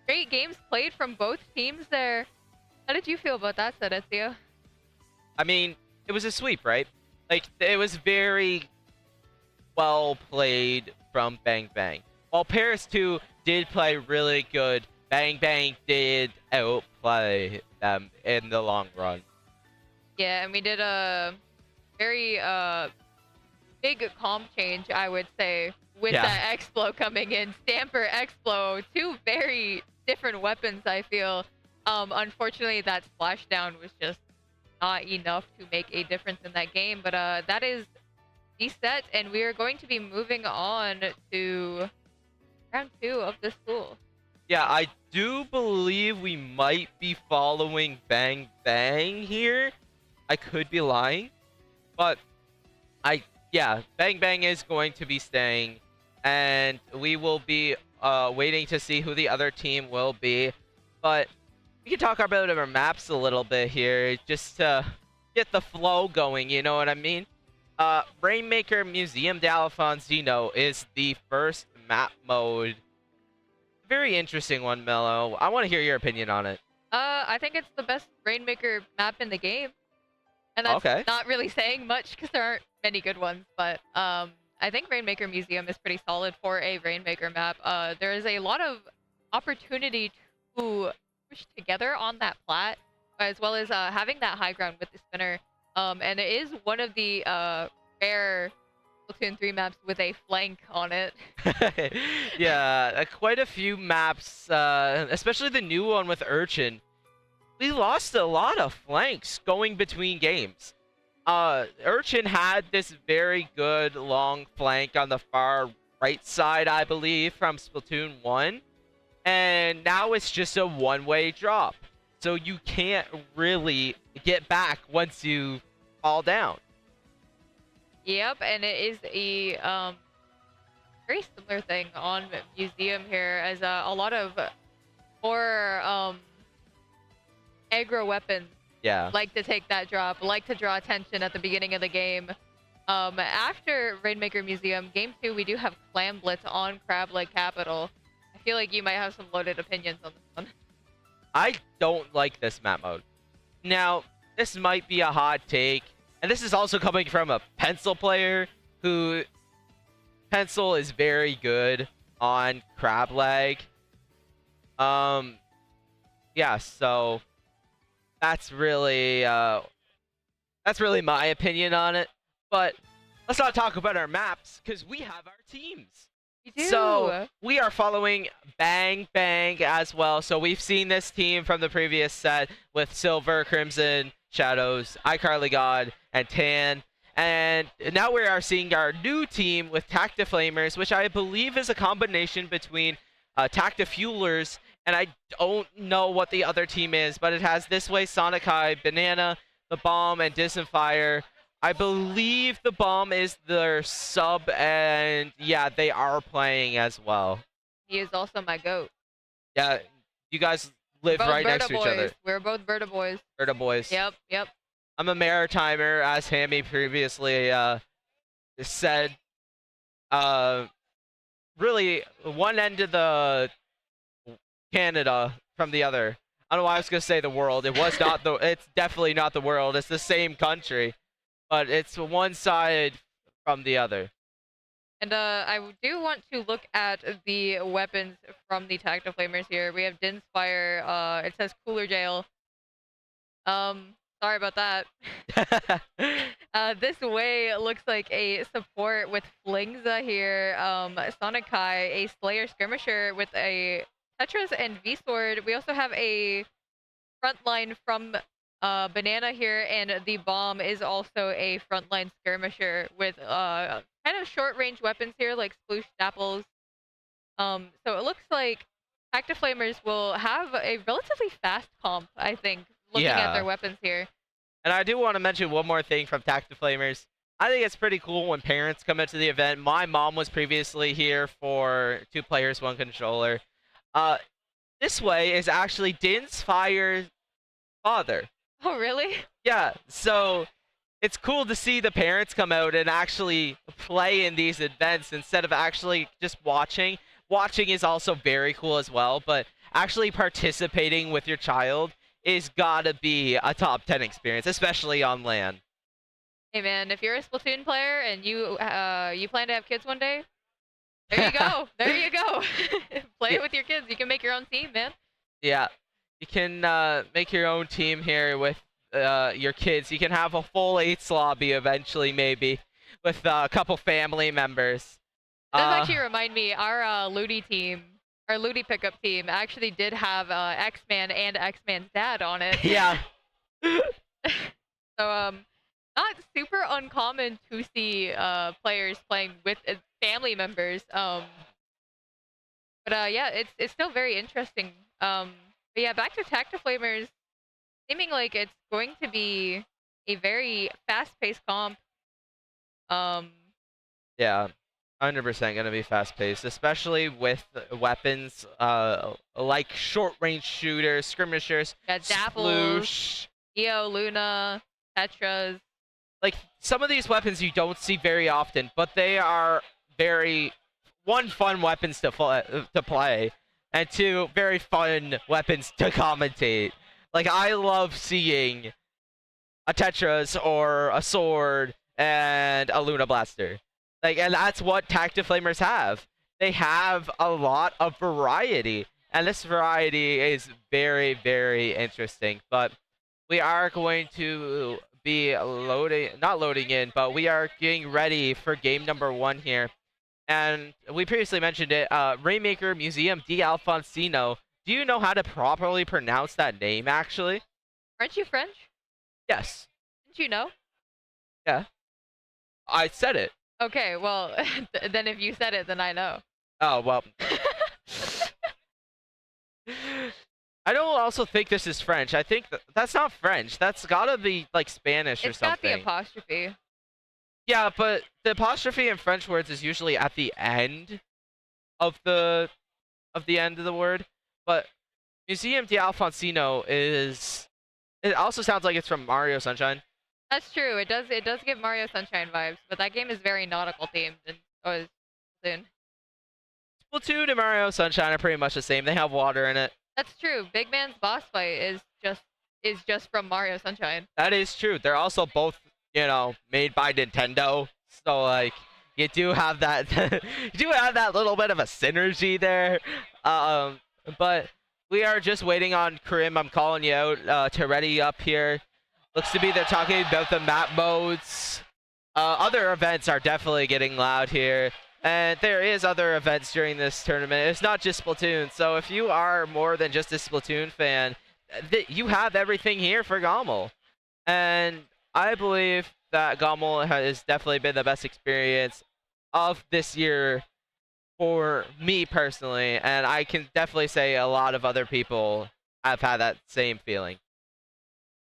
great games played from both teams there. How did you feel about that set, Ezio? I mean, it was a sweep, right? Like, it was very well played from Bang Bang. While Paris 2 did play really good, Bang Bang did outplay them in the long run. Yeah, and we did a very big comp change, I would say, with that Explo coming in. Stamper, Explo, 2 very different weapons, I feel. Unfortunately, that splashdown was just not enough to make a difference in that game. But that is the set, and we are going to be moving on to round 2 of this pool. Yeah, I do believe we might be following Bang Bang here. I could be lying, but Bang Bang is going to be staying, and we will be waiting to see who the other team will be. But we can talk about our maps a little bit here, just to get the flow going, you know what I mean? Rainmaker Museum d'Alfonso is the first map mode. Very interesting one, Mello. I want to hear your opinion on it. I think it's the best Rainmaker map in the game. And that's not really saying much because there aren't many good ones, but I think Rainmaker Museum is pretty solid for a Rainmaker map. There is a lot of opportunity to push together on that plat, as well as having that high ground with the spinner. And it is one of the rare Splatoon 3 maps with a flank on it. Yeah, quite a few maps, especially the new one with Urchin. We lost a lot of flanks going between games. Urchin had this very good long flank on the far right side, I believe, from Splatoon 1. And now it's just a one-way drop. So you can't really get back once you fall down. Yep, and it is a very similar thing on Museum here, as a lot of more aggro weapons like to take that drop, like to draw attention at the beginning of the game. After Rainmaker Museum, Game 2, we do have Clam Blitz on Crab Leg Capital. I feel like you might have some loaded opinions on this one. I don't like this map mode. Now, this might be a hot take, and this is also coming from a Pencil player who... Pencil is very good on Crab Leg. Yeah, so... That's really my opinion on it. But let's not talk about our maps, because we have our teams. We do. So we are following Bang Bang as well. So we've seen this team from the previous set with Silver, Crimson, Shadows, iCarly God, and Tan. And now we are seeing our new team with Tactiflamers, which I believe is a combination between Tactifuelers, and I don't know what the other team is, but it has This Way, Sonic High, Banana, The Bomb, and Disinfire. I believe The Bomb is their sub, and yeah, they are playing as well. He is also my GOAT. Yeah, you guys live Both right next to Verta each other. boys. We're both Verta boys. Verta boys. Yep. I'm a maritimer, as Hammy previously said. Really, one end of the Canada from the other. I don't know why I was gonna say the world. It was not the. It's definitely not the world. It's the same country, but it's one side from the other. And I do want to look at the weapons from the Tactiflamers here. We have Din's Fire. It says Cooler Jail. Sorry about that. This way looks like a support with Flingza here. Sonic Kai, a Slayer Skirmisher with a Tetris and V-Sword. We also have a frontline from Banana here, and the Bomb is also a frontline Skirmisher with kind of short-range weapons here, like Sploosh Dapples. So it looks like Tactiflamers will have a relatively fast comp, I think, looking at their weapons here. And I do want to mention one more thing from Tactiflamers. I think it's pretty cool when parents come into the event. My mom was previously here for 2 players, 1 controller. This way is actually Din's Fire's father. Oh, really? Yeah, so it's cool to see the parents come out and actually play in these events instead of actually just watching. Watching is also very cool as well, but actually participating with your child is gotta be a top 10 experience, especially on LAN. Hey man, if you're a Splatoon player and you plan to have kids one day, there you go. There you go. Play it with your kids. You can make your own team, man. Yeah, you can make your own team here with your kids. You can have a full 8s lobby eventually, maybe, with a couple family members. This actually remind me, our Ludi team, our Ludi pickup team, actually did have X-Man and X-Man's dad on it. Yeah. So not super uncommon to see players playing with family members. But yeah, it's still very interesting. But yeah, back to Tactiflamers, seeming like it's going to be a very fast-paced comp. Yeah, 100% gonna be fast-paced, especially with weapons like short-range shooters, skirmishers, Dapples, Sploosh. EO, Luna, Tetras. Like, some of these weapons you don't see very often, but they are very, 1, fun weapons to play, and 2, very fun weapons to commentate. Like, I love seeing a Tetris or a sword and a Luna Blaster. Like, and that's what Tactiflamers have. They have a lot of variety, and this variety is very, very interesting. But we are going to be not loading in, but we are getting ready for game number 1 here. And we previously mentioned it, Rainmaker Museum D. Alfonsino. Do you know how to properly pronounce that name, actually? Aren't you French? Yes. Didn't you know? Yeah. I said it. Okay, well, then if you said it, then I know. Oh, well. I don't also think this is French. I think that's not French. That's gotta be, like, Spanish or something. It's got the apostrophe. Yeah, but the apostrophe in French words is usually at the end of the end of the word. But Museum de Alfonsino is... It also sounds like it's from Mario Sunshine. That's true. It does give Mario Sunshine vibes, but that game is very nautical themed, and so is Splatoon. Splatoon and Mario Sunshine are pretty much the same. They have water in it. That's true. Big Man's boss fight is just from Mario Sunshine. That is true. They're also both, you know, made by Nintendo. So, like, you do have that little bit of a synergy there. But we are just waiting on Karim. I'm calling you out to ready up here. Looks to be they're talking about the map modes. Other events are definitely getting loud here. And there is other events during this tournament. It's not just Splatoon. So if you are more than just a Splatoon fan, you have everything here for GOML. And I believe that GOML has definitely been the best experience of this year for me personally. And I can definitely say a lot of other people have had that same feeling.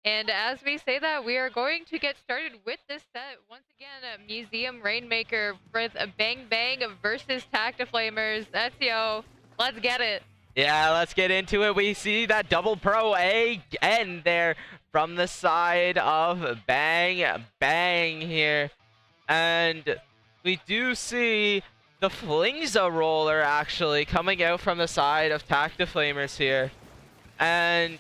And as we say that, we are going to get started with this set. Once again, Museum Rainmaker with a Bang Bang versus Tactiflamers. That's let's get it. Yeah, let's get into it. We see that double pro again there from the side of Bang Bang here. And we do see the Flingza roller actually coming out from the side of Tactiflamers here. And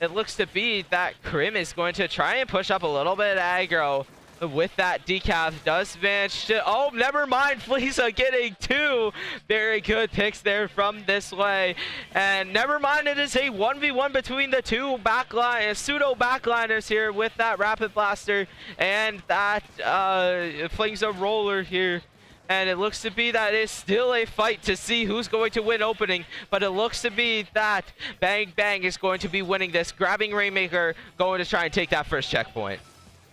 it looks to be that Krim is going to try and push up a little bit aggro with that decaf. Does manage to, oh, never mind, Flingza getting 2 very good picks there from this way. And never mind, it is a 1v1 between the two pseudo backliners here with that Rapid Blaster and that Flingza roller here. And it looks to be that it's still a fight to see who's going to win opening, but it looks to be that Bang Bang is going to be winning this, grabbing Rainmaker, going to try and take that first checkpoint.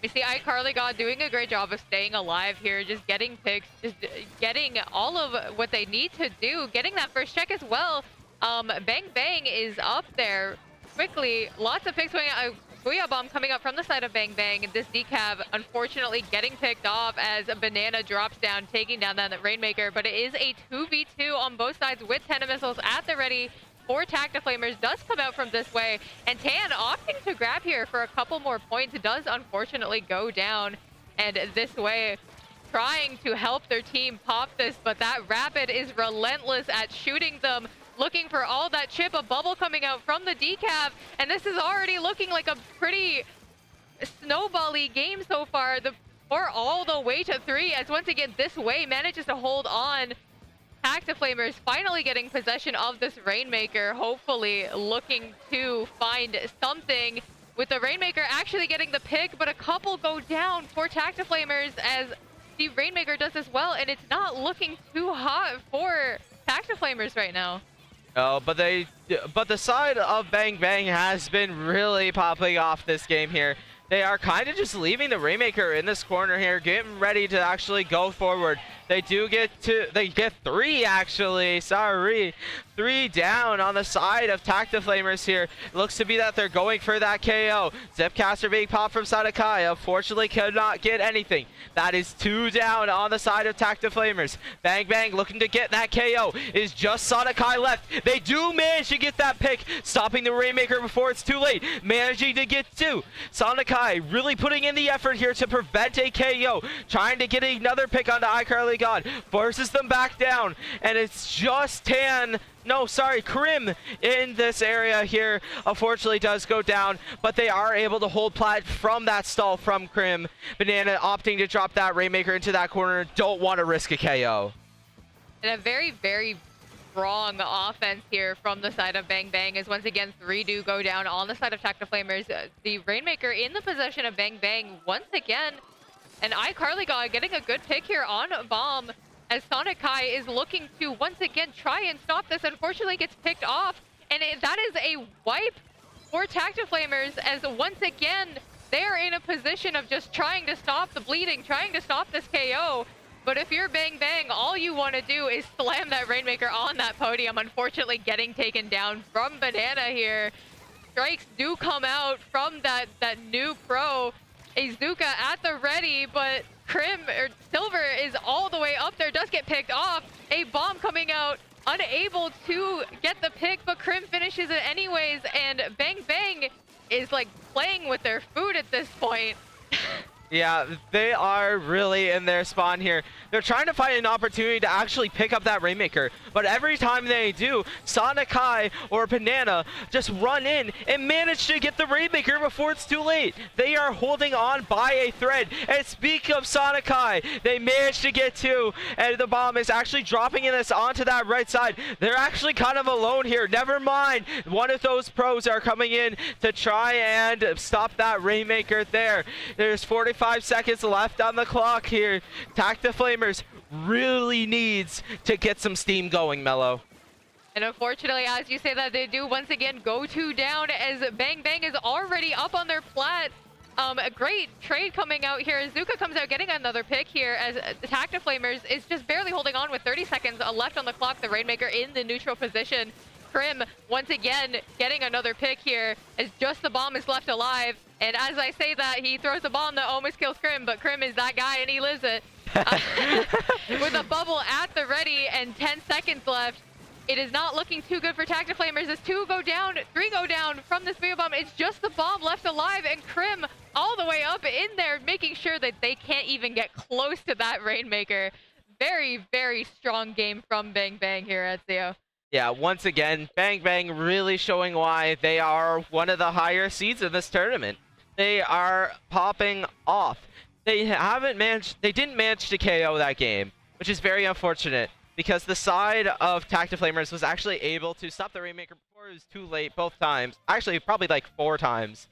We see iCarlyGod doing a great job of staying alive here, just getting picks, just getting all of what they need to do, getting that first check as well. Bang Bang is up there quickly. Lots of picks going out. Booyah Bomb coming up from the side of Bang Bang. This decav unfortunately getting picked off as a Banana drops down, taking down that Rainmaker. But it is a 2v2 on both sides with 10 missiles at the ready. 4 Tactiflamers does come out from this way, and Tan opting to grab here for a couple more points does unfortunately go down. And this way, trying to help their team pop this, but that Rapid is relentless at shooting them, looking for all that chip, a bubble coming out from the decav, and this is already looking like a pretty snowball-y game so far. The 4 all the way to 3, as once again this way manages to hold on. Tactiflamers finally getting possession of this Rainmaker, hopefully looking to find something with the Rainmaker actually getting the pick, but a couple go down for Tactiflamers as the Rainmaker does as well, and it's not looking too hot for Tactiflamers right now. Oh, but the side of Bang Bang has been really popping off this game here. They are kind of just leaving the Rainmaker in this corner here, getting ready to actually go forward. They get 3 actually, sorry. 3 down on the side of Tactiflamers here. It looks to be that they're going for that KO. Zipcaster being popped from Sadakai, unfortunately could not get anything. That is 2 down on the side of Tactiflamers. Bang Bang looking to get that KO. Is just Sadakai left. They do manage to get that pick, stopping the Rainmaker before it's too late. Managing to get 2. Sadakai really putting in the effort here to prevent a KO. Trying to get another pick onto iCarlyGod. Forces them back down. And it's just Krim in this area here. Unfortunately does go down, but they are able to hold plat from that stall from Krim. Banana opting to drop that Rainmaker into that corner. Don't want to risk a KO. And a very, very strong offense here from the side of Bang Bang, as once again 3 do go down on the side of Tactiflamers. The Rainmaker in the possession of Bang Bang once again, and iCarlyGod getting a good pick here on Bomb, as Sonic Kai is looking to once again try and stop this. Unfortunately gets picked off, and that is a wipe for Tactiflamers, as once again they're in a position of just trying to stop the bleeding, trying to stop this KO. But if you're Bang Bang, all you want to do is slam that Rainmaker on that podium. Unfortunately getting taken down from Banana here. Strikes do come out from that new pro. Azuka at the ready, but Silver is all the way up there, does get picked off. A bomb coming out, unable to get the pick, but Krim finishes it anyways, and Bang Bang is like playing with their food at this point. Yeah, they are really in their spawn here. They're trying to find an opportunity to actually pick up that Rainmaker, but every time they do, Sonic Kai or Banana just run in and manage to get the Rainmaker before it's too late. They are holding on by a thread. And speak of Sonic Kai, they managed to get 2, and the bomb is actually dropping in this onto that right side. They're actually kind of alone here. Never mind, one of those pros are coming in to try and stop that Rainmaker there. There's 45 seconds left on the clock here. Tactiflamers really needs to get some steam going, Mello. And unfortunately, as you say that, they do once again go 2 down, as Bang Bang is already up on their plat. A great trade coming out here. Azuka comes out getting another pick here, as the Tactiflamers is just barely holding on with 30 seconds left on the clock. The Rainmaker in the neutral position. Krim once again getting another pick here, as just the bomb is left alive. And as I say that, he throws a bomb that almost kills Krim, but Krim is that guy and he lives it. With a bubble at the ready and 10 seconds left, It is not looking too good for Tactiflamers as 2 go down, 3 go down from this Booyah Bomb. It's just the bomb left alive, and Krim all the way up in there, making sure that they can't even get close to that Rainmaker. Very, very strong game from Bang Bang here at Ezio. Yeah, once again, Bang Bang really showing why they are one of the higher seeds in this tournament. They are popping off. They didn't manage to KO that game, which is very unfortunate because the side of Tactiflamers was actually able to stop the Rainmaker before it was too late both times. Actually, probably like 4 times.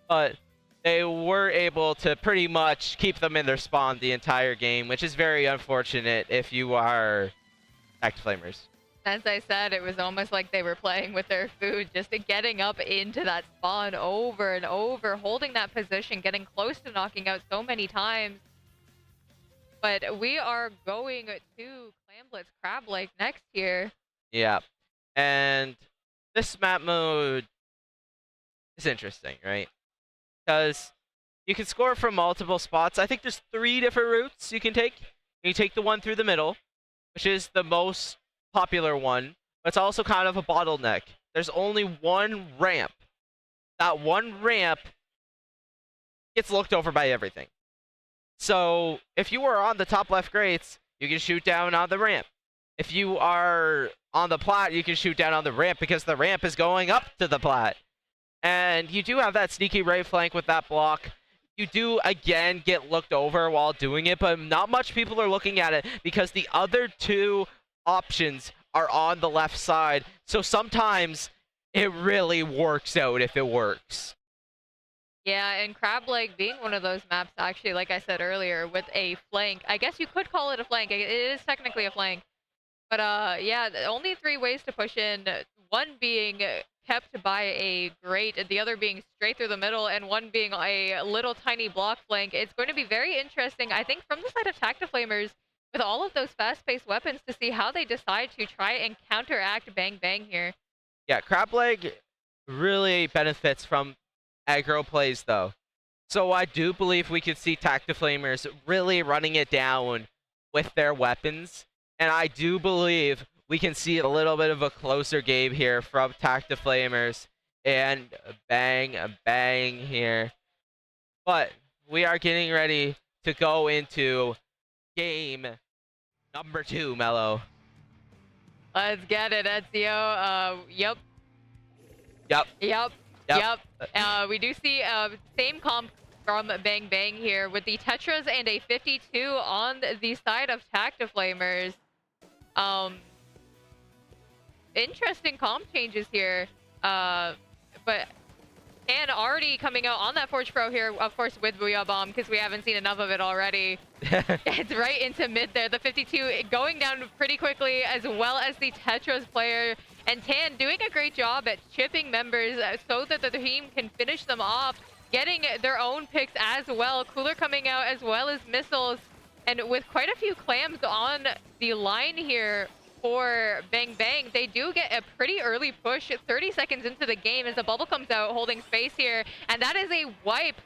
But they were able to pretty much keep them in their spawn the entire game, which is very unfortunate if you are Tactiflamers. As I said, it was almost like they were playing with their food, just getting up into that spawn over and over, holding that position, getting close to knocking out so many times. But we are going to Clamblitz Crab Lake next here. Yeah, and this map mode is interesting, right? Because you can score from multiple spots. I think there's 3 different routes you can take. You take the one through the middle, which is the most popular one, but it's also kind of a bottleneck. There's only one ramp. That one ramp gets looked over by everything. So if you are on the top left grates, you can shoot down on the ramp. If you are on the plat, you can shoot down on the ramp because the ramp is going up to the plat. And you do have that sneaky right flank with that block. You do, again, get looked over while doing it, but not much people are looking at it because the other 2 options are on the left side. So sometimes it really works out if it works. Yeah, and Crab Lake being one of those maps, actually, like I said earlier, with a flank. I guess you could call it a flank. It is technically a flank. But yeah, only 3 ways to push in. One being kept by a grate, the other being straight through the middle, and one being a little tiny block flank. It's going to be very interesting, I think, from the side of Tactiflamers, with all of those fast-paced weapons, to see how they decide to try and counteract Bang Bang here. Yeah, Crab Leg really benefits from aggro plays, though. So I do believe we could see Tactiflamers really running it down with their weapons. And I do believe we can see a little bit of a closer game here from Tactiflamers and Bang Bang here. But we are getting ready to go into game number 2, Mello. Let's get it, Ezio. Yep. We do see same comp from Bang Bang here with the Tetras and a 52 on the side of Tactiflamers. Interesting comp changes here. But and already coming out on that Forge Pro here, of course, with Booyah Bomb, because we haven't seen enough of it already. It's right into mid there. The 52 going down pretty quickly, as well as the Tetras player. And Tan doing a great job at chipping members so that the team can finish them off, getting their own picks as well. Cooler coming out, as well as missiles. And with quite a few clams on the line here for Bang Bang, they do get a pretty early push 30 seconds into the game as the bubble comes out, holding space here. And that is a wipe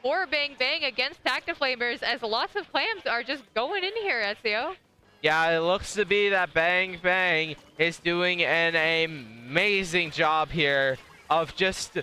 for Bang Bang against Tactiflamers, as lots of clams are just going in here, Ezio. Yeah, it looks to be that Bang Bang is doing an amazing job here of just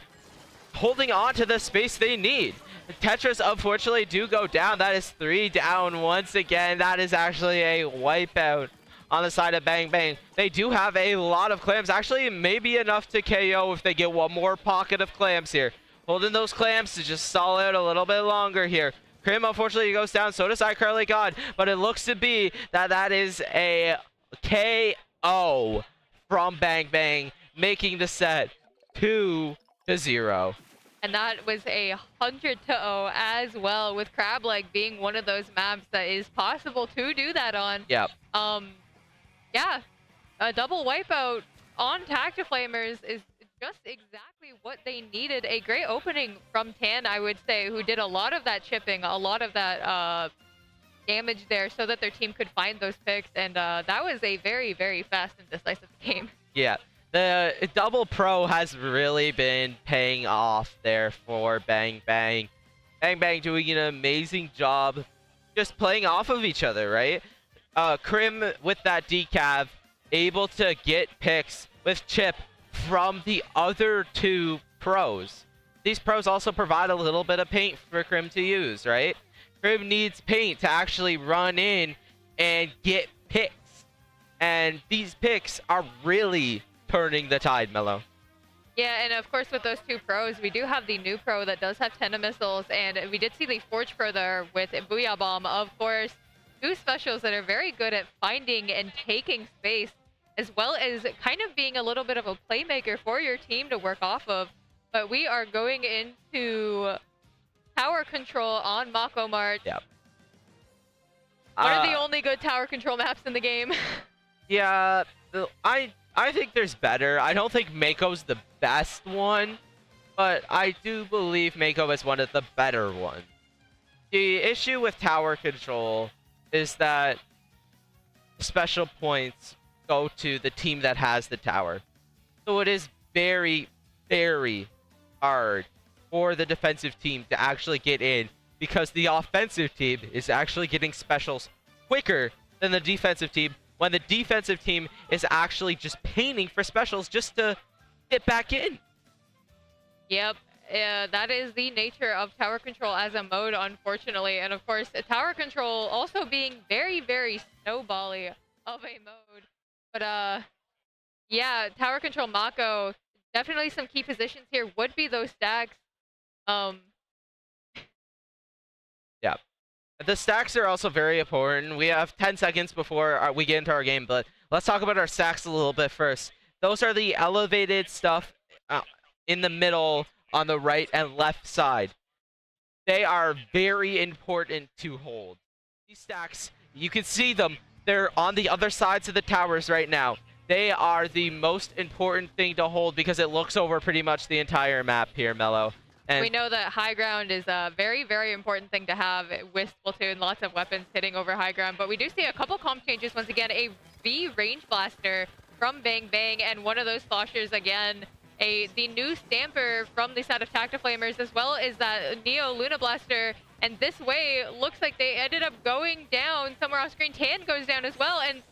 holding on to the space they need. Tetras, unfortunately, do go down. That is 3 down once again. That is actually a wipeout on the side of Bang Bang. They do have a lot of clams. Actually, maybe enough to KO if they get one more pocket of clams here. Holding those clams to just stall out a little bit longer here. Krim, unfortunately, goes down. So does iCarly God. But it looks to be that is a KO from Bang Bang, making the set 2-0. And that was a 100-0 as well, with Crab Leg being one of those maps that is possible to do that on. Yep. Yeah, a double wipeout on Tactiflamers is just exactly what they needed. A great opening from Tan, I would say, who did a lot of that chipping, a lot of that damage there so that their team could find those picks. And that was a very, very fast and decisive game. Yeah. The double pro has really been paying off there for Bang Bang. Bang Bang doing an amazing job just playing off of each other, right? Krim with that decav able to get picks with chip from the other two pros. These pros also provide a little bit of paint for Crim to use, right? Crim needs paint to actually run in and get picks. And these picks are really turning the tide, Mello. Yeah, and of course with those two pros, we do have the new pro that does have Tenta missiles, and we did see the Forge pro there with Booyah Bomb. Of course, two specials that are very good at finding and taking space, as well as kind of being a little bit of a playmaker for your team to work off of. But we are going into tower control on Mako March. Yep. One of the only good tower control maps in the game. Yeah, I think there's better. I don't think Mako's the best one, but I do believe Mako is one of the better ones. The issue with tower control is that special points go to the team that has the tower. So it is very, very hard for the defensive team to actually get in because the offensive team is actually getting specials quicker than the defensive team, when the defensive team is actually just painting for specials just to get back in. Yep, that is the nature of tower control as a mode, unfortunately. And of course, tower control also being very, very snowbally of a mode. But yeah, tower control Mako, definitely some key positions here would be those stacks. Yeah. The stacks are also very important. We have 10 seconds before we get into our game, but let's talk about our stacks a little bit first. Those are the elevated stuff in the middle on the right and left side. They are very important to hold. These stacks, you can see them. They're on the other sides of the towers right now. They are the most important thing to hold because it looks over pretty much the entire map here, Mello. And we know that high ground is a very, very important thing to have with Splatoon. Lots of weapons hitting over high ground. But we do see a couple comp changes. Once again, a V range blaster from Bang Bang, and one of those sloshers again. The new stamper from the side of Tactiflamers, as well as that Neo Luna Blaster. And this way, looks like they ended up going down somewhere off screen. Tan goes down as well, and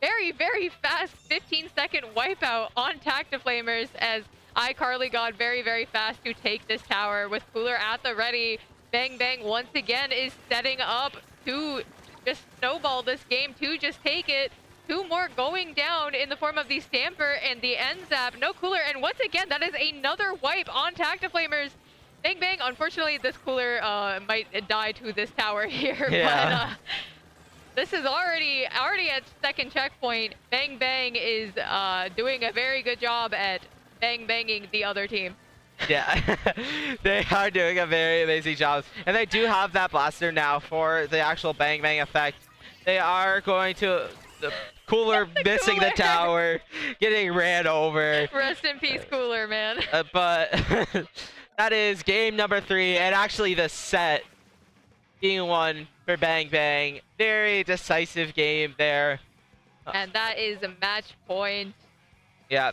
very, very fast 15-second wipeout on Tactiflamers as iCarly got very, very fast to take this tower with Cooler at the ready. Bang Bang once again is setting up to just snowball this game, to just take it. Two more going down in the form of the Stamper and the End Zap. No Cooler, and once again, that is another wipe on Tactiflamers. Bang Bang, unfortunately, this Cooler might die to this tower here. Yeah. But this is already at second checkpoint. Bang Bang is doing a very good job at bang banging the other team. Yeah, they are doing a very amazing job. And they do have that blaster now for the actual bang bang effect. They are going to... The Cooler missing the tower, getting ran over. Rest in peace, Cooler, man. But that is game number 3, and actually the set being won for Bang Bang. Very decisive game there. And that is a match point. Yeah.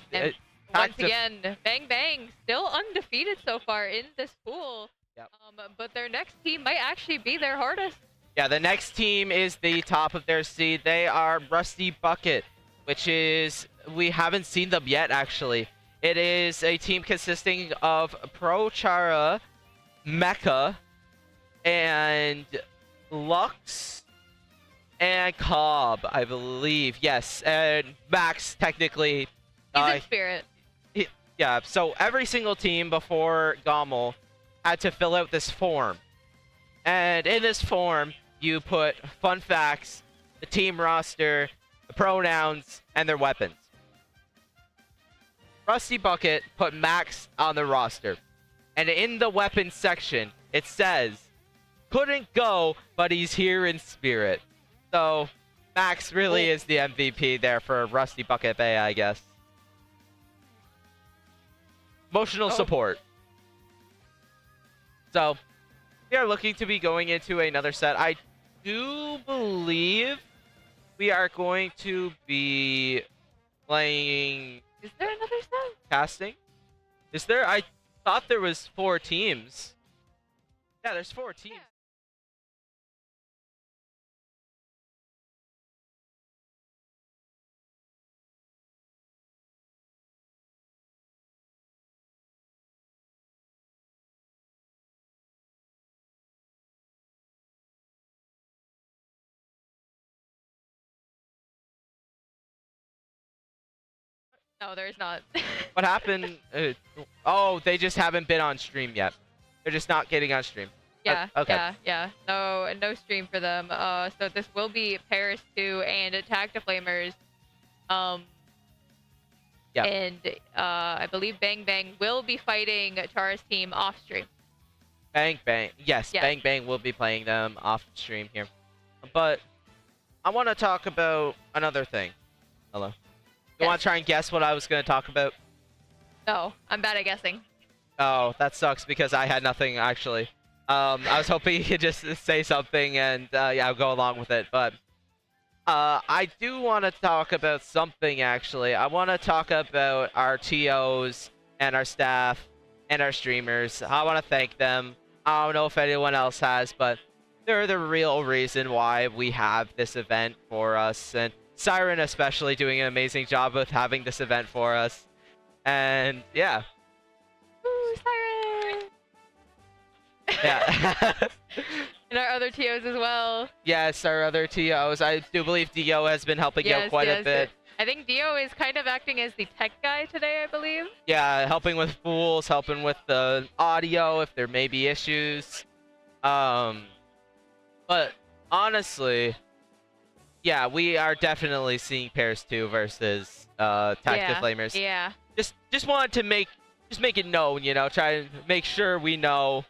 Once again, Bang Bang still undefeated so far in this pool. Yep. But their next team might actually be their hardest. Yeah, the next team is the top of their seed. They are Rusty Bucket, which is... We haven't seen them yet, actually. It is a team consisting of Pro Chara, Mecha, and Lux, and Cobb, I believe. Yes, and Max, technically. He's in Spirit. Yeah, so every single team before GOML had to fill out this form. And in this form, you put fun facts, the team roster, the pronouns, and their weapons. Rusty Bucket put Max on the roster. And in the weapons section, it says, couldn't go, but he's here in spirit. So, Max really is the MVP there for Rusty Bucket Bay, I guess. Emotional support. So, we are looking to be going into another set. I do believe we are going to be playing... Is there another set? Casting? Is there? I thought there was 4 teams. Yeah, there's 4 teams. Yeah. No, there is not. What happened? Oh, they just haven't been on stream yet. They're just not getting on stream. Yeah, Okay. yeah. No stream for them. So this will be Paris 2 and Tactiflamers. Yep. And I believe Bang Bang will be fighting Chara's team off stream. Bang Bang. Yes, Yeah. Bang Bang will be playing them off stream here. But I want to talk about another thing. Hello. You Yes. want to try and guess what I was going to talk about? No, I'm bad at guessing. Oh, that sucks because I had nothing actually. I was hoping you could just say something and yeah, I'll go along with it. But I do want to talk about something actually. I want to talk about our TOs and our staff and our streamers. I want to thank them. I don't know if anyone else has, but they're the real reason why we have this event for us. And Siren especially doing an amazing job with having this event for us. And yeah. Ooh, Siren! Yeah. And our other TOs as well. Yes, our other TOs. I do believe Dio has been helping out quite a bit. I think Dio is kind of acting as the tech guy today, I believe. Yeah, helping with fools, helping with the audio if there may be issues. But honestly, yeah, we are definitely seeing Pairs 2 versus Tactiflamers. Yeah. Just wanted to make it known, you know, try to make sure we know.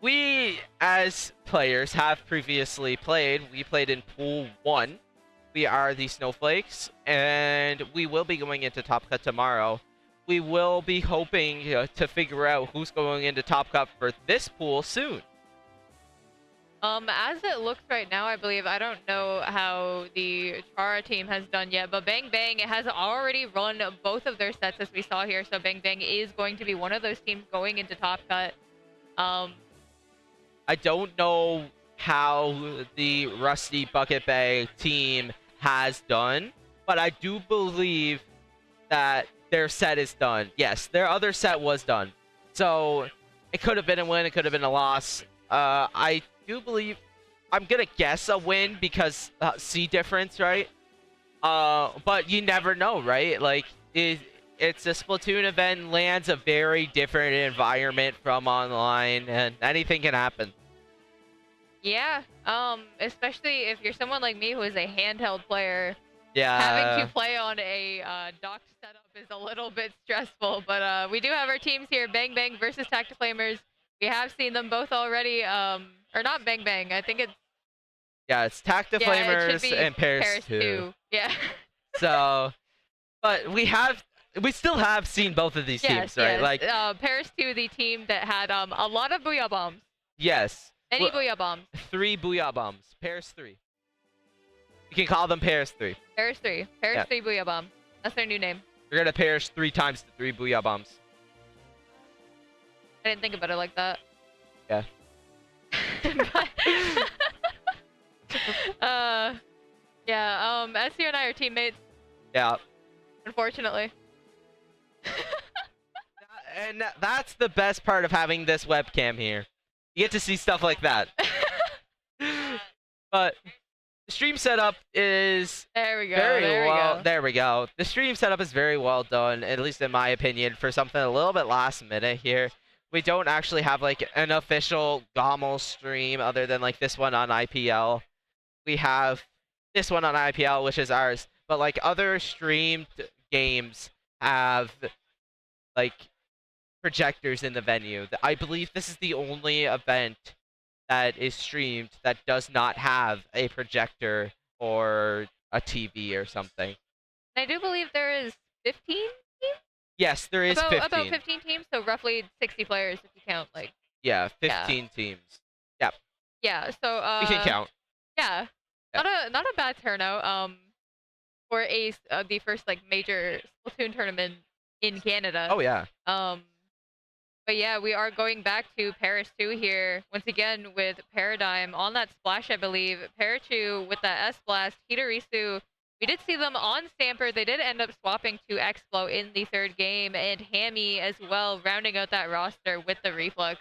We as players have previously played. We played in Pool 1. We are the Snowflakes, and we will be going into Top Cut tomorrow. We will be hoping to figure out who's going into Top Cut for this pool soon. As it looks right now, I believe, I don't know how the Chara team has done yet, but Bang Bang has already run both of their sets as we saw here, so Bang Bang is going to be one of those teams going into Top Cut. I don't know how the Rusty Bucket Bag team has done, but I do believe that their set is done. Yes, their other set was done. So it could have been a win, it could have been a loss. I do believe, I'm gonna guess a win because C difference, right? But you never know, right? Like, it's a Splatoon event, lands a very different environment from online, and anything can happen. Yeah, especially if you're someone like me who is a handheld player. Yeah. Having to play on a docked setup is a little bit stressful, but we do have our teams here, Bang Bang versus Tactiflamers. We have seen them both already, or not Bang Bang, I think it's... Yeah, it's Tactiflamers and Paris 2. Yeah. So, but we still have seen both of these teams, right? Yes. Like Paris 2, the team that had a lot of Booyah Bombs. Yes. Many Booyah Bombs. 3 Booyah Bombs. Paris 3. You can call them Paris 3. Paris 3. Paris 3 Booyah Bomb. That's their new name. We're gonna perish 3 times the 3 Booyah Bombs. I didn't think about it like that. Yeah. Yeah, SU and I are teammates, Yeah. unfortunately. And that's the best part of having this webcam here. You get to see stuff like that. But the stream setup is There we go. There we go. The stream setup is very well done, at least in my opinion, for something a little bit last minute here. We don't actually have like an official GOML stream other than like this one on IPL. We have this one on IPL, which is ours, but like other streamed games have like projectors in the venue. I believe this is the only event that is streamed that does not have a projector or a TV or something. I do believe there is 15 teams? Yes, there is 15. About 15 teams, so roughly 60 players if you count, like... Yeah, 15 teams. Yep. Yeah, so, we can count. Yeah. Not a bad turnout, for the first, like, major Splatoon tournament in Canada. Oh, yeah. But yeah, we are going back to Paris 2 here, once again with Paradigm on that splash, I believe. Parachu with that S-Blast, Hitarisu. We did see them on Stamper. They did end up swapping to Explo in the third game, and Hammy as well, rounding out that roster with the Reflux.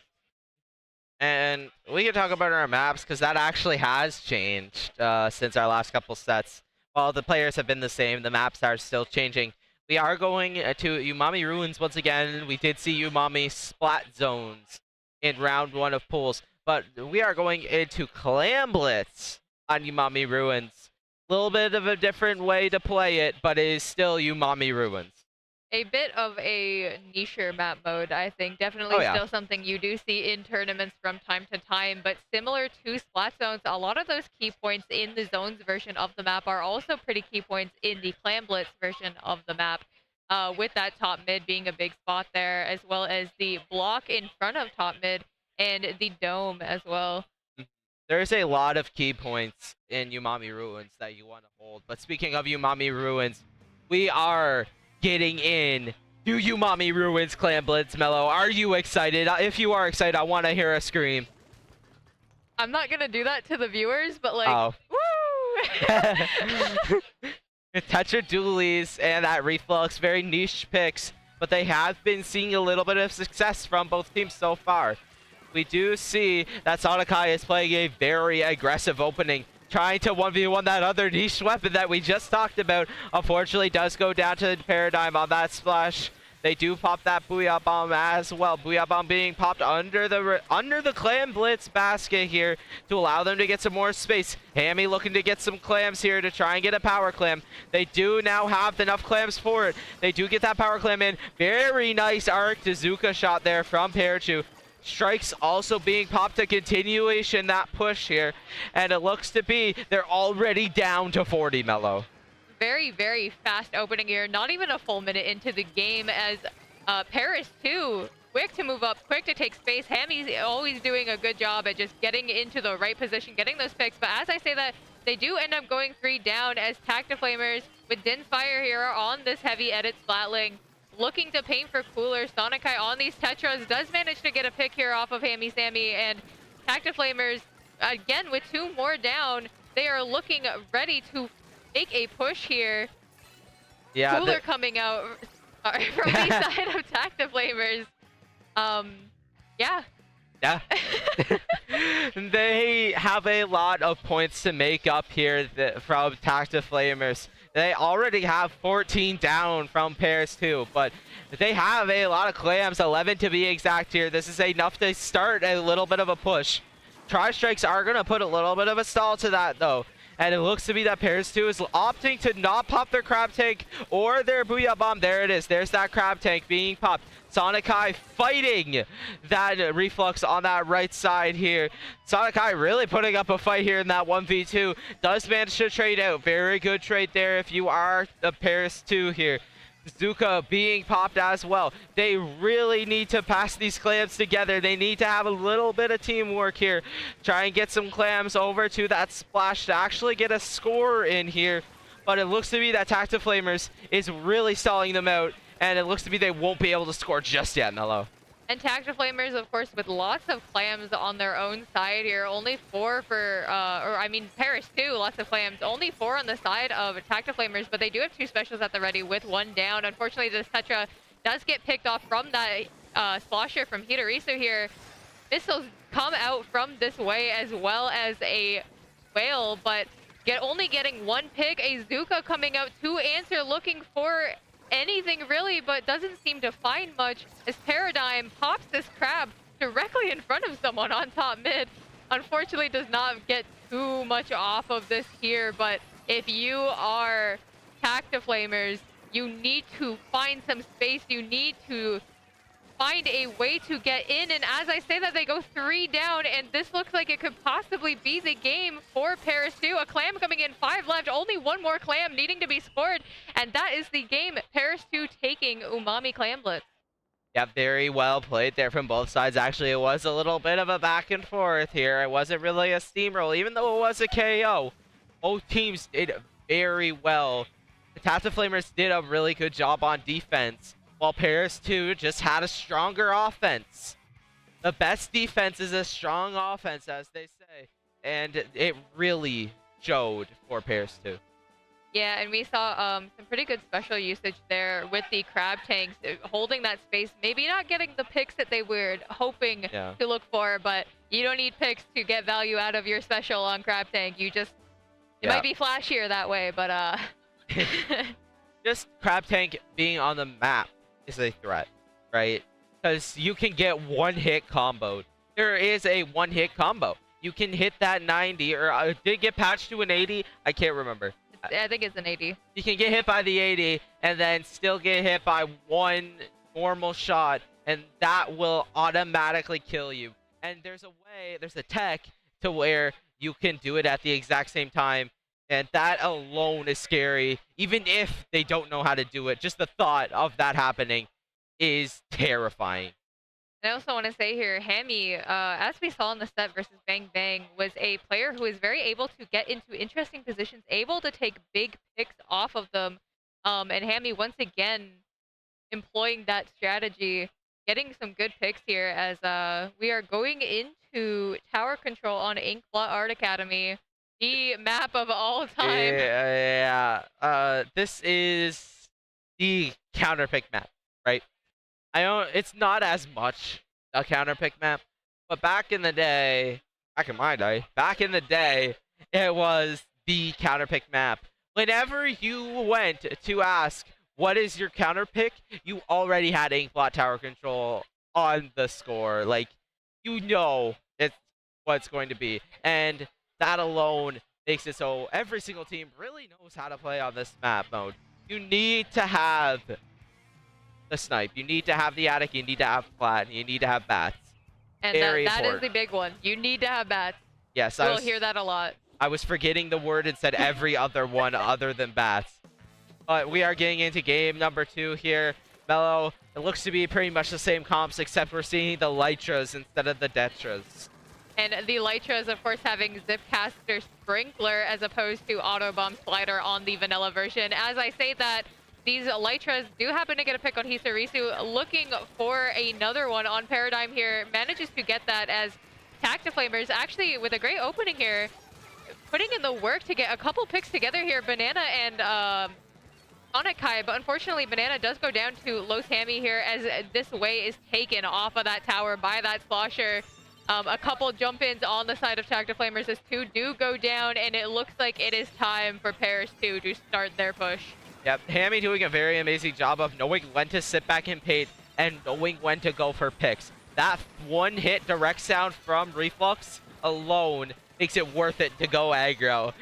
And we can talk about our maps, because that actually has changed since our last couple sets. while the players have been the same, the maps are still changing. We are going to Umami Ruins once again. We did see Umami Splat Zones in round 1 of pools, but we are going into Clam Blitz on Umami Ruins. A little bit of a different way to play it, but it is still Umami Ruins. A bit of a nicher map mode, I think. Definitely still something you do see in tournaments from time to time, but similar to Splat Zones, a lot of those key points in the Zones version of the map are also pretty key points in the Clam Blitz version of the map, with that top mid being a big spot there, as well as the block in front of top mid and the dome as well. There's a lot of key points in Umami Ruins that you want to hold, but speaking of Umami Ruins, we are getting in to Umami Ruins Clam Blitz. Mello, are you excited? If you are excited, I want to hear a scream. I'm not gonna do that to the viewers, but like, woo! Tetra Dualies and that Reflux, very niche picks, but they have been seeing a little bit of success from both teams so far. We do see that Sonakai is playing a very aggressive opening, trying to 1v1 that other niche weapon that we just talked about. Unfortunately, does go down to the Paradigm on that splash. They do pop that Booyah Bomb as well. Booyah Bomb being popped under the Clam Blitz basket here to allow them to get some more space. Hammy looking to get some clams here to try and get a power clam. They do now have enough clams for it. They do get that power clam in. Very nice arc to Zuka shot there from Parachu. Strikes also being popped, a continuation that push here, and it looks to be they're already down to 40, Mello. Very, very fast opening here. Not even a full minute into the game as Paris too, quick to move up, quick to take space. Hammy's always doing a good job at just getting into the right position, getting those picks. But as I say that, they do end up going 3 down as Tactiflamers with Din's Fire here are on this heavy edit Splatling. Looking to paint for cooler. Sonakai on these Tetras does manage to get a pick here off of Hammy Sammy, and Tactiflamers, again, with 2 more down, they are looking ready to make a push here. Yeah, Cooler coming out from the side of Tactiflamers. Yeah. Yeah. They have a lot of points to make up here from Tactiflamers. They already have 14 down from Paris too, but they have a lot of clams, 11 to be exact here. This is enough to start a little bit of a push. Tri-strikes are going to put a little bit of a stall to that though. And it looks to be that Paris 2 is opting to not pop their crab tank or their Booyah Bomb. There it is. There's that crab tank being popped. Sonakai fighting that Reflux on that right side here. Sonakai really putting up a fight here in that 1v2. Does manage to trade out. Very good trade there if you are the Paris 2 here. Zuka being popped as well. They really need to pass these clams together. They need to have a little bit of teamwork here. Try and get some clams over to that splash to actually get a score in here. But it looks to be that Tactiflamers is really stalling them out. And it looks to be they won't be able to score just yet, Mello. And Tactiflamers, of course, with lots of clams on their own side here. Only 4 for, Paris too, lots of clams. Only 4 on the side of Tactiflamers, but they do have 2 specials at the ready with 1 down. Unfortunately, this Tetra does get picked off from that splasher from Hitarisu here. Missiles come out from this way as well as a whale, but only getting 1 pick. A Zuka coming out to answer, looking for anything really, but doesn't seem to find much as Paradigm pops this crab directly in front of someone on top mid. Unfortunately does not get too much off of this here, but if you are Tactiflamers, you need to find some space, you need to find a way to get in, and as I say that, they go 3 down, and this looks like it could possibly be the game for Paris 2. A clam coming in, 5 left, only 1 more clam needing to be scored, and that is the game. Paris 2 taking Umami Clam Blitz. Yeah, very well played there from both sides. Actually, it was a little bit of a back and forth here. It wasn't really a steamroll, even though it was a KO. Both teams did very well. The Tactiflamers did a really good job on defense, while Paris 2 just had a stronger offense. The best defense is a strong offense, as they say. And it really showed for Paris 2. Yeah, and we saw some pretty good special usage there with the crab tanks, holding that space, maybe not getting the picks that they were hoping to look for, but you don't need picks to get value out of your special on crab tank. You just It might be flashier that way, but Just Crab Tank being on the map is a threat, right? Because you can get one-hit comboed. There is a one-hit combo. You can hit that 90, or did it get patched to an 80? I can't remember. I think it's an 80. You can get hit by the 80 and then still get hit by one normal shot, and that will automatically kill you. And there's a way, there's a tech to where you can do it at the exact same time, and that alone is scary. Even if they don't know how to do it, just the thought of that happening is terrifying. I also want to say here, Hammy, as we saw in the set versus Bang Bang, was a player who is very able to get into interesting positions, able to take big picks off of them. And Hammy, once again, employing that strategy, getting some good picks here as we are going into tower control on Inkblot Art Academy, the map of all time. Yeah. This is the counterpick map, right? I know it's not as much a counterpick map, but back in the day, it was the counterpick map. Whenever you went to ask, what is your counterpick, you already had Inkblot Tower Control on the score. Like, you know it's what it's going to be. And that alone makes it so every single team really knows how to play on this map mode. You need to have the snipe, you need to have the attic, you need to have flat, and you need to have bats. And that is the big one. You need to have bats. Yes, You'll hear that a lot. I was forgetting the word and said every other one other than bats. But we are getting into game number 2 here. Mellow, it looks to be pretty much the same comps, except we're seeing the Lytras instead of the Detras. And the Lytras, of course, having Zipcaster Sprinkler as opposed to Autobomb Slider on the vanilla version. As I say that, these Lytras do happen to get a pick on Hisarisu, looking for another one on Paradigm here. Manages to get that as Tactiflamers, actually with a great opening here, putting in the work to get a couple picks together here. Banana and Sonic Kai, but unfortunately Banana does go down to Los Hammy here as this way is taken off of that tower by that Slosher. A couple jump-ins on the side of Tactiflamers as 2 do go down, and it looks like it is time for Paris 2 to start their push. Yep, Hammy doing a very amazing job of knowing when to sit back in paint and knowing when to go for picks. That one-hit direct sound from Reflux alone makes it worth it to go aggro.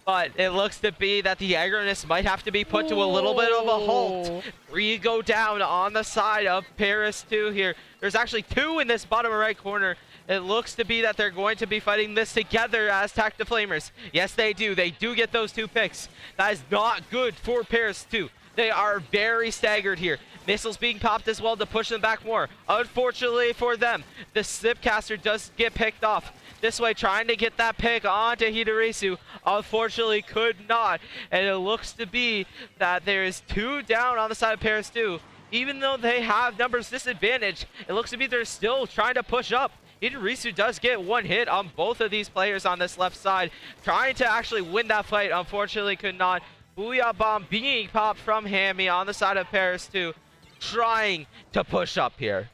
But it looks to be that the aggroness might have to be put to a little bit of a halt. 3 go down on the side of Paris 2 here. There's actually 2 in this bottom right corner. It looks to be that they're going to be fighting this together as Tactiflamers. Yes, they do. They do get those 2 picks. That is not good for Paris 2. They are very staggered here. Missiles being popped as well to push them back more. Unfortunately for them, the Zipcaster does get picked off. This way, trying to get that pick onto Hidarisu. Unfortunately, could not. And it looks to be that there is 2 down on the side of Paris 2. Even though they have numbers disadvantage, it looks to be they're still trying to push up. Hidarisu does get 1 hit on both of these players on this left side. Trying to actually win that fight, unfortunately could not. Booyah Bomb being popped from Hammy on the side of Paris 2. Trying to push up here.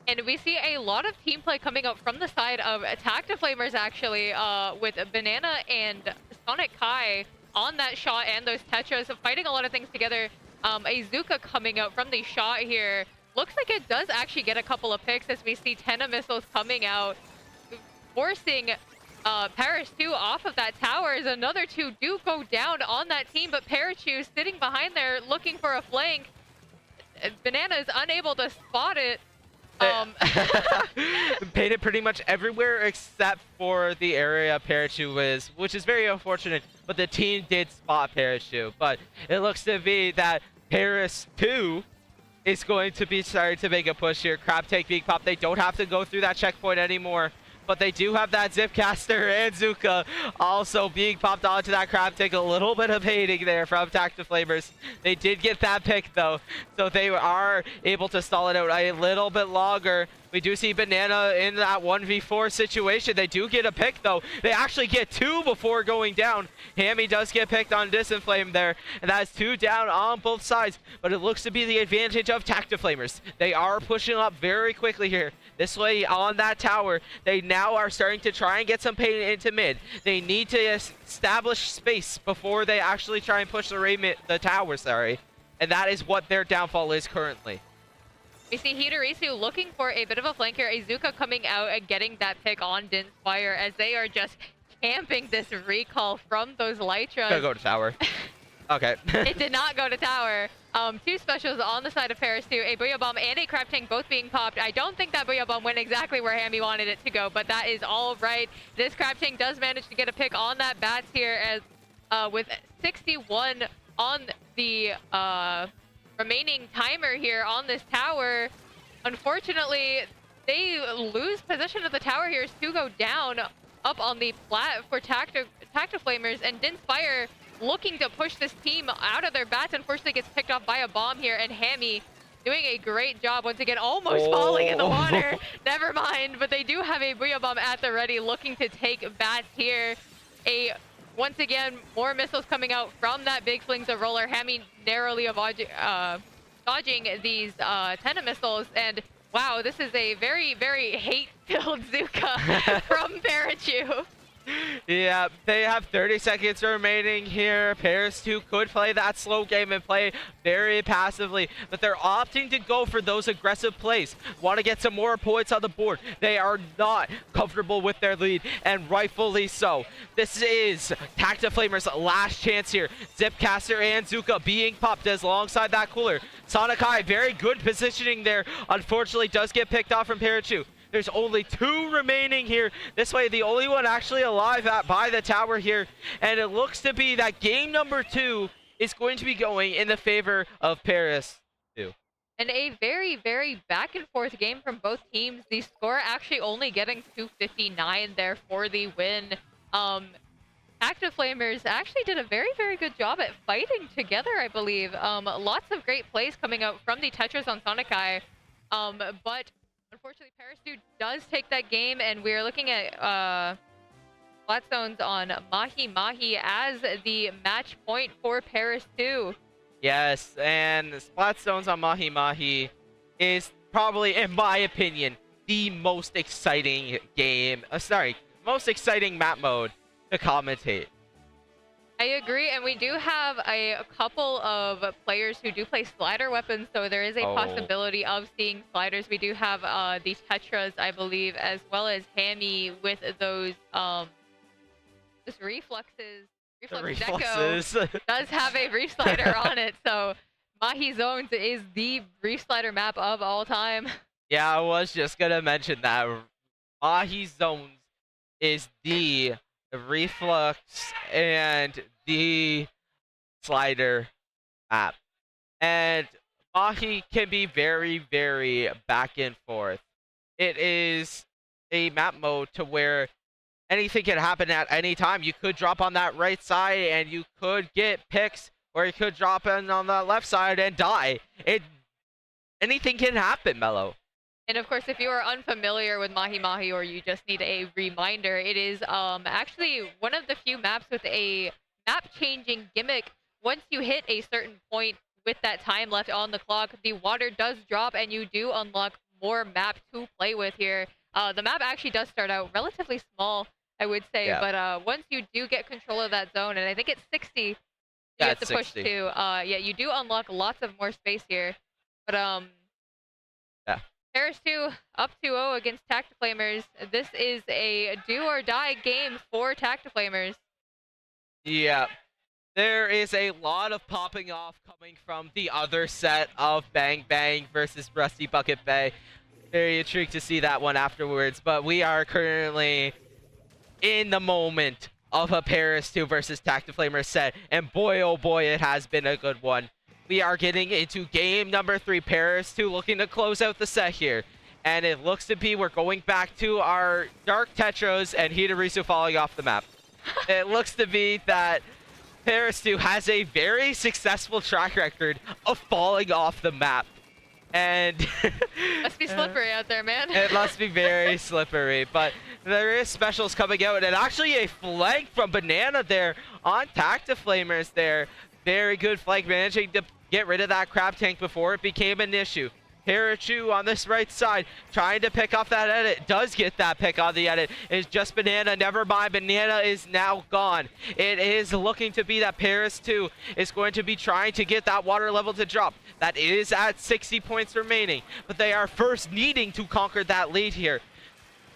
And we see a lot of team play coming up from the side of Tactiflamers, actually, with Banana and Sonic Kai on that shot and those Tetras, fighting a lot of things together. A Zuka coming out from the shot here. Looks like it does actually get a couple of picks as we see Tenna missiles coming out, forcing Paris 2 off of that tower as another 2 do go down on that team, but Parachu sitting behind there looking for a flank. Banana is unable to spot it. Painted pretty much everywhere except for the area Parachu is, which is very unfortunate, but the team did spot Parachu. But it looks to be that Paris 2 is going to be starting to make a push here. Crab Tank being popped. They don't have to go through that checkpoint anymore, but they do have that Zipcaster and Zuka also being popped onto that Crab Tank. A little bit of hating there from Tactiflamers. They did get that pick though, so they are able to stall it out a little bit longer. We do see Banana in that 1v4 situation. They do get a pick, though. They actually get 2 before going down. Hammy does get picked on Disinflame there, and that is 2 down on both sides. But it looks to be the advantage of Tactiflamers. They are pushing up very quickly here. This way on that tower, they now are starting to try and get some pain into mid. They need to establish space before they actually try and push the tower, sorry. And that is what their downfall is currently. We see Hidorisu looking for a bit of a flank here. Azuka coming out and getting that pick on Dinspire as they are just camping this recall from those Lytras. Gotta go to tower. Okay. It did not go to tower. 2 specials on the side of Paris too. A Booyah Bomb and a Crab Tank both being popped. I don't think that Booyah Bomb went exactly where Hammy wanted it to go, but that is all right. This Crab Tank does manage to get a pick on that Bats here as with 61 on the remaining timer here on this tower. Unfortunately, they lose possession of the tower here to go down up on the plat for Tactiflamers, and Dinspire looking to push this team out of their bats. Unfortunately gets picked off by a bomb here, and Hammy doing a great job once again, almost falling in the water. Never mind, but they do have a Booyah Bomb at the ready looking to take bats here. Once again, more missiles coming out from that big flings of roller. Hammy narrowly dodging these Tenna missiles, and wow, this is a very, very hate-filled Zuka from Parachu. Yeah, they have 30 seconds remaining here. Paris 2 could play that slow game and play very passively, but they're opting to go for those aggressive plays. Want to get some more points on the board. They are not comfortable with their lead, and rightfully so. This is Tactiflamers' last chance here. Zipcaster and Zuka being popped alongside that cooler. Sonic-Eye, very good positioning there. Unfortunately, does get picked off from Parachu. There's only 2 remaining here. This way, the only one actually alive by the tower here. And it looks to be that game number 2 is going to be going in the favor of Paris 2. And a very, very back and forth game from both teams. The score actually only getting 259 there for the win. Tactiflamers actually did a very, very good job at fighting together, I believe. Lots of great plays coming out from the Tetras on Sonic-Eye. But unfortunately, Paris 2 does take that game, and we're looking at flat zones on Mahi Mahi as the match point for Paris 2. Yes, and Splat Stones on Mahi Mahi is probably, in my opinion, the most exciting game. Most exciting map mode to commentate. I agree, and we do have a couple of players who do play slider weapons, so there is a possibility of seeing sliders. We do have these Tetras, I believe, as well as Hammy with those just refluxes. Deco does have a reef slider on it, so Mahi Zones is the reef slider map of all time. Yeah, I was just gonna mention that. Mahi Zones is the reflux and the slider map, and Mahi can be very, very back and forth. It is a map mode to where anything can happen at any time. You could drop on that right side and you could get picks, or you could drop in on the left side and die. Anything can happen, Mello. And of course, if you are unfamiliar with Mahi Mahi, or you just need a reminder, it is actually one of the few maps with a map-changing gimmick. Once you hit a certain point with that time left on the clock, the water does drop and you do unlock more map to play with here. The map actually does start out relatively small, I would say, but once you do get control of that zone, and I think it's 60, you have to push 60. to, yeah, you do unlock lots of more space here. But yeah. Paris 2 up 2-0 against Tactiflamers. This is a do-or-die game for Tactiflamers. Yeah. There is a lot of popping off coming from the other set of Bang Bang versus Rusty Bucket Bay. Very intrigued to see that one afterwards, but we are currently in the moment of a Paris 2 versus Tactiflamers set, and boy oh boy, it has been a good one. We are getting into game number 3, Paris 2 looking to close out the set here. And it looks to be we're going back to our Dark Tetras and Hidorisu falling off the map. It looks to be that Paris 2 has a very successful track record of falling off the map. And Must be slippery out there, man. it must be very slippery, but there is specials coming out, and actually a flank from Banana there on Tactiflamers there. Very good flank, managing to get rid of that crab tank before it became an issue. Parachu on this right side, trying to pick off that edit. Does get that pick on the edit. It's just Banana. Never mind. Banana is now gone. It is looking to be that Paris 2 is going to be trying to get that water level to drop. That is at 60 points remaining, but they are first needing to conquer that lead here.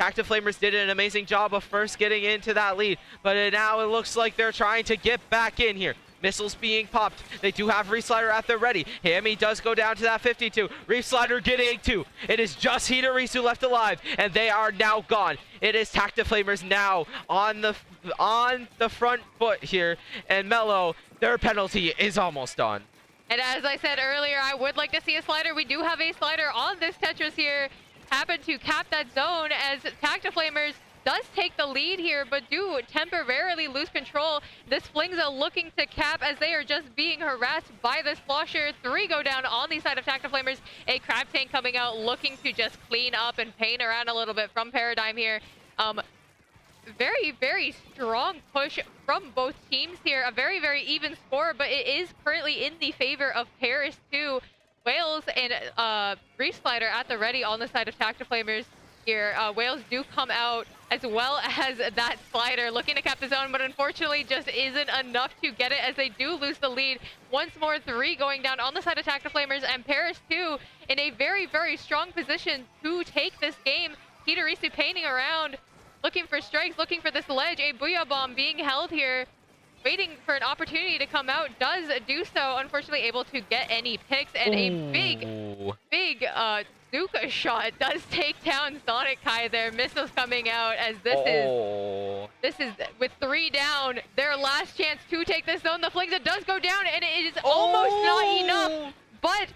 Tactiflamers did an amazing job of first getting into that lead, but now it looks like they're trying to get back in here. Missiles being popped. They do have Reef Slider at the ready. Hammy does go down to that 52. Reef Slider getting 2. It is just Hitarisu left alive, and they are now gone. It is Tactiflamers now on the front foot here, and Mellow, their penalty is almost done. And as I said earlier, I would like to see a slider. We do have a slider on this Tetris here. Happen to cap that zone as Tactiflamers does take the lead here, but do temporarily lose control. This Flingza looking to cap as they are just being harassed by this Flosher. 3 go down on the side of Tactiflamers. A crab tank coming out looking to just clean up and paint around a little bit from Paradigm here. Very, very strong push from both teams here. A very, very even score, but it is currently in the favor of Paris 2. Wales and Reef Slider at the ready on the side of Tactiflamers here. Wales do come out as well as that slider looking to cap the zone, but unfortunately just isn't enough to get it as they do lose the lead. Once more, 3 going down on the side of Tactiflamers, and Paris 2 in a very, very strong position to take this game. Hitarisu painting around, looking for strikes, looking for this ledge. A Booyah Bomb being held here, waiting for an opportunity to come out, does do so. Unfortunately able to get any picks, and a big Zuka shot does take down Sonic Kai there. Missiles coming out as this is with 3 down, their last chance to take this zone. The Flingza does go down, and it is almost not enough, but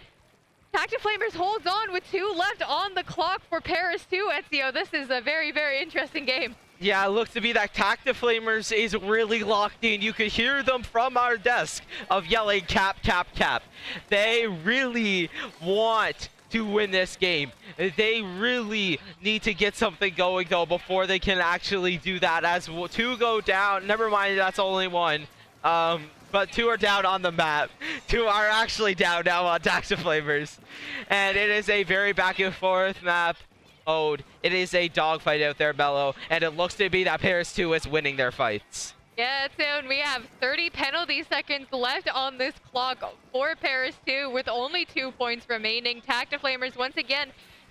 Tactiflamers holds on with 2 left on the clock for Paris 2, Ezio. This is a very, very interesting game. Yeah, it looks to be that Tactiflamers is really locked in. You could hear them from our desk of yelling cap, cap, cap. They really want to win this game. They really need to get something going though before they can actually do that, as 2 go down. Never mind, that's only 1. But 2 are down on the map. 2 are actually down now on Tactiflamers. And it is a very back and forth map. It is a dogfight out there, Mellow, and it looks to be that Paris 2 is winning their fights. Yeah, soon we have 30 penalty seconds left on this clock for Paris 2 with only 2 points remaining. Tactiflamers once again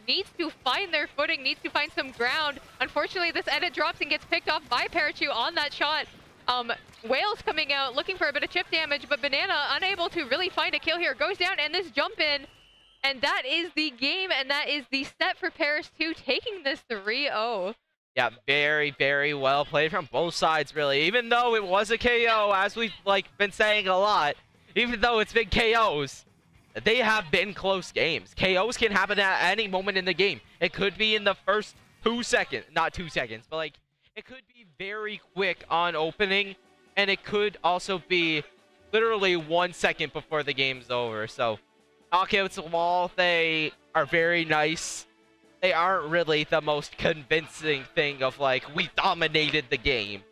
needs to find their footing, needs to find some ground. Unfortunately, this edit drops and gets picked off by Parachu on that shot. Wales coming out looking for a bit of chip damage, but Banana unable to really find a kill here. Goes down, and this jump in. And that is the game, and that is the set for Paris 2, taking this 3-0. Yeah, very, very well played from both sides, really. Even though it was a KO, as we've been saying a lot, even though it's been KOs, they have been close games. KOs can happen at any moment in the game. It could be in the first 2 seconds, not 2 seconds, but it could be very quick on opening, and it could also be literally 1 second before the game's over. So knockouts, while they are very nice, they aren't really the most convincing thing of we dominated the game.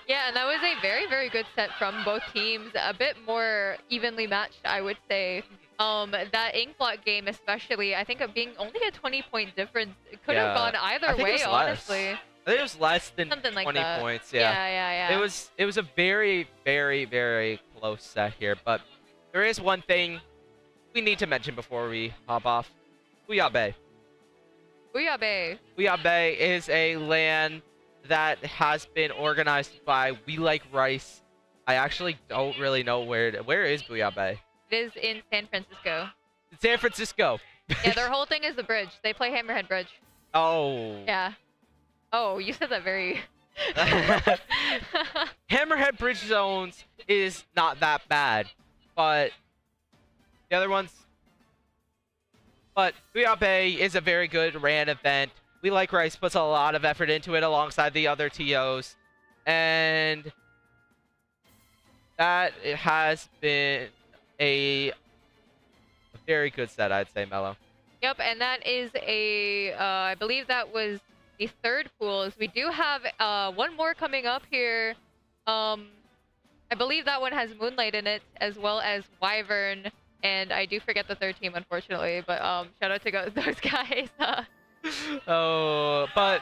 Yeah, and that was a very, very good set from both teams. A bit more evenly matched, I would say. That Inkblock game especially, I think of being only a 20-point difference. It could have gone either way, honestly. I think it was less than Something 20 like that. points. Yeah. Yeah. It was a very, very, very close set here, but there is one thing we need to mention before we hop off. Bouillabaisse. Bouillabaisse is a LAN that has been organized by We Like Rice. I actually don't really know where is Bouillabaisse? It is in San Francisco. San Francisco. Yeah, their whole thing is the bridge. They play Hammerhead Bridge. Oh. Yeah. Oh, you said that very... Hammerhead Bridge Zones is not that bad, but the other ones... But Bouillabaisse is a very good RAN event. We Like Rice puts a lot of effort into it alongside the other TOs. And that it has been a very good set, I'd say, Mello. Yep, and that is a, I believe that was the third pools. We do have one more coming up here. I believe that one has Moonlight in it, as well as WyVeRN, and I do forget the third team, unfortunately, but shout out to those guys. Oh, but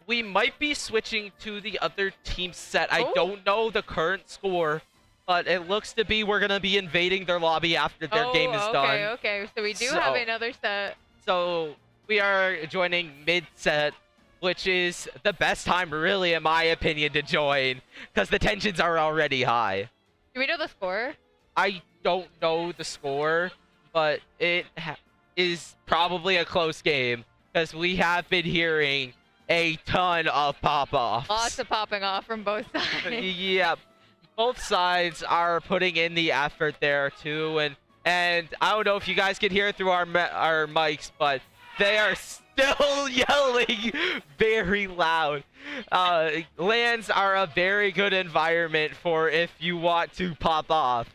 we might be switching to the other team set. I don't know the current score, but it looks to be we're going to be invading their lobby after their game is done. Okay, so we do have another set. So we are joining mid-set, which is the best time, really, in my opinion, to join, because the tensions are already high. Do we know the score? I don't know the score, but it is probably a close game, because we have been hearing a ton of pop-offs. Lots of popping off from both sides. Yeah, both sides are putting in the effort there, too, and I don't know if you guys can hear it through our mics, but they are still yelling very loud. LANs are a very good environment for if you want to pop off.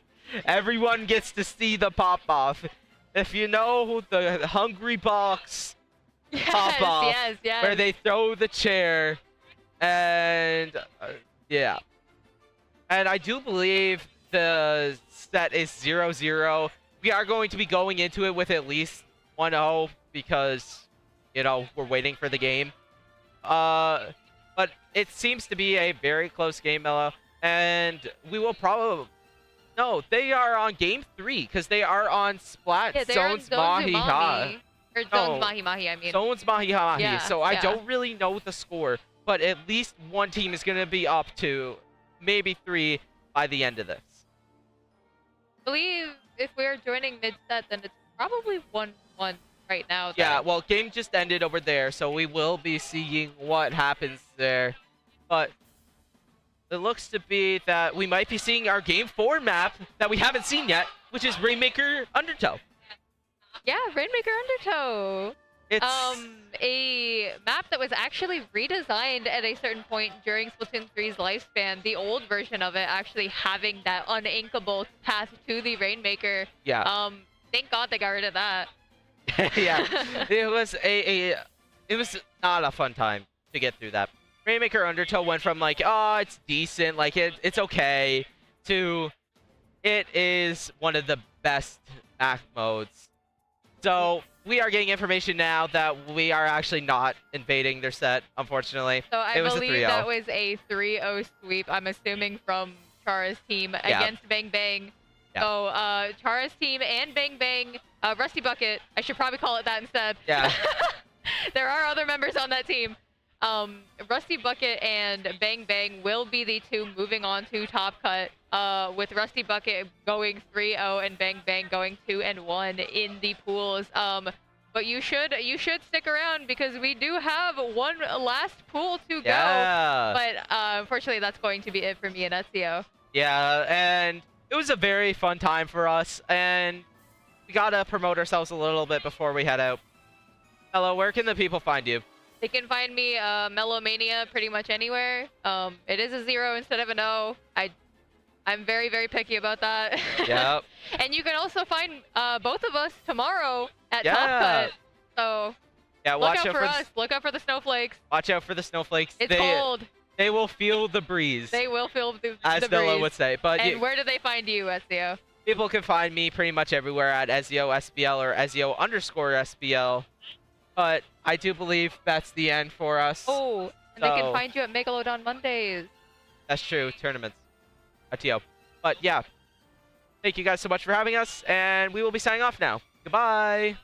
Everyone gets to see the pop off. If you know the Hungry Box pop off, where they throw the chair, and yeah. And I do believe the set is 0-0. We are going to be going into it with at least 1-0 because, you know, we're waiting for the game. But it seems to be a very close game, Mello. And we will probably... No, they are on game 3 because they are on Splat Zones Mahi-Ha. Or Zones Mahi-Mahi, I mean. Zones Mahi-Mahi. Yeah, so I don't really know the score, but at least one team is going to be up to maybe 3 by the end of this. I believe if we're joining mid-set, then it's probably 1-1 right now. Yeah, well, game just ended over there, so we will be seeing what happens there. But it looks to be that we might be seeing our game 4 map that we haven't seen yet, which is Rainmaker Undertow. Yeah, Rainmaker Undertow. It's a map that was actually redesigned at a certain point during Splatoon 3's lifespan. The old version of it actually having that uninkable path to the Rainmaker. Yeah. Thank God they got rid of that. Yeah. It was not a fun time to get through that. Rainmaker Undertow went from like, oh, it's decent, like it's okay, to it is one of the best map modes. So we are getting information now that we are actually not invading their set, unfortunately. So I it was believe a 3-0. that was a 3-0 sweep, I'm assuming, from Chara's team against Bang Bang. Yeah. So Chara's team and Bang Bang, Rusty Bucket, I should probably call it that instead. Yeah. There are other members on that team. Rusty Bucket and Bang Bang will be the two moving on to Top Cut, with Rusty Bucket going 3-0 and Bang Bang going 2-1 in the pools. But you should stick around because we do have one last pool to go. But unfortunately, that's going to be it for me and Ezio. Yeah, and it was a very fun time for us, and we gotta promote ourselves a little bit before we head out. Hello, where can the people find you? They can find me Mellowmania pretty much anywhere. It is a 0 instead of an O. I'm very, very picky about that. Yep. And you can also find both of us tomorrow at Top Cut. So yeah, look out for us. Look out for the Snowflakes. Watch out for the Snowflakes. It's cold. They will feel the breeze. They will feel the breeze. As Stella would say. But and where do they find you, Ezio? People can find me pretty much everywhere at Ezio SBL or Ezio_SBL. But I do believe that's the end for us. Oh, and they can find you at Megalodon Mondays. That's true. Tournaments. ITO. But yeah. Thank you guys so much for having us, and we will be signing off now. Goodbye.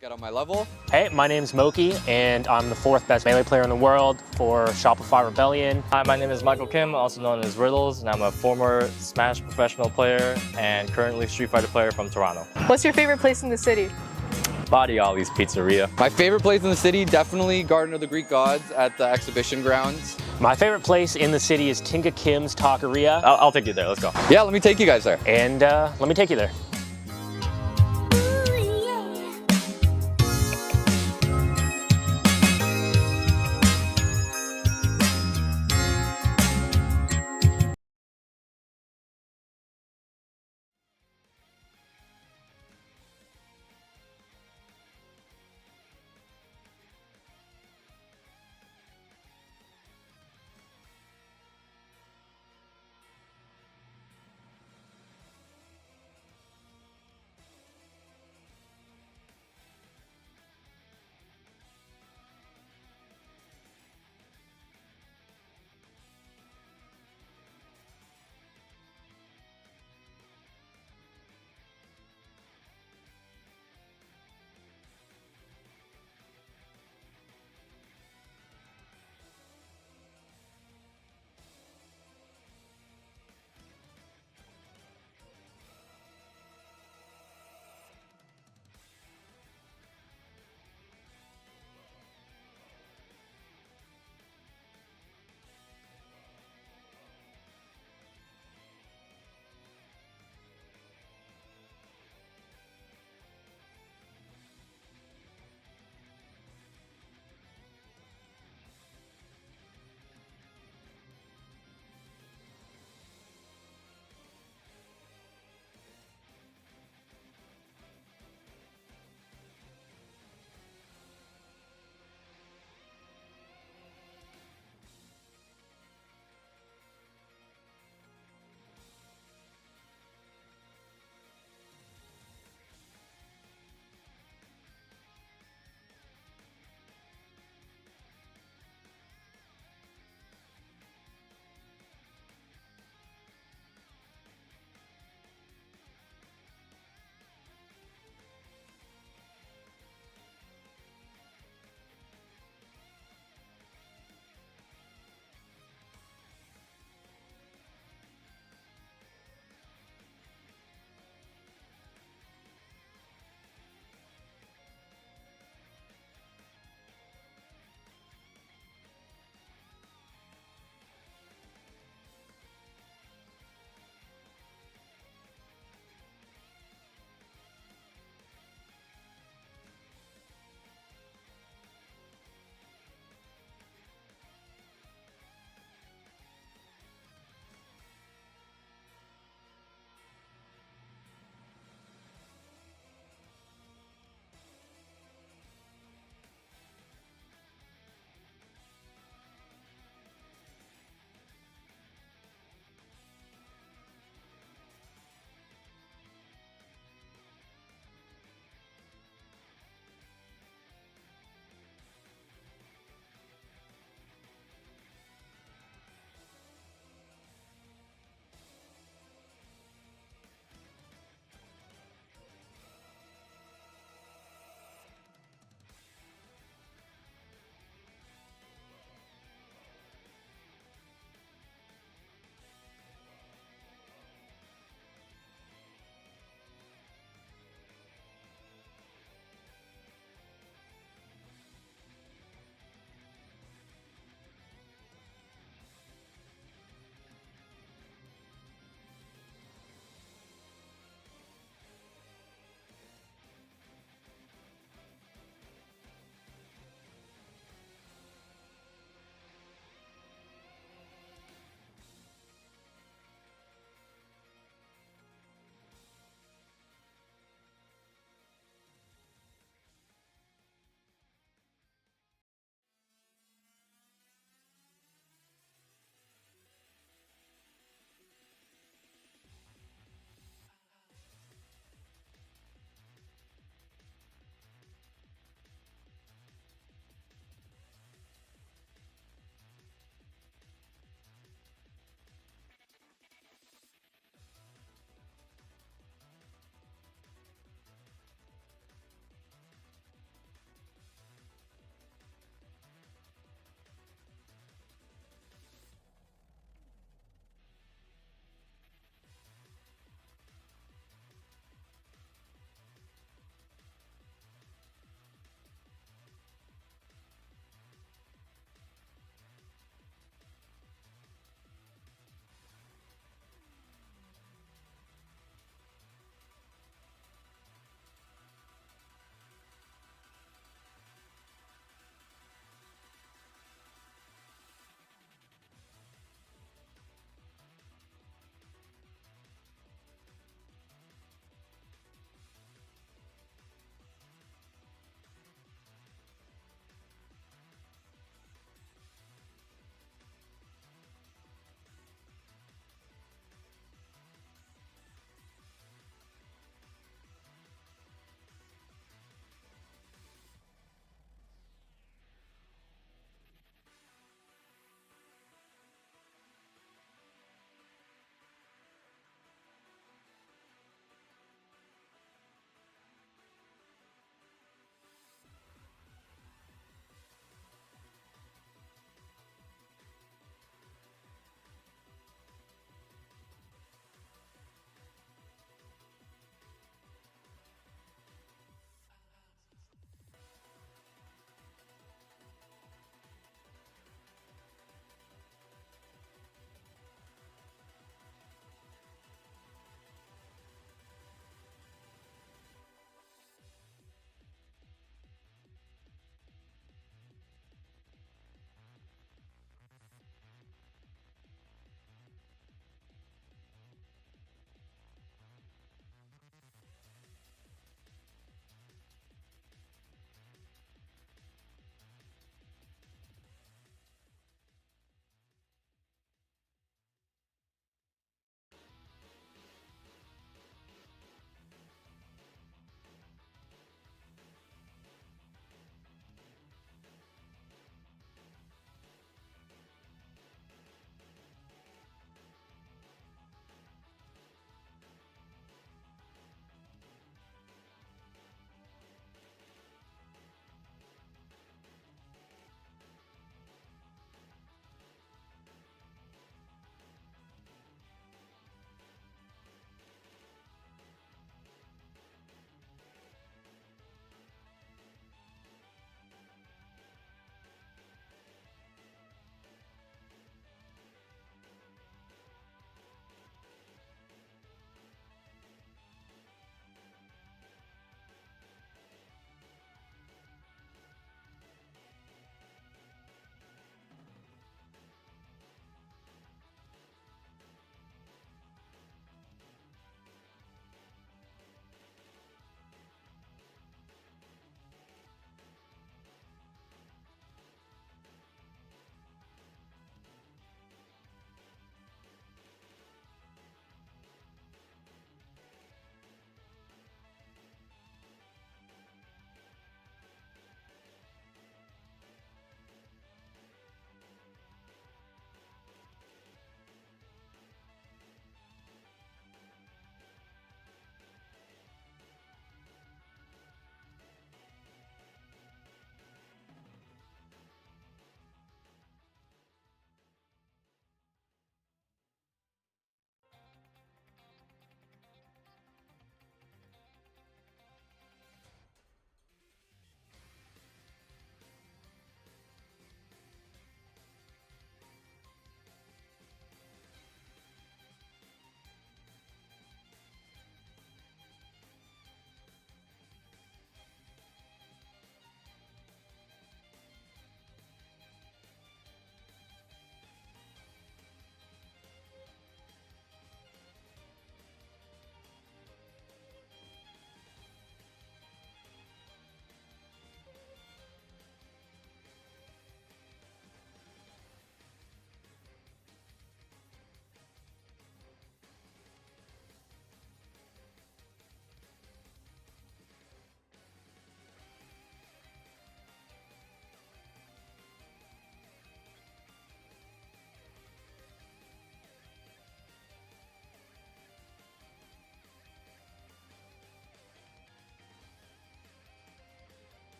Get on my level. Hey, my name's Moki, and I'm the 4th best Melee player in the world for Shopify Rebellion. Hi, my name is Michael Kim, also known as Riddles, and I'm a former Smash professional player and currently Street Fighter player from Toronto. What's your favorite place in the city? Body Ollie's Pizzeria. My favorite place in the city, definitely Garden of the Greek Gods at the exhibition grounds. My favorite place in the city is Tinka Kim's Taqueria. I'll take you there, let's go. Yeah, let me take you guys there. And let me take you there.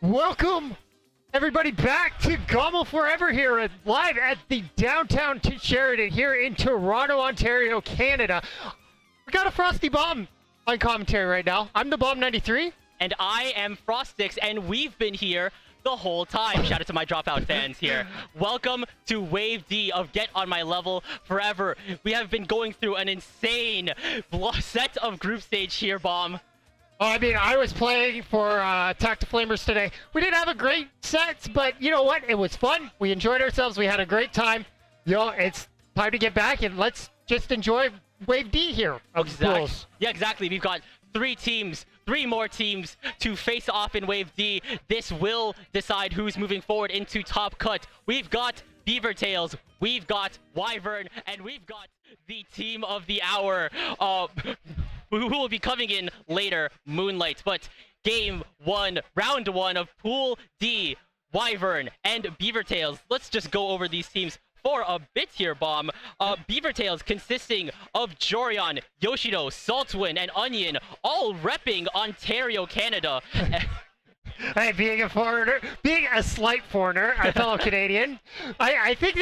Welcome, everybody, back to GOML Forever here live at the downtown Sheridan here in Toronto, Ontario, Canada. We got a Frosty Bomb on commentary right now. I'm the Bomb 93. And I am Frostix, and we've been here the whole time. Shout out to my Dropout fans here. Welcome to Wave D of Get On My Level Forever. We have been going through an insane set of group stage here, Bomb. I mean, I was playing for Tactiflamers today. We didn't have a great set, but you know what? It was fun. We enjoyed ourselves. We had a great time. It's time to get back, and let's just enjoy Wave D here. Yeah, exactly. We've got three more teams to face off in Wave D. This will decide who's moving forward into Top Cut. We've got BeaverTails, we've got WyVeRN, and we've got the team of the hour, who will be coming in later, Moonlight. But game one, round one of Pool D, WyVeRN and BeaverTails. Let's just go over these teams for a bit here, Bomb. BeaverTails consisting of Jorion, Yoshido, Saltwin, and Onion, all repping Ontario, Canada. Hey, being a foreigner, being a slight foreigner, a fellow Canadian, I think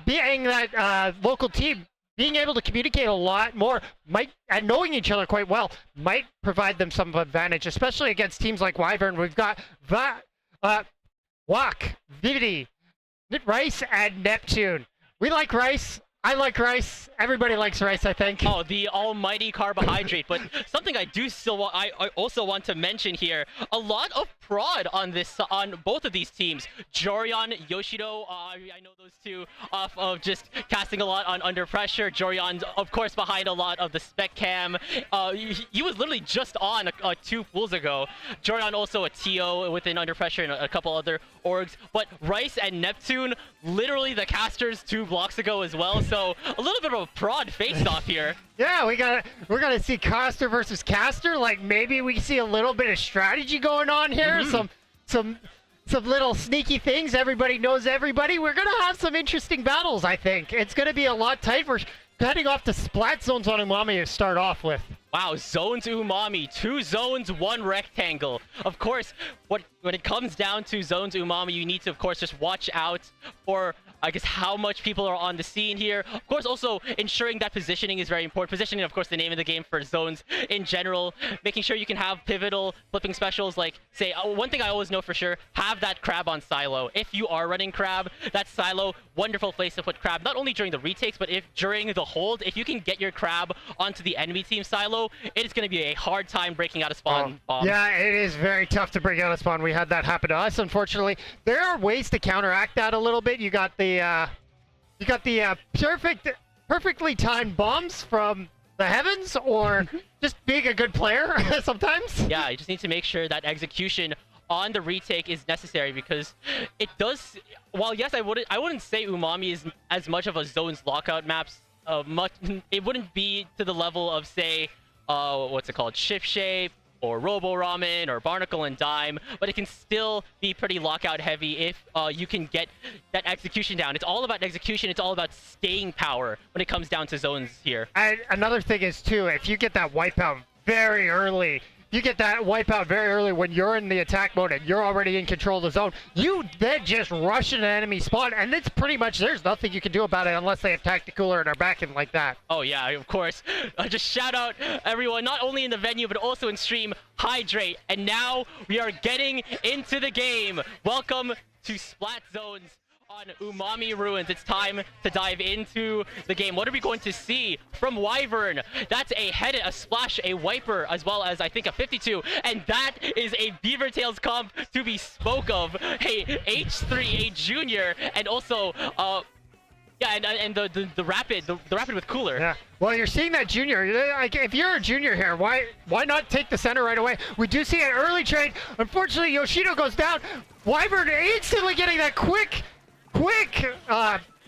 being that local team, being able to communicate a lot more and knowing each other quite well might provide them some advantage, especially against teams like WyVeRN. We've got Wak, Vividi, Rice, and Neptune. We like Rice. I like Rice. Everybody likes Rice, I think. Oh, the almighty carbohydrate. But something I also want to mention here, a lot of prod on both of these teams. Jorion, Yoshido, I know those two off of just casting a lot on Under Pressure. Jorion's, of course, behind a lot of the spec cam. He was literally just on 2 pools ago. Jorion also a TO within Under Pressure and a couple other orgs. But Rice and Neptune, literally the casters 2 blocks ago as well. So a little bit of a prod face-off here. Yeah, we're gonna see caster versus caster. Like maybe we see a little bit of strategy going on here. Some little sneaky things. Everybody knows everybody. We're gonna have some interesting battles. I think it's gonna be a lot tight. We're heading off to Splat Zones on Umami to start off with. Wow, Zones Umami, 2 zones, 1 rectangle. Of course, when it comes down to Zones Umami, you need to, of course, just watch out for, I guess, how much people are on the scene here. Of course, also ensuring that positioning is very important. Positioning, of course, the name of the game for zones in general. Making sure you can have pivotal flipping specials, like, say, one thing I always know for sure, have that crab on silo. If you are running crab, that silo, wonderful place to put crab, not only during the retakes, but during the hold. If you can get your crab onto the enemy team silo, it is going to be a hard time breaking out a spawn bomb. Yeah, it is very tough to break out a spawn. We had that happen to us, unfortunately. There are ways to counteract that a little bit. You got the perfectly timed bombs from the heavens, or just being a good player sometimes. Yeah, you just need to make sure that execution on the retake is necessary, because it does. While yes, I wouldn't say Umami is as much of a zones lockout maps. It wouldn't be to the level of, say, what's it called, Shift Shape or Robo Ramen or Barnacle and Dime, but it can still be pretty lockout heavy if you can get that execution down. It's all about execution. It's all about staying power when it comes down to zones here. And another thing is too, if you get that wipeout very early, when you're in the attack mode and you're already in control of the zone, you then just rush an enemy spawn, and it's pretty much, there's nothing you can do about it unless they have Tacticooler and are backing like that. Oh yeah, of course. Just shout out everyone, not only in the venue, but also in stream, hydrate. And now we are getting into the game. Welcome to Splat Zones on Umami Ruins. It's time to dive into the game. What are we going to see from WyVeRN? That's a head, a splash, a wiper, as well as I think a 52, and that is a BeaverTails comp to be spoke of. Hey, H3, a junior, and also yeah, and the rapid with cooler. Yeah. Well, you're seeing that junior. Like, if you're a junior here, why not take the center right away? We do see an early trade. Unfortunately, Yoshido goes down. WyVeRN instantly getting that quick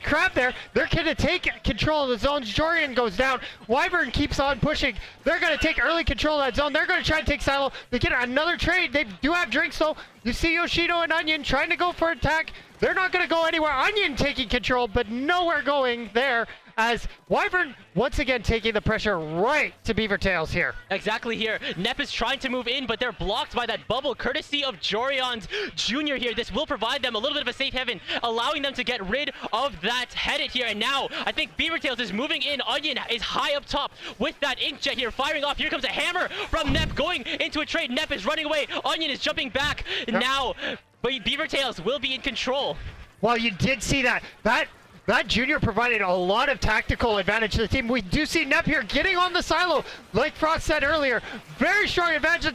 crab there. They're going to take control of the zones. Jorion goes down. WyVeRN keeps on pushing. They're going to take early control of that zone. They're going to try to take silo. They get another trade. They do have drinks, though. You see Yoshido and Onion trying to go for attack. They're not going to go anywhere. Onion taking control, but nowhere going there. as WyVeRN once again taking the pressure right to BeaverTails here. Exactly here. Nep is trying to move in, but they're blocked by that bubble, courtesy of Jorion's Jr. here. This will provide them a little bit of a safe haven, allowing them to get rid of that headed here. And now, I think BeaverTails is moving in. Onion is high up top with that Inkjet here, firing off. Here comes a hammer from Nep, going into a trade. Nep is running away. Onion is jumping back. Now, but BeaverTails will be in control. Well, you did see that. That Junior provided a lot of tactical advantage to the team. We do see Nep here getting on the silo, like Frost said earlier. Very strong advantage.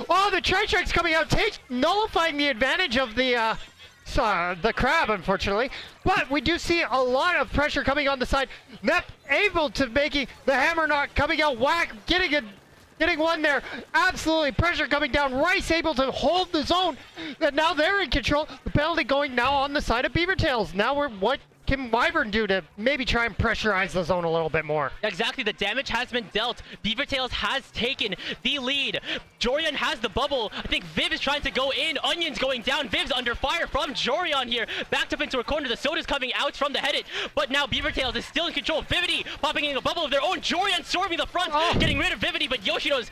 Oh, the Tri-Strike's coming out, nullifying the advantage of the crab, unfortunately. But we do see a lot of pressure coming on the side. Nep able to making the hammer not coming out, whack, getting one there. Absolutely pressure coming down. Rice able to hold the zone. And now they're in control. The penalty going now on the side of BeaverTails. Now what can WyVeRN do to maybe try and pressurize the zone a little bit more? Exactly, the damage has been dealt. BeaverTails has taken the lead. Jorion has the bubble. I think Viv is trying to go in. Onion's going down. Viv's under fire from Jorion here. Backed up into a corner. The Soda's coming out from the headed. But now BeaverTails is still in control. Vivity popping in a bubble of their own. Jorion storming the front, getting rid of Vivity, but Yoshino's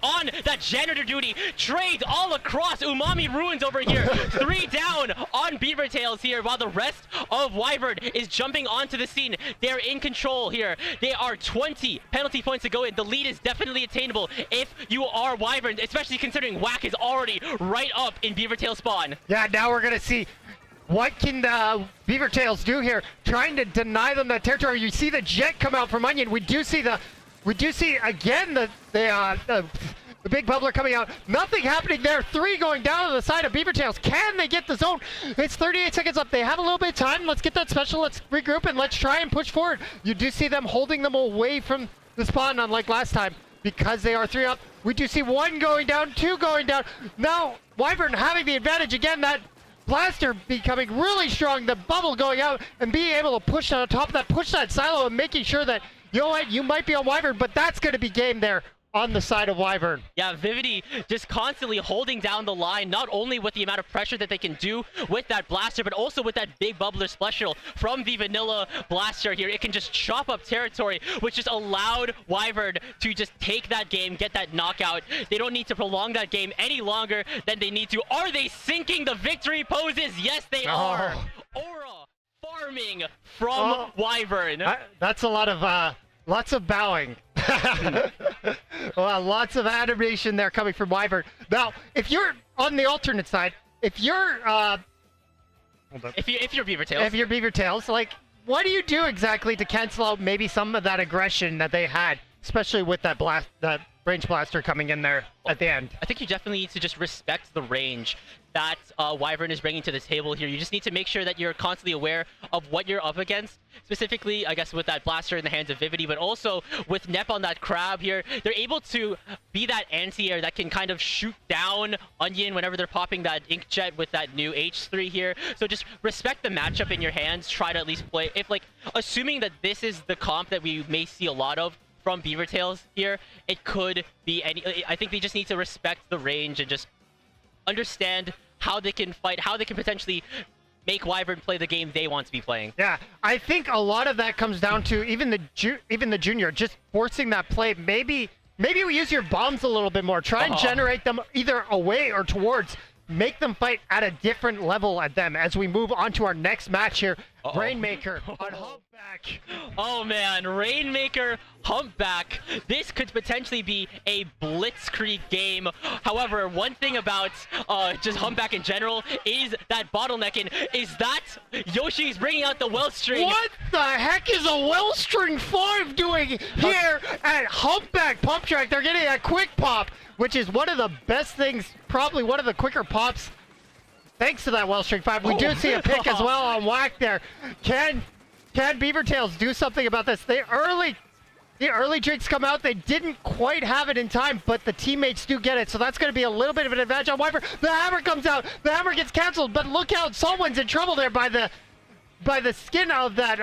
on that janitor duty. Trades all across. Umami Ruins over here. 3 down on BeaverTails here, while the rest of WyVeRN is jumping onto the scene. They're in control here. They are 20 penalty points to go in. The lead is definitely attainable if you are WyVeRN, especially considering Whack is already right up in BeaverTails spawn. Yeah, now we're going to see what can BeaverTails do here, trying to deny them that territory. You see the jet come out from Onion. We do see again the big bubbler coming out. Nothing happening there. 3 going down to the side of BeaverTails. Can they get the zone? It's 38 seconds up. They have a little bit of time. Let's get that special. Let's regroup and let's try and push forward. You do see them holding them away from the spawn, unlike last time, because they are 3 up. We do see 1 going down, 2 going down. Now, WyVeRN having the advantage again. That blaster becoming really strong. The bubble going out and being able to push on top of that, push that silo and making sure that, you know what, you might be on WyVeRN, but that's going to be game there on the side of WyVeRN. Yeah, Vivity just constantly holding down the line, not only with the amount of pressure that they can do with that blaster, but also with that big bubbler special from the vanilla blaster here. It can just chop up territory, which just allowed WyVeRN to just take that game, get that knockout. They don't need to prolong that game any longer than they need to. Are they sinking the victory poses? Yes, they are. Aura farming from WyVeRN. That's a lot of lots of bowing. Well, lots of animation there coming from WyVeRN. Now, if you're on the alternate side, if you're if you're BeaverTails, if you're BeaverTails, like, what do you do exactly to cancel out maybe some of that aggression that they had, especially with that range blaster coming in there at the end? I think you definitely need to just respect the range that WyVeRN is bringing to the table here. You just need to make sure that you're constantly aware of what you're up against, specifically, I guess, with that blaster in the hands of Vivity, but also with Nep on that crab here. They're able to be that anti-air that can kind of shoot down Onion whenever they're popping that Inkjet with that new H3 here. So just respect the matchup in your hands. Try to at least play, if like, assuming that this is the comp that we may see a lot of from BeaverTails here, it could be any. I think they just need to respect the range and just understand how they can fight, how they can potentially make WyVeRN play the game they want to be playing. Yeah, I think a lot of that comes down to even the junior just forcing that play. Maybe we use your bombs a little bit more. Try and generate them either away or towards. Make them fight at a different level at them as we move on to our next match here. Rainmaker on Humpback. Oh man, Rainmaker, Humpback. This could potentially be a blitzkrieg game. However, one thing about just Humpback in general is that bottlenecking, is that Yoshi's bringing out the Wellstring. What the heck is a Wellstring 5 doing here at Humpback Pump Track? They're getting a quick pop, which is one of the best things, probably one of the quicker pops. Thanks to that Wellstring 5. We do see a pick as well on Whack there. Can BeaverTails do something about this? The early drinks come out. They didn't quite have it in time, but the teammates do get it. So that's going to be a little bit of an advantage on WyVeRN. The hammer comes out. The hammer gets canceled, but look out. Someone's in trouble there by the skin of that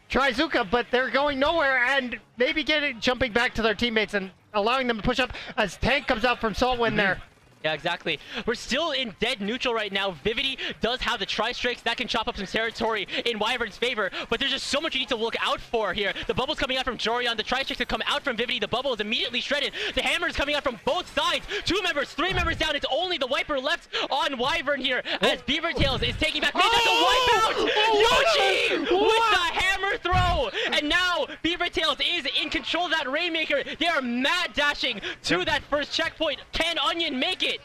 Trizuka, but they're going nowhere and maybe jumping back to their teammates and allowing them to push up as Tank comes out from Saltwind there. Yeah, exactly. We're still in dead neutral right now. Vivity does have the Tri-Strikes that can chop up some territory in WyVeRN's favor, but there's just so much you need to look out for here. The bubble's coming out from Jorion. The Tri-Strikes have come out from Vivity. The bubble is immediately shredded. The hammer is coming out from both sides. 2 members, 3 members down. It's only the Wiper left on WyVeRN here as BeaverTails is taking back. That's a wipeout! Yoshi with the hammer throw! And now BeaverTails is in control of that Rainmaker. They are mad dashing to that first checkpoint. Can Onion make it?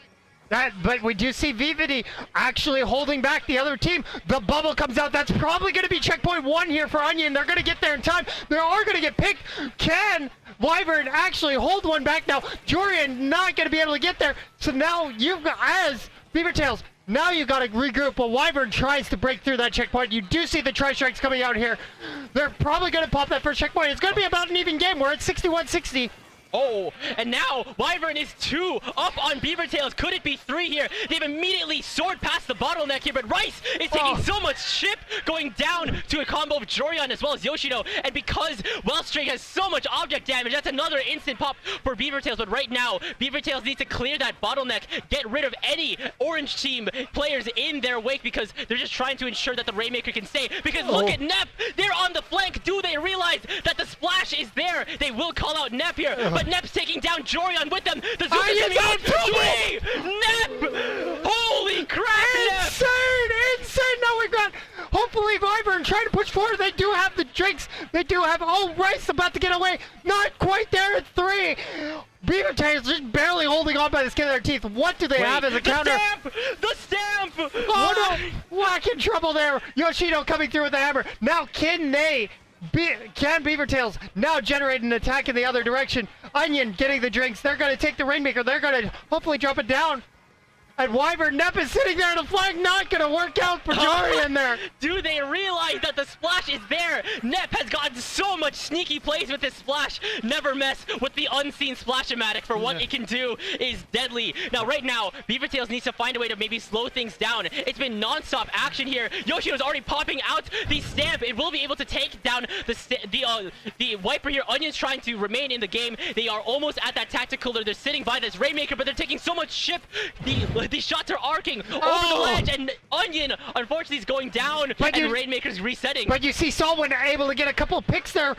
But we do see Vivity actually holding back the other team. The bubble comes out. That's probably going to be checkpoint 1 here for Onion. They're going to get there in time. They are going to get picked. Can WyVeRN actually hold one back now? Jorian not going to be able to get there. So now you've got, as BeaverTails, now you've got to regroup while WyVeRN tries to break through that checkpoint. You do see the Tri-Strikes coming out here. They're probably going to pop that first checkpoint. It's going to be about an even game. We're at 61-60. Oh, and now WyVeRN is 2 up on BeaverTails. Could it be 3 here? They've immediately soared past the bottleneck here, but Rice is taking so much chip going down to a combo of Jorion as well as Yoshino. And because Wellstring has so much object damage, that's another instant pop for BeaverTails. But right now, BeaverTails needs to clear that bottleneck, get rid of any orange team players in their wake because they're just trying to ensure that the Rainmaker can stay. Because look at Nep, they're on the flank. Do they realize that the splash is there? They will call out Nep here, but Nep's taking down Jorion with them. The Zoom is coming out. 3! Nep! Holy crap, Insane! Insane! Now we've got, hopefully, WyVeRN trying to push forward. They do have the drinks. They do have, oh, Rice about to get away. Not quite there at 3. BeaverTails just barely holding on by the skin of their teeth. What do they have as a counter? The stamp! Oh no! Whack in trouble there. Yoshino coming through with the hammer. Now can BeaverTails now generate an attack in the other direction? Onion getting the drinks. They're going to take the Rainmaker. They're going to hopefully drop it down. And WyVeRN, Nep is sitting there in the flag, not going to work out for Jorian there. Do they realize that the splash is there? Nep has gotten so much sneaky plays with this splash. Never mess with the unseen Splash-O-Matic for what it can do is deadly. Now, right now, BeaverTails needs to find a way to maybe slow things down. It's been non-stop action here. Yoshino's already popping out the stamp. It will be able to take down the Wiper here. Onion's trying to remain in the game. They are almost at that tactical. They're sitting by this Rainmaker, but they're taking so much chip. The shots are arcing over the ledge, and Onion, unfortunately, is going down, and Rainmaker's resetting. But you see Solwyn able to get a couple of picks there.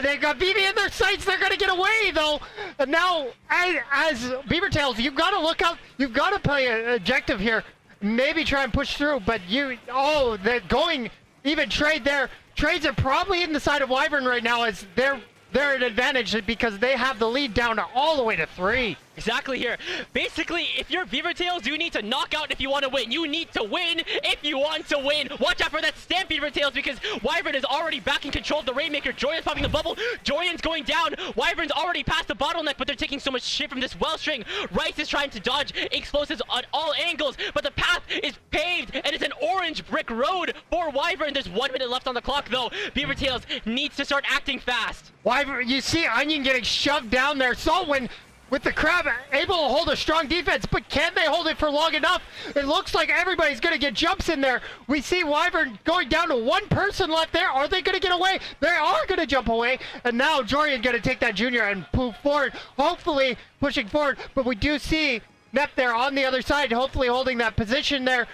They've got Vivi in their sights. They're going to get away, though. And now, as BeaverTails, you've got to look out. You've got to play an objective here. Maybe try and push through, but they're going, even trade there. Trades are probably in the side of WyVeRN right now as they're at advantage because they have the lead down all the way to 3. Exactly here. Basically, if you're BeaverTails, you need to knock out if you want to win. You need to win if you want to win. Watch out for that stamp, BeaverTails, because WyVeRN is already back in control of the Rainmaker. Jorian's popping the bubble. Jorian's going down. WyVeRN's already past the bottleneck, but they're taking so much shit from this Wellstring. Rice is trying to dodge explosives on all angles, but the path is paved, and it's an orange brick road for WyVeRN. There's 1 minute left on the clock, though. BeaverTails needs to start acting fast. WyVeRN, you see Onion getting shoved down there. Solwyn with the crab able to hold a strong defense, but can they hold it for long enough? It looks like everybody's going to get jumps in there. We see WyVeRN going down to 1 person left there. Are they going to get away? They are going to jump away. And now Jorian going to take that junior and move forward, hopefully pushing forward. But we do see Nep there on the other side, hopefully holding that position there.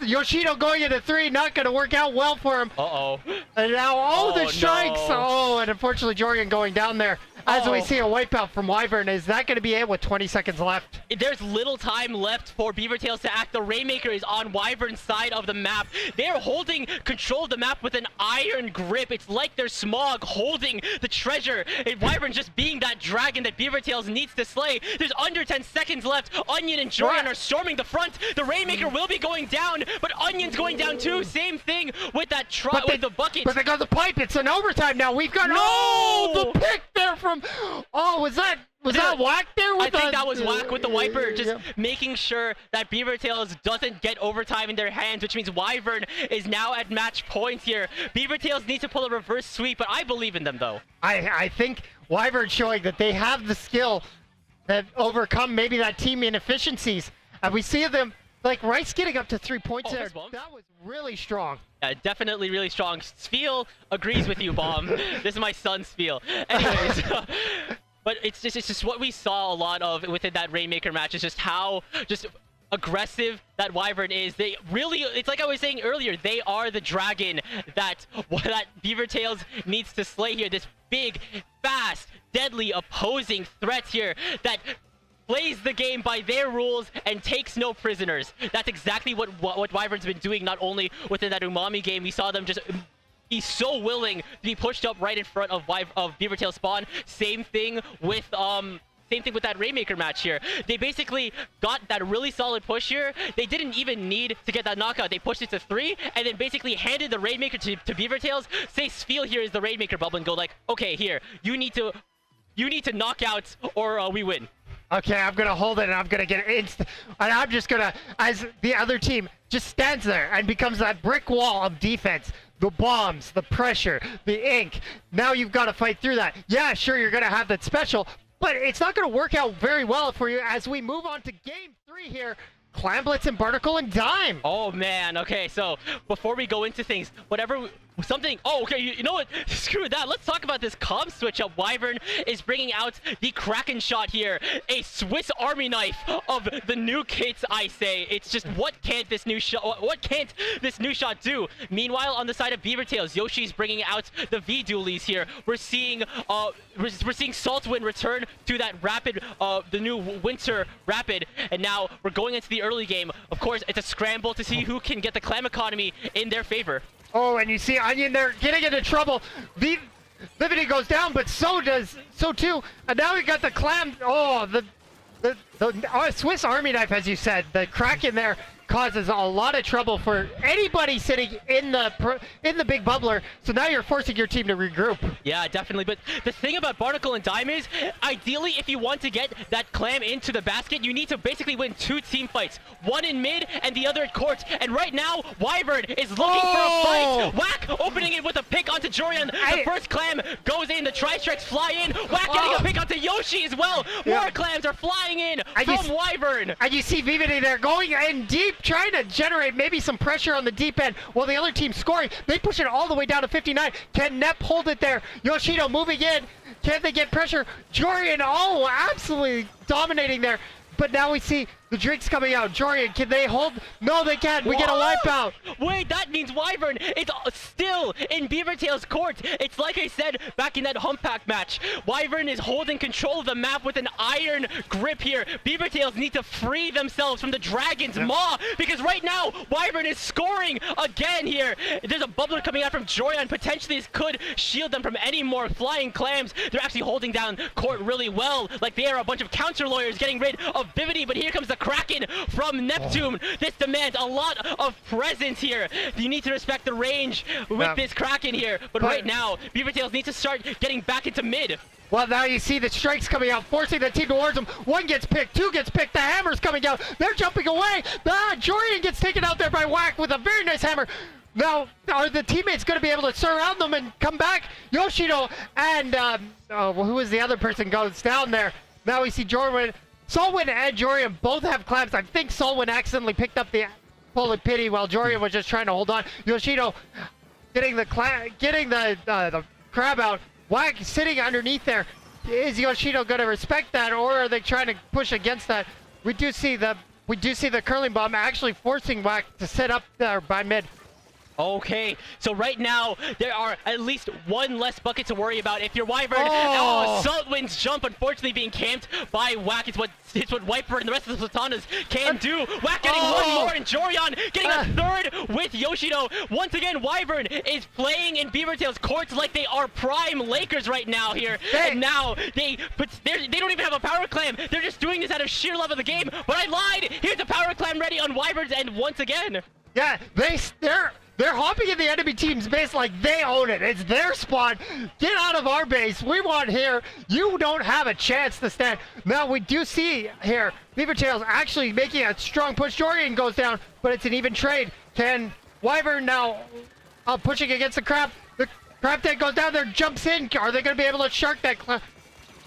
Yoshino going into 3, not going to work out well for him. Uh-oh. And now, the strikes. No. Oh, and unfortunately Jorian going down there. As we see a wipeout from WyVeRN. Is that going to be it with 20 seconds left? There's little time left for BeaverTails to act. The Rainmaker is on WyVeRN's side of the map. They're holding control of the map with an iron grip. It's like they're Smog holding the treasure. And WyVeRN just being that dragon that BeaverTails needs to slay. There's under 10 seconds left. Onion and Jorian are storming the front. The Rainmaker will be going down, but Onion's going down too. Same thing with that with the bucket. But they got the pipe. It's an overtime now. We've got the pick there from. Was that Whack there? I think that was Whack with the Wiper, just making sure that BeaverTails doesn't get overtime in their hands, which means WyVeRN is now at match point here. BeaverTails needs to pull a reverse sweep, but I believe in them though. I think WyVeRN showing that they have the skill that overcome maybe that team inefficiencies. And we see them, like Rice getting up to 3 points there. That was really strong. Definitely really strong. Spiel agrees with you, Bomb. This is my son, Spiel. Anyways, but it's just what we saw a lot of within that Rainmaker match is just how aggressive that WyVeRN is. They really, it's like I was saying earlier, they are the dragon that BeaverTails needs to slay here. This big, fast, deadly opposing threat here that plays the game by their rules and takes no prisoners. That's exactly what WyVeRN's been doing, not only within that Umami game. We saw them just be so willing to be pushed up right in front of BeaverTails spawn. Same thing with that Rainmaker match here. They basically got that really solid push here. They didn't even need to get that knockout. They pushed it to 3 and then basically handed the Rainmaker to BeaverTails. Say Spheal here is the Rainmaker bubble and go like, okay, here, you need to knock out or we win. Okay, I'm gonna hold it and I'm gonna get instant. And I'm just gonna, as the other team just stands there and becomes that brick wall of defense. The bombs, the pressure, the ink. Now you've got to fight through that. Yeah, sure, you're gonna have that special, but it's not going to work out very well for you as we move on to game 3 here. Clamblitz and Barnacle and Dime. Oh man, okay, so before we go into things, okay, you know what, screw that, let's talk about this comm switch up. WyVeRN is bringing out the Kraken shot here, a Swiss Army knife of the new kits, I say. It's just, what can't this new shot do? Meanwhile, on the side of BeaverTails, Yoshi's bringing out the V-dualies here. We're seeing Saltwind return to that rapid, the new Winter Rapid, and now we're going into the early game. Of course, it's a scramble to see who can get the clam economy in their favor. Oh, and you see Onion there getting into trouble. Vivity goes down, but so too. And now we got the clam. Oh, the Swiss Army knife, as you said. The Kraken there causes a lot of trouble for anybody sitting in the big bubbler. So now you're forcing your team to regroup. Yeah, definitely. But the thing about Barnacle and Dime is, ideally, if you want to get that clam into the basket, you need to basically win 2 team fights. One in mid and the other at court. And right now, WyVeRN is looking for a fight. Whack opening it with a pick onto Jorian. The first clam goes in. The Tri-Strikes fly in. Whack getting a pick onto Yoshi as well. More clams are flying in from WyVeRN. And you see Vivity there going in deep, trying to generate maybe some pressure on the deep end while the other team's scoring. They push it all the way down to 59. Can Nep hold it there? Yoshido moving in. Can they get pressure? Jorian, absolutely dominating there. But now we see the drinks coming out. Jorian, can they hold? No, they can't. We get a wipeout. Wait, that means WyVeRN is still in BeaverTails' court. It's like I said back in that Humpack match. WyVeRN is holding control of the map with an iron grip here. BeaverTails need to free themselves from the dragon's maw, because right now, WyVeRN is scoring again here. There's a bubbler coming out from Jorian. Potentially this could shield them from any more flying clams. They're actually holding down court really well. Like they are a bunch of counter lawyers getting rid of Vivity, but here comes the Kraken from Neptune. This demands a lot of presence here. You need to respect the range with this Kraken here. But right now, BeaverTails needs to start getting back into mid. Well, now you see the strikes coming out, forcing the team towards them. 1 gets picked, 2 gets picked, the hammer's coming out. They're jumping away. Jorian gets taken out there by Whack with a very nice hammer. Now, are the teammates going to be able to surround them and come back? Yoshido and, who was the other person goes down there. Now we see Jorian. Solwyn and Jorian both have clamps. I think Solwyn accidentally picked up the Polar Pity while Jorian was just trying to hold on. Yoshido getting the crab out. Whack sitting underneath there. Is Yoshido going to respect that, or are they trying to push against that? We do see the curling bomb actually forcing Whack to set up there by mid. Okay, so right now, there are at least 1 less bucket to worry about. If you're WyVeRN, Saltwind's jump unfortunately being camped by Whack. It's what WyVeRN and the rest of the Platanas can do. Whack getting 1 more, and Jorian getting a 3rd with Yoshido. Once again, WyVeRN is playing in BeaverTails courts like they are prime Lakers right now here. And now, they don't even have a power clam. They're just doing this out of sheer love of the game. But I lied! Here's the power clam ready on WyVeRN's end once again. Yeah, they're hopping in the enemy team's base like they own it. It's their spot. Get out of our base. We want here. You don't have a chance to stand. Now we do see here BeaverTails actually making a strong push. Jorian goes down, but it's an even trade. Can WyVeRN now pushing against the crab? The crab tank goes down there, jumps in. Are they going to be able to shark that?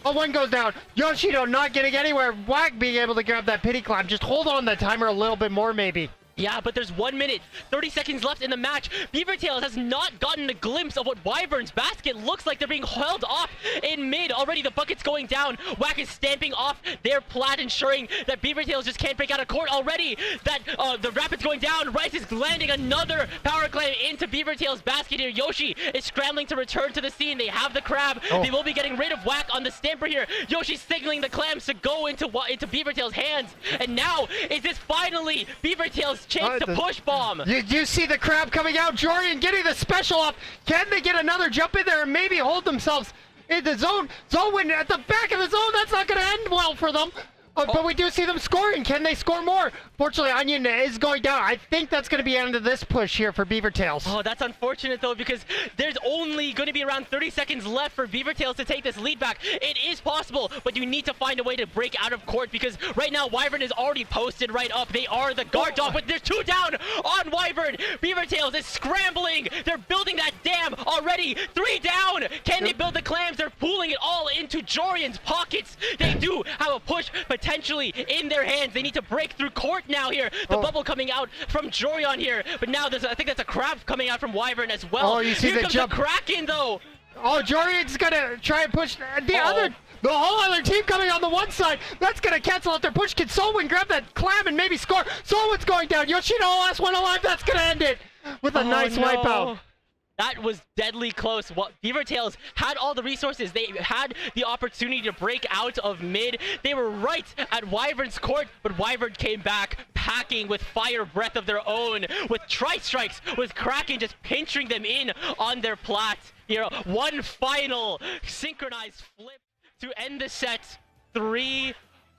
1 goes down. Yoshido not getting anywhere. Whack being able to grab that pity climb. Just hold on the timer a little bit more, maybe. Yeah, but there's 1 minute, 30 seconds left in the match. BeaverTails has not gotten a glimpse of what WyVeRN's basket looks like. They're being held off in mid. Already the bucket's going down. Whack is stamping off their plat, ensuring that BeaverTails just can't break out of court already. That the Rapid's going down. Rice is landing another power clam into BeaverTails' basket here. Yoshi is scrambling to return to the scene. They have the crab. They will be getting rid of Whack on the stamper here. Yoshi's signaling the clams to go into BeaverTails' hands. And now, is this finally BeaverTails' chance to push bomb? You see the crab coming out. Jorian getting the special off. Can they get another jump in there and maybe hold themselves in the zone? Zone at the back of the zone. That's not going to end well for them. But we do see them scoring. Can they score more? Fortunately, Onion is going down. I think that's going to be the end of this push here for BeaverTails. Oh, that's unfortunate, though, because there's only going to be around 30 seconds left for BeaverTails to take this lead back. It is possible, but you need to find a way to break out of court, because right now, WyVeRN is already posted right up. They are the guard dog, but there's 2 down on WyVeRN. BeaverTails is scrambling. They're building that dam already. 3 down. Can they build the clams? They're pooling it all into Jorian's pockets. They do have a push potentially in their hands. They need to break through court now here. The bubble coming out from Jorian here, but now I think that's a crab coming out from WyVeRN as well. Oh, you see here the comes jump. The Kraken, though. Oh, Jorian's gonna try and push the whole other team coming on the one side. That's gonna cancel out their push. Can Solwyn grab that clam and maybe score? Solwyn's going down. Yoshino, last one alive. That's gonna end it with a nice wipeout. That was deadly close. BeaverTails had all the resources. They had the opportunity to break out of mid. They were right at WyVeRN's court, but WyVeRN came back packing with fire breath of their own, with tri-strikes, with Kraken just pinching them in on their plat. You know, one final synchronized flip to end the set. 3-0.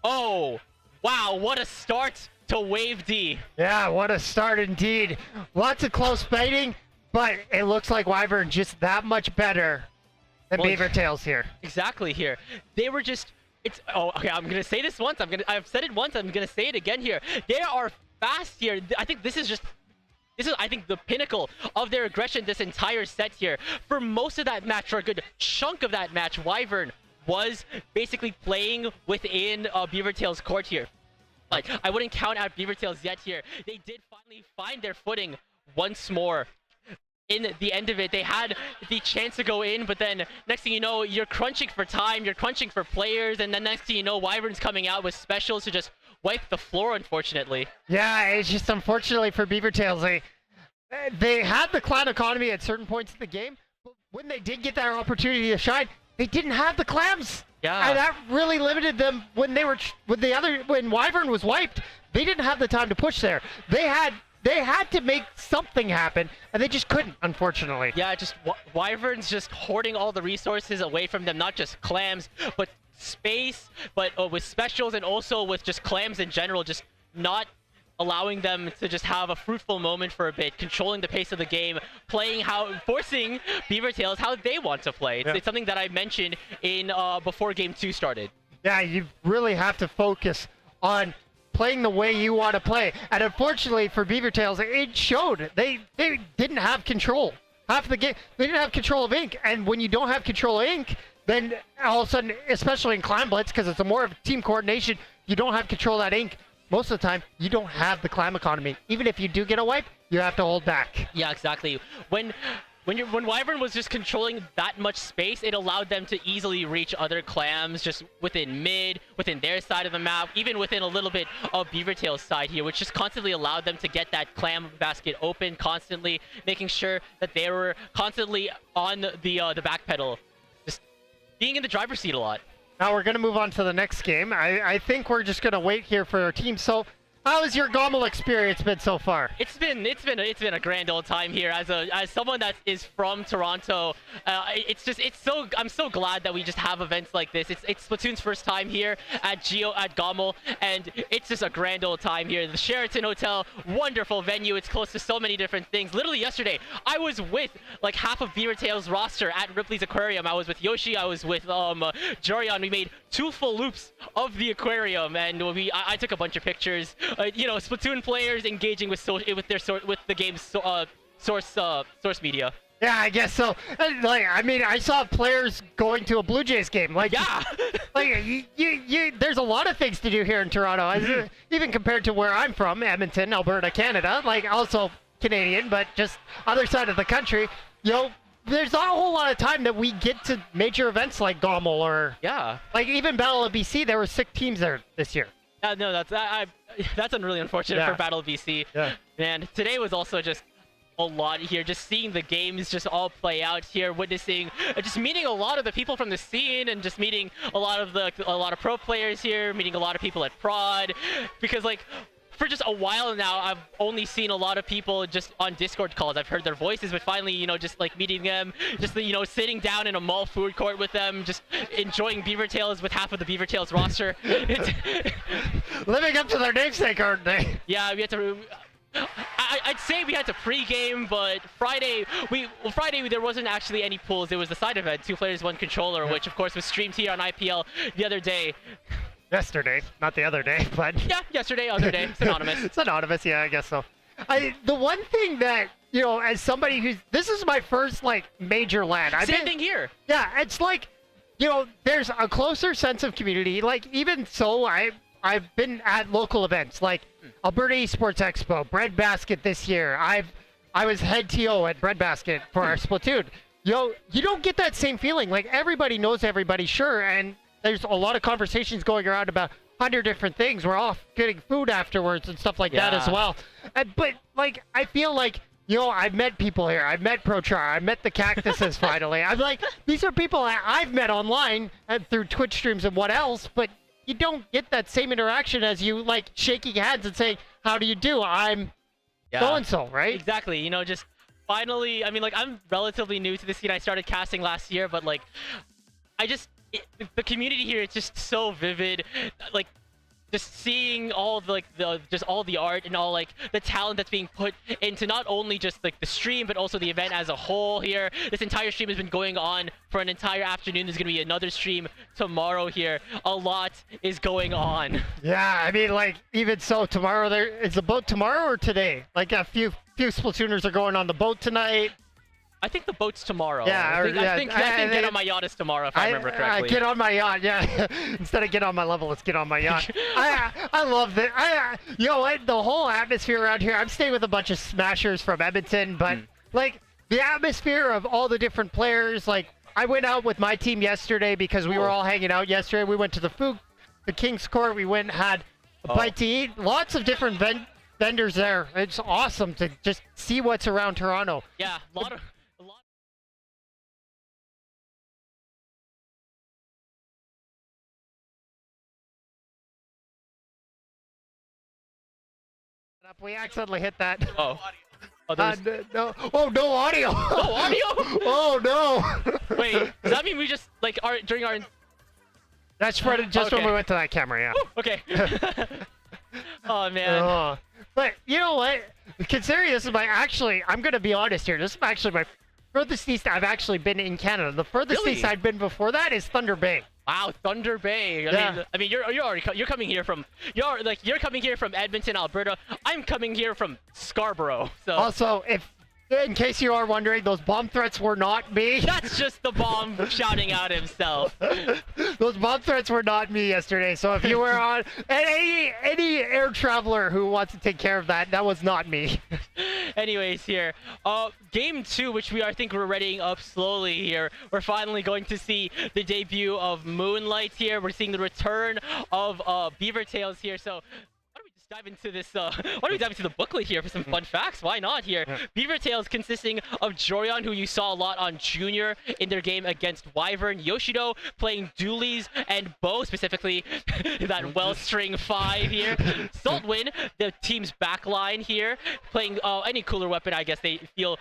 Wow, what a start to Wave D. Yeah, what a start indeed. Lots of close fighting. But it looks like WyVeRN just that much better than BeaverTails here. Exactly here. They were just, okay, I'm gonna say this once. I've said it once, I'm gonna say it again here. They are fast here. I think this is I think the pinnacle of their aggression this entire set here. For most of that match, or a good chunk of that match, WyVeRN was basically playing within BeaverTails' court here. But I wouldn't count out BeaverTails yet here. They did finally find their footing once more. In the end of it, they had the chance to go in, but then next thing you know, you're crunching for time, you're crunching for players, and then next thing you know, WyVeRN's coming out with specials to just wipe the floor, unfortunately. Yeah, it's just unfortunately for BeaverTails, they had the clan economy at certain points in the game, but when they did get that opportunity to shine, they didn't have the clams. Yeah. And that really limited them when they were when WyVeRN was wiped. They didn't have the time to push there. They had to make something happen, and they just couldn't, unfortunately. Yeah, just WyVeRN's just hoarding all the resources away from them, not just clams, but space, but with specials and also with just clams in general, just not allowing them to just have a fruitful moment for a bit, controlling the pace of the game, forcing BeaverTails how they want to play. It's something that I mentioned in before Game 2 started. Yeah, you really have to focus on playing the way you want to play. And unfortunately for BeaverTails, it showed. They didn't have control. Half the game, they didn't have control of Ink. And when you don't have control of Ink, then all of a sudden, especially in Clan Blitz, because it's more of team coordination, you don't have control of that Ink. Most of the time, you don't have the clam economy. Even if you do get a wipe, you have to hold back. Yeah, exactly. When WyVeRN was just controlling that much space, it allowed them to easily reach other clams just within mid, within their side of the map, even within a little bit of BeaverTails' side here, which just constantly allowed them to get that clam basket open constantly, making sure that they were constantly on the back pedal, just being in the driver's seat a lot. Now we're going to move on to the next game. I think we're just going to wait here for our team. So, how has your GOML experience been so far? It's been a grand old time here as someone that is from Toronto. I'm so glad that we just have events like this. It's Splatoon's first time here at GOML, and it's just a grand old time here. The Sheraton Hotel, wonderful venue. It's close to so many different things. Literally yesterday, I was with like half of BeaverTails' roster at Ripley's Aquarium. I was with Yoshi. I was with Jorian. We made 2 full loops of the aquarium, and I took a bunch of pictures. Splatoon players engaging with the game's source media. Yeah, I guess so. Like, I mean, I saw players going to a Blue Jays game. Like, Yeah. like there's a lot of things to do here in Toronto. Even compared to where I'm from, Edmonton, Alberta, Canada. Like, also Canadian, but just other side of the country. You know, there's not a whole lot of time that we get to major events like GOML or like even Battle of BC. There were 6 teams there this year. No, that's really unfortunate for Battle of BC. Yeah. Man, today was also just a lot here, just seeing the games just all play out here, witnessing, just meeting a lot of the people from the scene, and just meeting a lot of pro players here, meeting a lot of people at Prod, because like for just a while now, I've only seen a lot of people just on Discord calls. I've heard their voices, but finally, you know, just like meeting them, just, you know, sitting down in a mall food court with them, just enjoying BeaverTails with half of the BeaverTails roster. Living up to their namesake, aren't they? Yeah, we had to. I'd say we had to pre-game, but Friday there wasn't actually any pools. It was the side event, 2 players, 1 controller, which of course was streamed here on IPL the other day. Yesterday, not the other day, but yeah, yesterday, other day, synonymous. Synonymous, yeah, I guess so. The one thing that, you know, as somebody this is my first like major LAN. Same thing here. Yeah, it's like, you know, there's a closer sense of community. Like, even so, I've been at local events like Alberta Esports Expo, Breadbasket this year. I was head TO at Breadbasket for our Splatoon. You know, you don't get that same feeling. Like, everybody knows everybody, sure, and there's a lot of conversations going around about 100 different things. We're all getting food afterwards and stuff like that as well. But like, I feel like, you know, I've met people here. I've met ProChar. I've met the Cactuses finally. I'm like, these are people I've met online and through Twitch streams and what else, but you don't get that same interaction as you like shaking hands and saying, how do you do? I'm so-and-so, right? Exactly. You know, just finally, I mean, like, I'm relatively new to the scene. I started casting last year, but like, the community here is just so vivid. Like, just seeing all the, like, all the art and all like the talent that's being put into not only just like the stream but also the event as a whole here. This entire stream has been going on for an entire afternoon. There's gonna be another stream tomorrow here. A lot is going on. Yeah, I mean, like, even so, tomorrow is the boat tomorrow or today? Like, a few Splatooners are going on the boat tonight. I think the boat's tomorrow. Yeah, I think get on my yacht is tomorrow, if I remember correctly. Get on my yacht, yeah. Instead of get on my level, let's get on my yacht. I love that. You know what? The whole atmosphere around here. I'm staying with a bunch of smashers from Edmonton, but like the atmosphere of all the different players. Like, I went out with my team yesterday because we were all hanging out yesterday. We went to the King's Court. We went and had a bite to eat. Lots of different vendors there. It's awesome to just see what's around Toronto. Yeah, a lot. We accidentally hit that. Oh, no. Oh, no audio. No audio? Oh, no. Wait, does that mean we just, like, during our... That's for just when we went to that camera, yeah. Ooh, okay. Oh, man. But, you know what? Considering this is I'm going to be honest here. This is actually my furthest east I've actually been in Canada. The furthest east I've been before that is Thunder Bay. Wow, Thunder Bay. I mean, you're coming here from Edmonton, Alberta. I'm coming here from Scarborough. So also, in case you are wondering, those bomb threats were not me. That's just the bomb shouting out himself. Those bomb threats were not me yesterday. So if you were on any air traveler who wants to take care of that, that was not me. Anyways, here, game 2, which I think we're readying up slowly here. We're finally going to see the debut of Moonlight here. We're seeing the return of BeaverTails here. So dive into this. Why don't we dive into the booklet here for some fun facts? Why not here? Yeah. BeaverTails consisting of Jorion, who you saw a lot on Junior in their game against WyVeRN, Yoshido playing Doolies, and Bo specifically, that Wellstring 5 here. Saltwind, the team's backline here, playing any cooler weapon I guess they feel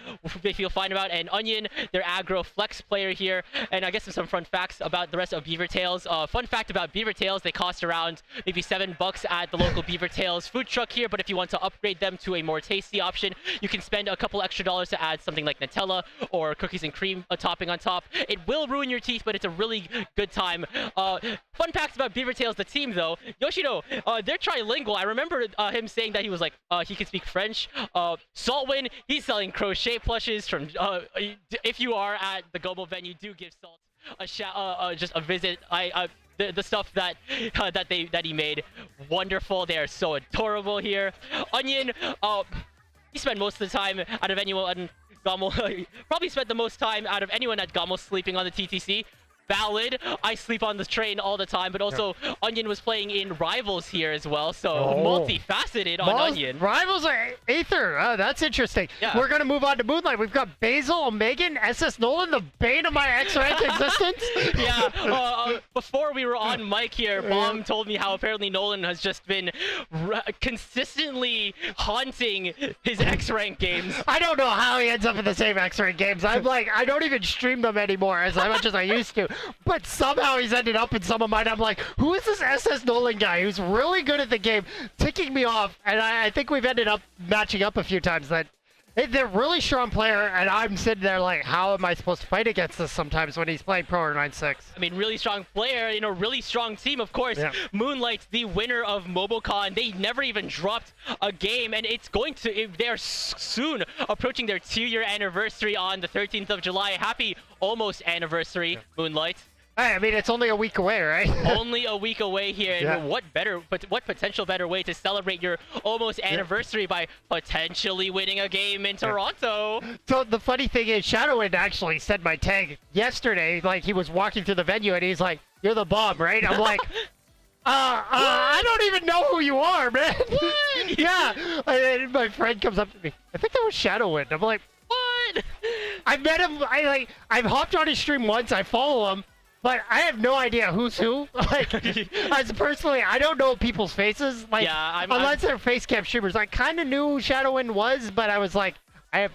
fine about, and Onion, their aggro flex player here. And I guess some fun facts about the rest of BeaverTails. Fun fact about BeaverTails, they cost around maybe $7 at the local BeaverTails BeaverTails food truck here, but if you want to upgrade them to a more tasty option, you can spend a couple extra dollars to add something like Nutella or cookies and cream topping on top. It will ruin your teeth, but it's a really good time. Fun facts about BeaverTails, the team though. Yoshino, they're trilingual. I remember him saying that he was like, he could speak French. Saltwin, he's selling crochet plushes from, if you are at the GOML venue, do give Salt just a visit. The stuff that he made, wonderful. They are so adorable here. Onion, he spent most of the time out of anyone. GOML probably spent the most time out of anyone at GOML sleeping on the TTC. Valid. I sleep on the train all the time, but also Onion was playing in Rivals here as well, so multifaceted on Onion. Rivals are Aether. Oh, that's interesting. Yeah. We're going to move on to Moonlight. We've got Basil, Omegan, SS Nolan, the bane of my X-Rank existence. Yeah, before we were on mic here, Bomb told me how apparently Nolan has just been consistently haunting his X-Rank games. I don't know how he ends up in the same X-Rank games. I'm like, I don't even stream them anymore as much as I used to. But somehow he's ended up in some of mine. I'm like, who is this SS Nolan guy who's really good at the game, ticking me off? And I think we've ended up matching up a few times that they're a really strong player, and I'm sitting there like, how am I supposed to fight against this sometimes when he's playing Pro or 9-6? I mean, really strong player, you know, really strong team, of course. Yeah. Moonlight, the winner of MobileCon, they never even dropped a game, and it's going to, they're soon approaching their 2-year anniversary on the 13th of July. Happy almost anniversary, Moonlight. Hey, I mean, it's only a week away, right? Only a week away here. Yeah. And what potential better way to celebrate your almost anniversary by potentially winning a game in Toronto? So the funny thing is, Shadowwind actually said my tag yesterday, like he was walking through the venue and he's like, "You're the bomb, right?" I'm like, I don't even know who you are, man. Yeah. And then my friend comes up to me. I think that was Shadowwind. I'm like, what? I met him. I've hopped on his stream once. I follow him. But I have no idea who's who. Like, as personally, I don't know people's faces. Like, yeah, unless they're face cam streamers. I kind of knew who Shadowwind was, but I was like, I've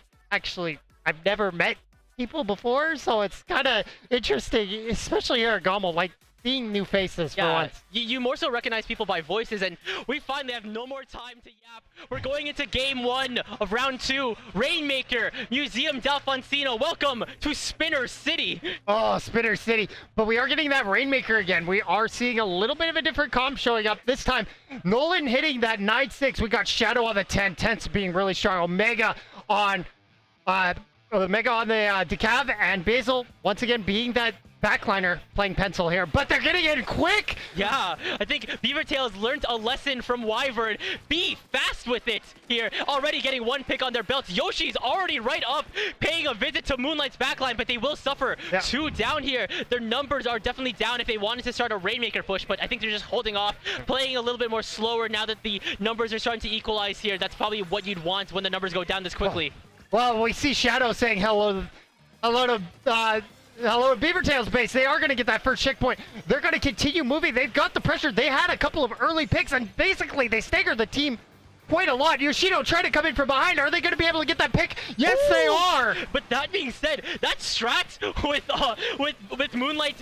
never met people before, so it's kind of interesting, especially here at GOML, like, seeing new faces for once. You more so recognize people by voices, and we finally have no more time to yap. We're going into game 1 of round 2. Rainmaker, Museum d'Alfonsino, welcome to Spinner City. Oh, Spinner City. But we are getting that Rainmaker again. We are seeing a little bit of a different comp showing up. This time, Nolan hitting that 9-6. We got Shadow on the 10. 10's being really strong. Omega on the Decav, and Basil, once again, being that backliner playing pencil here, but they're getting in quick! Yeah, I think BeaverTails learned a lesson from WyVeRN. Be fast with it here. Already getting 1 pick on their belts. Yoshi's already right up, paying a visit to Moonlight's backline, but they will suffer 2 down here. Their numbers are definitely down if they wanted to start a Rainmaker push, but I think they're just holding off, playing a little bit more slower now that the numbers are starting to equalize here. That's probably what you'd want when the numbers go down this quickly. Well, we see Shadow saying hello to BeaverTails base. They are going to get that first checkpoint. They're going to continue moving. They've got the pressure. They had a couple of early picks, and basically they staggered the team quite a lot. Yoshino trying to come in from behind. Are they going to be able to get that pick? Yes, they are. But that being said, that strat with Moonlight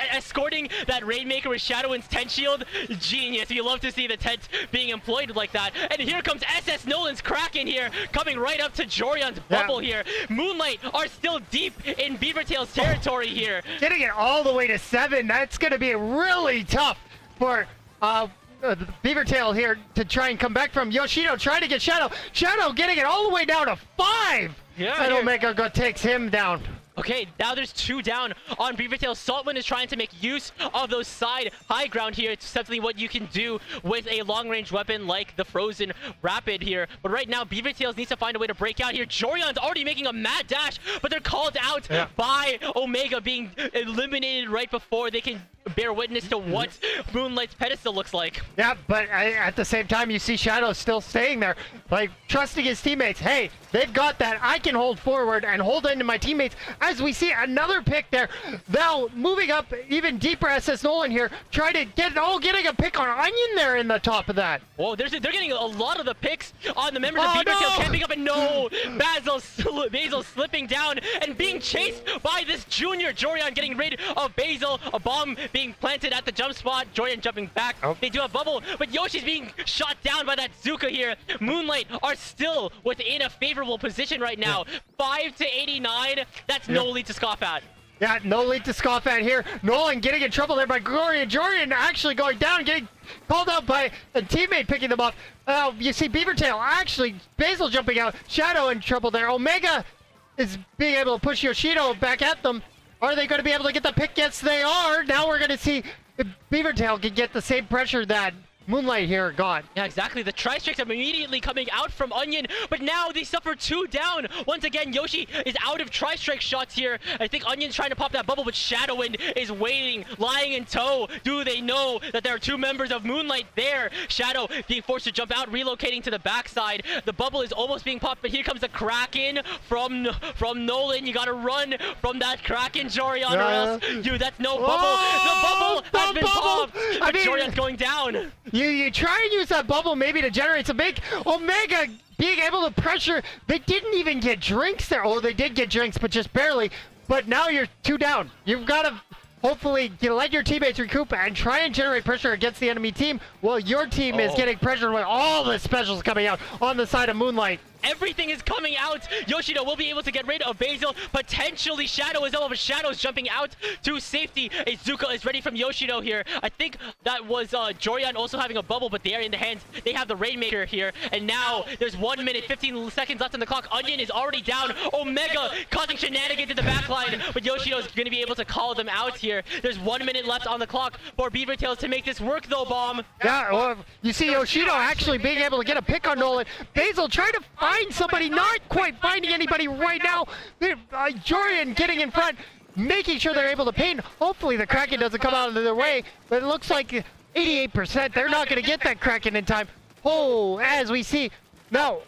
escorting that Rainmaker with Shadowwind's tent shield, genius. You love to see the tent being employed like that. And here comes SS Nolan's Kraken here, coming right up to Jorion's bubble here. Moonlight are still deep in BeaverTails territory here. Getting it all the way to 7. That's going to be really tough for BeaverTail here to try and come back from. Yoshino trying to get Shadow. Shadow getting it all the way down to 5. Yeah, and Omega takes him down. Okay, now there's 2 down on BeaverTails. Saltwind is trying to make use of those side high ground here. It's simply what you can do with a long-range weapon like the Frozen Rapid here. But right now, BeaverTails needs to find a way to break out here. Jorion's already making a mad dash, but they're called out by Omega being eliminated right before they can bear witness to what Moonlight's pedestal looks like. Yeah, but at the same time, you see Shadow still staying there, like trusting his teammates. Hey, they've got that. I can hold forward and hold into my teammates. As we see another pick there. Now moving up even deeper, SS Nolan here, trying to getting a pick on Onion there in the top of that. Whoa, they're getting a lot of the picks on the members of BeaverTails camping up, and no, Basil slipping down and being chased by this junior Jorion, getting rid of Basil. A bomb being planted at the jump spot. Jordan jumping back. They do have bubble, but Yoshi's being shot down by that Zuka here. Moonlight are still within a favorable position right now. 5 to 89. That's no lead to scoff at. Yeah, no lead to scoff at here. Nolan getting in trouble there by Gloria. Jordan actually going down, getting called out by a teammate picking them up. You see BeaverTail actually, Basil jumping out. Shadow in trouble there. Omega is being able to push Yoshito back at them. Are they going to be able to get the pick? Yes, they are. Now we're going to see if BeaverTail can get the same pressure that Moonlight here got. Yeah, exactly. The Tri-Strikes are immediately coming out from Onion, but now they suffer 2 down. Once again, Yoshi is out of Tri-Strike shots here. I think Onion's trying to pop that bubble, but Shadowwind is waiting, lying in tow. Do they know that there are 2 members of Moonlight there? Shadow being forced to jump out, relocating to the backside. The bubble is almost being popped, but here comes the Kraken from Nolan. You gotta run from that Kraken, Jorian, or else, dude, that's no bubble. The bubble has been popped, but Jorian's going down. You try and use that bubble maybe to generate some big. Omega being able to pressure. They didn't even get drinks there. Oh, they did get drinks, but just barely. But now you're 2 down. You've got to hopefully let your teammates recoup and try and generate pressure against the enemy team while your team is getting pressured with all the specials coming out on the side of Moonlight. Everything is coming out. Yoshino will be able to get rid of Basil. Potentially Shadow as well, but Shadow's jumping out to safety. Izuka is ready from Yoshino here. I think that was Jorian also having a bubble, but they are in the hands. They have the Rainmaker here. And now there's 1 minute, 15 seconds left on the clock. Onion is already down. Omega causing shenanigans in the backline, but Yoshino's going to be able to call them out here. There's 1 minute left on the clock for BeaverTails to make this work though, Bomb. Yeah, well, you see Yoshino actually being able to get a pick on Nolan. Basil trying to find somebody, not quite finding anybody right now. Jorian getting in front, making sure they're able to paint. Hopefully the Kraken doesn't come out of their way, but it looks like 88%. They're not going to get that Kraken in time. Oh, as we see. Now,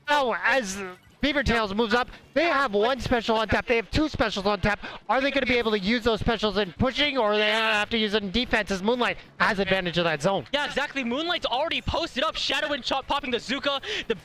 as BeaverTails moves up, they have 1 special on tap. They have 2 specials on tap. Are they going to be able to use those specials in pushing, or are they have to use it in defense as Moonlight has advantage of that zone? Yeah, exactly. Moonlight's already posted up. Shadow and Chop popping the Zuka.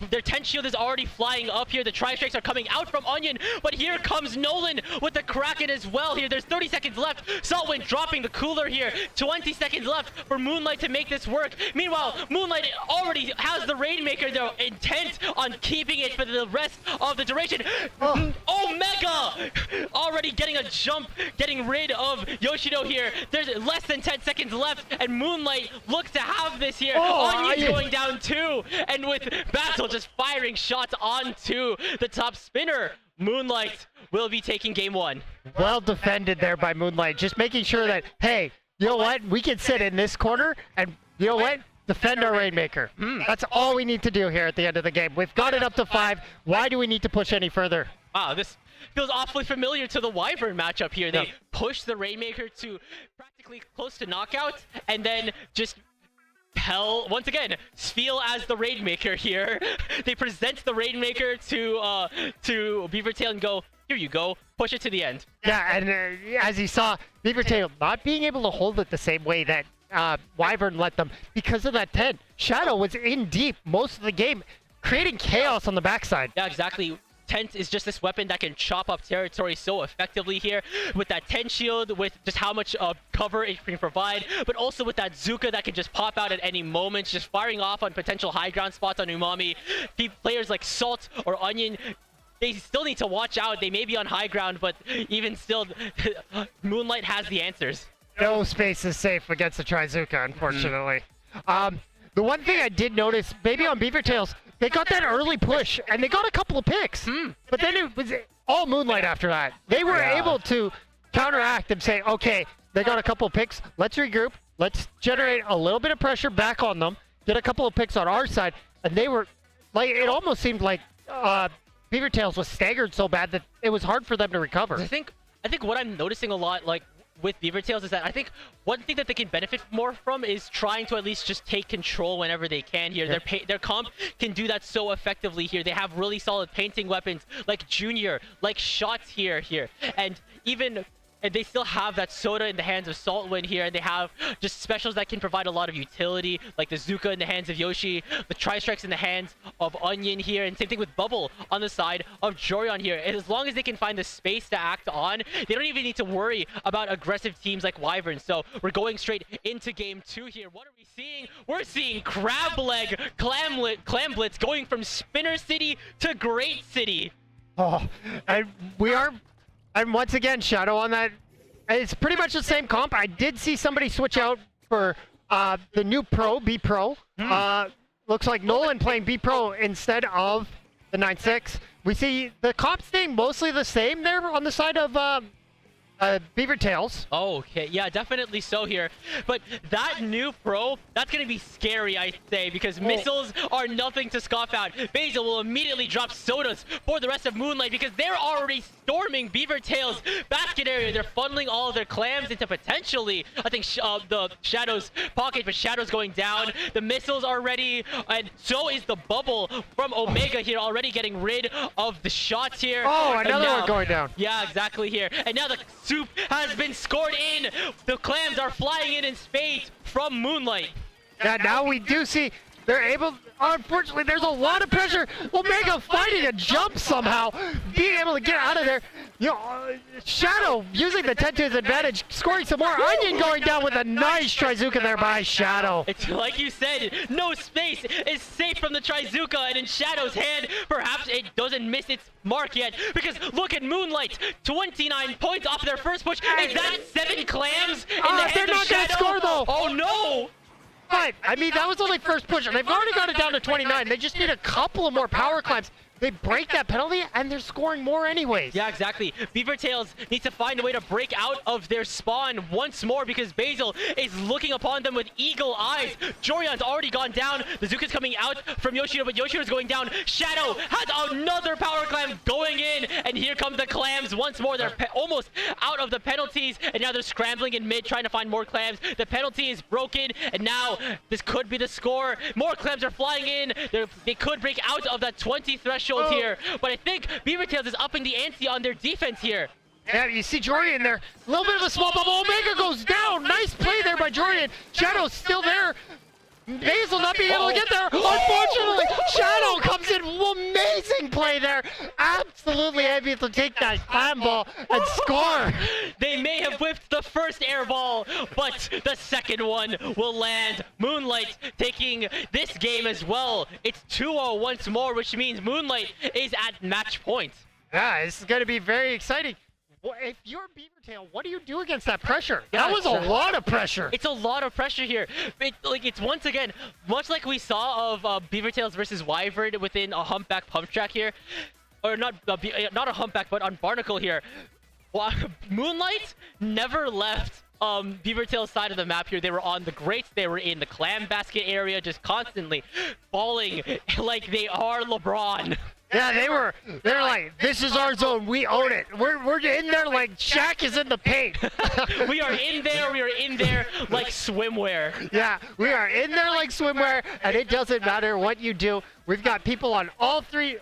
Their 10 shield is already flying up here. The Tri-Strikes are coming out from Onion, but here comes Nolan with the Kraken as well here. There's 30 seconds left. Saltwind dropping the cooler here. 20 seconds left for Moonlight to make this work. Meanwhile, Moonlight already has the Rainmaker. They're intent on keeping it for the rest of the duration. Omega already getting a jump, getting rid of Yoshino here. There's less than 10 seconds left, and Moonlight looks to have this here. Onion's going down too, and with Basil just firing shots onto the top spinner, Moonlight will be taking game 1. Well defended there by Moonlight, just making sure that, hey, you know what, we can sit in this corner, and you know what? Defend our Rainmaker. That's all we need to do here at the end of the game. We've got it up to 5. Why do we need to push any further? Wow, this feels awfully familiar to the WyVeRN matchup here. They push the Rainmaker to practically close to knockout, and then just once again, Sfeel as the Rainmaker here. They present the Rainmaker to BeaverTail and go, here you go, push it to the end. Yeah, and as you saw, BeaverTail not being able to hold it the same way that WyVeRN let them because of that 10. Shadow was in deep most of the game, creating chaos on the backside. Yeah, exactly. Tent is just this weapon that can chop up territory so effectively here with that 10 shield, with just how much cover it can provide, but also with that Zuka that can just pop out at any moment, just firing off on potential high ground spots on Umami. Players like Salt or Onion, they still need to watch out. They may be on high ground, but even still, Moonlight has the answers. No space is safe against the Trizuka, unfortunately. The one thing I did notice, maybe on BeaverTails, they got that early push, and they got a couple of picks. But then it was all Moonlight after that. They were able to counteract and say, okay, they got a couple of picks. Let's regroup. Let's generate a little bit of pressure back on them. Get a couple of picks on our side. And they were, like, it almost seemed like BeaverTails was staggered so bad that it was hard for them to recover. I think what I'm noticing a lot, like, with BeaverTails is that I think one thing that they can benefit more from is trying to at least just take control whenever they can here. Their comp can do that so effectively here. They have really solid painting weapons like Junior, like shots here. And even and they still have that soda in the hands of Saltwind here, and they have just specials that can provide a lot of utility, like the Zuka in the hands of Yoshi, the Tri-Strikes in the hands of Onion here, and same thing with Bubble on the side of Jorion here. And as long as they can find the space to act on, they don't even need to worry about aggressive teams like WyVeRN. So we're going straight into game 2 here. What are we seeing? We're seeing Crab Leg Clamblitz going from Spinner City to Great City. Oh, and and once again, Shadow on that. It's pretty much the same comp. I did see somebody switch out for the new Pro, B Pro. Looks like Nolan playing B Pro instead of the 9-6. We see the comp staying mostly the same there on the side of BeaverTails. Oh, okay. Yeah, definitely so here. But that new Pro, that's going to be scary, I'd say, because missiles are nothing to scoff at. Basil will immediately drop sodas for the rest of Moonlight because they're already storming BeaverTails' basket area. They're funneling all of their clams into potentially, I think, the Shadow's pocket, but Shadow's going down. The missiles are ready, and so is the bubble from Omega here, already getting rid of the shots here. Oh, another one going down. Yeah, exactly here. And now the soup has been scored in. The clams are flying in spades from Moonlight. Yeah, now we do see they're able. Unfortunately, there's a lot of pressure. Omega finding a jump somehow, being able to get out of there. You know, Shadow using the 10 to his advantage, scoring some more. Onion going down with a nice Trizuka there by Shadow. It's like you said, no space is safe from the Trizuka, and in Shadow's hand, perhaps it doesn't miss its mark yet, because look at Moonlight, 29 points off their first push. Is that 7 clams in the hands they're of not Shadow? gonna score though. Oh no! But, I mean, that was only first push, and they've already got it down to 29. They just need a couple of more power climbs. They break that penalty, and they're scoring more anyways. Yeah, exactly. BeaverTails needs to find a way to break out of their spawn once more because Basil is looking upon them with eagle eyes. Jorion's already gone down. The Zuka's coming out from Yoshino, but Yoshino's going down. Shadow has another power climb going in, and here come the clams once more. They're almost out of the penalties, and now they're scrambling in mid, trying to find more clams. The penalty is broken, and now this could be the score. More clams are flying in. They could break out of that 20 threshold here, but I think BeaverTails is upping the ante on their defense here. Yeah, you see Jorian there. A little bit of a small bubble. Omega goes down. Nice play there by Jorian. Shadow's still there. Basil not being able to get there. Unfortunately, Shadow comes in. Amazing play there. Absolutely able to take that clam ball and score. They may have whipped the first air ball, but the second one will land. Moonlight taking this game as well. It's 2-0 once more, which means Moonlight is at match point. Yeah, this is going to be very exciting. If you're BeaverTail, what do you do against that pressure? Yeah, that was a lot of pressure. It's a lot of pressure here. It's once again, much like we saw of BeaverTails versus WyVeRN within a humpback pump track here. Or not a humpback, but on Barnacle here. Moonlight never left BeaverTails' side of the map here. They were on the grates, they were in the clam basket area, just constantly falling like they are LeBron. Yeah, they're like, this is our zone, we own it. We're in there like Shaq is in the paint. we are in there like swimwear. Yeah, we are in there like swimwear, and it doesn't matter what you do. We've got people on all three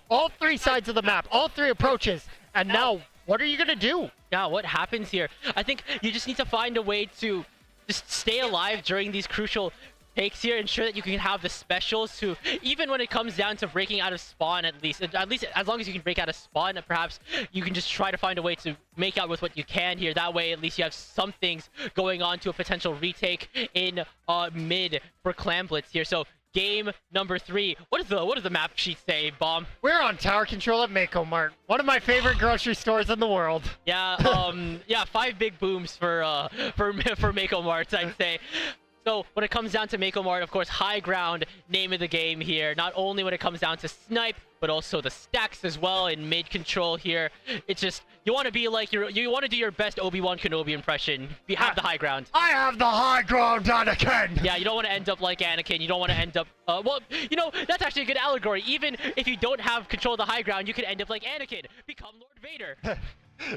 sides of the map, all 3 approaches, and now what are you gonna do? Yeah, what happens here? I think you just need to find a way to just stay alive during these crucial takes here, ensure that you can have the specials to, even when it comes down to breaking out of spawn, at least as long as you can break out of spawn, perhaps you can just try to find a way to make out with what you can here. That way, at least you have some things going on to a potential retake in mid for Clamblitz here. So game number 3. What does the map sheet say, Bomb? We're on tower control at Mako Mart, one of my favorite grocery stores in the world. Yeah, yeah, 5 big booms for Mako Mart, I'd say. So when it comes down to Mako Mart, of course, high ground, name of the game here. Not only when it comes down to snipe, but also the stacks as well in mid control here. It's just, you want to be like, you want to do your best Obi-Wan Kenobi impression. You have the high ground. I have the high ground, Anakin! Yeah, you don't want to end up like Anakin. You don't want to end up, well, you know, that's actually a good allegory. Even if you don't have control of the high ground, you could end up like Anakin. Become Lord Vader.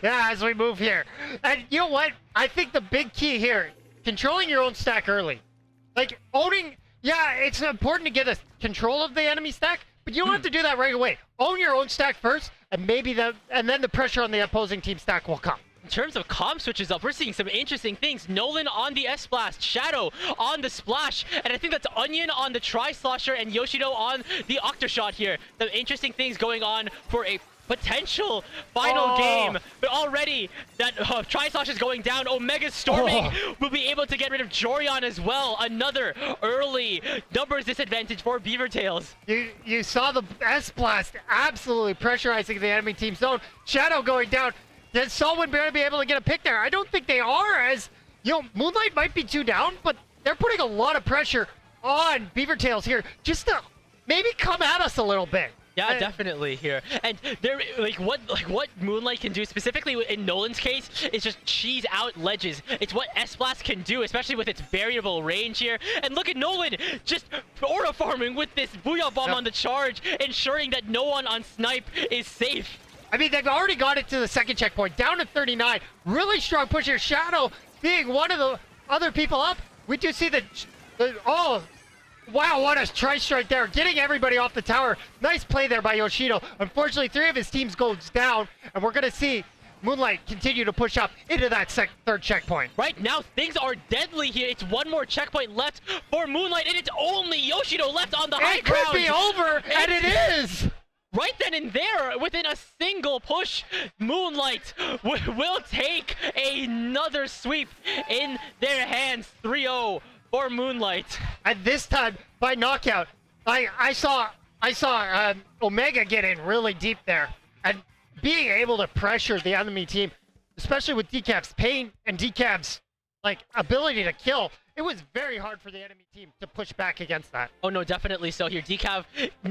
Yeah, as we move here. And you know what? I think the big key here, controlling your own stack early. Like, owning, yeah, it's important to get a control of the enemy stack, but you don't have to do that right away. Own your own stack first, and maybe and then the pressure on the opposing team stack will come. in terms of comp switches up, we're seeing some interesting things. Nolan on the S-Blast, Shadow on the Splash, and I think that's Onion on the Tri-Slosher and Yoshido on the Octoshot here. Some interesting things going on for a potential final game, but already that Tri-Slosh is going down. Omega Storming will be able to get rid of Jorion as well. Another early numbers disadvantage for BeaverTails. You saw the S-Blast absolutely pressurizing the enemy team zone. Shadow going down. Did Solwyn barely be able to get a pick there? I don't think they are, as, you know, Moonlight might be 2 down, but they're putting a lot of pressure on BeaverTails here just to maybe come at us a little bit. Yeah, definitely here. And there, what Moonlight can do specifically in Nolan's case is just cheese out ledges. It's what S-Blast can do, especially with its variable range here. And look at Nolan just aura farming with this Booyah Bomb on the charge, ensuring that no one on Snipe is safe. I mean, they've already got it to the second checkpoint, down to 39. Really strong push here. Shadow being one of the other people up. We do see oh, wow, what a tri-strike there. Getting everybody off the tower. Nice play there by Yoshido. Unfortunately, 3 of his teams goes down, and we're going to see Moonlight continue to push up into that third checkpoint. Right now, things are deadly here. It's one more checkpoint left for Moonlight, and it's only Yoshido left on the high ground. It could be over, and it is! Right then and there, within a single push, Moonlight will take another sweep in their hands. 3-0 for Moonlight. And this time, by knockout, I saw Omega get in really deep there. And being able to pressure the enemy team, especially with Decav's pain and Decav's ability to kill, it was very hard for the enemy team to push back against that. Oh no, definitely so here. Decav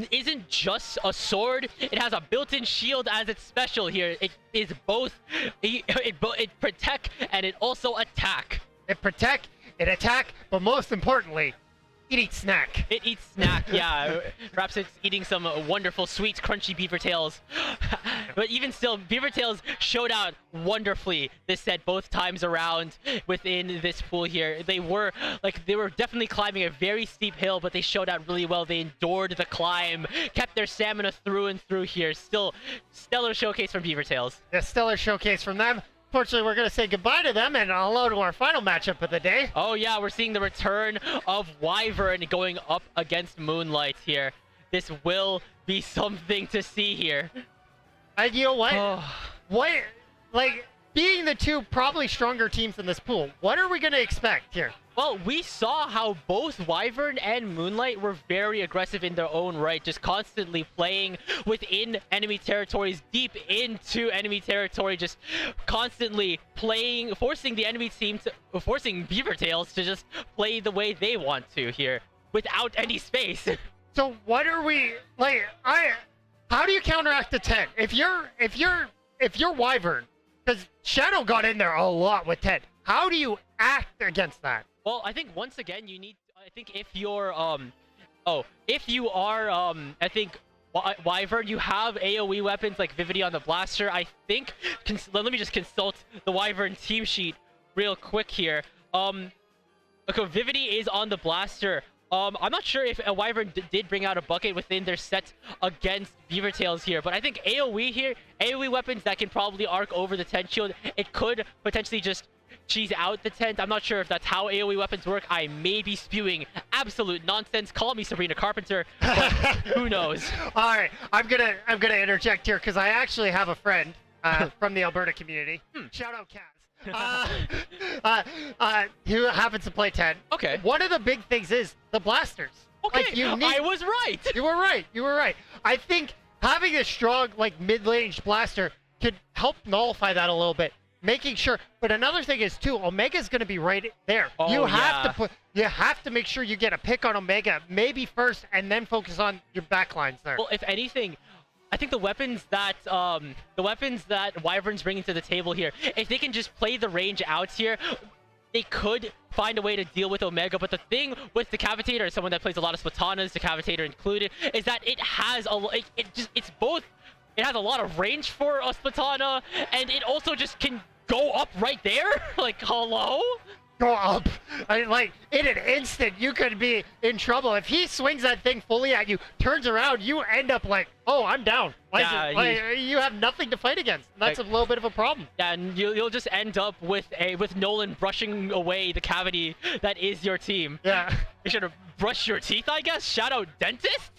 isn't just a sword, it has a built-in shield as its special here. It is both, it protect and it also attack. It protect, it attack, but most importantly, it eats snack. It eats snack, yeah. Perhaps it's eating some wonderful, sweet, crunchy BeaverTails. But even still, BeaverTails showed out wonderfully this set both times around within this pool here. They were definitely climbing a very steep hill, but they showed out really well. They endured the climb, kept their stamina through and through here. Still, stellar showcase from BeaverTails. A stellar showcase from them. Fortunately, we're going to say goodbye to them and hello to our final matchup of the day. Oh yeah, we're seeing the return of WyVeRN going up against Moonlight here. This will be something to see here. And you know what? Being the 2 probably stronger teams in this pool, what are we going to expect here? Well, we saw how both WyVeRN and Moonlight were very aggressive in their own right, just constantly playing within enemy territories, deep into enemy territory, just constantly playing, forcing the enemy team to, forcing BeaverTails to just play the way they want to here, without any space. So what are we, how do you counteract the 10? If you're WyVeRN, because Shadow got in there a lot with 10, how do you act against that? Well, I think once again you need. I think if you're if you are I think WyVeRN, you have AoE weapons like Vivity on the blaster. I think. Let me just consult the WyVeRN team sheet real quick here. Okay, Vivity is on the blaster. I'm not sure if WyVeRN did bring out a bucket within their set against BeaverTails here, but I think AoE here, AoE weapons that can probably arc over the tent shield. It could potentially just cheese out the tent. I'm not sure if that's how AoE weapons work. I may be spewing absolute nonsense. Call me Sabrina Carpenter, but who knows? All right, I'm gonna interject here because I actually have a friend from the Alberta community. Shout out Kaz. Who happens to play 10. Okay. One of the big things is the blasters. Okay, I was right. You were right. You were right. I think having a strong mid-range blaster could help nullify that a little bit. Making sure, but another thing is too, Omega's going to be right there. Oh, you have to make sure you get a pick on Omega, maybe first, and then focus on your backlines there. Well, if anything, I think the weapons that WyVeRN's bringing to the table here, if they can just play the range out here, they could find a way to deal with Omega. But the thing with the Decavitator, as someone that plays a lot of Splatanas, Decavitator included, is that it has it's both. It has a lot of range for a Splatana, and it also just can go up right there. Hello? go up. Like, in an instant, you could be in trouble. If he swings that thing fully at you, turns around, you end up like, oh, I'm down. You have nothing to fight against. That's a little bit of a problem. Yeah, and you'll just end up with Nolan brushing away the cavity that is your team. Yeah. You should have brushed your teeth, I guess. Shout out dentist.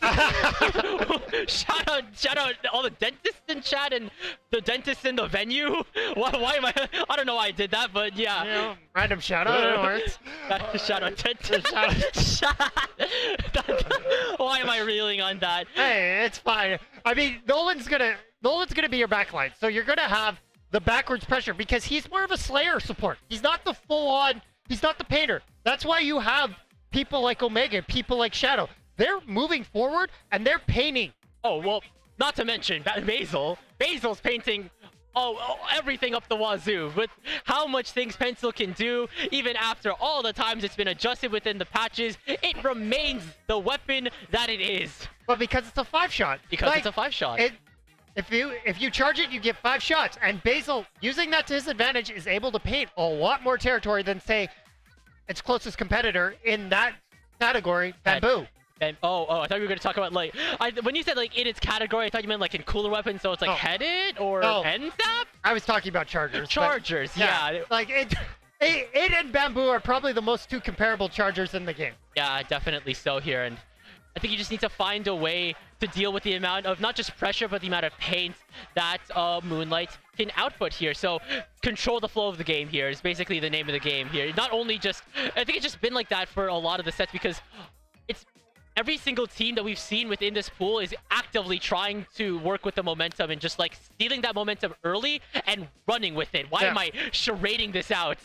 shout out all the dentists in chat and the dentists in the venue. Why am I don't know why I did that, but yeah. You know, random shout out. It works. Shout out dentist. Why am I reeling on that? Hey, it's fine. I mean, Nolan's gonna be your backline, so you're gonna have the backwards pressure because he's more of a Slayer support. He's not the full-on. He's not the painter. That's why you have people like Omega, people like Shadow. They're moving forward and they're painting. Oh well, not to mention Basil. Basil's painting. Everything up the wazoo with how much things Pencil can do. Even after all the times it's been adjusted within the patches, it remains the weapon that it is. But because it's a 5-shot. Because it's a 5-shot. If you charge it, you get 5 shots. And Basil, using that to his advantage, is able to paint a lot more territory than, say, its closest competitor in that category, Bamboo. I thought we were going to talk about, like, when you said, like, in its category, I thought you meant, like, in cooler weapons, so it's, like, headed or NZAP? I was talking about chargers. Chargers, yeah. Like, it and Bamboo are probably the most 2 comparable chargers in the game. Yeah, definitely so here, and I think you just need to find a way to deal with the amount of, not just pressure, but the amount of paint that Moonlight can output here. So, control the flow of the game here is basically the name of the game here. Not only just, I think it's just been like that for a lot of the sets because it's every single team that we've seen within this pool is actively trying to work with the momentum and just like stealing that momentum early and running with it. Why am I charading this out?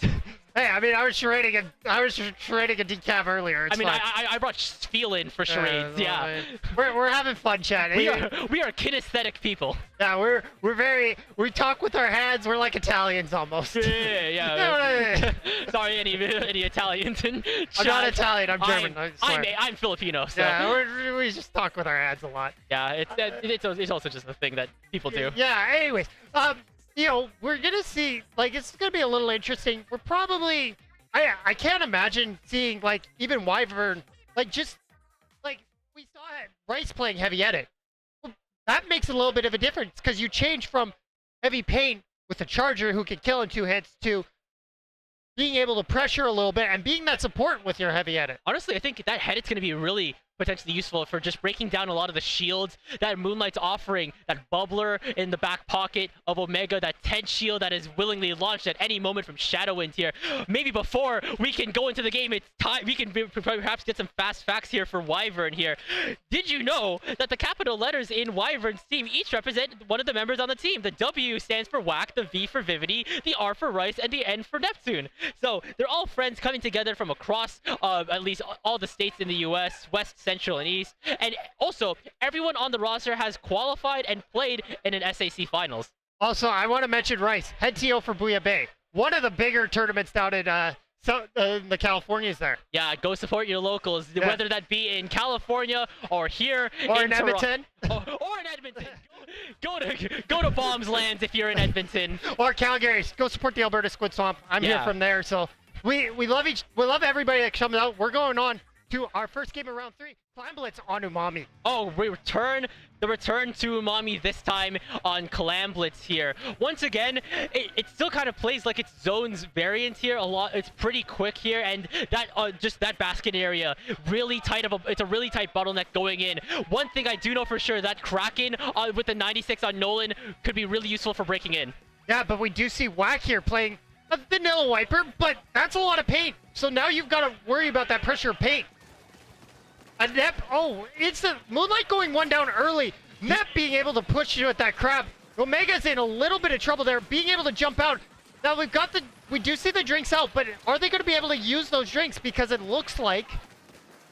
Hey, I mean, I was charading a decav earlier. It's I brought Spiel in for charades. Yeah, we're having fun, chat. We are kinesthetic people. Yeah, we talk with our hands. We're like Italians almost. Yeah. Sorry, any Italians in chat. I'm not Italian. I'm German. I'm Filipino. So. Yeah, we just talk with our hands a lot. Yeah, it's also just a thing that people do. Yeah. Anyways, you know, we're gonna see, like, it's gonna be a little interesting. We're probably, I can't imagine seeing, like, even WyVeRN, like, just, like, we saw Rice playing heavy edit. Well, that makes a little bit of a difference, because you change from heavy paint with a charger who can kill in 2 hits to being able to pressure a little bit and being that support with your heavy edit. Honestly, I think that head is going to be really potentially useful for just breaking down a lot of the shields that Moonlight's offering. That bubbler in the back pocket of Omega, that Ted shield that is willingly launched at any moment from Shadowwind here. Maybe before we can go into the game, it's time we can perhaps get some fast facts here for WyVeRN here. Did you know that the capital letters in WyVeRN's team each represent one of the members on the team? The W stands for Whack, the V for Vivity, the R for Rice, and the N for Neptune. So they're all friends coming together from across at least all the states in the US, West, Central, and East. And also, everyone on the roster has qualified and played in an SAC Finals. Also, I want to mention Rice, head TO for Booyah Bay. One of the bigger tournaments down in the Californias there. Yeah, go support your locals, whether that be in California or here or in Edmonton. Or in Edmonton. Go to Bombs Lands if you're in Edmonton. Or Calgary. Go support the Alberta Squid Swamp. I'm here from there, so we love everybody that comes out. We're going on to our first game of round 3. Climb Blitz on Umami. Oh, the return to Umami this time on Clam Blitz here. Once again, it still kind of plays like its zones variant here a lot. It's pretty quick here, and that just that basket area really tight it's a really tight bottleneck going in. One thing I do know for sure, that Kraken with the 96 on Nolan could be really useful for breaking in. Yeah, but we do see Whack here playing a vanilla wiper, but that's a lot of paint. So now you've got to worry about that pressure of paint. A Nep, it's the Moonlight going one down early. Nep being able to push you at that crab. Omega's in a little bit of trouble there, being able to jump out. Now we do see the drinks out, but are they going to be able to use those drinks? Because it looks like,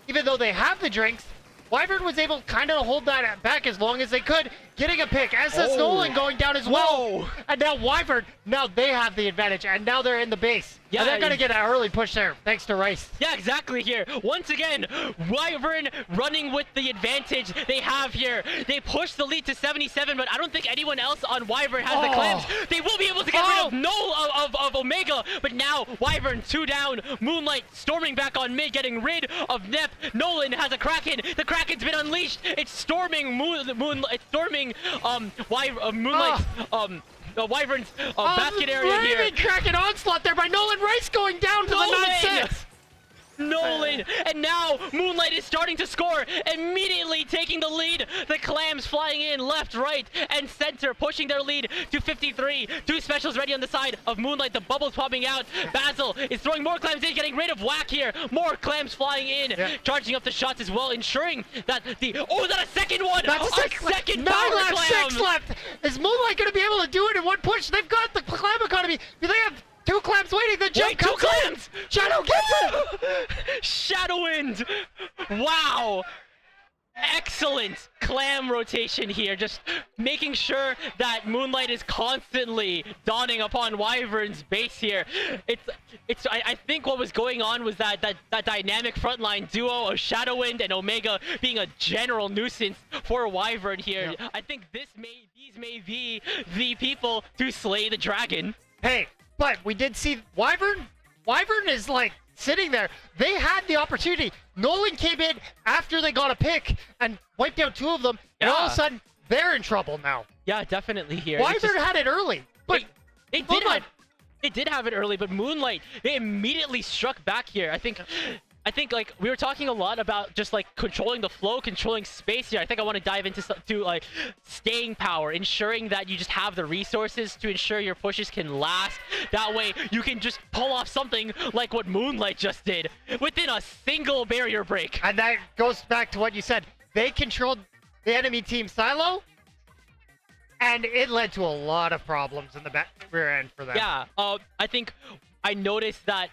even though they have the drinks, WyVeRN was able kind of to hold that back as long as they could, getting a pick. SS Nolan going down as well. And now WyVeRN, now they have the advantage, and now they're in the base. Yeah, and they're going to get an early push there, thanks to Rice. Yeah, exactly here. Once again, WyVeRN running with the advantage they have here. They push the lead to 77, but I don't think anyone else on WyVeRN has the clams. They will be able to get rid of Omega, but now WyVeRN 2 down. Moonlight storming back on mid, getting rid of Nep. Nolan has a Kraken. The Kraken's been unleashed. It's storming Moonlight's WyVeRN's basket area here. Kraken onslaught there by Nolan. Rice going down to the 9-6. Nolan, and now Moonlight is starting to score, immediately taking the lead. The clams flying in left, right, and center, pushing their lead to 53. 2 specials ready on the side of Moonlight. The bubbles popping out. Basil is throwing more clams in, getting rid of Whack here. More clams flying in, charging up the shots as well, ensuring that the is that a second one? That's a second power clam. 6 left. Is Moonlight going to be able to do it in one push? They've got the clam economy. Do they have 2 clams waiting? The jump comes 2 clams! Shadow gets it! Shadowwind! Wow! Excellent clam rotation here, just making sure that Moonlight is constantly dawning upon WyVeRN's base here. I think what was going on was that dynamic frontline duo of Shadowwind and Omega being a general nuisance for WyVeRN here. Yeah. I think these may be the people to slay the dragon. Hey, but we did see WyVeRN. WyVeRN is like sitting there. They had the opportunity. Nolan came in after they got a pick and wiped out 2 of them, and all of a sudden they're in trouble now. Yeah, definitely here. WyVeRN had it early, but it did have it early, but Moonlight, they immediately struck back here. I think like we were talking a lot about just like controlling the flow, controlling space here. I think I want to dive into like staying power, ensuring that you just have the resources to ensure your pushes can last. That way you can just pull off something like what Moonlight just did within a single barrier break. And that goes back to what you said. They controlled the enemy team silo, and it led to a lot of problems in the rear end for them. Yeah, I think I noticed that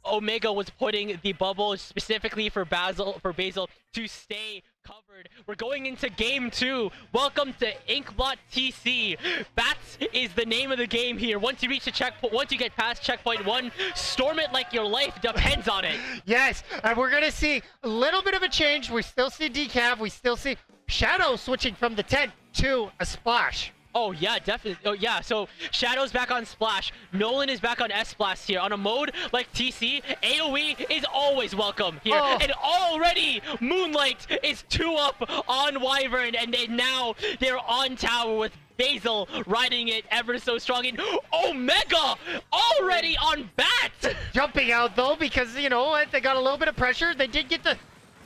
Omega was putting the bubble specifically for Basil to stay covered. We're going into game 2. Welcome to Inkbot TC. Bats is the name of the game here. Once you reach the checkpoint, once you get past checkpoint 1, storm it like your life depends on it. Yes, and we're gonna see a little bit of a change. We still see Decav. We still see Shadow switching from the tent to a splash. Oh yeah, definitely. Oh yeah, so Shadow's back on Splash. Nolan is back on S-Blast here. On a mode like TC, AoE is always welcome here. And already Moonlight is 2 up on WyVeRN, and now they're on tower with Basil riding it ever so strong. And Omega already on Bat! Jumping out though, because you know what, they got a little bit of pressure. They did get the...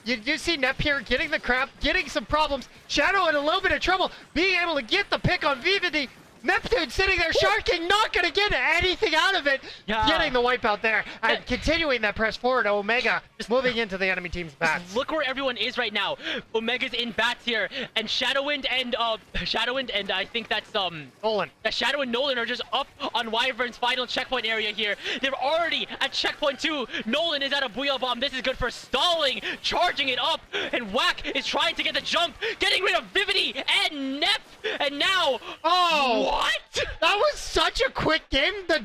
You do see Nep here getting the crap, getting some problems. Shadow in a little bit of trouble, being able to get the pick on Vividi. Neptune sitting there sharking, not going to get anything out of it. Yeah. Getting the wipeout there and continuing that press forward. Omega moving into the enemy team's bats. Look where everyone is right now. Omega's in bats here, and Shadowwind and I think that's Nolan. Shadow and Nolan are just up on WyVeRN's final checkpoint area here. They're already at checkpoint 2. Nolan is at a Booyah Bomb. This is good for stalling, charging it up, and Whack is trying to get the jump, getting rid of Vividi and Nep, and now what? That was such a quick game. The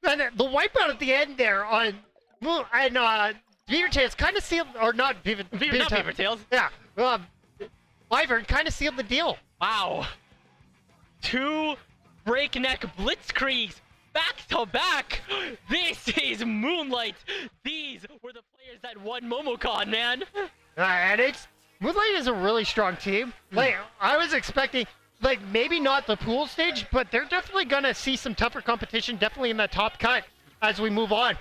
wipeout at the end there on BeaverTails kind of sealed, or not BeaverTails. Yeah, WyVeRN kind of sealed the deal. Wow. 2 breakneck blitzkriegs back to back. This is Moonlight. These were the players that won MomoCon, man. And Moonlight is a really strong team. Like I was expecting. Like, maybe not the pool stage, but they're definitely going to see some tougher competition, definitely in that top cut as we move on.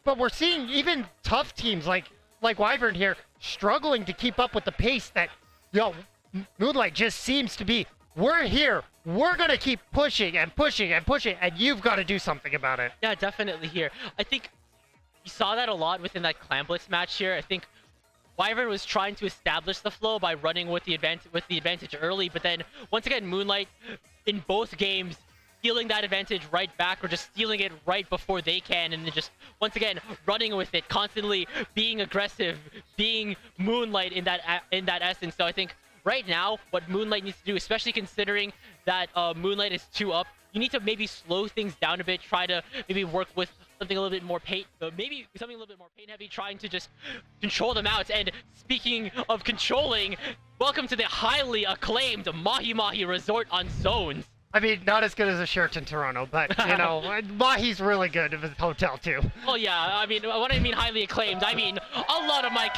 But we're seeing even tough teams like WyVeRN here struggling to keep up with the pace that, Moonlight just seems to be. We're here. We're going to keep pushing and pushing and pushing, and you've got to do something about it. Yeah, definitely here. I think you saw that a lot within that Clan Blitz match here. I think WyVeRN was trying to establish the flow by running with the advantage early, but then once again Moonlight in both games stealing that advantage right back, or just stealing it right before they can, and then just once again running with it, constantly being aggressive, being Moonlight in that essence. So I think right now, what Moonlight needs to do, especially considering that Moonlight is 2 up, you need to maybe slow things down a bit, try to maybe work with something a little bit more paint, maybe something a little bit more paint heavy, trying to just control them out. And speaking of controlling, welcome to the highly acclaimed Mahi Mahi Resort on Zones. I mean, not as good as a Sheraton Toronto, but, you know, Mahi's really good at his hotel, too. Oh yeah, I mean, when I mean highly acclaimed, I mean a lot of my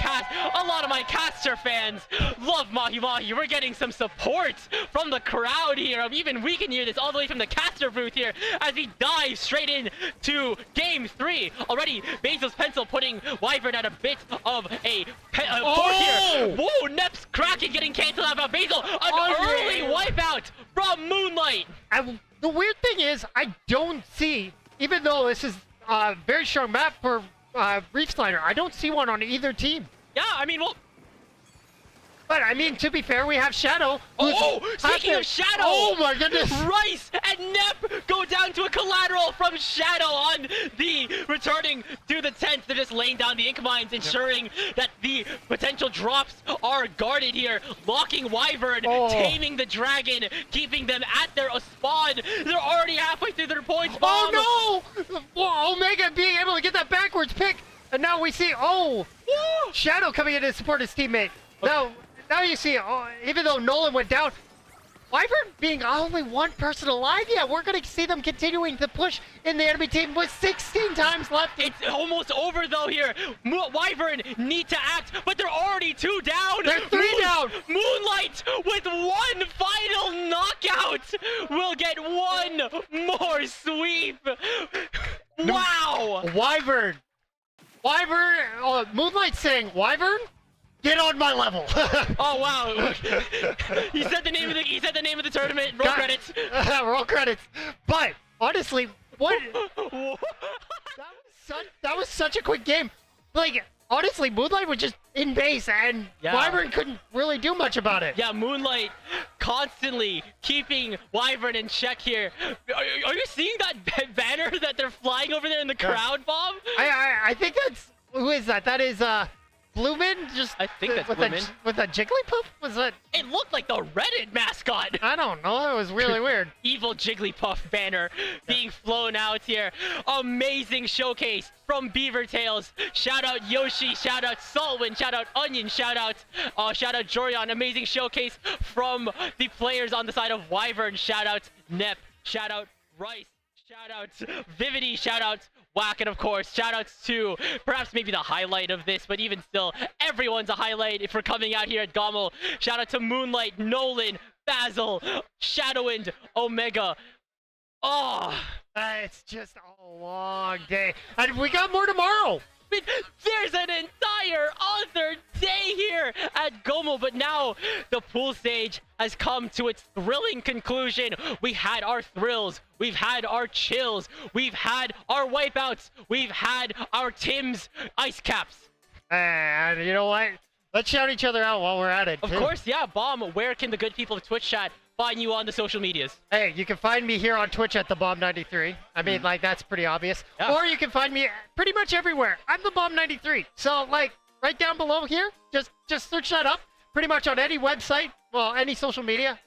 caster fans love Mahi Mahi. We're getting some support from the crowd here. Even we can hear this all the way from the caster booth here as he dives straight in to Game 3. Already, Basil's pencil putting WyVeRN at a bit of a fork here. Whoa, Nep's cracking, getting canceled out by Basil. An early wipeout from Moonlight. The weird thing is, I don't see, even though this is a very strong map for Reef Slider, I don't see one on either team. Yeah, I mean, well... But, I mean, to be fair, we have Shadow. Speaking of Shadow! Oh my goodness! Rice and Nep go down to a collateral from Shadow on the returning to the tent. They're just laying down the ink mines, ensuring that the potential drops are guarded here. Locking WyVeRN, taming the dragon, keeping them at their spawn. They're already halfway through their points. Oh no! Omega being able to get that backwards pick. And now we see, Shadow coming in to support his teammate. Now you see, even though Nolan went down, WyVeRN being only one person alive, we're going to see them continuing to push in the enemy team with 16 times left. It's almost over though here. WyVeRN need to act, but they're already 2 down. They're 3 down. Moonlight with 1 final knockout will get 1 more sweep. Wow. WyVeRN, Moonlight saying, WyVeRN, get on my level. Oh wow! He said the name of the tournament. Roll credits. Roll credits. But honestly, what? that was such a quick game. Like honestly, Moonlight was just in base, and WyVeRN couldn't really do much about it. Yeah, Moonlight constantly keeping WyVeRN in check here. Are you seeing that banner that they're flying over there in the crowd, Bob? I think that's who is that? That is Bloomin? I think that's Bloomin. With a Jigglypuff? Was that? It looked like the Reddit mascot. I don't know. It was really weird. Evil Jigglypuff banner being flown out here. Amazing showcase from BeaverTails. Shout out Yoshi. Shout out Saltwind. Shout out Onion. Shout out Jorion. Amazing showcase from the players on the side of WyVeRN. Shout out Nep. Shout out Rice. Shout out Vivity. Shout out Whack, and of course, shout outs to perhaps maybe the highlight of this, but even still, everyone's a highlight for coming out here at GOML. Shout out to Moonlight, Nolan, Basil, Shadowwind, Omega. It's just a long day. And we got more tomorrow. There's an entire other day here at GOML, but now the pool stage has come to its thrilling conclusion. We had our thrills, we've had our chills, we've had our wipeouts, we've had our Tim's ice caps. And you know what? Let's shout each other out while we're at it. Of course, yeah. Bomb, where can the good people of Twitch chat find you on the social medias? Hey, you can find me here on Twitch at the Bomb93. I mean, like, that's pretty obvious. Yeah. Or you can find me pretty much everywhere. I'm the Bomb93. So, like, right down below here, just search that up. Pretty much on any website, well, any social media,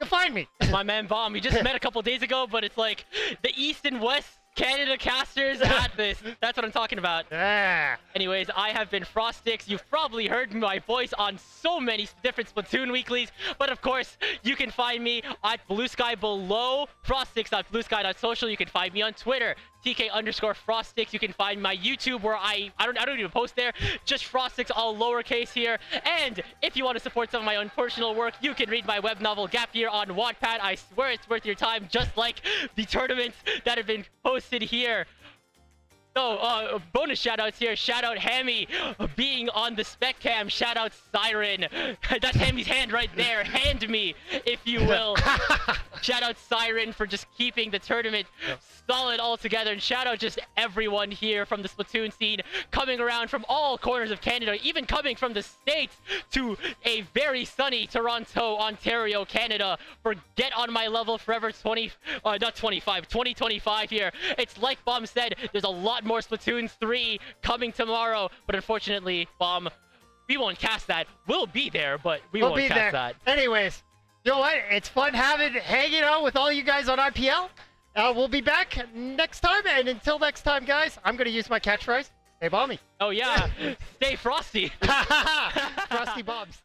you'll find me. My man Bomb, we just met a couple days ago, but it's like the East and West Canada casters at this. That's what I'm talking about. Yeah. Anyways, I have been Frostix. You've probably heard my voice on so many different Splatoon weeklies, but of course, you can find me at Blue Sky below Frostix.bluesky.social. You can find me on Twitter, TK_Frostix. You can find my YouTube where I don't even post there, just Frostix, all lowercase here. And if you want to support some of my own personal work, you can read my web novel Gap Year on Wattpad. I swear it's worth your time, just like the tournaments that have been posted here. So, bonus shoutouts here. Shout out Hammy being on the spec cam. Shout out Siren. That's Hammy's hand right there. Hand me, if you will. Shout out Siren for just keeping the tournament solid all together. And shout out just everyone here from the Splatoon scene, coming around from all corners of Canada, even coming from the States to a very sunny Toronto, Ontario, Canada, for Get On My Level Forever 2025 here. It's like Bomb said, there's a lot more Splatoon 3 coming tomorrow, but unfortunately, Bomb, we won't cast that. We'll be there, but we We'll won't be cast there. that. Anyways, you know what? It's fun hanging out with all you guys on IPL. We'll be back next time, and until next time, guys, I'm gonna use my catchphrase. Stay balmy. Oh yeah, stay frosty. Frosty Bobs.